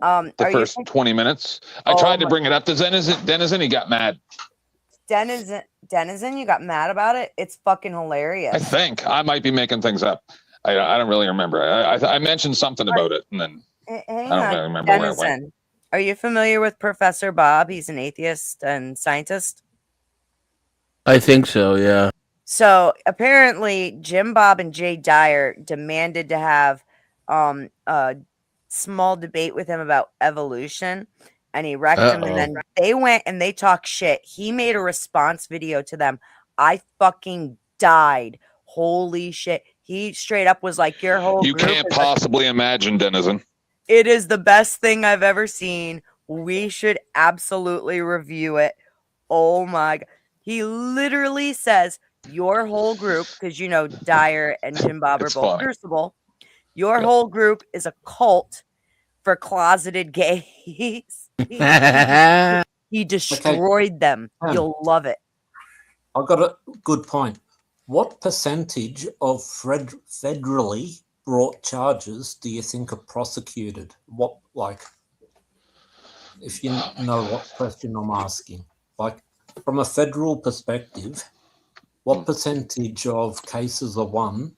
The Are first 20 minutes. I tried to bring it up to Denizen. He got mad. Denizen, you got mad about it? It's fucking hilarious. I think I might be making things up. I don't really remember. I mentioned something about it, and then Hang I don't on, really remember where it went. Denizen. Are you familiar with Professor Bob? He's an atheist and scientist. I think so, yeah. So apparently, Jim Bob and Jay Dyer demanded to have a small debate with him about evolution, and he wrecked them. And then they went and they talked shit. He made a response video to them. I fucking died. Holy shit! He straight up was like, "Your whole You group can't is possibly imagine, Denizen. It is the best thing I've ever seen. We should absolutely review it. Oh my god. He literally says your whole group, because you know Dyer and Jim Bob are It's both funny. crucible. Your whole group is a cult for closeted gays. He destroyed them. Okay. You'll love it. I've got a good point. What percentage of federally brought charges do you think are prosecuted? What, like, if you know what question I'm asking, like, from a federal perspective, what percentage of cases are won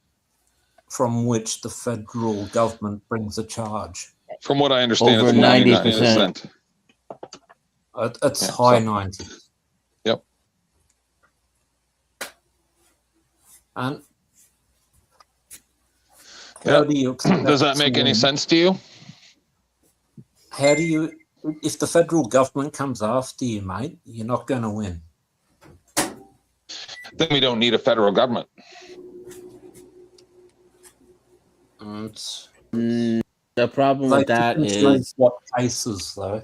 from which the federal government brings a charge? From what I understand, Over it's 90%. 99%. It's Yeah, high so- 90s. Yep. And Yeah. how do you expect Does that make to any win? sense to you? How do you, if the federal government comes after you, mate, you're not going to win. Then we don't need a federal government. The problem with that is what cases though.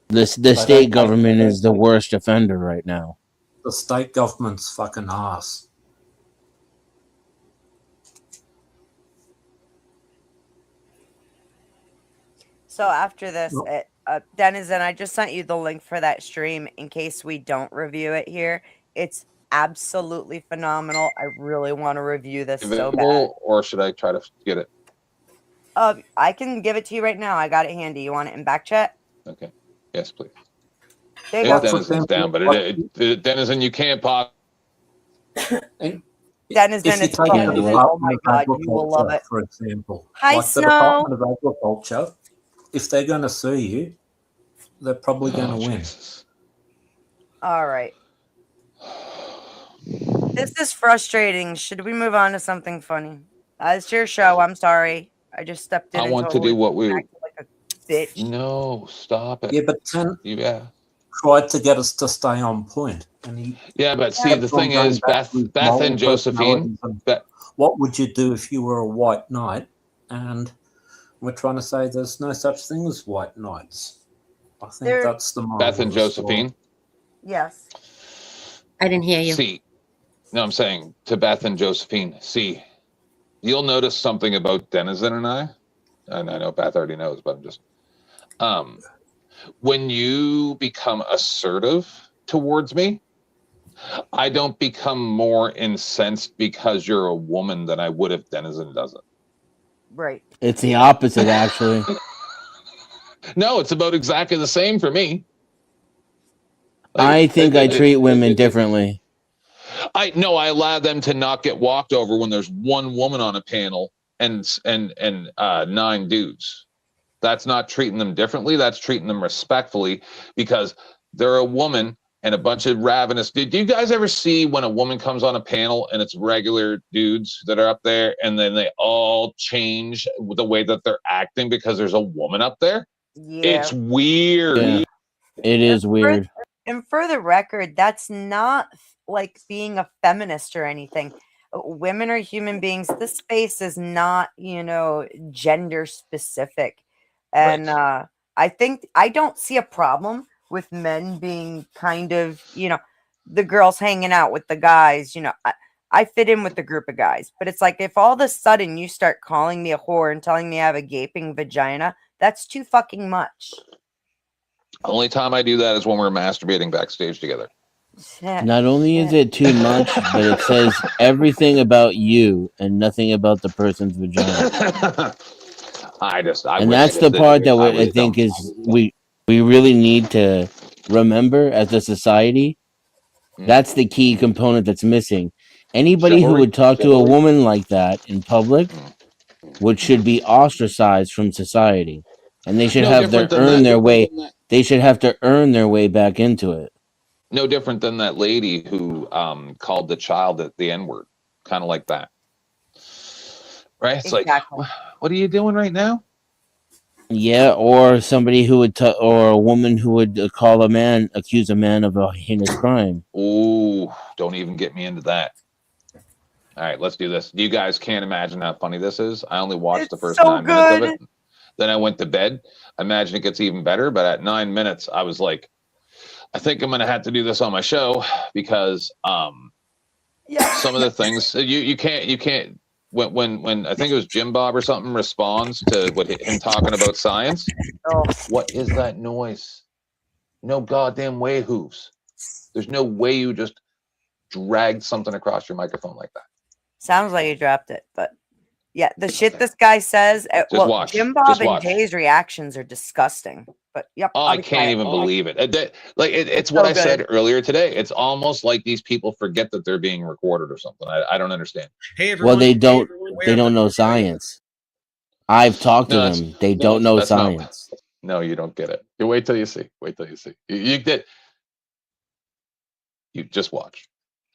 the state government is the worst offender right now. The state government's fucking ass. So after this, Denizen, I just sent you the link for that stream in case we don't review it here. It's absolutely phenomenal. I really want to review this so bad. Available, or should I try to get it? I can give it to you right now. I got it handy. You want it in back chat? Okay. Yes, please. There you If go. Denizen's down, but Denizen, you can't pop. Denizen, If you it's take fucking the amazing. Oh Department my of god, you will love Agriculture, it. for example, Hi, like the Snow. Department of Agriculture, if they're going to sue you, they're probably going to win. All right. This is frustrating. Should we move on to something funny? It's your show. I'm sorry. I just stepped in. I and want to do totally what we. acted like a bitch. No, stop it. Yeah, but Tim tried to get us to stay on point. And he Yeah, but see, the thing is, Beth and Josephine. What would you do if you were a white knight? And we're trying to say there's no such thing as white knights. I think that's the Beth and Josephine. Yes. I didn't hear you. See, no, I'm saying to Beth and Josephine. See, you'll notice something about Denizen and I know Beth already knows, but I'm just, when you become assertive towards me, I don't become more incensed because you're a woman than I would if Denizen doesn't. Right. It's the opposite, actually. No, it's about exactly the same for me. I think I treat women differently. I allow them to not get walked over when there's one woman on a panel and 9 dudes. That's not treating them differently. That's treating them respectfully because they're a woman and a bunch of ravenous. Do you guys ever see when a woman comes on a panel and it's regular dudes that are up there and then they all change the way that they're acting because there's a woman up there? Yeah. It's weird. Yeah, it is weird. And for the record, that's not like being a feminist or anything. Women are human beings. This space is not, gender specific. And I think I don't see a problem with men being kind of, the girls hanging out with the guys. I fit in with the group of guys. But it's like if all of a sudden you start calling me a whore and telling me I have a gaping vagina, that's too fucking much. Only time I do that is when we're masturbating backstage together. Not only is it too much, but it says everything about you and nothing about the person's vagina. And that's the part that I think is we really need to remember as a society. That's the key component that's missing. Anybody who would talk to a woman like that in public should be ostracized from society, and they should have to earn their way. They should have to earn their way back into it. No different than that lady who called the child at the N-word, kind of like that. Right? It's exactly. Like, what are you doing right now? Yeah, or somebody who would, or a woman who would accuse a man of a heinous crime. Oh, don't even get me into that. All right, let's do this. You guys can't imagine how funny this is. I only watched the first 9 minutes of it. Then I went to bed. I imagine it gets even better, but at 9 minutes, I was like, I think I'm going to have to do this on my show because some of the things you can't. When I think it was Jim Bob or something responds to him talking about science. Oh. What is that noise? No goddamn way, Hooves. There's no way you just dragged something across your microphone like that. Sounds like he dropped it, but yeah, the shit this guy says. Well, watch. Jim Bob Just and watch. Jay's reactions are disgusting. But yep. Oh, I'll I be can't quiet. even believe it. It's so what I good. said earlier today. It's almost like these people forget that they're being recorded or something. I don't understand. Hey, everyone. Well, they Hey, don't. everyone, where They don't know science. I've talked to No, that's- them. They no, don't know that's not- science. No, you don't get it. You wait till you see. Wait till you see. You did. You just watch.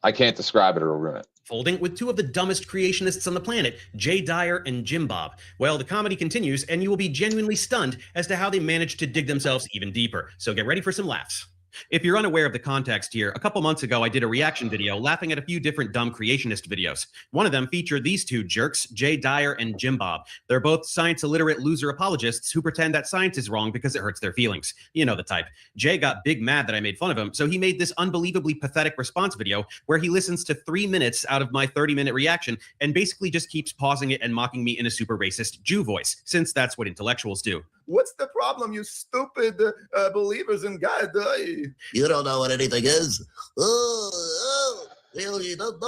I can't describe it or ruin it. Folding with two of the dumbest creationists on the planet, Jay Dyer and Jim Bob. Well, the comedy continues, and you will be genuinely stunned as to how they managed to dig themselves even deeper. So get ready for some laughs. If you're unaware of the context here, a couple months ago, I did a reaction video laughing at a few different dumb creationist videos. One of them featured these two jerks, Jay Dyer and Jim Bob. They're both science illiterate loser apologists who pretend that science is wrong because it hurts their feelings. You know the type. Jay got big mad that I made fun of him, so he made this unbelievably pathetic response video where he listens to 3 minutes out of my 30-minute reaction and basically just keeps pausing it and mocking me in a super racist Jew voice, since that's what intellectuals do. What's the problem, you stupid believers in God? You don't know what anything is. You don't know.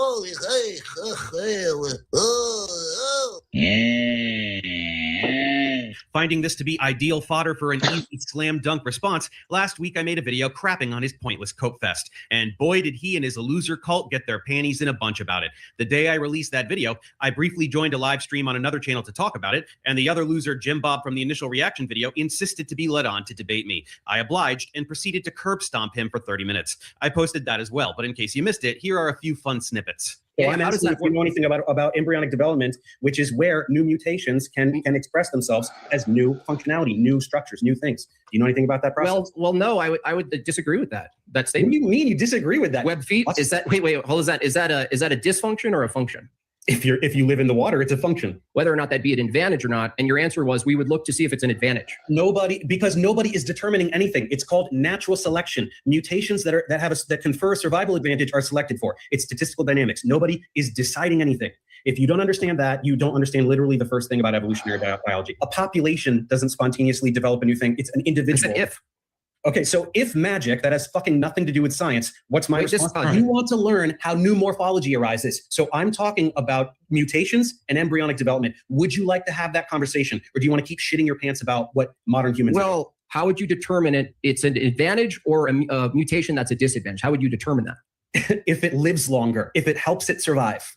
Finding this to be ideal fodder for an easy slam dunk response, last week I made a video crapping on his pointless coke fest. And boy, did he and his loser cult get their panties in a bunch about it. The day I released that video, I briefly joined a live stream on another channel to talk about it, and the other loser, Jim Bob from the initial reaction video, insisted to be led on to debate me. I obliged and proceeded to curb stomp him for 30 minutes. I posted that as well, but in case you missed it, here are a few fun snippets. Well, I'm asking if you know anything about embryonic development, which is where new mutations can express themselves as new functionality, new structures, new things. Do you know anything about that process? Well, no, I would disagree with that. That statement. What do you mean you disagree with that? Web feet is that? Wait, hold. Is that a dysfunction or a function? If you live in the water, it's a function. Whether or not that be an advantage or not, and your answer was we would look to see if it's an advantage. Because nobody is determining anything. It's called natural selection. Mutations that confer a survival advantage are selected for. It's statistical dynamics. Nobody is deciding anything. If you don't understand that, you don't understand literally the first thing about evolutionary biology. A population doesn't spontaneously develop a new thing. It's an individual. It's an if. Okay, so if magic, that has fucking nothing to do with science, what's my response? This, you want to learn how new morphology arises. So I'm talking about mutations and embryonic development. Would you like to have that conversation? Or do you want to keep shitting your pants about what modern humans do? Well, how would you determine it's an advantage or a mutation that's a disadvantage? How would you determine that? If it lives longer, if it helps it survive.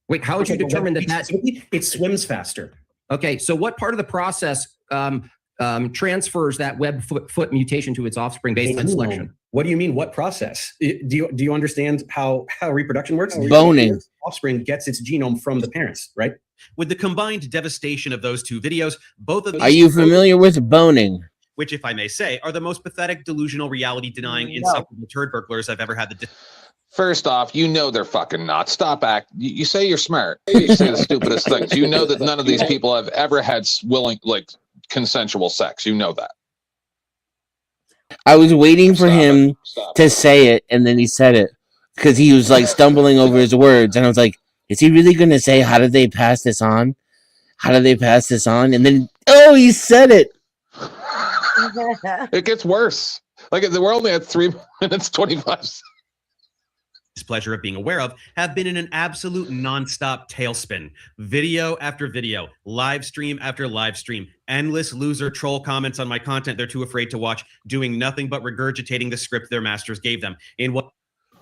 Wait, how would you determine that it swims faster? Okay, so what part of the process transfers that web foot mutation to its offspring based on selection? What do you mean? What process? Do you understand how reproduction works? Boning. Offspring gets its genome from the parents, right? With the combined devastation of those two videos, both of these Are you familiar with boning? which, if I may say, are the most pathetic, delusional, reality-denying, insufferable turd burglars I've ever had the. First off, you know they're fucking nuts. Stop act. You say you're smart. You say the stupidest things. You know that none of these people have ever had consensual sex. You know that. I was waiting for him to say it, and then he said it because he was like stumbling over his words, and I was like, "Is he really going to say how did they pass this on? How did they pass this on?" And then, oh, he said it. It gets worse. Like we're only at 3 minutes 25. Pleasure of being aware of have been in an absolute nonstop tailspin. Video after video, live stream after live stream, endless loser troll comments on my content they're too afraid to watch, doing nothing but regurgitating the script their masters gave them. In what?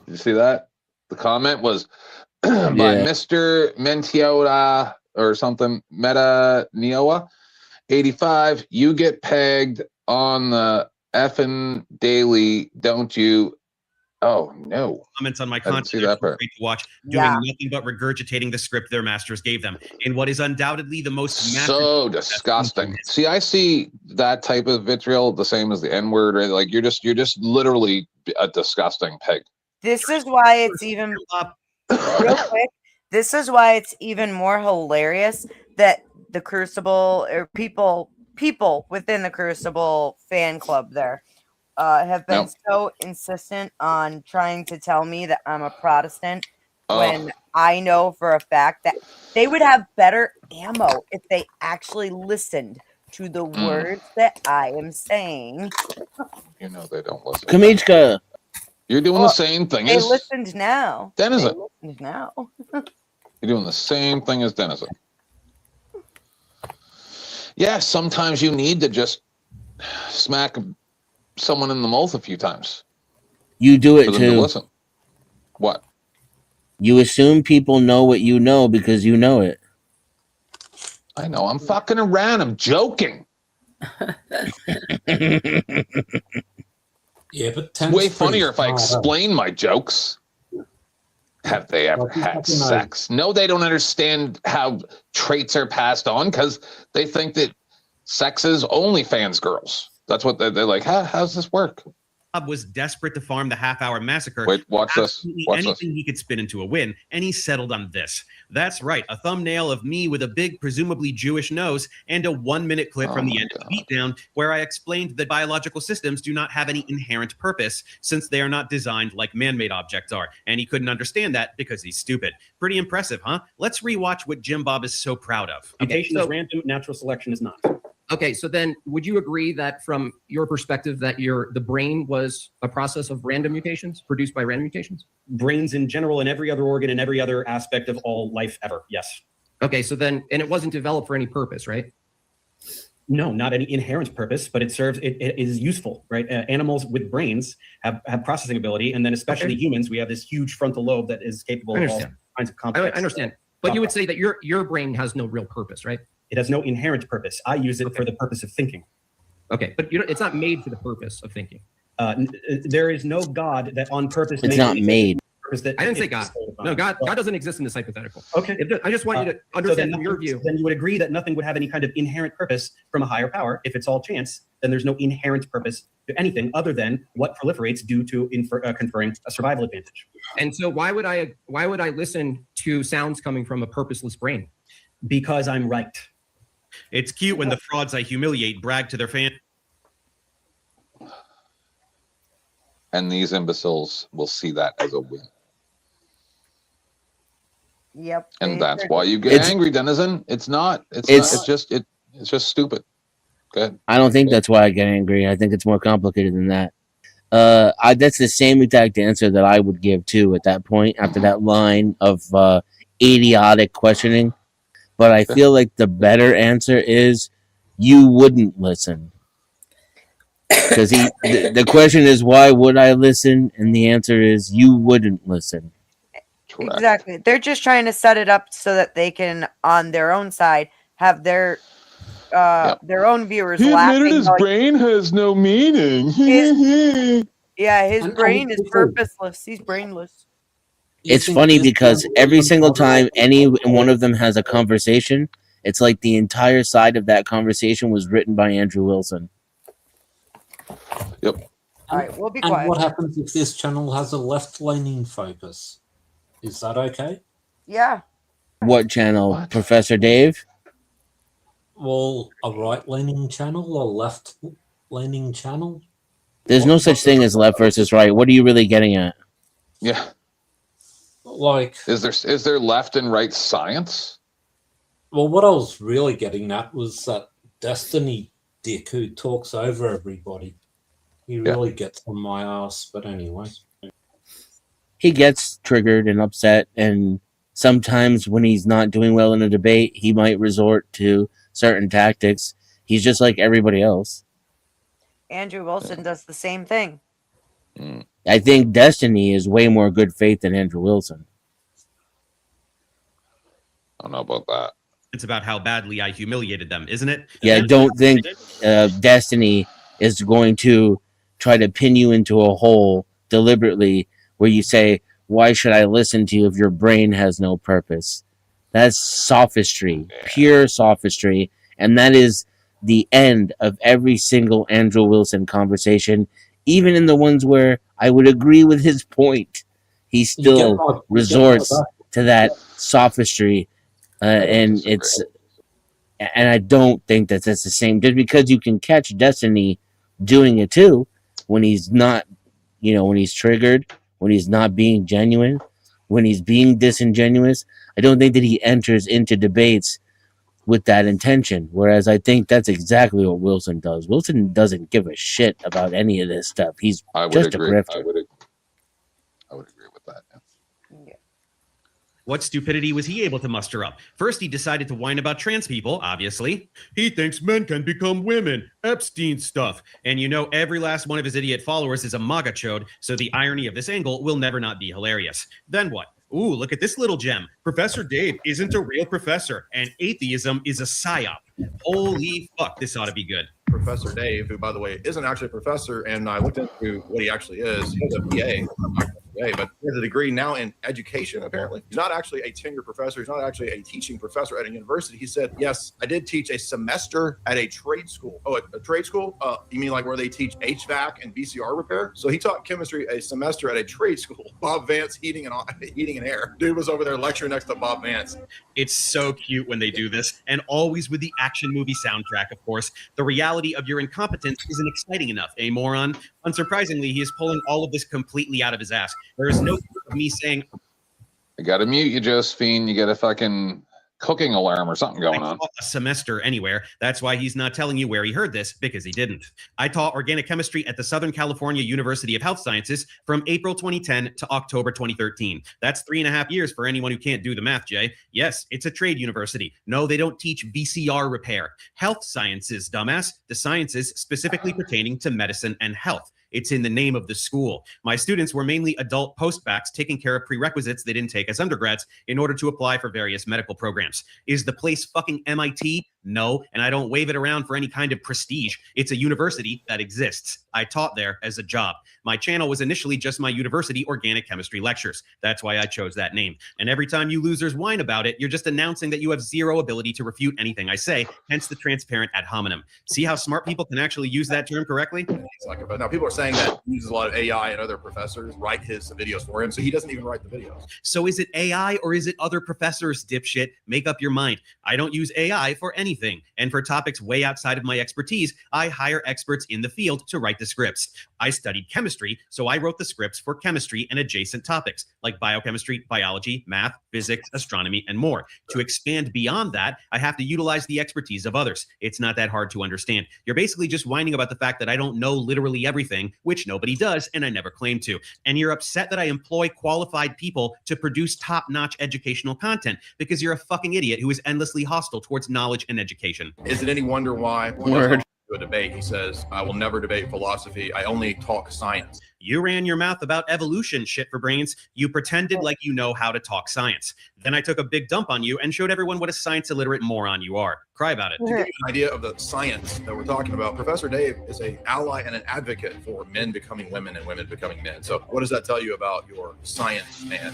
Did you see that? The comment was by Mr. Mentiota or something, Meta Neoa, 85. You get pegged on the effing daily, don't you? Oh no! Comments on my content they're too afraid to watch, doing nothing but regurgitating the script their masters gave them in what is undoubtedly the most so disgusting. See, I see that type of vitriol the same as the N-word. Right? Like you're just literally a disgusting pig. This is why it's even real quick. This is why it's even more hilarious that the Crucible or people within the Crucible fan club there have been so insistent on trying to tell me that I'm a Protestant when I know for a fact that they would have better ammo if they actually listened to the words that I am saying. You know they don't listen. Kamichka. You're doing the same thing They as listened now. Denizen. They listened now. You're doing the same thing as Denizen. Yeah, sometimes you need to just smack someone in the mouth a few times. You do it for them to too. listen. What? You assume people know what you know because you know it. I know. I'm fucking around. I'm joking. Yeah, but It's way funnier if I explain my jokes. Have they ever had sex? No, they don't understand how traits are passed on because they think that sex is OnlyFans girls. That's what they're like. How's this work? Bob was desperate to farm the half-hour massacre. Wait, watch this. Absolutely Watch this. anything he could spin into a win, and he settled on this. That's right, a thumbnail of me with a big, presumably Jewish nose, and a 1-minute clip from the end of the beatdown, where I explained that biological systems do not have any inherent purpose, since they are not designed like man-made objects are. And he couldn't understand that because he's stupid. Pretty impressive, huh? Let's rewatch what Jim Bob is so proud of. Mutation is random, natural selection is not. Okay, so then would you agree that from your perspective that the brain was a process of random mutations produced by random mutations? Brains in general and every other organ and every other aspect of all life ever, yes. Okay, so then, and it wasn't developed for any purpose, right? No, not any inherent purpose, but it serves, it is useful, right? Animals with brains have processing ability, and then especially humans, we have this huge frontal lobe that is capable of all kinds of complex. I understand. But you would say that your brain has no real purpose, right? It has no inherent purpose. I use it for the purpose of thinking. Okay, but it's not made for the purpose of thinking. There is no God that on purpose. It's not made. I didn't say God. No, God doesn't exist in this hypothetical. Okay. I just want you to understand from your view. Then you would agree that nothing would have any kind of inherent purpose from a higher power. If it's all chance, then there's no inherent purpose to anything other than what proliferates due to conferring a survival advantage. And so why would I listen to sounds coming from a purposeless brain? Because I'm right. It's cute when the frauds I humiliate brag to their fans. And these imbeciles will see that as a win. Yep. And that's why you get angry, Denizen. It's not. It's just stupid. Good. I don't think that's why I get angry. I think it's more complicated than that. That's the same exact answer that I would give too at that point after that line of idiotic questioning. But I feel like the better answer is you wouldn't listen. Because the question is, why would I listen? And the answer is you wouldn't listen. Correct. Exactly. They're just trying to set it up so that they can, on their own side, have their own viewers laughing. His brain has no meaning. His brain is purposeless. He's brainless. It's funny because every single time any one of them has a conversation, it's like the entire side of that conversation was written by Andrew Wilson. Yep. All right, we'll be And quiet. what happens if this channel has a left-leaning focus? Is that okay? Yeah. What channel? Professor Dave? Well, a right-leaning channel, a left-leaning channel? There's no such thing as left versus right. What are you really getting at? Yeah. Like, is there left and right science? Well, what I was really getting at was that Destiny dick who talks over everybody. He really gets on my ass, but anyway. He gets triggered and upset, and sometimes when he's not doing well in a debate, he might resort to certain tactics. He's just like everybody else. Andrew Wilson does the same thing. I think Destiny is way more good faith than Andrew Wilson. I don't know about that. It's about how badly I humiliated them, isn't it? Yeah, I don't think Destiny is going to try to pin you into a hole deliberately where you say, why should I listen to you if your brain has no purpose? That's sophistry, pure sophistry. And that is the end of every single Andrew Wilson conversation, even in the ones where I would agree with his point. He still resorts to that sophistry. And I don't think that that's the same. Just because you can catch Destiny doing it too, when he's not, when he's triggered, when he's not being genuine, when he's being disingenuous, I don't think that he enters into debates with that intention. Whereas I think that's exactly what Wilson does. Wilson doesn't give a shit about any of this stuff. He's just a grifter. What stupidity was he able to muster up? First, he decided to whine about trans people, obviously. He thinks men can become women. Epstein stuff. And you know every last one of his idiot followers is a MAGA chode, so the irony of this angle will never not be hilarious. Then what? Ooh, look at this little gem. Professor Dave isn't a real professor, and atheism is a psyop. Holy fuck, this ought to be good. Professor Dave, who, by the way, isn't actually a professor, and I looked into what he actually is. He's a PA, but he has a degree now in education, apparently. He's not actually a tenured professor. He's not actually a teaching professor at a university. He said, yes, I did teach a semester at a trade school. Oh, a trade school? You mean like where they teach HVAC and VCR repair? So he taught chemistry a semester at a trade school. Bob Vance, heating and air. Dude was over there lecturing next to Bob Vance. It's so cute when they do this, and always with the action movie soundtrack, of course. The reality of your incompetence isn't exciting enough, eh, moron? Unsurprisingly, he is pulling all of this completely out of his ass. There is no of me saying, I gotta mute you, Josephine. You got a fucking cooking alarm or something going on. A semester anywhere. That's why he's not telling you where he heard this, because he didn't. I taught organic chemistry at the Southern California University of Health Sciences from April 2010 to October 2013. That's 3.5 years for anyone who can't do the math, Jay. Yes, it's a trade university. No, they don't teach VCR repair. Health sciences, dumbass. The sciences specifically pertaining to medicine and health. It's in the name of the school. My students were mainly adult postbacks taking care of prerequisites they didn't take as undergrads in order to apply for various medical programs. Is the place fucking MIT? No, and I don't wave it around for any kind of prestige. It's a university that exists. I taught there as a job. My channel was initially just my university organic chemistry lectures. That's why I chose that name. And every time you losers whine about it, you're just announcing that you have zero ability to refute anything I say, hence the transparent ad hominem. See how smart people can actually use that term correctly? But now people are saying that he uses a lot of AI and other professors write his videos for him, so he doesn't even write the videos. So is it AI or is it other professors, dipshit? Make up your mind. I don't use AI for anything. And for topics way outside of my expertise, I hire experts in the field to write the scripts. I studied chemistry, so I wrote the scripts for chemistry and adjacent topics like biochemistry, biology, math, physics, astronomy, and more. To expand beyond that, I have to utilize the expertise of others. It's not that hard to understand. You're basically just whining about the fact that I don't know literally everything, which nobody does, and I never claim to. And you're upset that I employ qualified people to produce top-notch educational content because you're a fucking idiot who is endlessly hostile towards knowledge and education. Is it any wonder why? Word. A debate, he says, I will never debate philosophy. I only talk science. You ran your mouth about evolution, shit for brains. You pretended like you know how to talk science. Then I took a big dump on you and showed everyone what a science illiterate moron you are. Cry about it. To give you an idea of the science that we're talking about, Professor Dave is an ally and an advocate for men becoming women and women becoming men. So what does that tell you about your science, man?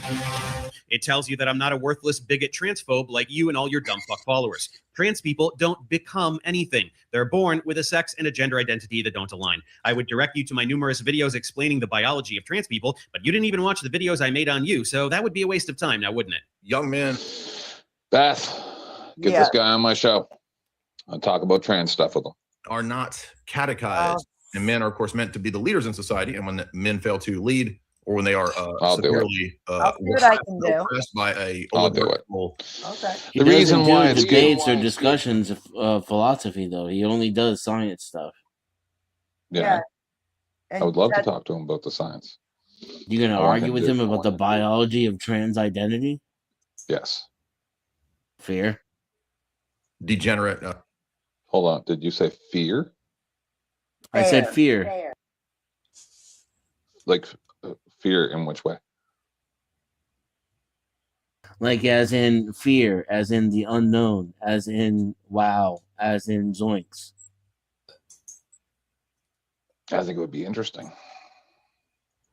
It tells you that I'm not a worthless bigot transphobe like you and all your dumb fuck followers. Trans people don't become anything. They're born with a sex and a gender identity that don't align. I would direct you to my numerous videos explaining the biology of trans people, but you didn't even watch the videos I made on you, so that would be a waste of time now, wouldn't it? Young men. Beth, get this guy on my show. I'll talk about trans stuff with him. Are not catechized. And men are, of course, meant to be the leaders in society. And when the men fail to lead, or when they are severely oppressed by a I'll do it. Okay. The reason why it's debates or discussions of philosophy, though, he only does science stuff. Yeah. I would love to talk to him about the science. You're gonna argue with him about the biology of trans identity? Yes. Fear. Degenerate. Hold on. Did you say fear? I said fear. Like fear in which way? Like as in fear, as in the unknown, as in wow, as in zoinks. I think it would be interesting.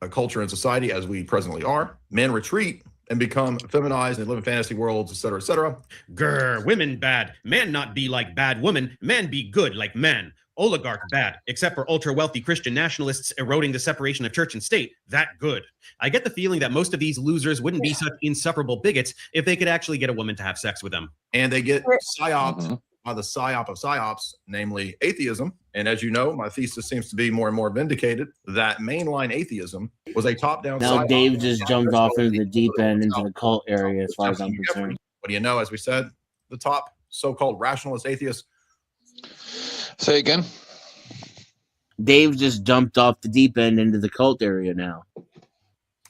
A culture and society as we presently are, men retreat and become feminized and live in fantasy worlds, etc., etc. Grr, women bad. Men not be like bad women. Men be good like men. Oligarch bad, except for ultra-wealthy Christian nationalists eroding the separation of church and state. That good. I get the feeling that most of these losers wouldn't be such insufferable bigots if they could actually get a woman to have sex with them. And they get psyoped by the psyop of psyops, namely atheism. And as you know, my thesis seems to be more and more vindicated that mainline atheism was a top-down Now psyop. Dave just jumped off into the deep end into the cult area as far as I'm concerned. What do you know? As we said, the top so-called rationalist atheists. Say again. Dave just jumped off the deep end into the cult area now.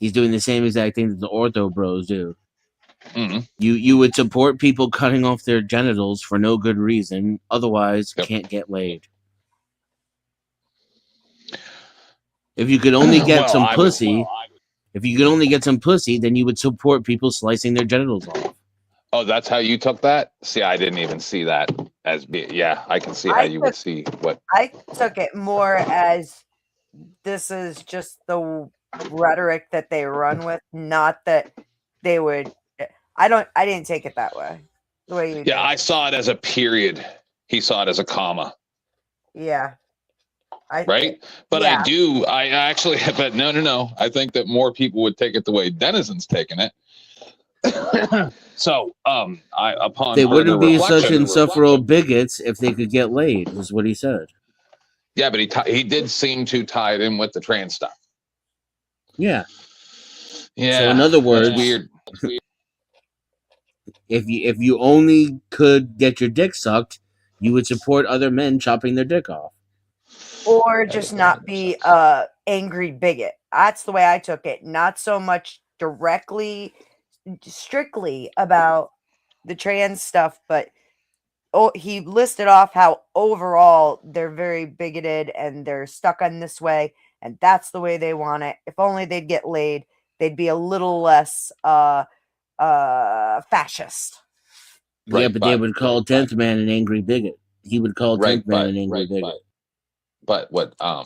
He's doing the same exact thing that the ortho bros do. You would support people cutting off their genitals for no good reason, otherwise can't get laid. If you could only get some pussy, if you could only get some pussy, then you would support people slicing their genitals off. Oh, that's how you took that? See, I didn't even see that as yeah, I can see how you would see what I took it more as this is just the rhetoric that they run with, not that they would. I didn't take it that way. The way you did. I saw it as a period. He saw it as a comma. Yeah. Right? But I actually, but no. I think that more people would take it the way Denizen's taking it. So, they wouldn't be such insufferable bigots if they could get laid, is what he said. Yeah, but he did seem to tie it in with the trans stuff. Yeah. Yeah. So in other words, that's weird. If you only could get your dick sucked, you would support other men chopping their dick off. Or just not be angry bigot. That's the way I took it. Not so much strictly about the trans stuff, but he listed off how overall they're very bigoted and they're stuck on this way, and that's the way they want it. If only they'd get laid, they'd be a little less fascist. Yeah, but they would call 10th Man an angry bigot. He would call 10th Man an angry bigot. But what I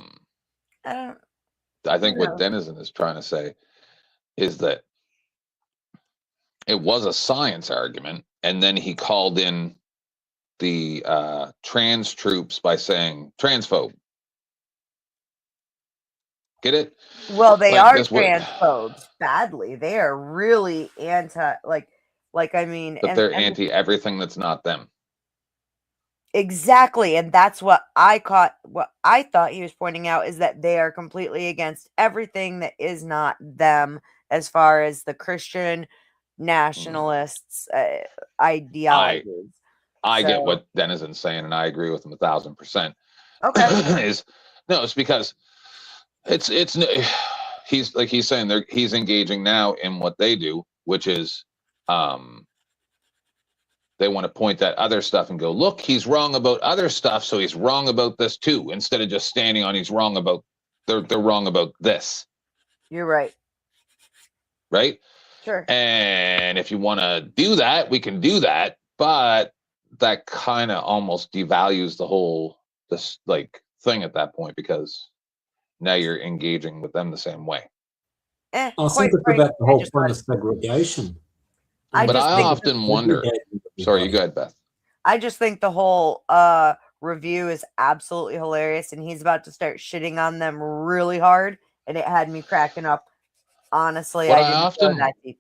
think know. what Denizen is trying to say is that it was a science argument, and then he called in the trans troops by saying transphobe. Get it? Well, they are transphobes badly. They are really anti, like I mean, but they're anti everything that's not them. Exactly, and that's what I caught. What I thought he was pointing out is that they are completely against everything that is not them, as far as the Christian nationalists ideologies. I get what Denizen's saying, and I agree with him 1,000%. Okay, it's because he's saying he's engaging now in what they do, which is they want to point at other stuff and go, look, he's wrong about other stuff, so he's wrong about this too, instead of just standing on he's wrong about they're wrong about this. You're right. Right? Sure. And if you want to do that, we can do that, but that kind of almost devalues the whole thing at that point, because now you're engaging with them the same way. I think it's about the whole point of segregation. But I often wonder. Sorry, you go ahead, Beth. I just think the whole review is absolutely hilarious, and he's about to start shitting on them really hard, and it had me cracking up. Honestly, What I didn't go that deep.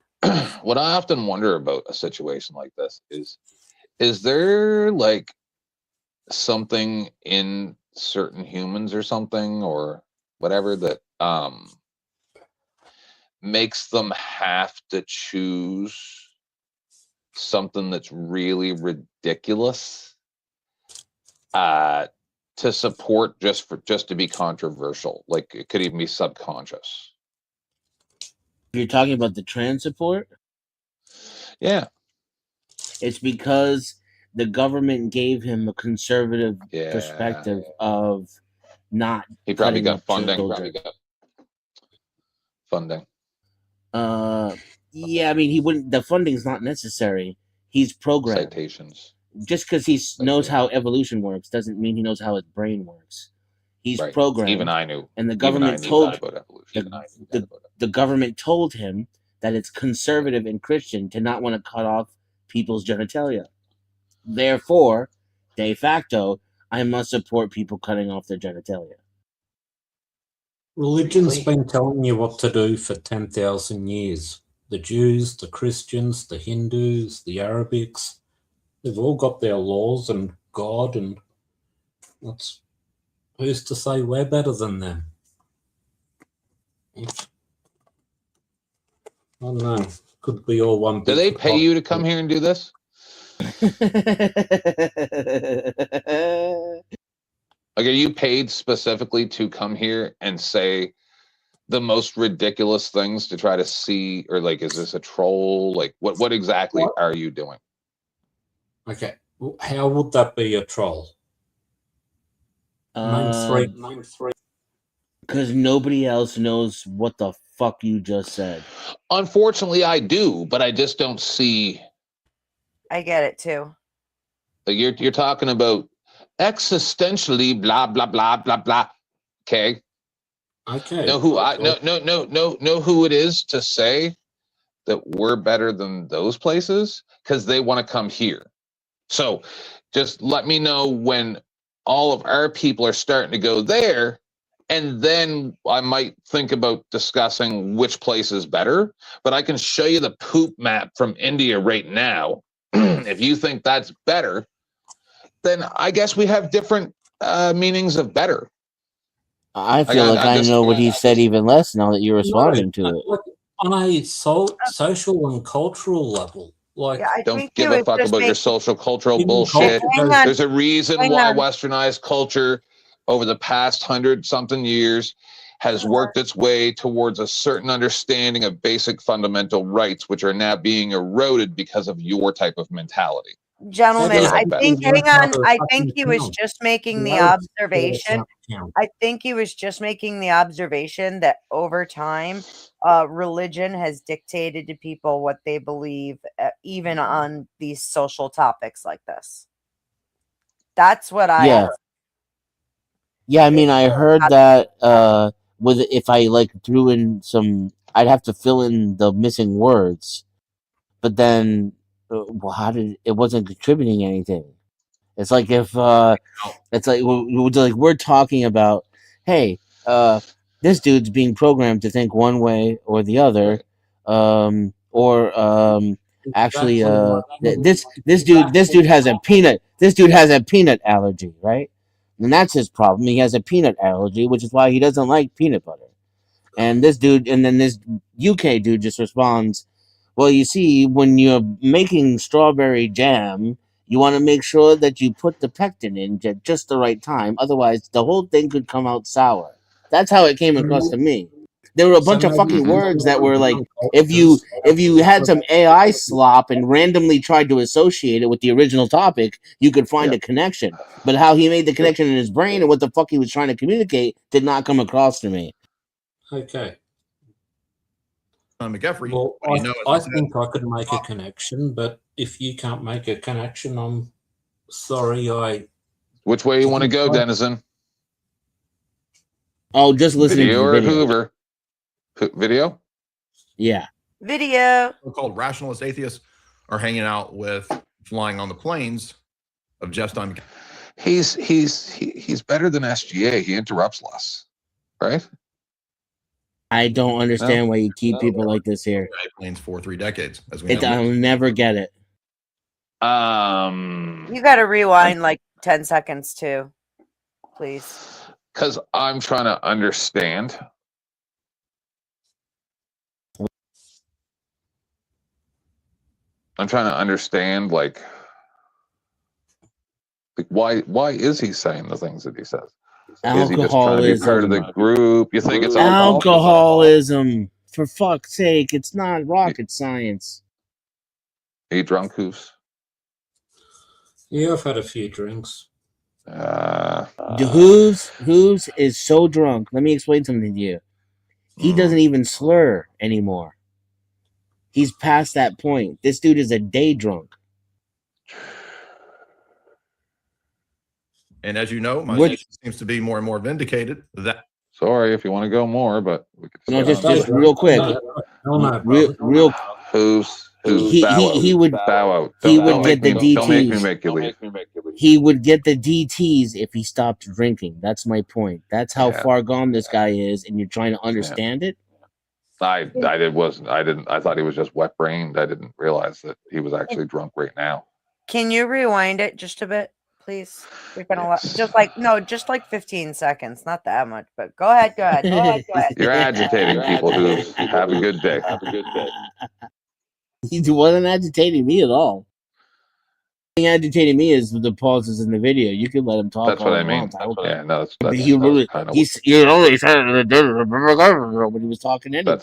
What I often wonder about a situation like this is there like something in certain humans or something or whatever that makes them have to choose something that's really ridiculous to support just to be controversial? Like it could even be subconscious. You're talking about the trans support? Yeah. It's because the government gave him a conservative perspective of not. He probably got funding. Yeah, I mean, he wouldn't. The funding's not necessary. He's programmed. Citations. Just because he knows how evolution works doesn't mean he knows how his brain works. He's programmed. Even I knew. And the government told about evolution. the government told him that it's conservative and Christian to not want to cut off people's genitalia. Therefore, de facto, I must support people cutting off their genitalia. Religion's been telling you what to do for 10,000 years. The Jews, the Christians, the Hindus, the Arabics, they've all got their laws and God, and who's to say we're better than them? I don't know. Could be all one. Do they pay you to come here and do this? Like, are you paid specifically to come here and say the most ridiculous things to try to see, or like, is this a troll? Like, what exactly are you doing? Okay, how would that be a troll? Name three. Because nobody else knows what the fuck you just said. Unfortunately, I do, but I just don't see. I get it too. Like you're talking about existentially blah blah blah blah blah. Okay. Okay. Know who know who it is to say that we're better than those places, because they want to come here. So just let me know when all of our people are starting to go there, and then I might think about discussing which place is better. But I can show you the poop map from India right now. If you think that's better, then I guess we have different meanings of better. I feel like I know what he said even less now that you're responding to it. On a social and cultural level, like, don't give a fuck about your social cultural bullshit. There's a reason why westernized culture over the past 100-something years has worked its way towards a certain understanding of basic fundamental rights, which are now being eroded because of your type of mentality. Gentlemen, I think, hang on, I think he was just making the observation. I think he was just making the observation that over time, religion has dictated to people what they believe, even on these social topics like this. That's what I. Yeah, I mean, I heard that if I like threw in some, I'd have to fill in the missing words, but then. Well, it wasn't contributing anything? It's like if it's like we're talking about, hey, this dude's being programmed to think one way or the other, actually, this dude has a peanut allergy, right? And that's his problem. He has a peanut allergy, which is why he doesn't like peanut butter. And this UK dude just responds, well, you see, when you're making strawberry jam, you want to make sure that you put the pectin in at just the right time. Otherwise, the whole thing could come out sour. That's how it came across to me. There were a bunch of fucking words that were like, if you had some AI slop and randomly tried to associate it with the original topic, you could find a connection. But how he made the connection in his brain and what the fuck he was trying to communicate did not come across to me. Okay. McGeffrey. Well, I think I could make a connection, but if you can't make a connection, I'm sorry. Which way you want to go, Denizen? Oh, just listen to video the or video. Hoover? Video? Yeah. Video. So-called rationalist atheists are hanging out with flying on the planes of Jeff Stein. He's better than SGA. He interrupts less, right? I don't understand why you keep people like this here. Planes for 3 decades, as we know. I'll never get it. You got to rewind like 10 seconds too, please. Because I'm trying to understand. Like why is he saying the things that he says? Is he just trying to be part of the group? You think it's alcoholism? For fuck's sake, it's not rocket science. Are you drunk, Hoofs? Yeah, I've had a few drinks. Hooves is so drunk. Let me explain something to you. He doesn't even slur anymore. He's past that point. This dude is a day drunk. And as you know, my position seems to be more and more vindicated. Sorry if you want to go more, but we could just real quick. Real. He would bow out. Don't get the DTs. Don't make me make you leave. He would get the DTs if he stopped drinking. That's my point. That's how far gone this guy is, and you're trying to understand it. I thought he was just wet brained. I didn't realize that he was actually drunk right now. Can you rewind it just a bit, please? We're gonna just like 15 seconds, not that much, but go ahead. You're agitating people who have a good day. He wasn't agitating me at all. thing agitating me is the pauses in the video. You can let him talk. That's what all I he mean. wants. Yeah, no, that's But he that was really, kind of he's you know he said when he was talking anyway.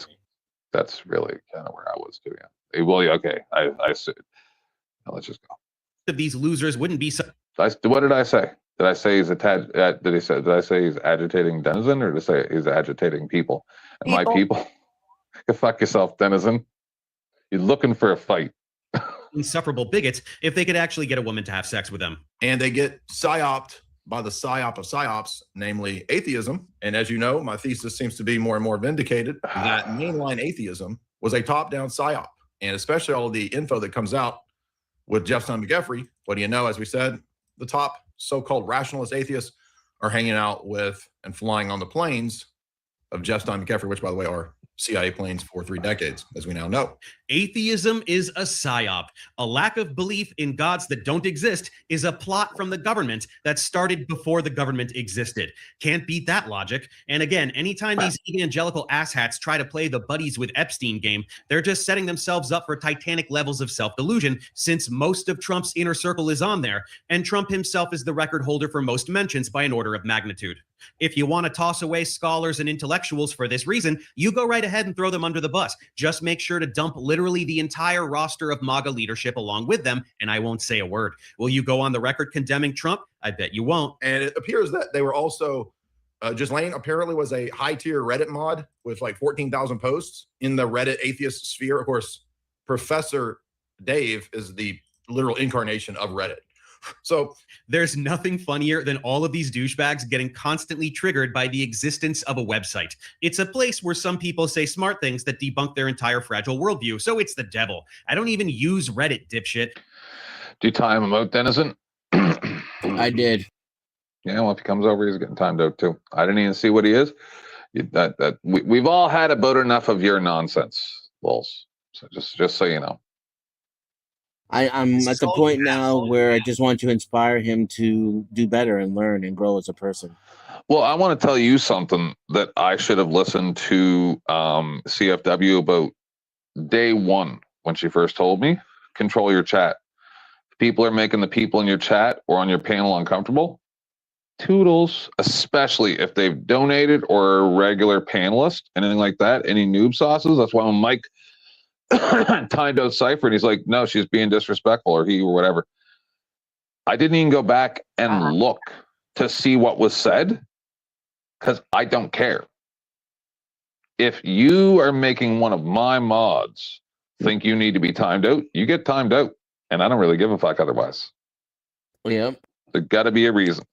that's really kind of where I was too. Yeah. Well, yeah, okay. I see. Now let's just go. Of these losers wouldn't be so. What did I say? Did I say he's Did I say he's agitating Denizen, or did I say he's agitating people? And my people, go fuck yourself, Denizen. You're looking for a fight. Insufferable bigots if they could actually get a woman to have sex with them. And they get psyoped by the psyop of psyops, namely atheism. And as you know, my thesis seems to be more and more vindicated that mainline atheism was a top-down psyop. And especially all of the info that comes out with Jeff Stein McGeffrey, what do you know? As we said, the top so-called rationalist atheists are hanging out with and flying on the planes of Jeff Stein McGeffrey, which, by the way, are CIA planes for 3 decades, as we now know. Atheism is a psyop. A lack of belief in gods that don't exist is a plot from the government that started before the government existed. Can't beat that logic. And again, anytime these evangelical asshats try to play the buddies with Epstein game, they're just setting themselves up for titanic levels of self-delusion, since most of Trump's inner circle is on there, and Trump himself is the record holder for most mentions by an order of magnitude. If you want to toss away scholars and intellectuals for this reason, you go right ahead and throw them under the bus. Just make sure to dump literally the entire roster of MAGA leadership along with them, and I won't say a word. Will you go on the record condemning Trump? I bet you won't. And it appears that they were also, Ghislaine apparently was a high-tier Reddit mod with like 14,000 posts in the Reddit atheist sphere. Of course, Professor Dave is the literal incarnation of Reddit. So there's nothing funnier than all of these douchebags getting constantly triggered by the existence of a website. It's a place where some people say smart things that debunk their entire fragile worldview. So it's the devil. I don't even use Reddit, dipshit. Do you time him out, Denizen? I did. Yeah, well, if he comes over, he's getting timed out too. I didn't even see what he is. We've all had about enough of your nonsense, Lulz. So just so you know. I'm at the point now where I just want to inspire him to do better and learn and grow as a person. Well, I want to tell you something that I should have listened to CFW about day one when she first told me. Control your chat. If people are making the people in your chat or on your panel uncomfortable, toodles, especially if they've donated or are a regular panelist, anything like that, any noob sauces. That's why when Mike timed out Cypher and he's like, no, she's being disrespectful, or he or whatever. I didn't even go back and look to see what was said because I don't care. If you are making one of my mods think you need to be timed out, you get timed out, and I don't really give a fuck otherwise. Yeah, there's got to be a reason.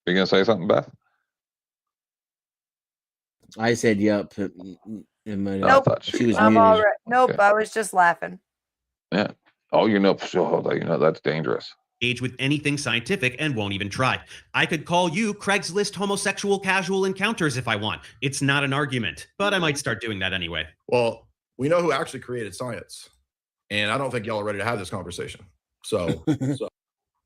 You gonna say something, Beth? I said yep. Nope. I'm all right. Nope. Okay. I was just laughing. Yeah. Oh, you know, that's dangerous. Engage with anything scientific and won't even try. I could call you Craigslist homosexual casual encounters if I want. It's not an argument, but I might start doing that anyway. Well, we know who actually created science, and I don't think y'all are ready to have this conversation. So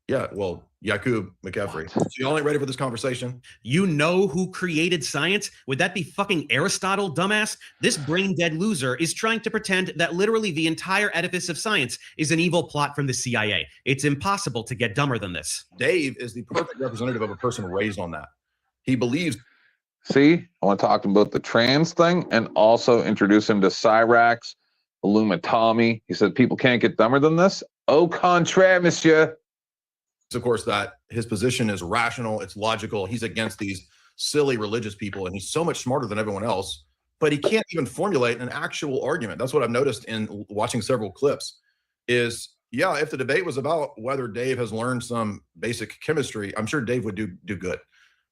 yeah, well, Yakub McCaffrey. So y'all ain't ready for this conversation? You know who created science? Would that be fucking Aristotle, dumbass? This brain-dead loser is trying to pretend that literally the entire edifice of science is an evil plot from the CIA. It's impossible to get dumber than this. Dave is the perfect representative of a person raised on that. He believes. See, I want to talk about the trans thing and also introduce him to Cyrax, Illumitomy. He said people can't get dumber than this. Au contraire, monsieur. Of course, that his position is rational, it's logical. He's against these silly religious people, and he's so much smarter than everyone else, but he can't even formulate an actual argument. That's what I've noticed in watching several clips is, yeah, if the debate was about whether Dave has learned some basic chemistry, I'm sure Dave would do good.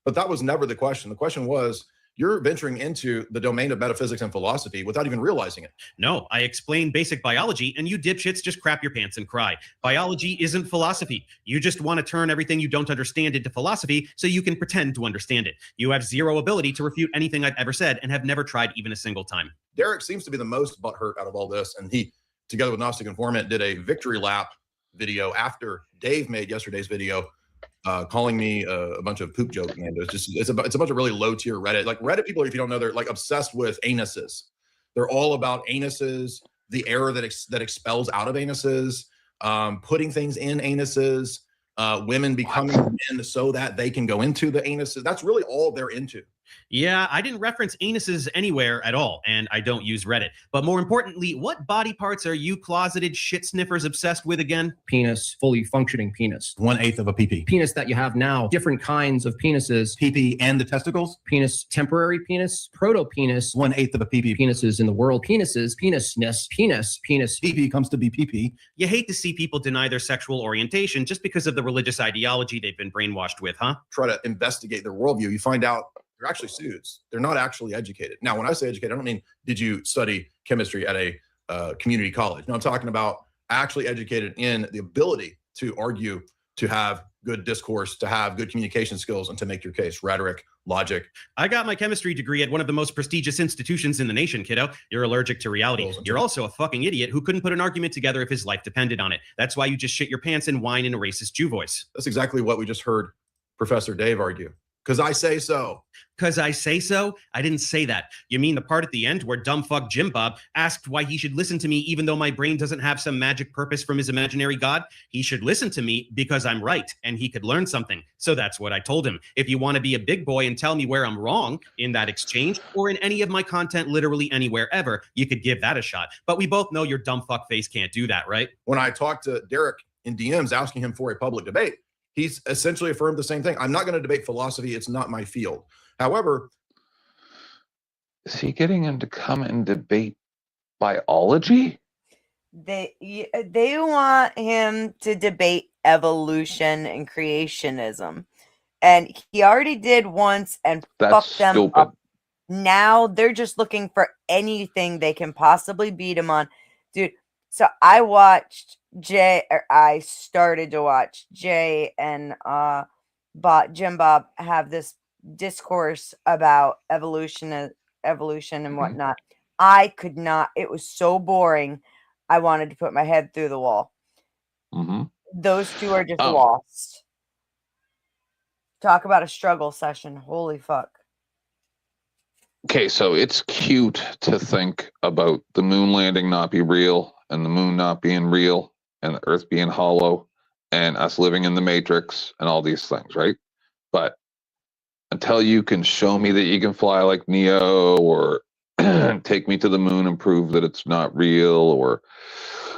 But that was never the question. The question was, you're venturing into the domain of metaphysics and philosophy without even realizing it. No, I explain basic biology, and you dipshits just crap your pants and cry. Biology isn't philosophy. You just want to turn everything you don't understand into philosophy so you can pretend to understand it. You have zero ability to refute anything I've ever said and have never tried even a single time. Derek seems to be the most butthurt out of all this, and he, together with Gnostic Informant, did a victory lap video after Dave made yesterday's video, calling me a bunch of poop joke, man. It's a bunch of really low tier Reddit. Like Reddit people, if you don't know, they're like obsessed with anuses. They're all about anuses, the error that expels out of anuses, putting things in anuses, women becoming men so that they can go into the anuses. That's really all they're into. Yeah, I didn't reference anuses anywhere at all, and I don't use Reddit. But more importantly, what body parts are you closeted shit sniffers obsessed with again? Penis, fully functioning penis. 1/8 of a PP. Penis that you have now, different kinds of penises. PP and the testicles? Penis, temporary penis, proto-penis. 1/8 of a PP. Penises in the world. Penises, penisness, penis. PP comes to be PP. You hate to see people deny their sexual orientation just because of the religious ideology they've been brainwashed with, huh? Try to investigate their worldview. You find out they're actually pseuds. They're not actually educated. Now, when I say educated, I don't mean did you study chemistry at a community college. No, I'm talking about actually educated in the ability to argue, to have good discourse, to have good communication skills, and to make your case. Rhetoric, logic. I got my chemistry degree at one of the most prestigious institutions in the nation, kiddo. You're allergic to reality. You're also a fucking idiot who couldn't put an argument together if his life depended on it. That's why you just shit your pants and whine in a racist Jew voice. That's exactly what we just heard Professor Dave argue. Because I say so. Because I say so? I didn't say that. You mean the part at the end where dumb fuck Jim Bob asked why he should listen to me even though my brain doesn't have some magic purpose from his imaginary god? He should listen to me because I'm right and he could learn something. So that's what I told him. If you want to be a big boy and tell me where I'm wrong in that exchange or in any of my content literally anywhere ever, you could give that a shot. But we both know your dumb fuck face can't do that, right? When I talked to Derek in DMs asking him for a public debate, he's essentially affirmed the same thing. I'm not going to debate philosophy. It's not my field. However, is he getting him to come and debate biology? They want him to debate evolution and creationism. And he already did once and fucked them stupid. up. Now they're just looking for anything they can possibly beat him on. Dude, so I started to watch Jay and Jim Bob have this discourse about evolution and whatnot. I could not. It was so boring. I wanted to put my head through the wall. Those two are just lost. Talk about a struggle session. Holy fuck. Okay, so it's cute to think about the moon landing not be real and the moon not being real and the earth being hollow and us living in the matrix and all these things, right? But until you can show me that you can fly like Neo or take me to the moon and prove that it's not real or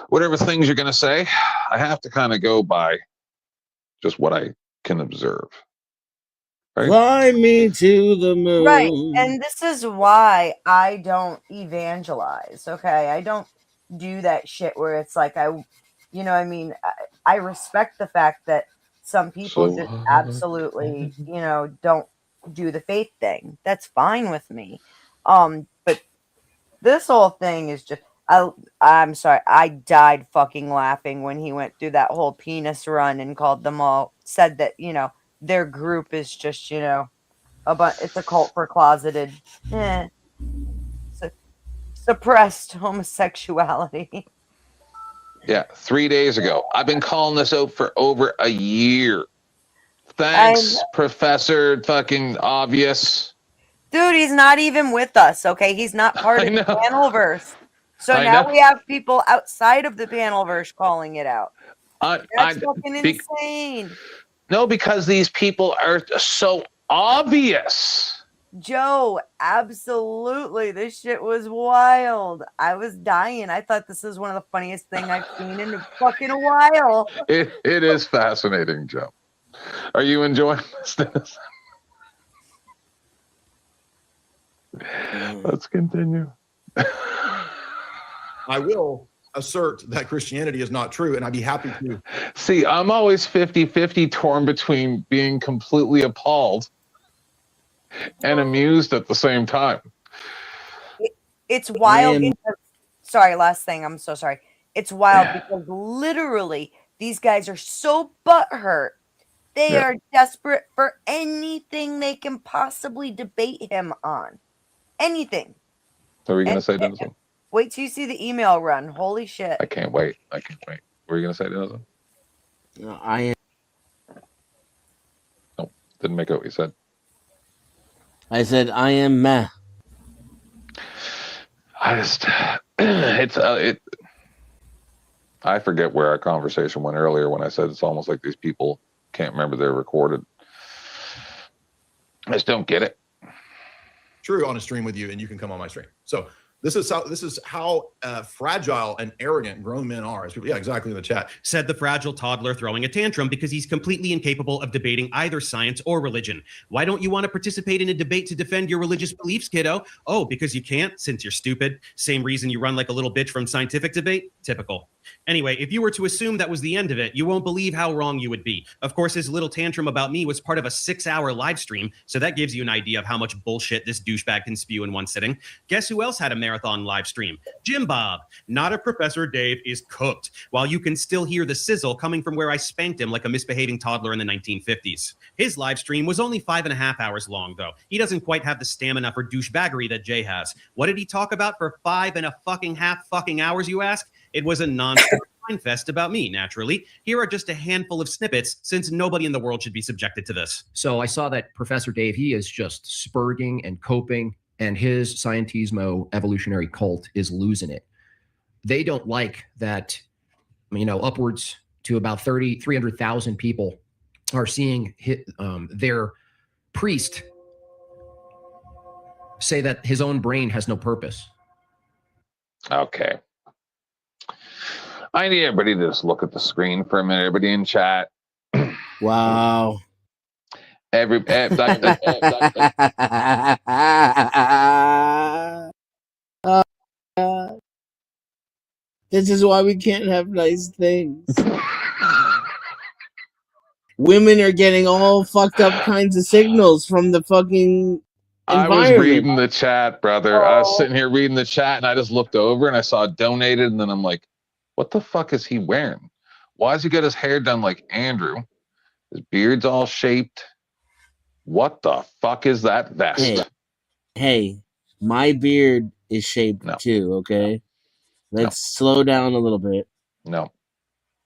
whatever things you're going to say, I have to kind of go by just what I can observe. Right? Fly me to the moon. Right. And this is why I don't evangelize. Okay. I don't do that shit where it's like, I respect the fact that some people just absolutely, don't do the faith thing. That's fine with me. But this whole thing is just, I'm sorry. I died fucking laughing when he went through that whole penis run and said that, their group is just, it's a cult for closeted, suppressed homosexuality. Yeah, 3 days ago. I've been calling this out for over a year. Thanks, Professor fucking Obvious. Dude, he's not even with us, okay? He's not part of the Panelverse. So now we have people outside of the Panelverse calling it out. That's fucking insane. No, because these people are so obvious. Joe, absolutely. This shit was wild. I was dying. I thought this was one of the funniest things I've seen in fucking a while. It is fascinating, Joe. Are you enjoying this? Let's continue. I will assert that Christianity is not true, and I'd be happy to. See, I'm always 50-50 torn between being completely appalled and amused at the same time. It's wild. Sorry, last thing. I'm so sorry. It's wild because literally these guys are so butthurt. They are desperate for anything they can possibly debate him on. Anything. What are we going to say, Dennis? Wait till you see the email run. Holy shit. I can't wait. What are you going to say, Dennis? No, I am. No, didn't make out what you said. I said I am meh. I just I forget where our conversation went earlier when I said it's almost like these people can't remember they're recorded. I just don't get it. True on a stream with you, and you can come on my stream. So this is how fragile and arrogant grown men are. As people, yeah, exactly in the chat. Said the fragile toddler throwing a tantrum because he's completely incapable of debating either science or religion. Why don't you want to participate in a debate to defend your religious beliefs, kiddo? Oh, because you can't, since you're stupid. Same reason you run like a little bitch from scientific debate. Typical. Anyway, if you were to assume that was the end of it, you won't believe how wrong you would be. Of course, his little tantrum about me was part of a 6-hour live stream, so that gives you an idea of how much bullshit this douchebag can spew in one sitting. Guess who else had a marathon live stream? Jim Bob. Not a Professor Dave is cooked, while you can still hear the sizzle coming from where I spanked him like a misbehaving toddler in the 1950s. His live stream was only 5.5 hours long, though. He doesn't quite have the stamina for douchebaggery that Jay has. What did he talk about for 5.5 hours, you ask? It was a non-stop fest about me, naturally. Here are just a handful of snippets, since nobody in the world should be subjected to this. So I saw that Professor Dave, he is just spurging and coping, and his Scientismo evolutionary cult is losing it. They don't like that, you know, upwards to about 300,000 people are seeing their priest say that his own brain has no purpose. Okay. I need everybody to just look at the screen for a minute. Everybody in chat. Wow. This is why we can't have nice things. Women are getting all fucked up kinds of signals from the fucking I was reading the chat, brother. I was sitting here reading the chat, and I just looked over and I saw donated, and then I'm like, what the fuck is he wearing? Why has he got his hair done like Andrew? His beard's all shaped. What the fuck is that vest? Hey, my beard is shaped too, okay? Let's slow down a little bit. No.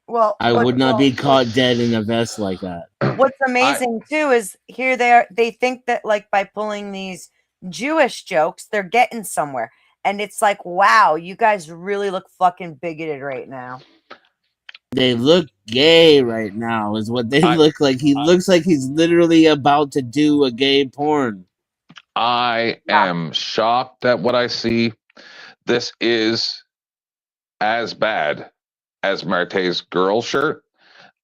Well, I would not be caught dead in a vest like that. What's amazing too is here they think that like by pulling these Jewish jokes, they're getting somewhere. And it's like, wow, you guys really look fucking bigoted right now. They look gay right now, is what they look like. He looks like he's literally about to do a gay porn. I am shocked at what I see. This is as bad as Marte's girl shirt.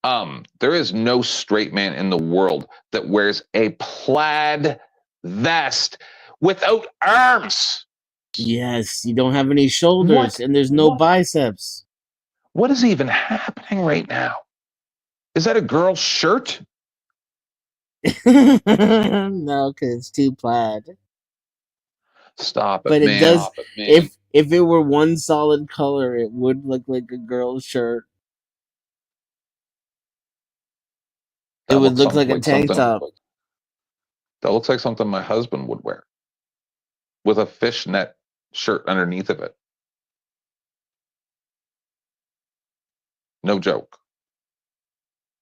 There is no straight man in the world that wears a plaid vest without arms. Yes, you don't have any shoulders and there's no biceps. What is even happening right now? Is that a girl's shirt? No, because it's too plaid. Stop it, but it man. does. Stop it, man. If it were one solid color, it would look like a girl's shirt. It would look like a tank top. That looks like something my husband would wear, with a fishnet shirt underneath of it. No joke.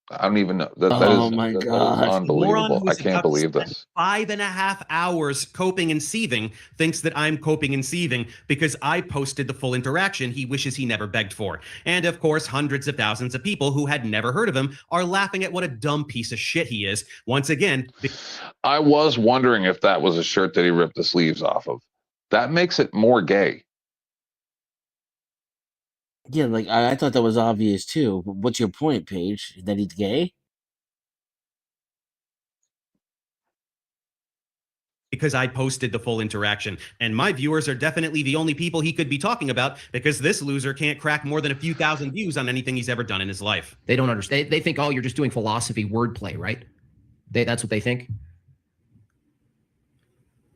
I don't even know. That is unbelievable. I can't believe this. 5.5 hours coping and seething thinks that I'm coping and seething because I posted the full interaction he wishes he never begged for. And of course, hundreds of thousands of people who had never heard of him are laughing at what a dumb piece of shit he is. Once again, I was wondering if that was a shirt that he ripped the sleeves off of. That makes it more gay. Yeah, like I thought that was obvious too. What's your point, Paige? That he's gay? because I posted the full interaction. And my viewers are definitely the only people he could be talking about because this loser can't crack more than a few thousand views on anything he's ever done in his life. They don't understand. They think, oh, you're just doing philosophy wordplay, right? That's what they think.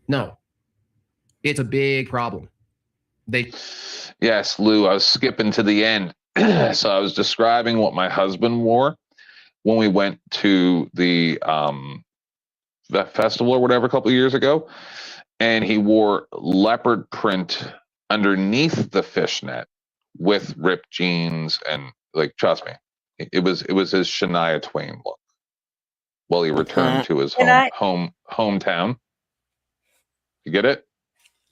No, it's a big problem. Yes, Lou, I was skipping to the end. So I was describing what my husband wore when we went to the that festival or whatever a couple of years ago, and he wore leopard print underneath the fishnet with ripped jeans, and like, trust me, it was his Shania Twain look. Well, he returned to his hometown. You get it?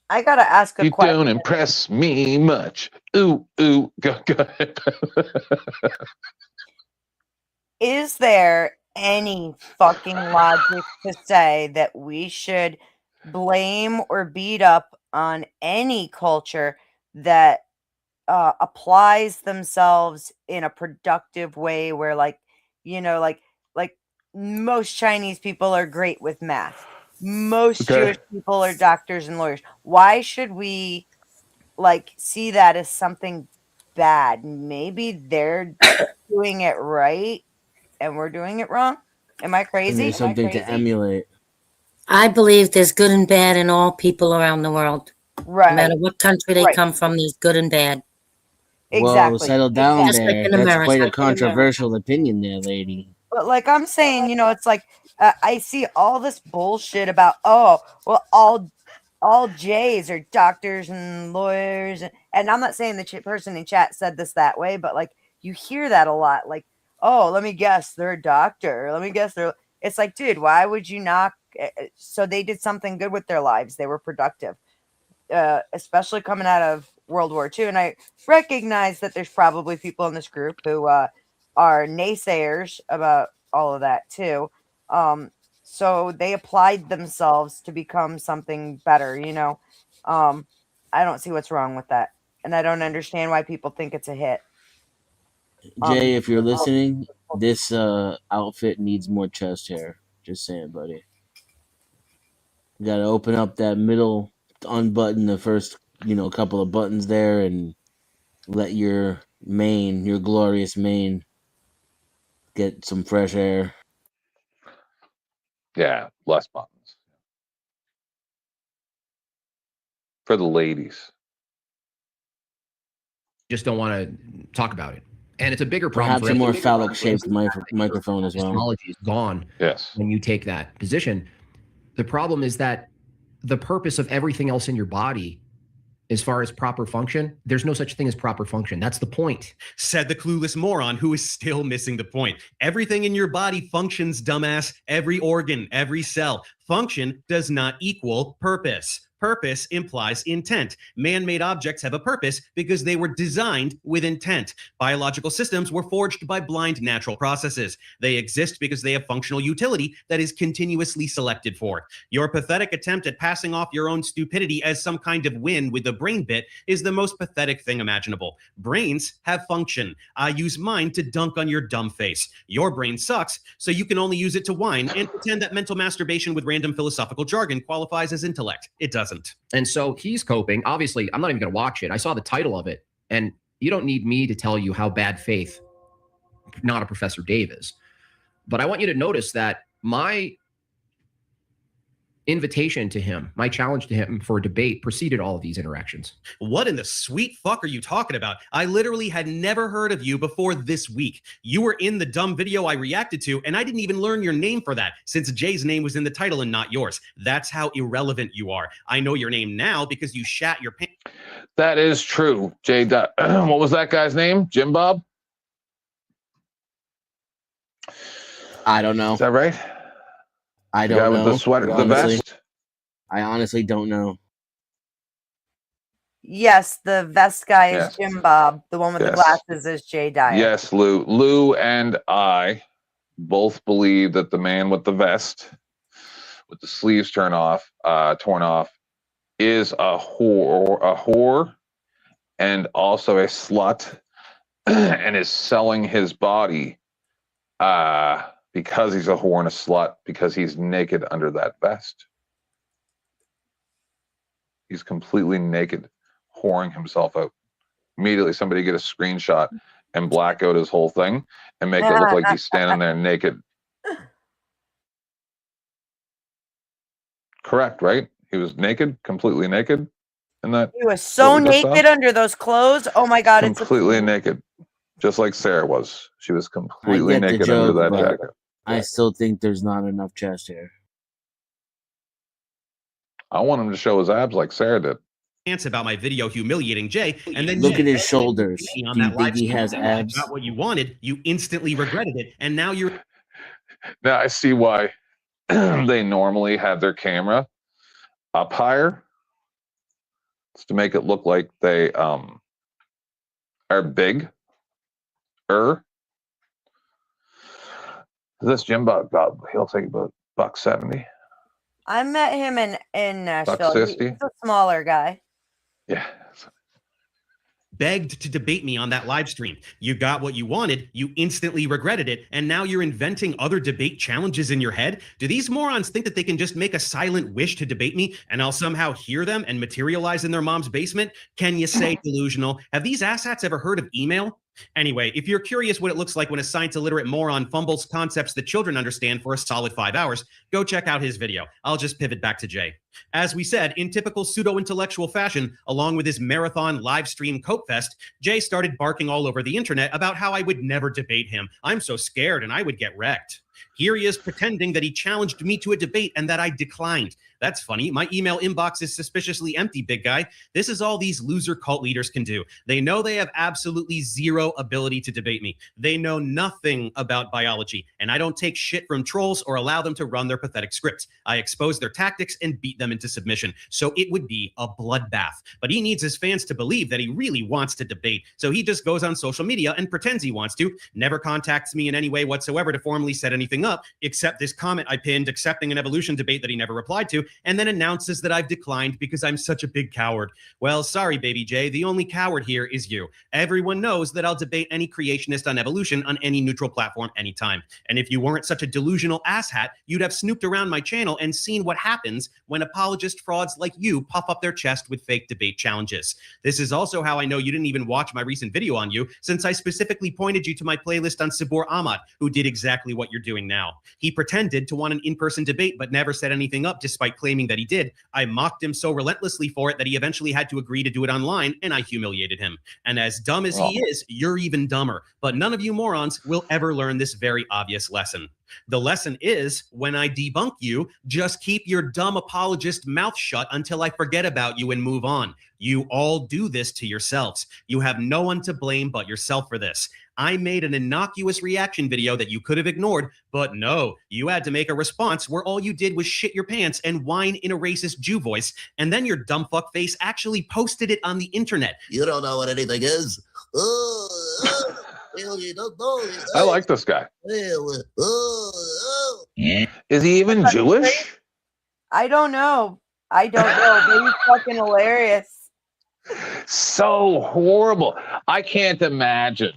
I gotta ask a You question. don't impress me much. Ooh, ooh, go ahead. Is there any fucking logic to say that we should blame or beat up on any culture that applies themselves in a productive way where like most Chinese people are great with math, most Jewish people are doctors and lawyers? Why should we like see that as something bad? Maybe they're doing it right and we're doing it wrong. Am I And crazy? there's something to emulate. I believe there's good and bad in all people around the world. Right. No matter what country they come from, there's good and bad. Well, settle down Just like there. in That's America. quite a controversial opinion there, lady. But like I'm saying, it's like I see all this bullshit about all J's are doctors and lawyers, and I'm not saying the person in chat said this that way, but like you hear that a lot. Like, oh, let me guess, they're a doctor. Let me guess, they're. It's like, dude, why would you knock? So they did something good with their lives. They were productive, especially coming out of World War II. And I recognize that there's probably people in this group who are naysayers about all of that too. So they applied themselves to become something better, I don't see what's wrong with that. And I don't understand why people think it's a hit. Jay, if you're listening, this outfit needs more chest hair. Just saying, buddy. You gotta open up that middle, unbutton the first, couple of buttons there, and let your glorious mane, get some fresh air. Yeah, less buttons. For the ladies. Just don't want to talk about it. And it's a bigger problem. Perhaps a more phallic-shaped microphone as well. Technology is gone. Yes. When you take that position, the problem is that the purpose of everything else in your body, as far as proper function, there's no such thing as proper function. That's the point. Said the clueless moron who is still missing the point. Everything in your body functions, dumbass. Every organ, every cell. Function does not equal purpose. Purpose implies intent. Man-made objects have a purpose because they were designed with intent. Biological systems were forged by blind natural processes. They exist because they have functional utility that is continuously selected for. Your pathetic attempt at passing off your own stupidity as some kind of win with the brain bit is the most pathetic thing imaginable. Brains have function. I use mine to dunk on your dumb face. Your brain sucks, so you can only use it to whine and pretend that mental masturbation with random philosophical jargon qualifies as intellect. It doesn't. And so he's coping. Obviously, I'm not even going to watch it. I saw the title of it, and you don't need me to tell you how bad faith not a Professor Dave is. But I want you to notice that my invitation to him, my challenge to him for a debate preceded all of these interactions. What in the sweet fuck are you talking about? I literally had never heard of you before this week. You were in the dumb video I reacted to, and I didn't even learn your name for that, since Jay's name was in the title and not yours. That's how irrelevant you are. I know your name now because you shat your pants. That is true, Jay. What was that guy's name? Jim Bob? I don't know. Is that right? I don't know. With the sweater, the vest. I honestly don't know. Yes, the vest guy is Jim Bob. The one with the glasses is Jay Dyer. Yes, Lou. Lou and I both believe that the man with the vest, with the sleeves torn off, is a whore, and also a slut, and is selling his body because he's a whore and a slut, because he's naked under that vest. He's completely naked, whoring himself out. Immediately, somebody get a screenshot and black out his whole thing and make it look like he's standing there naked. Correct, right? He was naked, completely naked. And that he was so naked under those clothes. Oh my God. Completely naked. Just like Sarah was. She was completely naked under that jacket. I still think there's not enough chest hair. I want him to show his abs like Sarah did. About my video humiliating Jay, and then look at his shoulders. On Do you that think he live has stream, abs? Not what you wanted. You instantly regretted it, and now you're. Now I see why they normally have their camera up higher, It's to make it look like they are big. This Jim Bob, he'll take about $170. I met him in Nashville. He's $160. a smaller guy. Yeah. Begged to debate me on that live stream. You got what you wanted, you instantly regretted it, and now you're inventing other debate challenges in your head? Do these morons think that they can just make a silent wish to debate me and I'll somehow hear them and materialize in their mom's basement? Can you say delusional? Have these asshats ever heard of email? Anyway, if you're curious what it looks like when a science-illiterate moron fumbles concepts that children understand for a solid 5 hours, go check out his video. I'll just pivot back to Jay. As we said, in typical pseudo-intellectual fashion, along with his marathon live stream cope fest, Jay started barking all over the internet about how I would never debate him. I'm so scared and I would get wrecked. Here he is pretending that he challenged me to a debate and that I declined. That's funny. My email inbox is suspiciously empty, big guy. This is all these loser cult leaders can do. They know they have absolutely zero ability to debate me. They know nothing about biology, and I don't take shit from trolls or allow them to run their pathetic scripts. I expose their tactics and beat them into submission. So it would be a bloodbath. But he needs his fans to believe that he really wants to debate. So he just goes on social media and pretends he wants to, never contacts me in any way whatsoever to formally set anything up, except this comment I pinned accepting an evolution debate that he never replied to, and then announces that I've declined because I'm such a big coward. Well, sorry, baby J, the only coward here is you. Everyone knows that I'll debate any creationist on evolution on any neutral platform anytime. And if you weren't such a delusional asshat, you'd have snooped around my channel and seen what happens when apologist frauds like you puff up their chest with fake debate challenges. This is also how I know you didn't even watch my recent video on you, since I specifically pointed you to my playlist on Sabur Ahmad, who did exactly what you're doing now. He pretended to want an in-person debate, but never set anything up despite claiming that he did. I mocked him so relentlessly for it that he eventually had to agree to do it online, and I humiliated him. And as dumb as he is, you're even dumber. But none of you morons will ever learn this very obvious lesson. The lesson is, when I debunk you, just keep your dumb apologist mouth shut until I forget about you and move on. You all do this to yourselves. You have no one to blame but yourself for this. I made an innocuous reaction video that you could have ignored, but no, you had to make a response where all you did was shit your pants and whine in a racist Jew voice, and then your dumb fuck face actually posted it on the internet. You don't know what anything is. I like this guy. Is he even Jewish? I don't know. But he's fucking hilarious. So horrible. I can't imagine.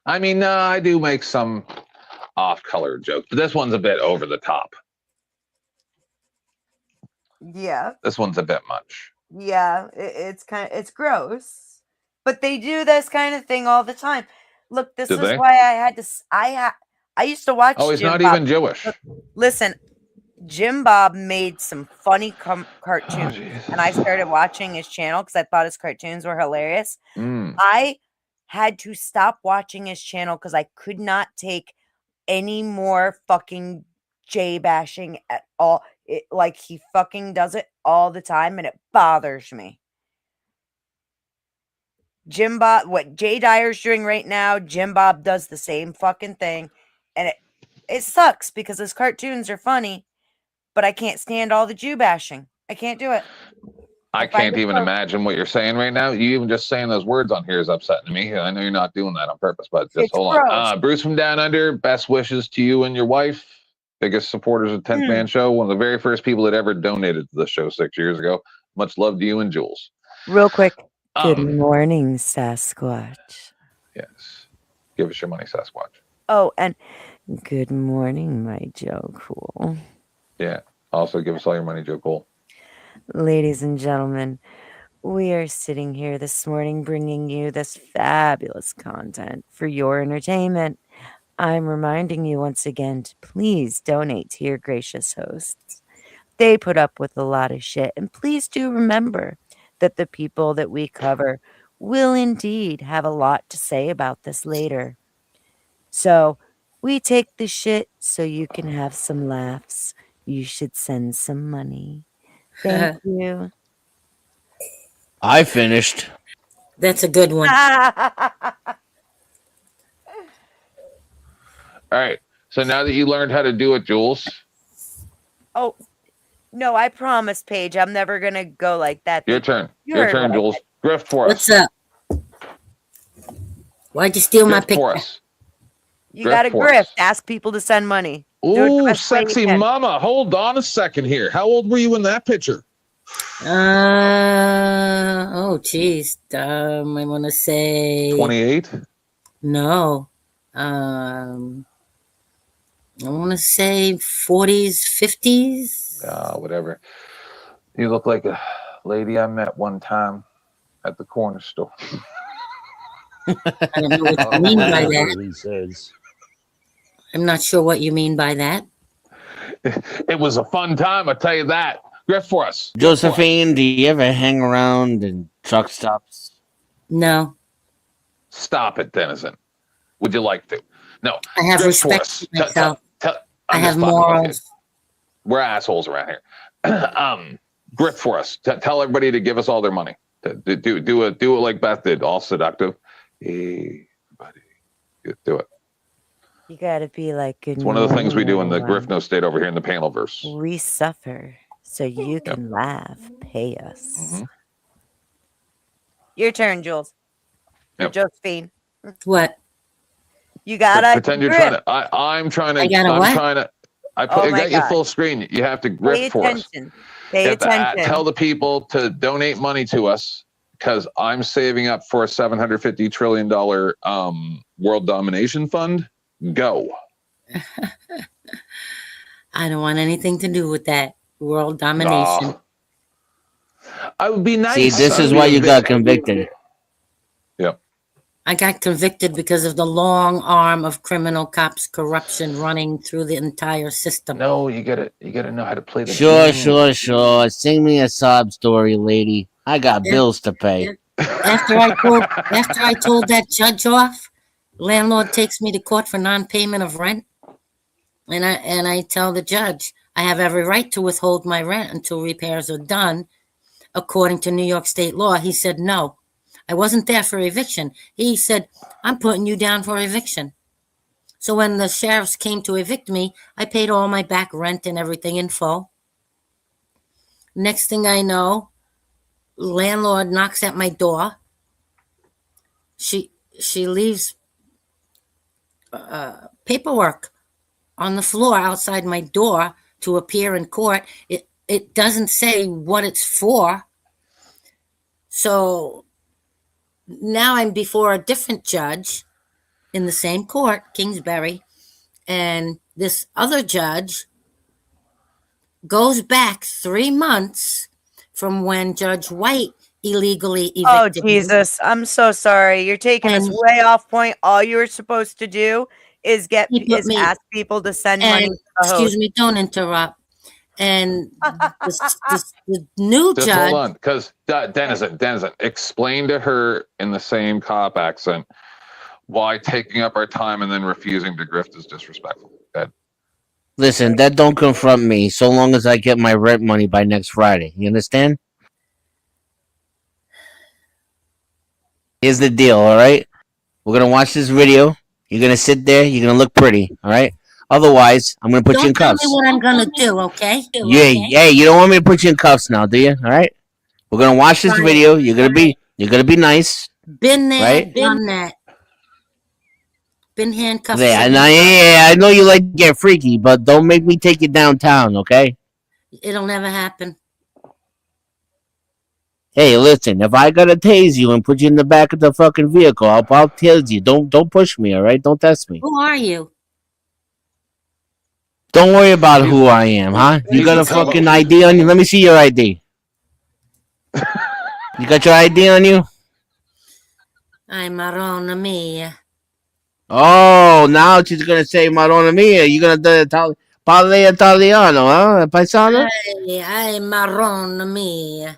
I mean, no, I do make some off-color jokes, but this one's a bit over the top. Yeah. This one's a bit much. Yeah, it's gross. But they do this kind of thing all the time. Look, this is why I had to I used to watch Oh, he's Jim not Bob. even Jewish. Look, listen, Jim Bob made some funny cartoons, and I started watching his channel because I thought his cartoons were hilarious. I had to stop watching his channel because I could not take any more fucking Jay bashing at all. Like, he fucking does it all the time, and it bothers me. Jim Bob, what Jay Dyer's doing right now, Jim Bob does the same fucking thing, and it sucks because his cartoons are funny, but I can't stand all the Jew bashing. I can't do it. I can't even imagine what you're saying right now. You even just saying those words on here is upsetting me. I know you're not doing that on purpose, but just hold on. Bruce from Down Under, best wishes to you and your wife. Biggest supporters of 10th Man Show. One of the very first people that ever donated to the show 6 years ago. Much love to you and Jules. Real quick. Good morning, Sasquatch. Yes. Give us your money, Sasquatch. Oh, and good morning, my Joe Cool. Yeah. Also, give us all your money, Joe Cool. Ladies and gentlemen, we are sitting here this morning bringing you this fabulous content for your entertainment. I'm reminding you once again to please donate to your gracious hosts. They put up with a lot of shit, and please do remember that the people that we cover will indeed have a lot to say about this later. So we take the shit so you can have some laughs. You should send some money. Thank you. I finished. That's a good one. All right. So now that you learned how to do it, Jules. Oh, No, I promise, Paige. I'm never gonna go like that. Your turn. You Your heard turn, what I Jules. said. Grift for What's us. up? Why'd you steal my Grift for picture? us. You Grift got to for grift. us. Ask people to send money. Do it the Ooh, best way you sexy can. mama. Hold on a second here. How old were you in that picture? Oh, geez. I want to say 28? no. I want to say 40s, 50s. Whatever. You look like a lady I met one time at the corner store. I don't know what you mean by that. He says. I'm not sure what you mean by that. It was a fun time, I tell you that. Grift for us. Josephine, do you ever hang around in truck stops? No. Stop it, Denizen. Would you like to? No. I have Grift for respect us. for myself. I I'm have just fucking with you. morals. We're assholes around here. Grift for us. Tell everybody to give us all their money. Do it like Beth did, all seductive. Hey, buddy, do it. You got to be like good. It's one of the things we do in the Grift No State over here in the panel verse. We suffer so you can laugh. Pay us. Mm-hmm. Your turn, Jules. Yep. Josephine. What? You gotta pretend you're trying to. I'm trying to. I gotta I'm what? trying to. I Oh my got you God. full screen. You have to Pay grift for us. attention. Pay You have to attention. tell the people to donate money to us because I'm saving up for a $750 trillion world domination fund. Go. I don't want anything to do with that. World domination. I would be nice. See, this I'd is be why a you bit- got convicted. Yep. I got convicted because of the long arm of criminal cops corruption running through the entire system. No, you gotta know how to play the Sure, game. sure. Sing me a sob story, lady. I got bills to pay. After I told that judge off, landlord takes me to court for non-payment of rent, and I tell the judge I have every right to withhold my rent until repairs are done, according to New York state law. He said no. I wasn't there for eviction. He said, I'm putting you down for eviction. So when the sheriffs came to evict me, I paid all my back rent and everything in full. Next thing I know, landlord knocks at my door. She leaves paperwork on the floor outside my door to appear in court. It doesn't say what it's for. So now I'm before a different judge in the same court, Kingsbury, and this other judge goes back 3 months from when Judge White illegally Oh, evicted me. Jesus. I'm so sorry. You're taking us And- way off point. All you were supposed to do is He put me- ask people to send money And to the host. excuse me, don't interrupt. And the new Just judge, hold on, because Denizen, explain to her in the same cop accent why taking up our time and then refusing to grift is disrespectful. Ed. Listen, that don't confront me so long as I get my rent money by next Friday. You understand? Here's the deal, all right? We're going to watch this video. You're going to sit there. You're going to look pretty, all right? Otherwise, I'm going to put you in don't tell me cuffs. what I'm gonna do, okay? Yeah, you don't want me to put you in cuffs now, do you? All right? We're going to watch this Fine. video. You're going to be nice. Been there, Right? done that. Been handcuffed. Yeah, sitting- I know you like to get freaky, but don't make me take you downtown, okay? It'll never happen. Hey, listen, if I gotta tase you and put you in the back of the fucking vehicle, I'll tase you. Don't push me, all right? Don't test me. Who are you? Don't worry about who I am, huh? You got a fucking ID on you? Let me see your ID. You got your ID on you? I'm Marona Mia. Oh, now she's gonna say Madonna Mia. You gonna do parle italiano, huh? Paisano? I'm Marona Mia.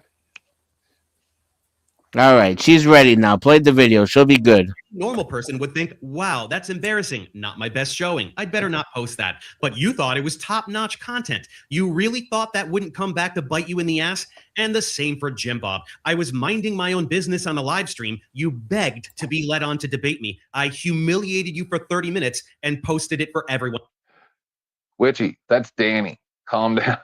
All right, she's ready now. Play the video. She'll be good. Normal person would think, wow, that's embarrassing. Not my best showing. I'd better not post that. But you thought it was top-notch content. You really thought that wouldn't come back to bite you in the ass? And the same for Jim Bob. I was minding my own business on a live stream. You begged to be let on to debate me. I humiliated you for 30 minutes and posted it for everyone. Witchy, that's Danny. Calm down.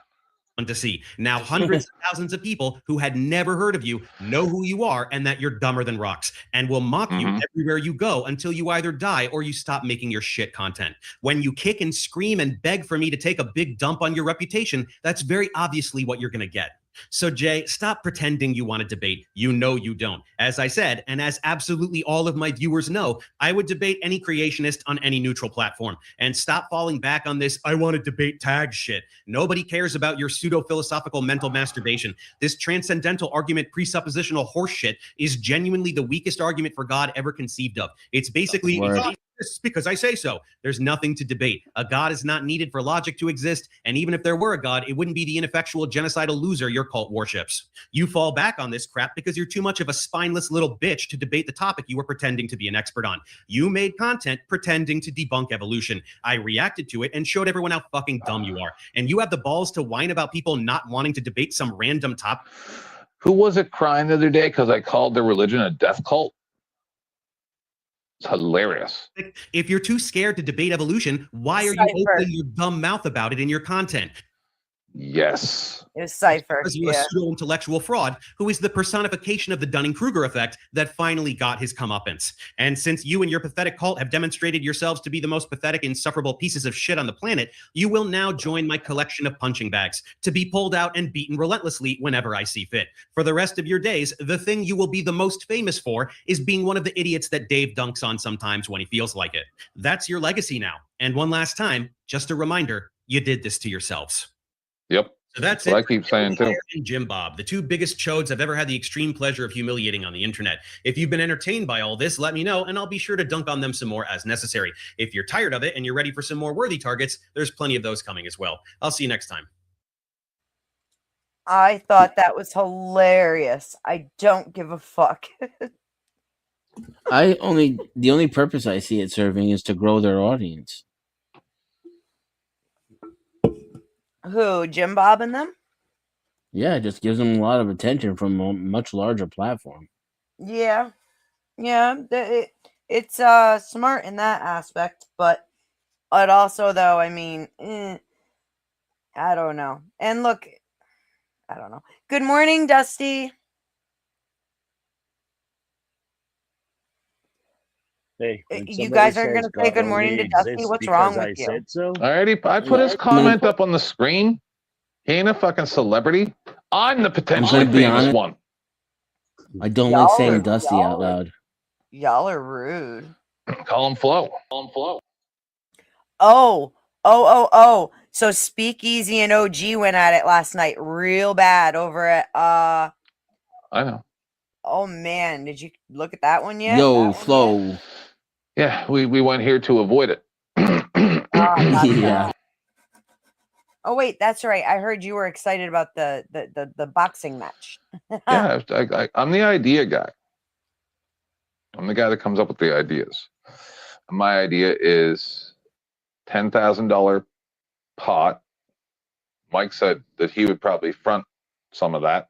to see. Now, hundreds of thousands of people who had never heard of you know who you are and that you're dumber than rocks and will mock you everywhere you go until you either die or you stop making your shit content. When you kick and scream and beg for me to take a big dump on your reputation, that's very obviously what you're going to get. So, Jay, stop pretending you want to debate. You know you don't. As I said, and as absolutely all of my viewers know, I would debate any creationist on any neutral platform. And stop falling back on this I want to debate tag shit. Nobody cares about your pseudo-philosophical mental masturbation. This transcendental argument presuppositional horse shit is genuinely the weakest argument for God ever conceived of. It's basically... because I say so. There's nothing to debate. A God is not needed for logic to exist, and even if there were a God, it wouldn't be the ineffectual genocidal loser your cult worships. You fall back on this crap because you're too much of a spineless little bitch to debate the topic you were pretending to be an expert on. You made content pretending to debunk evolution. I reacted to it and showed everyone how fucking dumb you are. And you have the balls to whine about people not wanting to debate some random topic. Who was it crying the other day because I called their religion a death cult? It's hilarious. If you're too scared to debate evolution, why are you opening your dumb mouth about it in your content? Yes. It was Cypher. Because you're a pseudo-intellectual fraud who is the personification of the Dunning-Kruger effect that finally got his comeuppance. And since you and your pathetic cult have demonstrated yourselves to be the most pathetic, insufferable pieces of shit on the planet, you will now join my collection of punching bags to be pulled out and beaten relentlessly whenever I see fit. For the rest of your days, the thing you will be the most famous for is being one of the idiots that Dave dunks on sometimes when he feels like it. That's your legacy now. And one last time, just a reminder, you did this to yourselves. Yep. So that's what it. I keep saying too. And Jim Bob, the two biggest chodes I've ever had the extreme pleasure of humiliating on the internet. If you've been entertained by all this, let me know, and I'll be sure to dunk on them some more as necessary. If you're tired of it and you're ready for some more worthy targets, there's plenty of those coming as well. I'll see you next time. I thought that was hilarious. I don't give a fuck. The only purpose I see it serving is to grow their audience. Who, Jim Bob and them? Yeah, it just gives them a lot of attention from a much larger platform. Yeah. It's smart in that aspect, but it also, though, I mean, I don't know. And look, I don't know. Good morning, Dusty. Hey, you guys aren't going to say good morning to Dusty? What's wrong with you? I put his comment up on the screen. He ain't a fucking celebrity. I'm the potentially famous one. I don't like saying Dusty out loud. Y'all are rude. Call him Flo. Oh. So Speakeasy and OG went at it last night real bad over at I know. Oh man, did you look at that one yet? Yo, Flo. Yeah, we went here to avoid it. Yeah. Oh wait, that's right. I heard you were excited about the boxing match. Yeah, I'm the idea guy. I'm the guy that comes up with the ideas. My idea is $10,000 pot. Mike said that he would probably front some of that.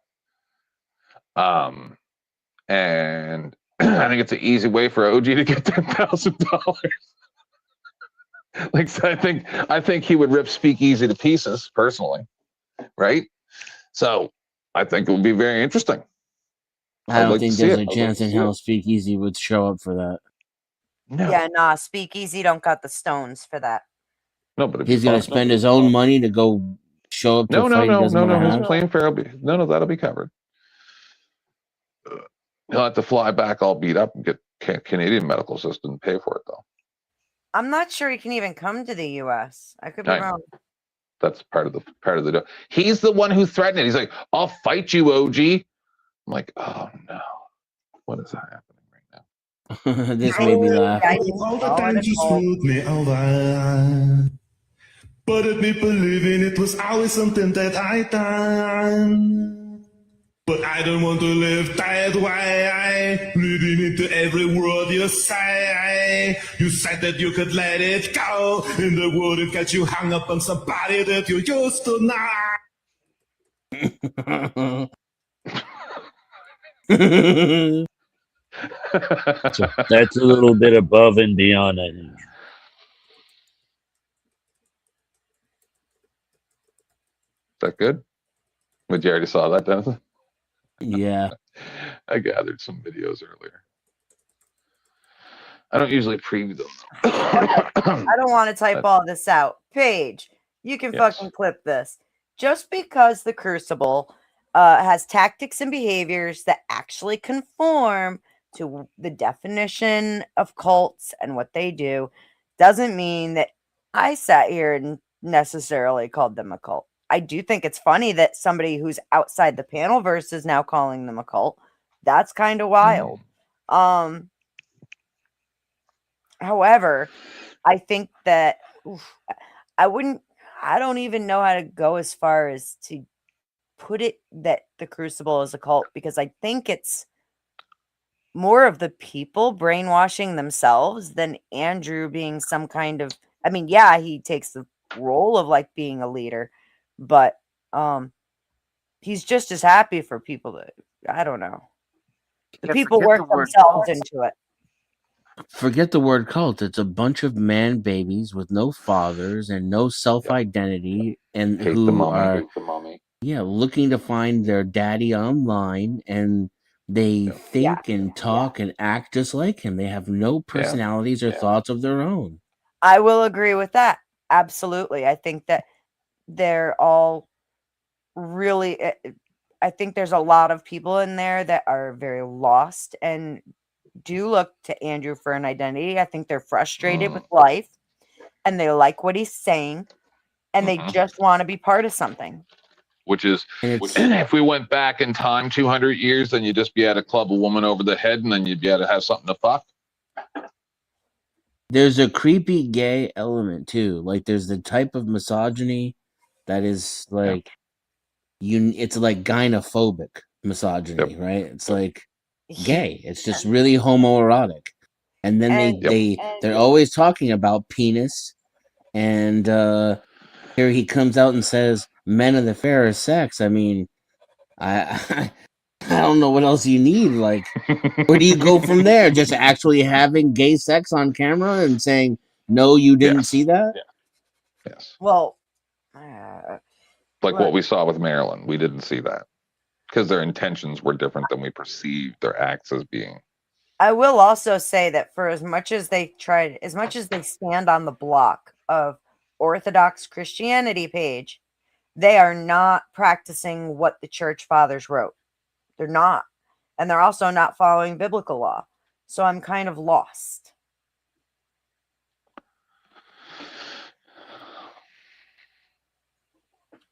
And I think it's an easy way for OG to get $10,000. Like, I think he would rip Speakeasy to pieces personally, right? So I think it would be very interesting. I don't think there's a chance in hell Speakeasy would show up for that. No. Yeah, nah, Speakeasy don't got the stones for that. No, but he's gonna spend his own money to go show up. To No. His plane fare will be that'll be covered. He'll have to fly back all beat up and get Canadian medical system to pay for it though. I'm not sure he can even come to the U.S. I could be wrong. That's part of the deal. He's the one who threatened it. He's like, "I'll fight you, OG." I'm like, "Oh no, what is happening right now?" This made me laugh. All the times you screwed me over, but let me believe in it was always something that I done. But I don't want to live that way. Living into every word you say. You said that you could let it go, and the wouldn't get you hung up on somebody that you used to know. That's a little bit above and beyond, I think. Is that good? But you already saw that, Dennis? Yeah. I gathered some videos earlier. I don't usually preview them. I don't want to type all this out. Paige, you can fucking clip this. Just because the Crucible has tactics and behaviors that actually conform to the definition of cults and what they do doesn't mean that I sat here and necessarily called them a cult. I do think it's funny that somebody who's outside the panel verse is now calling them a cult. That's kind of wild. However, I think that I don't even know how to go as far as to put it that the Crucible is a cult, because I think it's more of the people brainwashing themselves than Andrew being some kind of, I mean, yeah, he takes the role of like being a leader, but he's just as happy for people to, I don't know. The people work themselves into it. Forget the word cult. It's a bunch of man babies with no fathers and no self-identity, and Hate the who mommy, are hate the mommy. looking to find their daddy online, and they think and talk and act just like him. They have no personalities or thoughts of their own. I will agree with that. Absolutely. I think that they're all really, I think there's a lot of people in there that are very lost and do look to Andrew for an identity. I think they're frustrated with life and they like what he's saying and they just want to be part of something. Which is, if we went back in time 200 years, then you'd just be able to club a woman over the head and then you'd be able to have something to fuck. There's a creepy gay element too. Like there's the type of misogyny that is like it's like gynophobic misogyny, right? It's like gay. It's just really homoerotic. And then they're always talking about penis, and here he comes out and says men of the fairest sex. I mean, I don't know what else you need. Like, where do you go from there? Just actually having gay sex on camera and saying, no, you didn't see that? Yes. Well, like what we saw with Marilyn, we didn't see that because their intentions were different than we perceived their acts as being. I will also say that for as much as they stand on the block of Orthodox Christianity, Paige, they are not practicing what the church fathers wrote. They're not. And they're also not following biblical law. So I'm kind of lost.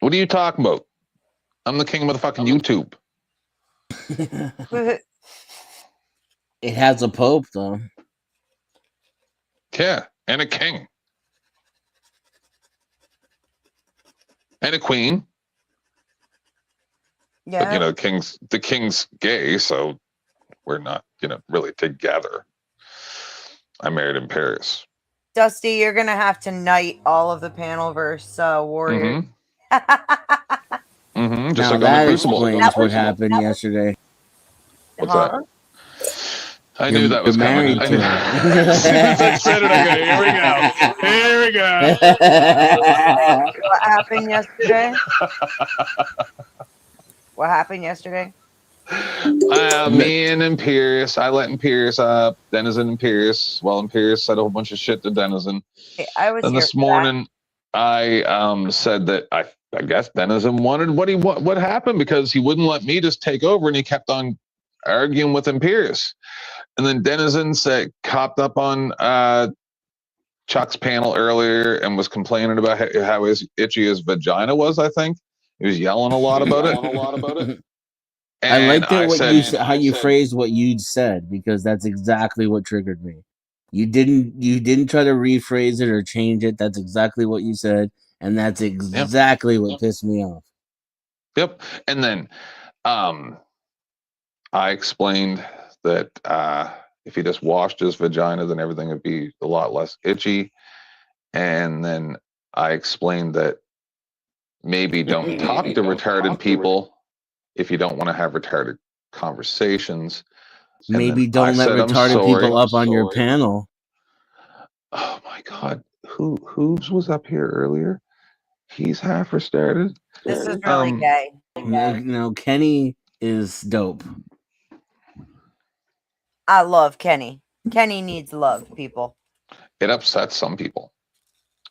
What are you talking about? I'm the king of motherfucking YouTube. It has a pope, though. Yeah, and a king. And a queen. Yeah. But, the king's gay, so we're not, really together. I married in Paris. Dusty, you're going to have to knight all of the Panelverse warriors. Just now like that on the Crucible. explains what happened yesterday. What's that? I knew that was You're coming. married to As soon as I said it, I go, here we go. What happened yesterday? What happened yesterday? Me and Imperius, I let Imperius up. Denizen Imperius. Well, Imperius said a whole bunch of shit to Denizen. I was and here this for morning, I said that I guess Denizen wanted what happened because he wouldn't let me just take over, and he kept on arguing with Imperius. And then Denizen copped up on Chuck's panel earlier and was complaining about how itchy his vagina was. I think he was yelling a lot about it. I liked it how you phrased what you'd said, because that's exactly what triggered me. You didn't try to rephrase it or change it. That's exactly what you said, and that's exactly what pissed me off. Yep. And then I explained that if he just washed his vagina, then everything would be a lot less itchy. And then I explained that maybe don't talk to retarded people if you don't want to have retarded conversations. Maybe don't let retarded people up on your panel. Oh my God. Who's was up here earlier? He's half restarted. This is really gay. No, Kenny is dope. I love Kenny. Kenny needs love, people. It upsets some people.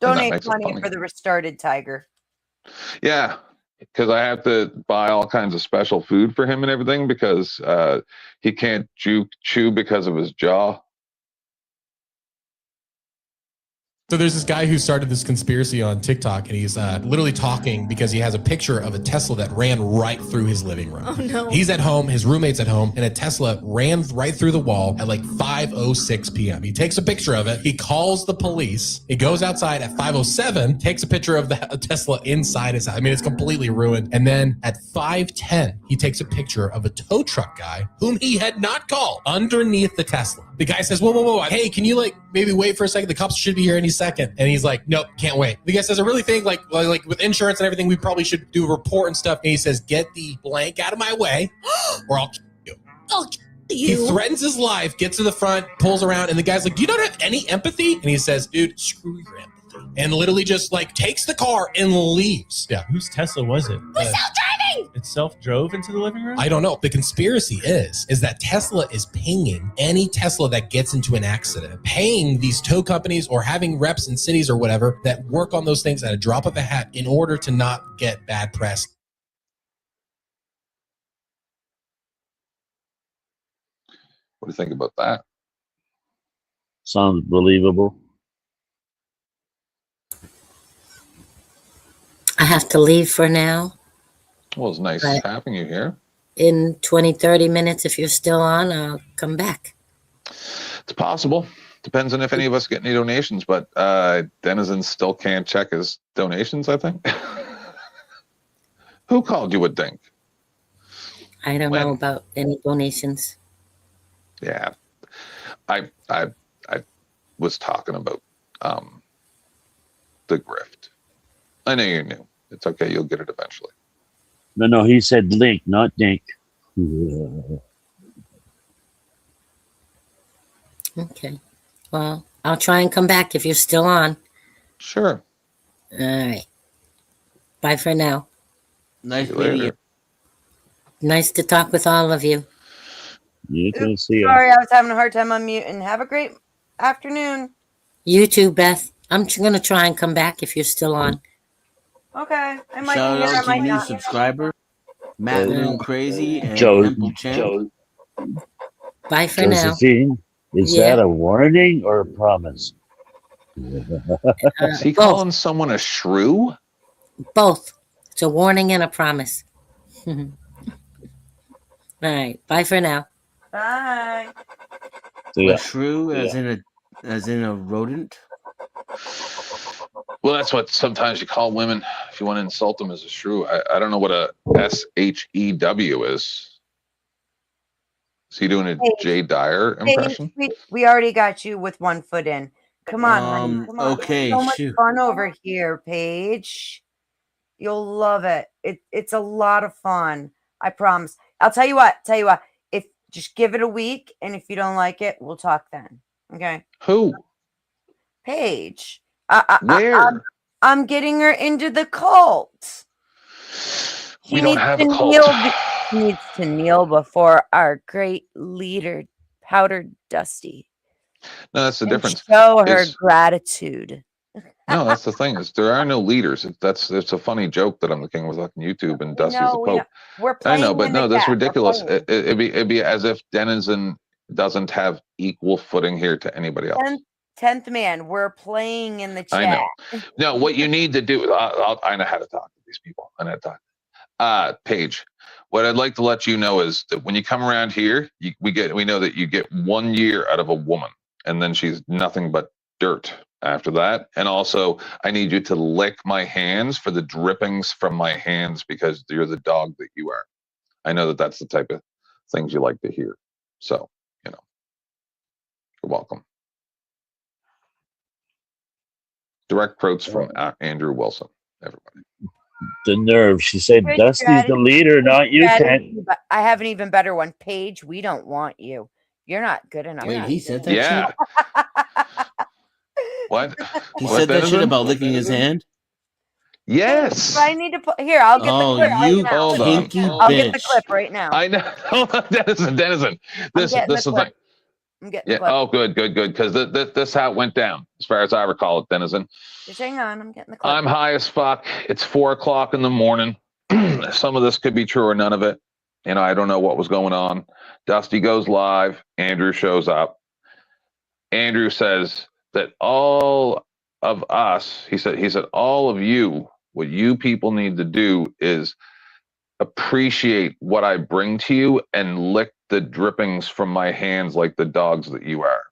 And that Donate makes it money funny. for the restarted tiger. Yeah, because I have to buy all kinds of special food for him and everything because he can't chew because of his jaw. So there's this guy who started this conspiracy on TikTok, and he's literally talking because he has a picture of a Tesla that ran right through his living room. Oh, no. He's at home, his roommate's at home, and a Tesla ran right through the wall at like 5:06 p.m. He takes a picture of it. He calls the police. He goes outside at 5:07, takes a picture of the Tesla inside his house. I mean, it's completely ruined. And then at 5:10, he takes a picture of a tow truck guy whom he had not called underneath the Tesla. The guy says, whoa, hey, can you like maybe wait for a second? The cops should be here any second. And he's like, nope, can't wait. The guy says, I really think like with insurance and everything, we probably should do a report and stuff. And he says, get the blank out of my way or I'll kill you. I'll kill He you. threatens his life, gets to the front, pulls around, and the guy's like, you don't have any empathy? And he says, dude, screw your empathy. And literally just like takes the car and leaves. Yeah. Whose Tesla was it? Who's self-driving? It self-drove into the living room? I don't know. The conspiracy is that Tesla is paying any Tesla that gets into an accident, paying these tow companies or having reps in cities or whatever that work on those things at a drop of a hat in order to not get bad press. What do you think about that? Sounds believable. I have to leave for now. Well, it's nice Right. having you here. In 20, 30 minutes, if you're still on, I'll come back. It's possible. Depends on if any of us get any donations, but Denizen still can't check his donations, I think. Who called you a dink? I don't know about any donations. Yeah. I was talking about the grift. I know you knew. It's okay, you'll get it eventually. No, he said link, not dink. Okay. Well, I'll try and come back if you're still on. Sure. All right. Bye for now. Nice meeting you. Nice to talk with all of you. You can see Sorry, I was having a hard time unmuting. Have a great afternoon. You too, Beth. I'm going to try and come back if you're still on. Okay. I might Shout be here, I out to might new not. subscriber, Matt Little Crazy, and Joe, Temple Champ. Bye for now. Josephine, is Yeah. that a warning or a promise? Is he calling someone a shrew? Both. It's a warning and a promise. All right. Bye for now. Bye. A shrew as in a rodent. Well, that's what sometimes you call women if you want to insult them as a shrew. I don't know what a SHEW is. Is he doing a Hey. Jay Dyer impression? We already got you with one foot in. Come on, honey. Come on. okay, So much shoot. fun over here, Paige. You'll love it. It's a lot of fun. I promise. I'll tell you what. If just give it a week, and if you don't like it, we'll talk then. Okay. Who? Paige. Where? I'm getting her into the cult. We don't have a cult. She needs to kneel before our great leader, Powdered Dusty. No, that's the and difference. Show her Is- gratitude. No, that's the thing. Is there are no leaders. It's a funny joke that I'm the king with fucking YouTube and Dusty's the Pope. We're I playing know, but in no, the that's gap. We're ridiculous. playing. It'd be as if Denizen doesn't have equal footing here to anybody else. 10th man, we're playing in the chat. I know. No, what you need to do, I know how to talk to these people. I know how to talk. Paige, what I'd like to let you know is that when you come around here, we know that you get 1 year out of a woman, and then she's nothing but dirt after that. And also, I need you to lick my hands for the drippings from my hands because you're the dog that you are. I know that that's the type of things you like to hear. So, you're welcome. Direct quotes from Andrew Wilson, everybody. The nerve. She said, Good Dusty's the strategy. leader, not you, Good Ken. strategy, but I have an even better one. Paige, we don't want you. You're not good enough. Wait, he said that Yeah. shit? What? He What said that shit Denizen? about licking his hand? Yes. Do I need to put here? I'll get Oh, the clip right you now. Hold on. kinky I'll get the bitch. clip right now. I know. Denizen. This getting this the is clip. like. I'm getting the Yeah. clip. Oh, good. Because this how it went down, as far as I recall it, Denizen. Just hang on. I'm getting the clip. I'm high as fuck. It's 4:00 in the morning. Some of this could be true or none of it. You know, I don't know what was going on. Dusty goes live. Andrew shows up. Andrew says that all of us, he said, all of you, what you people need to do is appreciate what I bring to you and lick the drippings from my hands like the dogs that you are.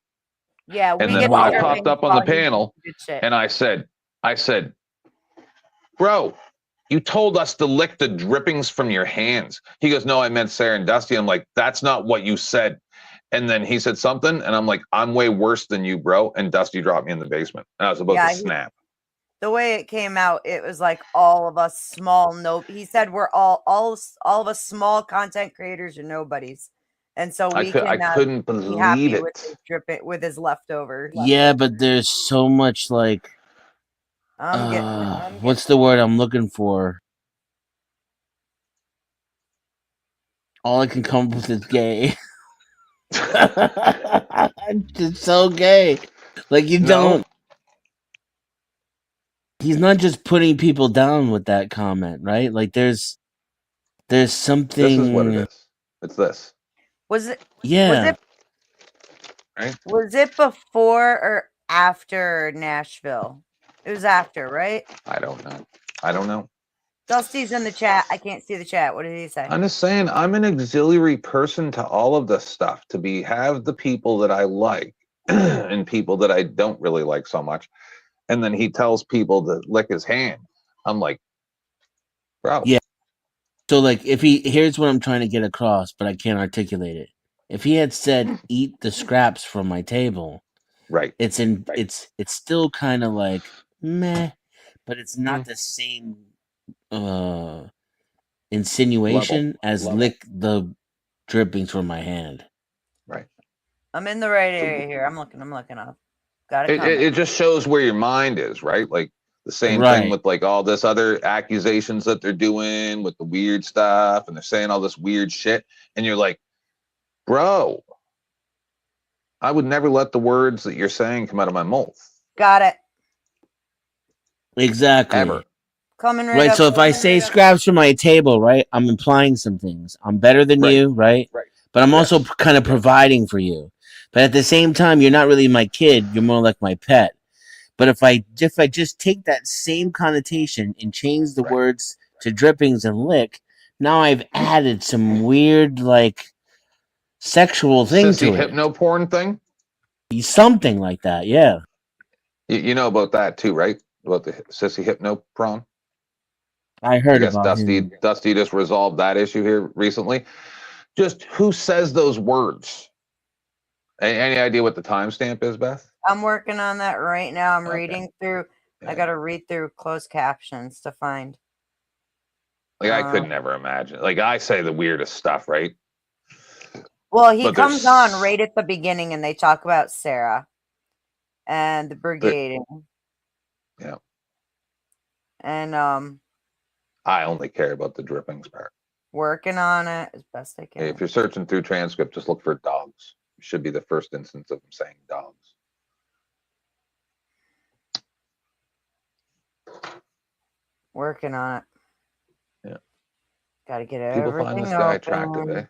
Yeah, we And get then the I drippings popped up on the while he does panel good shit. and I said, bro, you told us to lick the drippings from your hands. He goes, no, I meant Sarah and Dusty. I'm like, that's not what you said. And then he said something, and I'm like, I'm way worse than you, bro. And Dusty dropped me in the basement. And I was about Yeah, to snap. The way it came out, it was like all of us small he said we're all of us small content creators are nobodies. And so we I couldn't be believe happy it. with his with his leftovers. Yeah, but there's so much like I'm getting what's the word I'm looking for? All I can come up with is gay. It's so gay. Like you don't. He's not just putting people down with that comment, right? Like there's something. This is what it is. It's this. Was it? Yeah. Was it before or after Nashville? It was after, right? I don't know. Dusty's in the chat. I can't see the chat. What did he say? I'm just saying, I'm an auxiliary person to all of this stuff, to have the people that I like and people that I don't really like so much. And then he tells people to lick his hand. I'm like, bro. Yeah. So like here's what I'm trying to get across, but I can't articulate it. If he had said eat the scraps from my table, right. It's still kind of like meh, but it's not the same insinuation as lick the drippings from my hand. Right. I'm in the right area here. I'm looking up. Got it. It just shows where your mind is, right? Like the same Right. thing with like all this other accusations that they're doing with the weird stuff, and they're saying all this weird shit, and you're like, bro, I would never let the words that you're saying come out of my mouth. Got it. Exactly. Ever. Coming Right. So if I say scraps from my table, right, I'm implying some things. I'm better than you, right? Right. But I'm also kind of providing for you. But at the same time, you're not really my kid. You're more like my pet. But if I just take that same connotation and change the words to drippings and lick, now I've added some weird like sexual thing Sissy to it. hypno porn thing. Something like that, yeah. You know about that too, right? About the sissy hypno prawn. I heard guess about him. Dusty just resolved that issue here recently. Just who says those words? Any idea what the timestamp is, Beth? I'm working on that right now. I'm reading through. I got to read through closed captions to find. Like I could never imagine. Like I say the weirdest stuff, right? Well, he But comes there's- on right at the beginning, and they talk about Sarah and the brigade. Yeah. And I only care about the drippings part. working on it as best I can. If you're searching through transcript, just look for dogs. It should be the first instance of him saying dogs. Working on it. Yeah. Got to get People everything find this guy open. attractive, eh?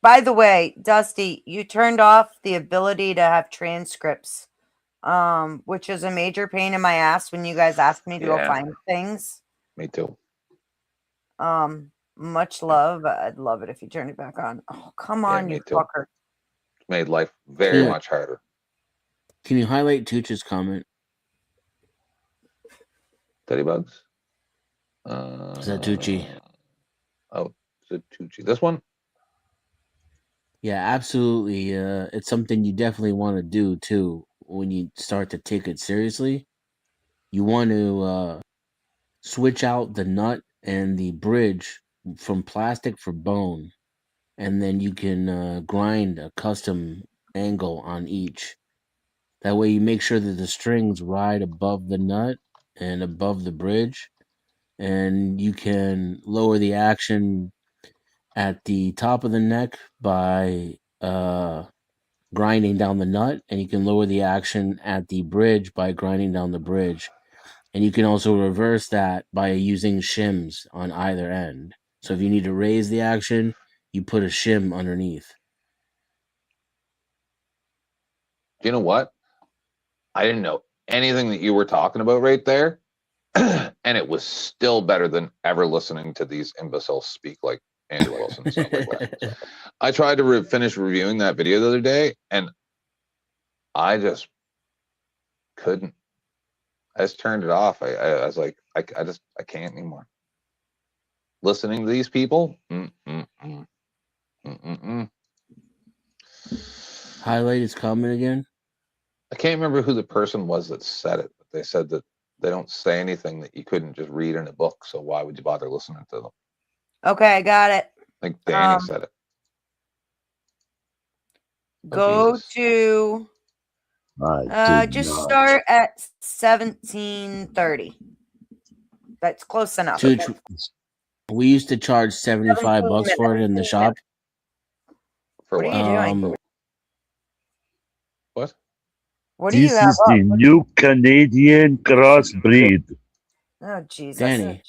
By the way, Dusty, you turned off the ability to have transcripts, which is a major pain in my ass when you guys ask me to go Yeah. find things. Me too. Much love. I'd love it if you turn it back on. Oh, come on, me you too. fucker. Made life very Yeah. much harder. Can you highlight Tooch's comment? Teddy bugs. Is that Tucci? Oh, is it Tucci? This one? Yeah, absolutely. It's something you definitely want to do too when you start to take it seriously. You want to switch out the nut and the bridge from plastic for bone, and then you can grind a custom angle on each. That way you make sure that the strings ride above the nut and above the bridge, and you can lower the action at the top of the neck by grinding down the nut, and you can lower the action at the bridge by grinding down the bridge. And you can also reverse that by using shims on either end. So if you need to raise the action, you put a shim underneath. You know what? I didn't know anything that you were talking about right there. And it was still better than ever listening to these imbeciles speak like Andrew Wilson. Stuff like that. I tried to finish reviewing that video the other day, and I just couldn't. I just turned it off. I was like, I can't anymore. Listening to these people. Highlight is coming again. I can't remember who the person was that said it, but they said that they don't say anything that you couldn't just read in a book. So why would you bother listening to them? Okay, I got it. I think Danny said it. Go to just start at 1730. That's close enough. Dude, we used to charge $75 for it in the shop. For what are you doing? What? What do you This have is up? the new Canadian crossbreed. Oh Jesus. Danny.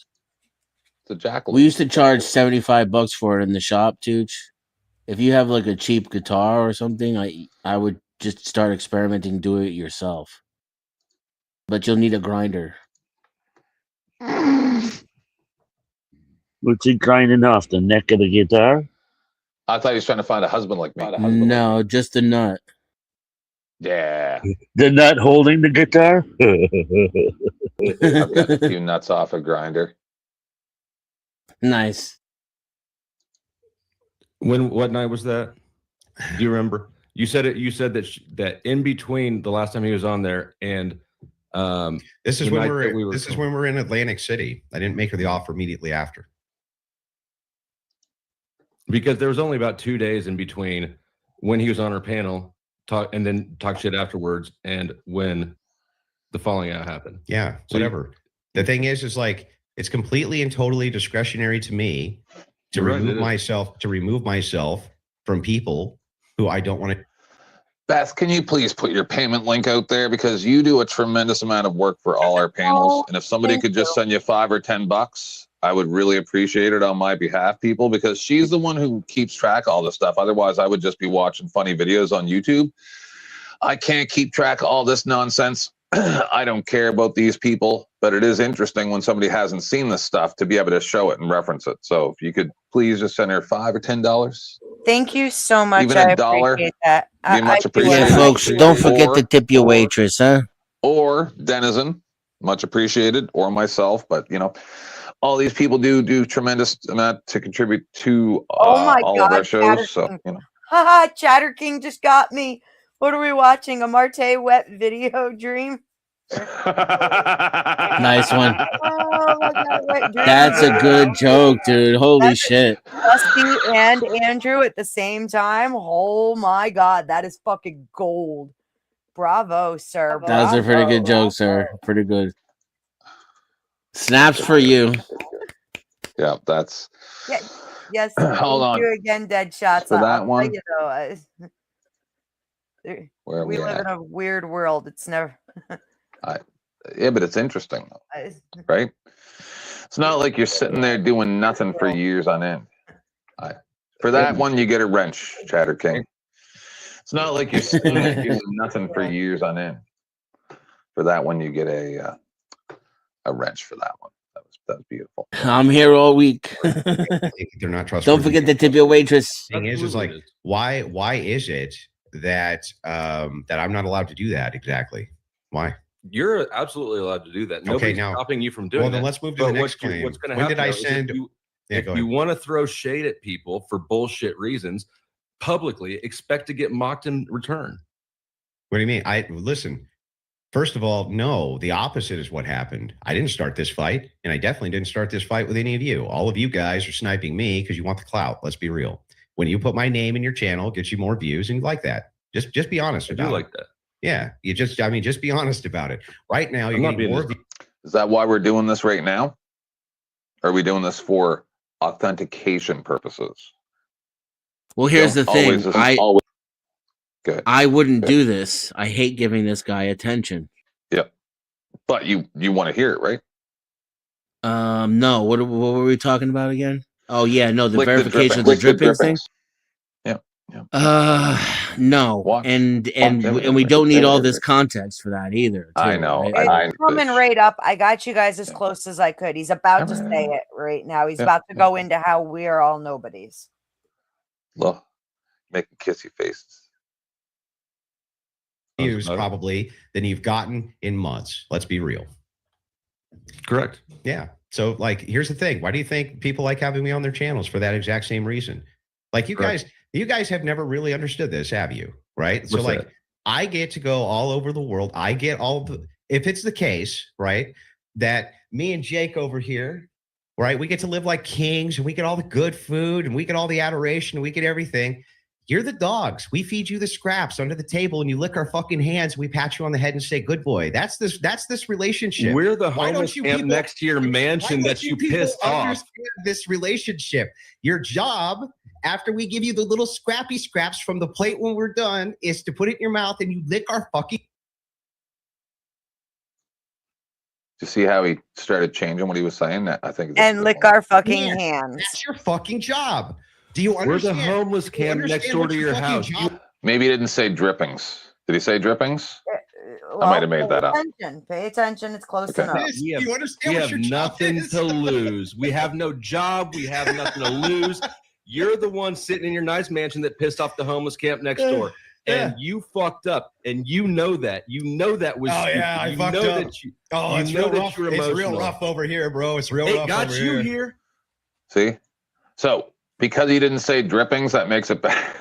The jackal. We used to charge $75 for it in the shop, Tooch. If you have like a cheap guitar or something, I would just start experimenting, do it yourself. But you'll need a grinder. What's he grinding off? The neck of the guitar? I thought he was trying to find a husband like me. No, just the nut. Yeah. The nut holding the guitar? I've got a few nuts off a grinder. Nice. What night was that? Do you remember? You said it. You said that in between the last time he was on there and this is the when night that we were in Atlantic City. I didn't make her the offer immediately after. Because there was only about 2 days in between when he was on our panel and then talk shit afterwards, and when the falling out happened. Yeah, So whatever. The thing is like it's completely and totally discretionary to me to You're right, remove it is. myself from people who I don't want to. Beth, can you please put your payment link out there, because you do a tremendous amount of work for all our panels, and if somebody could just send you $5 or $10, I would really appreciate it on my behalf, people, because she's the one who keeps track of all this stuff. Otherwise, I would just be watching funny videos on YouTube. I can't keep track of all this nonsense. I don't care about these people, but it is interesting when somebody hasn't seen this stuff to be able to show it and reference it. So if you could please just send her $5 or $10. Thank you so much. Even I $1 appreciate that. be much do appreciated. Yeah, folks, don't forget to tip your waitress, huh? Or Denizen, much appreciated, or myself. But you know, all these people do tremendous amount to contribute to Oh my all God, of our shows. Chatter So King. you know, Haha, Chatter King just got me. What are we watching? A Marte Wet video dream? Nice one. Oh my God, Wet Dream. That's a good joke, dude. Holy shit. Dusty and Andrew at the same time. Oh my God, that is fucking gold. Bravo, sir. That was a pretty good joke, sir. Pretty good. Snaps for you. yeah, that's Yeah, yes. Hold thank on. you again, dead shots. For that I'll tell one? you though, where are we we live in at? a weird world. It's never. Yeah, but it's interesting, though, right? It's not like you're sitting there doing nothing for years on end. For that one, you get a wrench, Chatter King. It's not like you're sitting there doing nothing for years on end. For that one, you get a wrench for that one. That was beautiful. I'm here all week. They're not trustworthy. Don't forget to tip your waitress. Thing is like why is it that that I'm not allowed to do that exactly? Why? You're absolutely allowed to do that. Nobody's now- stopping you from doing well, that. then let's move to the But next what's claim. going to When happen did I though is send- Yeah, if go you ahead. want to throw shade at people for bullshit reasons publicly, expect to get mocked in return. What do you mean? Listen. First of all, no, the opposite is what happened. I didn't start this fight, and I definitely didn't start this fight with any of you. All of you guys are sniping me because you want the clout. Let's be real. When you put my name in your channel, it gets you more views, and you like that. Just be honest I about do like it. that. Yeah, just be honest about it. Right now, you're getting more. Is that why we're doing this right now? Are we doing this for authentication purposes? Well, here's the thing. Good. I wouldn't do this. I hate giving this guy attention. Yep. But you want to hear it, right? No. What were we talking about again? Oh yeah, no, the Lick the verification of drippings. the Lick the drippings thing. Yeah. No, and we don't need all this context for that either. I know. right? It's coming right up. I got you guys as close as I could. He's about to say it right now. He's about to go into how we're all nobodies. Look, making kissy faces. Views probably than you've gotten in months. Let's be real. Correct. Yeah. So, like, here's the thing. Why do you think people like having me on their channels? For that exact same reason. Like, you guys have never really understood this, have you? Right. So, like, I get to go all over the world. I get if it's the case, right, that me and Jake over here, right, we get to live like kings and we get all the good food and we get all the adoration and we get everything. You're the dogs. We feed you the scraps under the table and you lick our fucking hands and we pat you on the head and say, good boy. That's this relationship. We're the Why don't homeless you camp people- next to your mansion why that don't you people pissed off. understand this relationship? Your job, after we give you the little scrappy scraps from the plate when we're done, is to put it in your mouth and you lick our fucking. You see how he started changing what he was saying? I think. And lick our fucking hands. That's your fucking job. Do you We're the understand? homeless Do you camp next understand door what to your fucking house. job- Maybe he didn't say drippings. Did he say drippings? Well, I might have made that up. Pay attention. It's close Okay. enough. We have, you understand we what have your job nothing is? to lose. We have no job. We have nothing to lose. You're the one sitting in your nice mansion that pissed off the homeless camp next door. And you fucked up. And you know that. You know that was Oh, yeah, stupid. I You fucked know up. that you, Oh, you it's know real that rough. you're It's real emotional. rough over here, bro. It's real It rough got over you here. here. See? So because he didn't say drippings, that makes it bad.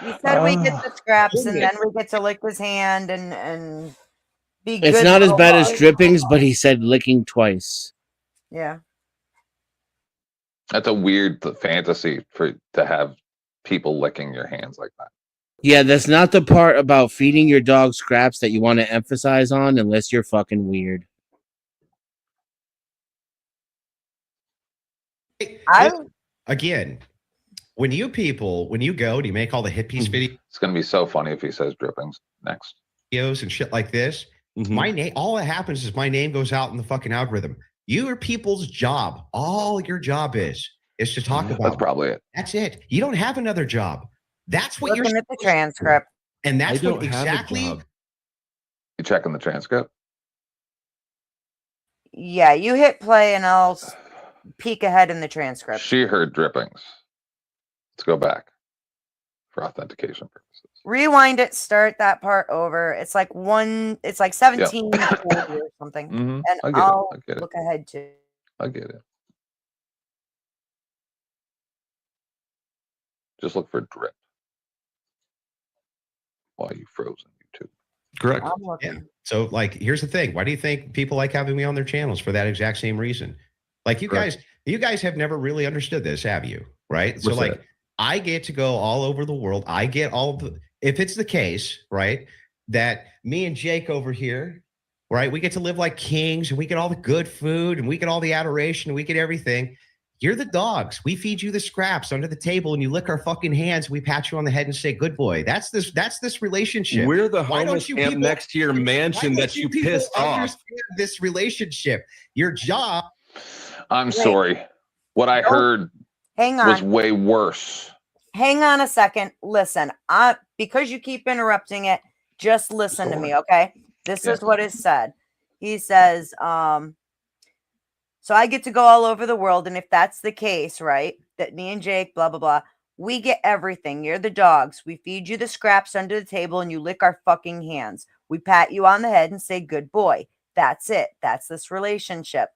He said we get the scraps and then we get to lick his hand and be good. It's not as bad as robots. drippings, but he said licking twice. Yeah. That's a weird fantasy to have people licking your hands like that. Yeah, that's not the part about feeding your dog scraps that you want to emphasize on unless you're fucking weird. Again, when you go, do you make all the hit piece videos It's gonna be so funny if he says drippings next. and shit like this? My name, all that happens is my name goes out in the fucking algorithm. Your people's job, all your job is to talk about. That's probably it. That's it. You don't have another job. That's what Looking you're at the transcript. and that's I what don't have a exactly. job. You checking the transcript? Yeah, you hit play and I'll peek ahead in the transcript. She heard drippings. Let's go back for authentication purposes. Rewind it, start that part over. It's like 17 or something. Mhm. And I get it. I'll I get it. look ahead to. I get it. Just look for drip while you frozen YouTube. Correct. I'm looking. Yeah. So, like, here's the thing. Why do you think people like having me on their channels? For that exact same reason. Like, you guys have never really understood this, have you? Right? So, What's like, that? I get to go all over the world. I get if it's the case, right, that me and Jake over here, right, we get to live like kings and we get all the good food and we get all the adoration and we get everything. You're the dogs. We feed you the scraps under the table and you lick our fucking hands. And we pat you on the head and say, good boy. That's this relationship. We're the Why don't homeless you camp people- next to your mansion why that don't you people pissed off. understand this relationship? Your job. I'm sorry. What I heard Hang was on. way worse. Hang on a second. Listen, because you keep interrupting it, just listen to me, okay? This is what is said. He says, so I get to go all over the world, and if that's the case, right, that me and Jake, blah, blah, blah, we get everything. You're the dogs. We feed you the scraps under the table, and you lick our fucking hands. We pat you on the head and say, good boy. That's it. That's this relationship.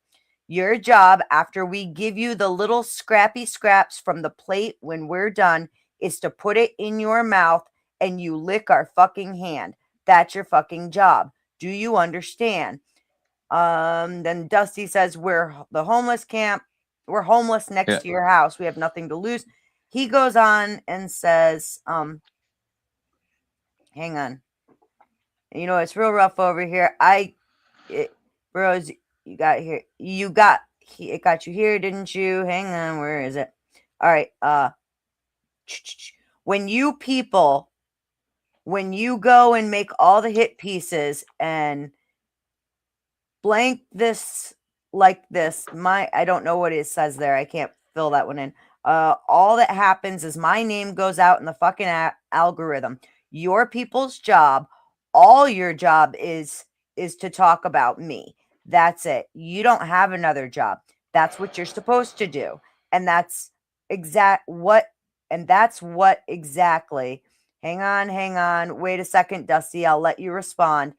Your job, after we give you the little scrappy scraps from the plate when we're done, is to put it in your mouth and you lick our fucking hand. That's your fucking job. Do you understand? Then Dusty says, we're the homeless camp. We're homeless next to your house. We have nothing to lose. He goes on and says, hang on. You know, it's real rough over here. Bros, it got you here, didn't you? Hang on, where is it? All right. When you go and make all the hit pieces and blank this like this, I don't know what it says there. I can't fill that one in. All that happens is my name goes out in the fucking algorithm. Your people's job, all your job is to talk about me. That's it. You don't have another job. That's what you're supposed to do. And that's what exactly. Hang on. Wait a second, Dusty. I'll let you respond.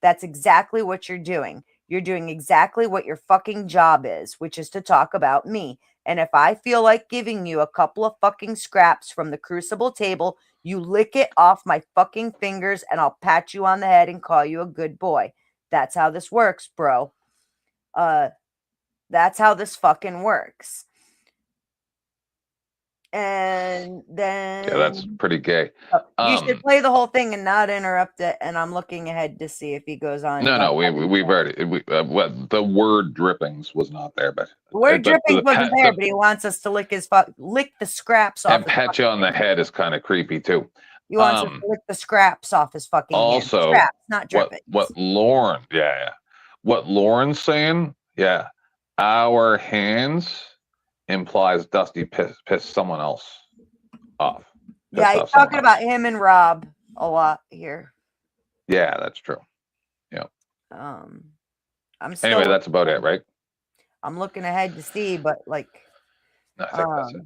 That's exactly what you're doing. You're doing exactly what your fucking job is, which is to talk about me. And if I feel like giving you a couple of fucking scraps from the Crucible table, you lick it off my fucking fingers and I'll pat you on the head and call you a good boy. That's how this works, bro. That's how this fucking works. And then Yeah, that's pretty gay. You should play the whole thing and not interrupt it. And I'm looking ahead to see if he goes on. No, we've already. The word drippings was not there, but The word drippings wasn't there, but he wants us to lick the scraps off. And pat you on the head is kind of creepy too. He wants us to lick the scraps off his fucking Also, hand. Scraps, not drippings. what Lauren, what Lauren's saying, our hands implies Dusty pissed someone else off. Yeah, he's talking about him and Rob a lot here. Yeah, that's true. Yeah. I'm still, Anyway, that's about it, right? I'm looking ahead to see, but like, No, I think that's it.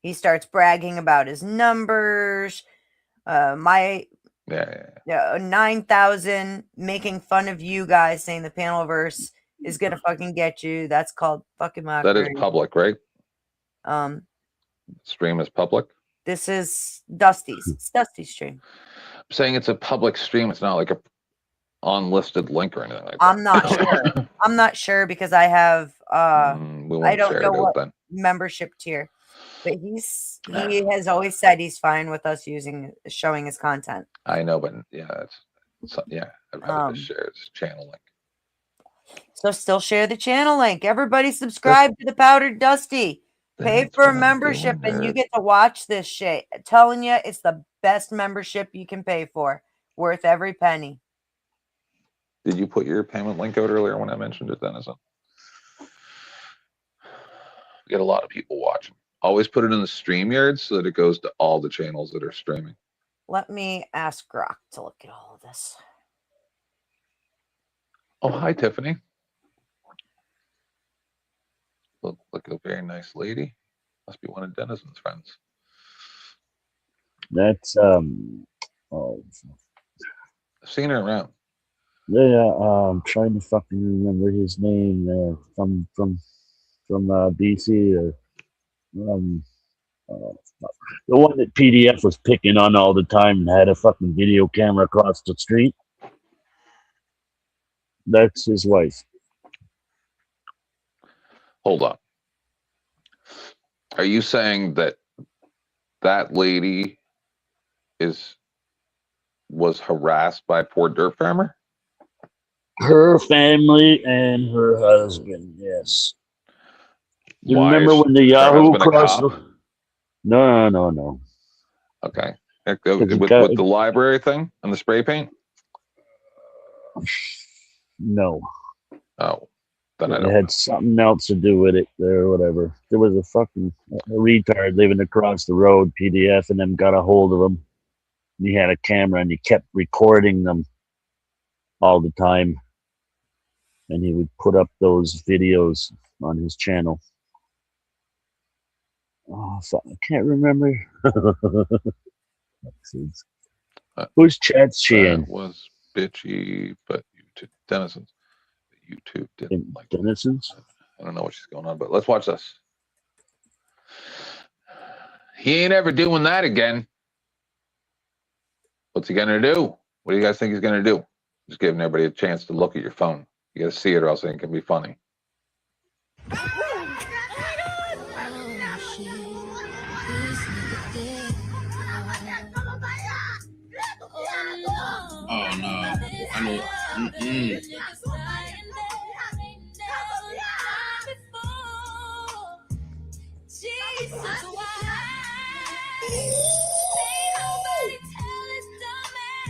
he starts bragging about his numbers. My 9,000, making fun of you guys, saying the Panelverse is gonna fucking get you. That's called fucking mockery. That is public, right? Stream is public. This is Dusty's. It's Dusty's stream. I'm saying it's a public stream. It's not like a unlisted link or anything like that. I'm not sure. I'm not sure because I have We won't I don't share know it out what then. membership tier. But he has always said he's fine with us showing his content. I know, but I'd rather just share his channel link. So still share the channel link. Everybody subscribe to the Powdered Dusty. Pay for a membership and you get to watch this shit. I'm telling you, it's the best membership you can pay for. Worth every penny. Did you put your payment link out earlier when I mentioned it, Denizen? We get a lot of people watching. Always put it in the StreamYard so that it goes to all the channels that are streaming. Let me ask Grok to look at all of this. Oh, hi, Tiffany. Look at a very nice lady. Must be one of Denizen's friends. That's I've seen her around. I'm trying to fucking remember his name there from BC or the one that PDF was picking on all the time and had a fucking video camera across the street. That's his wife. Hold on. Are you saying that lady was harassed by poor dirt farmer? Her family and her husband, yes. You Why remember is when the her Yahoo husband a crossed cop? No. Okay. With the library thing and the spray paint? No. Oh. Then I It don't had something else to do with it there or whatever. There was a fucking retard living across the road, PDF, and then got a hold of him. And he had a camera and he kept recording them all the time. And he would put up those videos on his channel. Oh, fuck, I can't remember. Whose chat's she in? That was bitchy, but Denison's. YouTube didn't like Denison's? I don't know what she's going on, but let's watch this. He ain't ever doing that again. What's he gonna do? What do you guys think he's gonna do? Just giving everybody a chance to look at your phone. You gotta see it or else it can be funny. Oh no, I know. Mm-mm.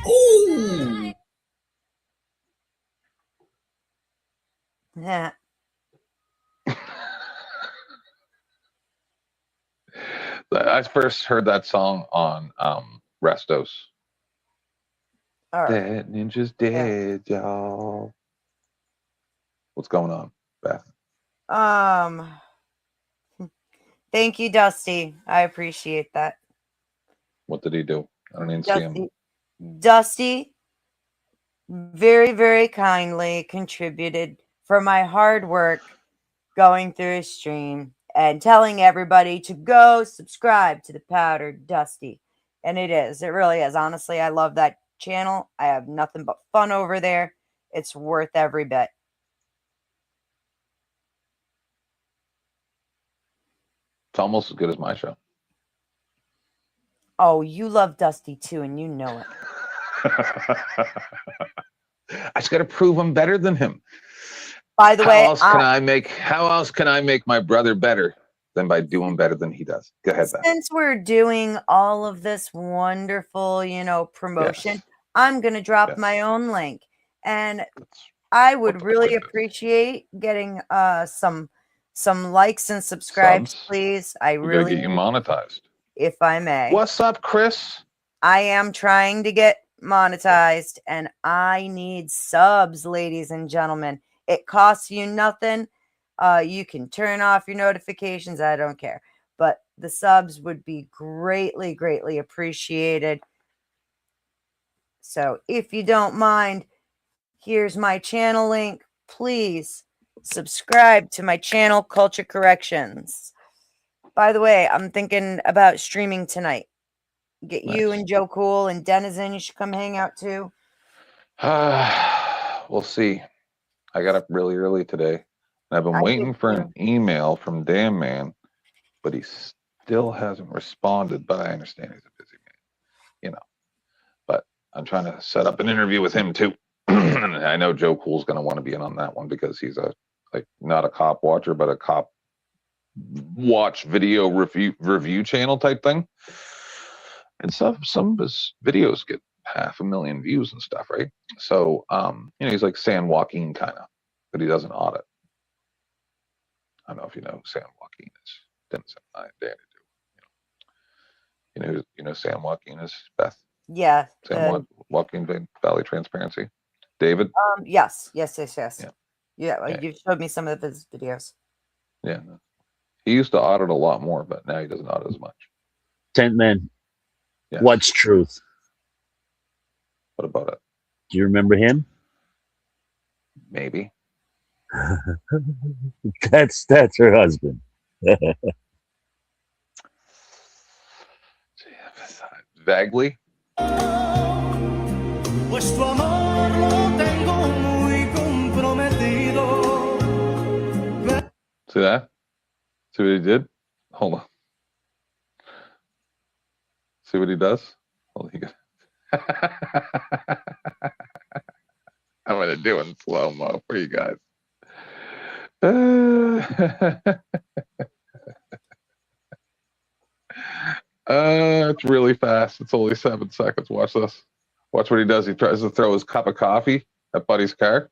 Ooh. Yeah. I first heard that song on Restos. All right. Dead ninjas dead, y'all. What's going on, Beth? Thank you, Dusty. I appreciate that. What did he do? I don't even see him. Dusty very, very kindly contributed for my hard work going through his stream and telling everybody to go subscribe to the Powdered Dusty. And it really is. Honestly, I love that channel. I have nothing but fun over there. It's worth every bit. It's almost as good as my show. Oh, you love Dusty too, and you know it. I just got to prove I'm better than him. By the way, how else can I make my brother better than by doing better than he does? Go ahead, Beth. Since we're doing all of this wonderful, promotion, I'm going to drop my own link. And I would really appreciate getting some likes and subscribes, please. I We really gotta get you monetized. if I may. What's up, Chris? I am trying to get monetized and I need subs, ladies and gentlemen. It costs you nothing. You can turn off your notifications. I don't care. But the subs would be greatly, greatly appreciated. So if you don't mind, here's my channel link. Please subscribe to my channel, Culture Corrections. By the way, I'm thinking about streaming tonight. Get you and Joe Cool and Denizen. You should come hang out too. We'll see. I got up really early today, and I've been waiting for an email from Dan Man, but he still hasn't responded. But I understand he's a busy man, But I'm trying to set up an interview with him too. And I know Joe Cool's going to want to be in on that one because he's not a cop watcher, but a cop watch video review channel type thing. And some of his videos get 500,000 views and stuff, right? So he's like San Joaquin kind of, but he doesn't audit. I don't know if you know who San Joaquin is. Danny do. You know San Joaquin is, Beth? Yeah. San Joaquin Valley Transparency. David? Yes. Yeah, you've showed me some of his videos. Yeah. He used to audit a lot more, but now he doesn't audit as much. Tent Man. Yes. What's truth? What about it? Do you remember him? Maybe. That's her husband. Vaguely. Pues tu amor lo tengo muy comprometido. See that? See what he did? Hold on. See what he does? Hold on. I'm gonna do it in slow-mo for you guys. It's really fast. It's only 7 seconds. Watch this. Watch what he does. He tries to throw his cup of coffee at Buddy's car.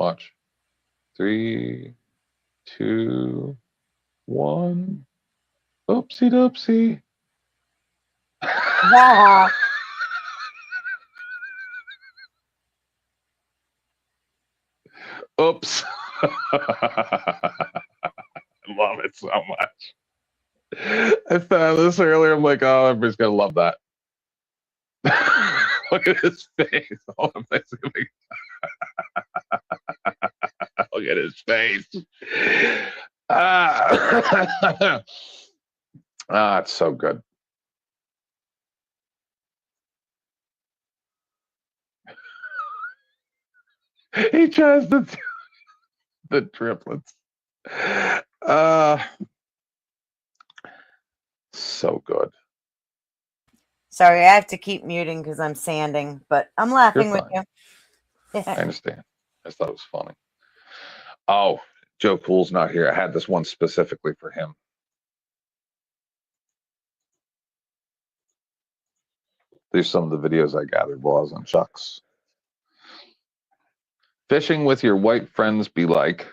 Watch. 3, 2, 1. Oopsie doopsie. Wow. Oops. I love it so much. I found this earlier. I'm like, oh, everybody's gonna love that. Look at his face. Oh, look at his face. It's so good. He tries to do the triplets. So good. Sorry, I have to keep muting because I'm sanding, but I'm laughing with fine. you. I understand. I just thought it was funny. Oh, Joe Cool's not here. I had this one specifically for him. There's some of the videos I gathered while I was on Chuck's. Fishing with your white friends be like.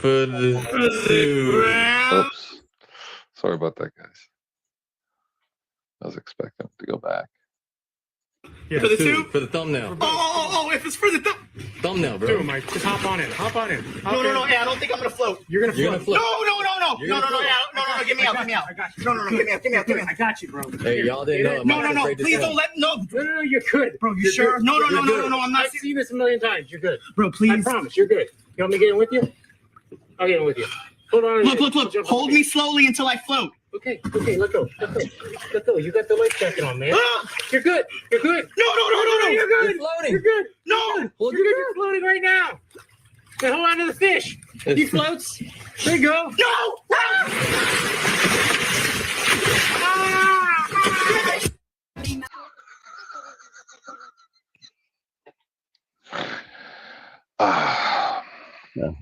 Oops. Sorry about that, guys. I was expecting it to go back. Yeah, for the tube? For the thumbnail. Oh, if it's for the thumbnail, bro. Dude, Mike, just hop on it. Hop on it. No. Hey, I don't think I'm gonna float. You're gonna float. No. No, get me out. I got you. No, get me out. I got you, bro. Hey, y'all didn't know. No. Please don't let. No, you're good, bro. You sure? No. I'm not. I've seen this a million times. You're good, bro. Please. I promise, you're good. You want me to get in with you? I'll get in with you. Hold on. Look. Hold me slowly until I float. Okay, let go. You got the life jacket on, man. You're good. No. You're good. You're floating. You're good. No. You're floating right now. Now hold on to the fish. He floats. There you go. No.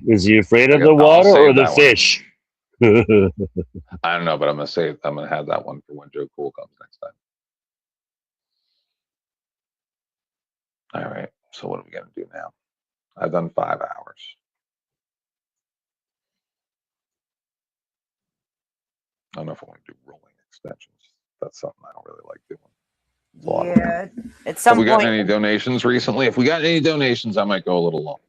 Is he afraid of the water or the fish? I don't know, but I'm gonna have that one for when Joe Cool comes next time. All right. So what are we gonna do now? I've done 5 hours. I don't know if I want to do rolling extensions. That's something I don't really like doing. Yeah, at some Have we point. gotten any donations recently? If we got any donations, I might go a little longer.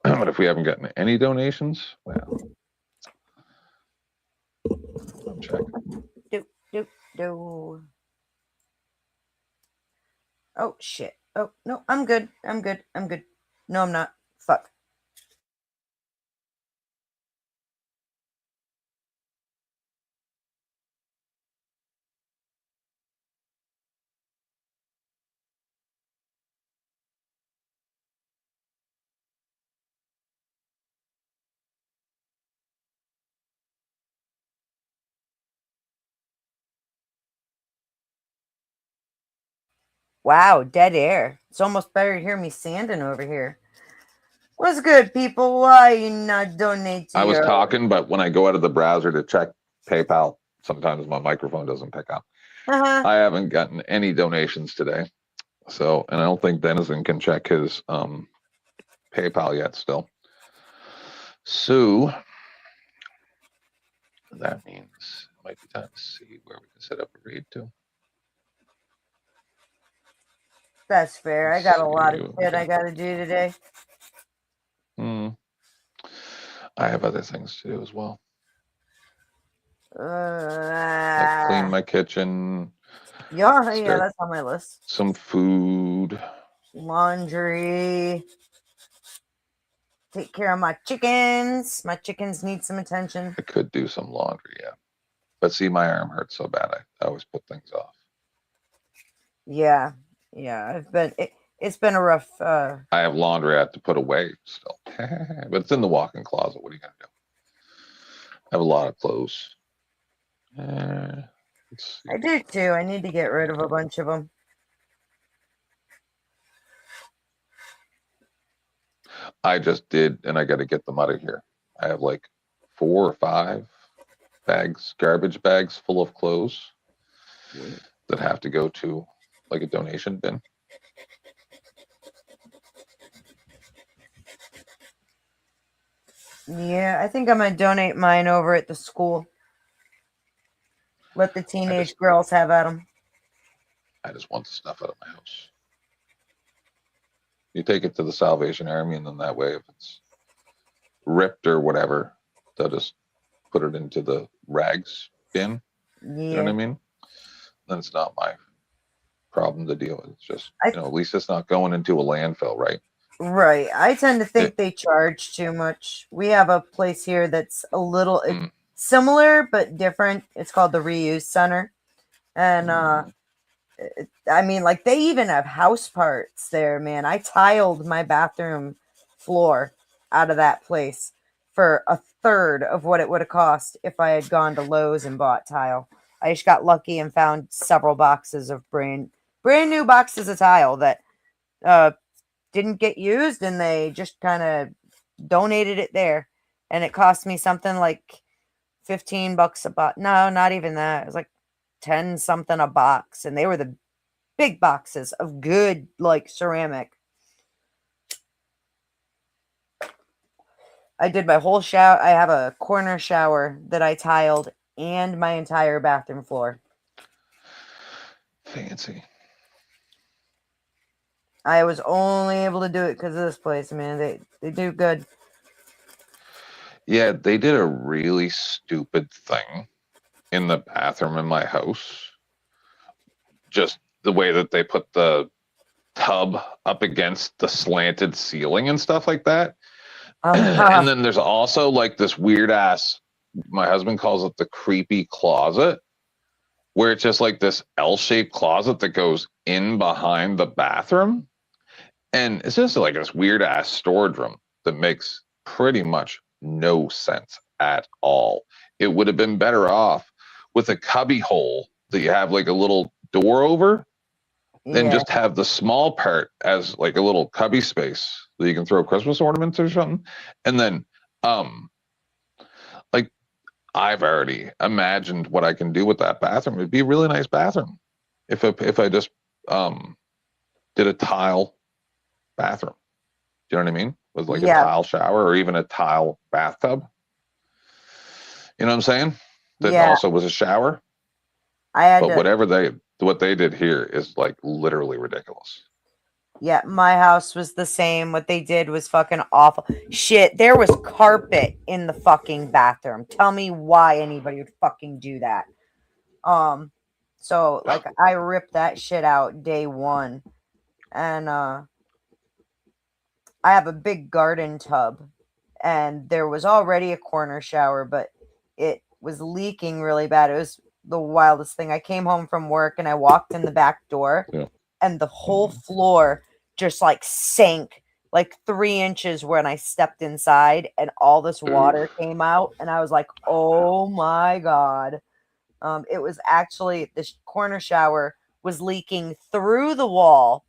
But if we haven't gotten any donations, well, I'm checking. Do. Oh shit. Oh no, I'm good. No, I'm not. Fuck. Wow, dead air. It's almost better to hear me sanding over here. What's good, people? Why you not donate to I was your- talking, but when I go out of the browser to check PayPal, sometimes my microphone doesn't pick up. I haven't gotten any donations today. So, and I don't think Denizen can check his PayPal yet still. So that means it might be time to see where we can set up a read to. That's fair. I got a lot of shit I gotta do today. I have other things to do as well. Like Yeah, clean my kitchen, yeah, that's on my list. some food. Laundry. Take care of my chickens. My chickens need some attention. I could do some laundry, yeah. But see, my arm hurts so bad, I always put things off. Yeah. It's been a rough I have laundry I have to put away still. But it's in the walk-in closet. What are you gonna do? I have a lot of clothes. Let's see. I do too. I need to get rid of a bunch of them. I just did, and I got to get them out of here. I have like 4 or 5 bags, garbage bags full of clothes that have to go to like a donation bin. Yeah, I think I'm gonna donate mine over at the school. Let the teenage girls have at them. I just want the stuff out of my house. You take it to the Salvation Army, and then that way, if it's ripped or whatever, they'll just put it into the rags bin. Yeah. You know what I mean? Then it's not my problem to deal with. It's just, at least it's not going into a landfill, right? Right. I tend to think they charge too much. We have a place here that's a little similar but different. It's called the Reuse Center. And I mean, like, they even have house parts there, man. I tiled my bathroom floor out of that place for a third of what it would have cost if I had gone to Lowe's and bought tile. I just got lucky and found several boxes of brand new boxes of tile that didn't get used, and they just kind of donated it there. And it cost me something like $15 a box. No, not even that. It was like 10 something a box, and they were the big boxes of good like ceramic. I did my whole shower. I have a corner shower that I tiled and my entire bathroom floor. Fancy. I was only able to do it because of this place, man. They do good. Yeah, they did a really stupid thing in the bathroom in my house. Just the way that they put the tub up against the slanted ceiling and stuff like that. And then there's also like this weird ass, my husband calls it the creepy closet, where it's just like this L-shaped closet that goes in behind the bathroom. And it's just like this weird ass storage room that makes pretty much no sense at all. It would have been better off with a cubby hole that you have like a little door over, than just have the small part as like a little cubby space that you can throw Christmas ornaments or something. And then like I've already imagined what I can do with that bathroom. It'd be a really nice bathroom if I just did a tile bathroom. Do you know what I mean? With like a tile shower or even a tile bathtub. You know what I'm saying? That also was a shower. What they did here is like literally ridiculous. Yeah, my house was the same. What they did was fucking awful. Shit, there was carpet in the fucking bathroom. Tell me why anybody would fucking do that. So like I ripped that shit out day one. And I have a big garden tub, and there was already a corner shower, but it was leaking really bad. It was the wildest thing. I came home from work and I walked in the back door, and the whole floor just like sank like 3 inches when I stepped inside, and all this water came out, and I was like, oh my God. It was actually, this corner shower was leaking through the wall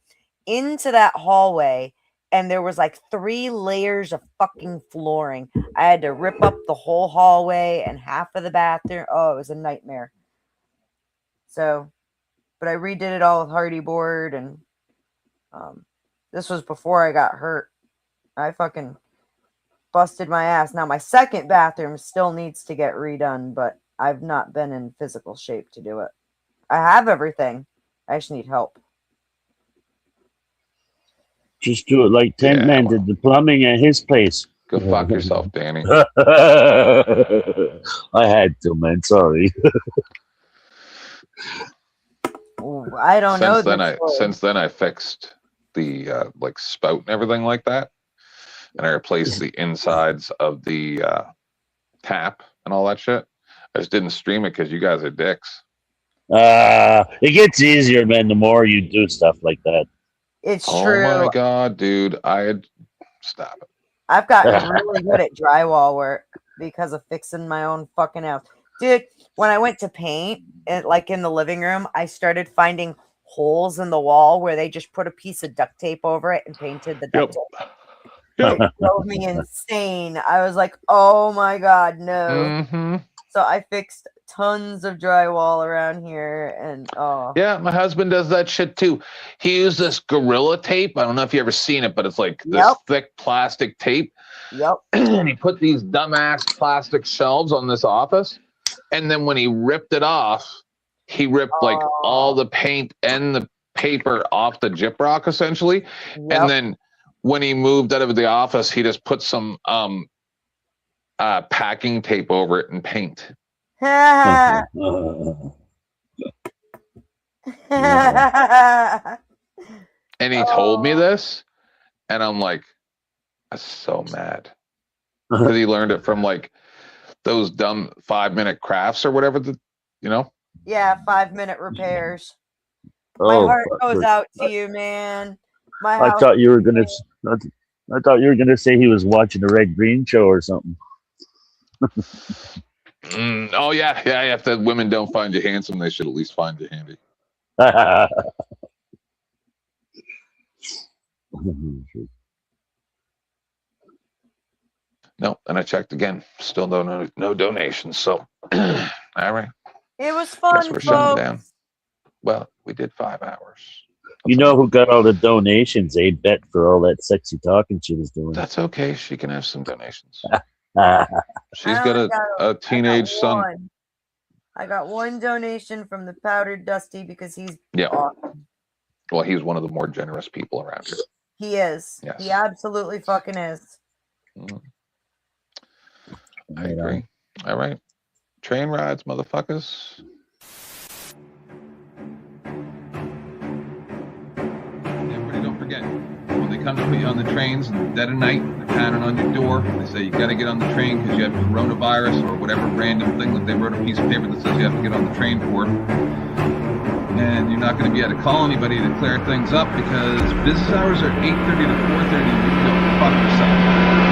into that hallway, and there was like 3 layers of fucking flooring. I had to rip up the whole hallway and half of the bathroom. Oh, it was a nightmare. So, but I redid it all with hardy board, and this was before I got hurt. I fucking busted my ass. Now my second bathroom still needs to get redone, but I've not been in physical shape to do it. I have everything. I just need help. Just do it like Tent Man did the plumbing at his place. Go fuck yourself, Danny. I had to, man. Sorry. I don't know. Since then I fixed the like spout and everything like that, and I replaced the insides of the tap and all that shit. I just didn't stream it because you guys are dicks. It gets easier, man, the more you do stuff like that. It's true. Oh my God, dude. Stop it. I've gotten really good at drywall work because of fixing my own fucking house. Dude, when I went to paint, like in the living room, I started finding holes in the wall where they just put a piece of duct tape over it and painted the duct tape. It drove me insane. I was like, oh my God, no. Mm-hmm. So I fixed tons of drywall around here, and yeah, my husband does that shit too. He used this Gorilla tape. I don't know if you ever seen it, but it's like this thick plastic tape. Yep. And he put these dumbass plastic shelves on this office, and then when he ripped it off, he ripped like all the paint and the paper off the gyprock essentially. Yep. And then when he moved out of the office, he just put some packing tape over it and paint. And he told me this, and I'm like, I'm so mad because he learned it from like those dumb 5-minute crafts or whatever, Yeah, 5-minute repairs. My heart goes out to you, man. I thought you were gonna say he was watching the Red Green show or something. Oh yeah. If the women don't find you handsome, they should at least find you handy. No, and I checked again. Still no donations. So, all right. It was fun, Guess we're shutting folks. down. Well, we did 5 hours. You know who got all the donations? A bet for all that sexy talking she was doing. That's okay. She can have some donations. I She's got only a teenage son. one. I got one donation from the Powdered Dusty because he's Yeah. awesome. Well, he's one of the more generous people around here. He is. Yes. He absolutely fucking is. I agree. All right. Train rides, motherfuckers. Everybody don't forget, when they come to put you on the trains in the dead of night, they're pounding on your door. They say you got to get on the train because you have coronavirus or whatever random thing that they wrote a piece of paper that says you have to get on the train for. And you're not going to be able to call anybody to clear things up because business hours are 8:30 to 4:30. You can go fuck yourself.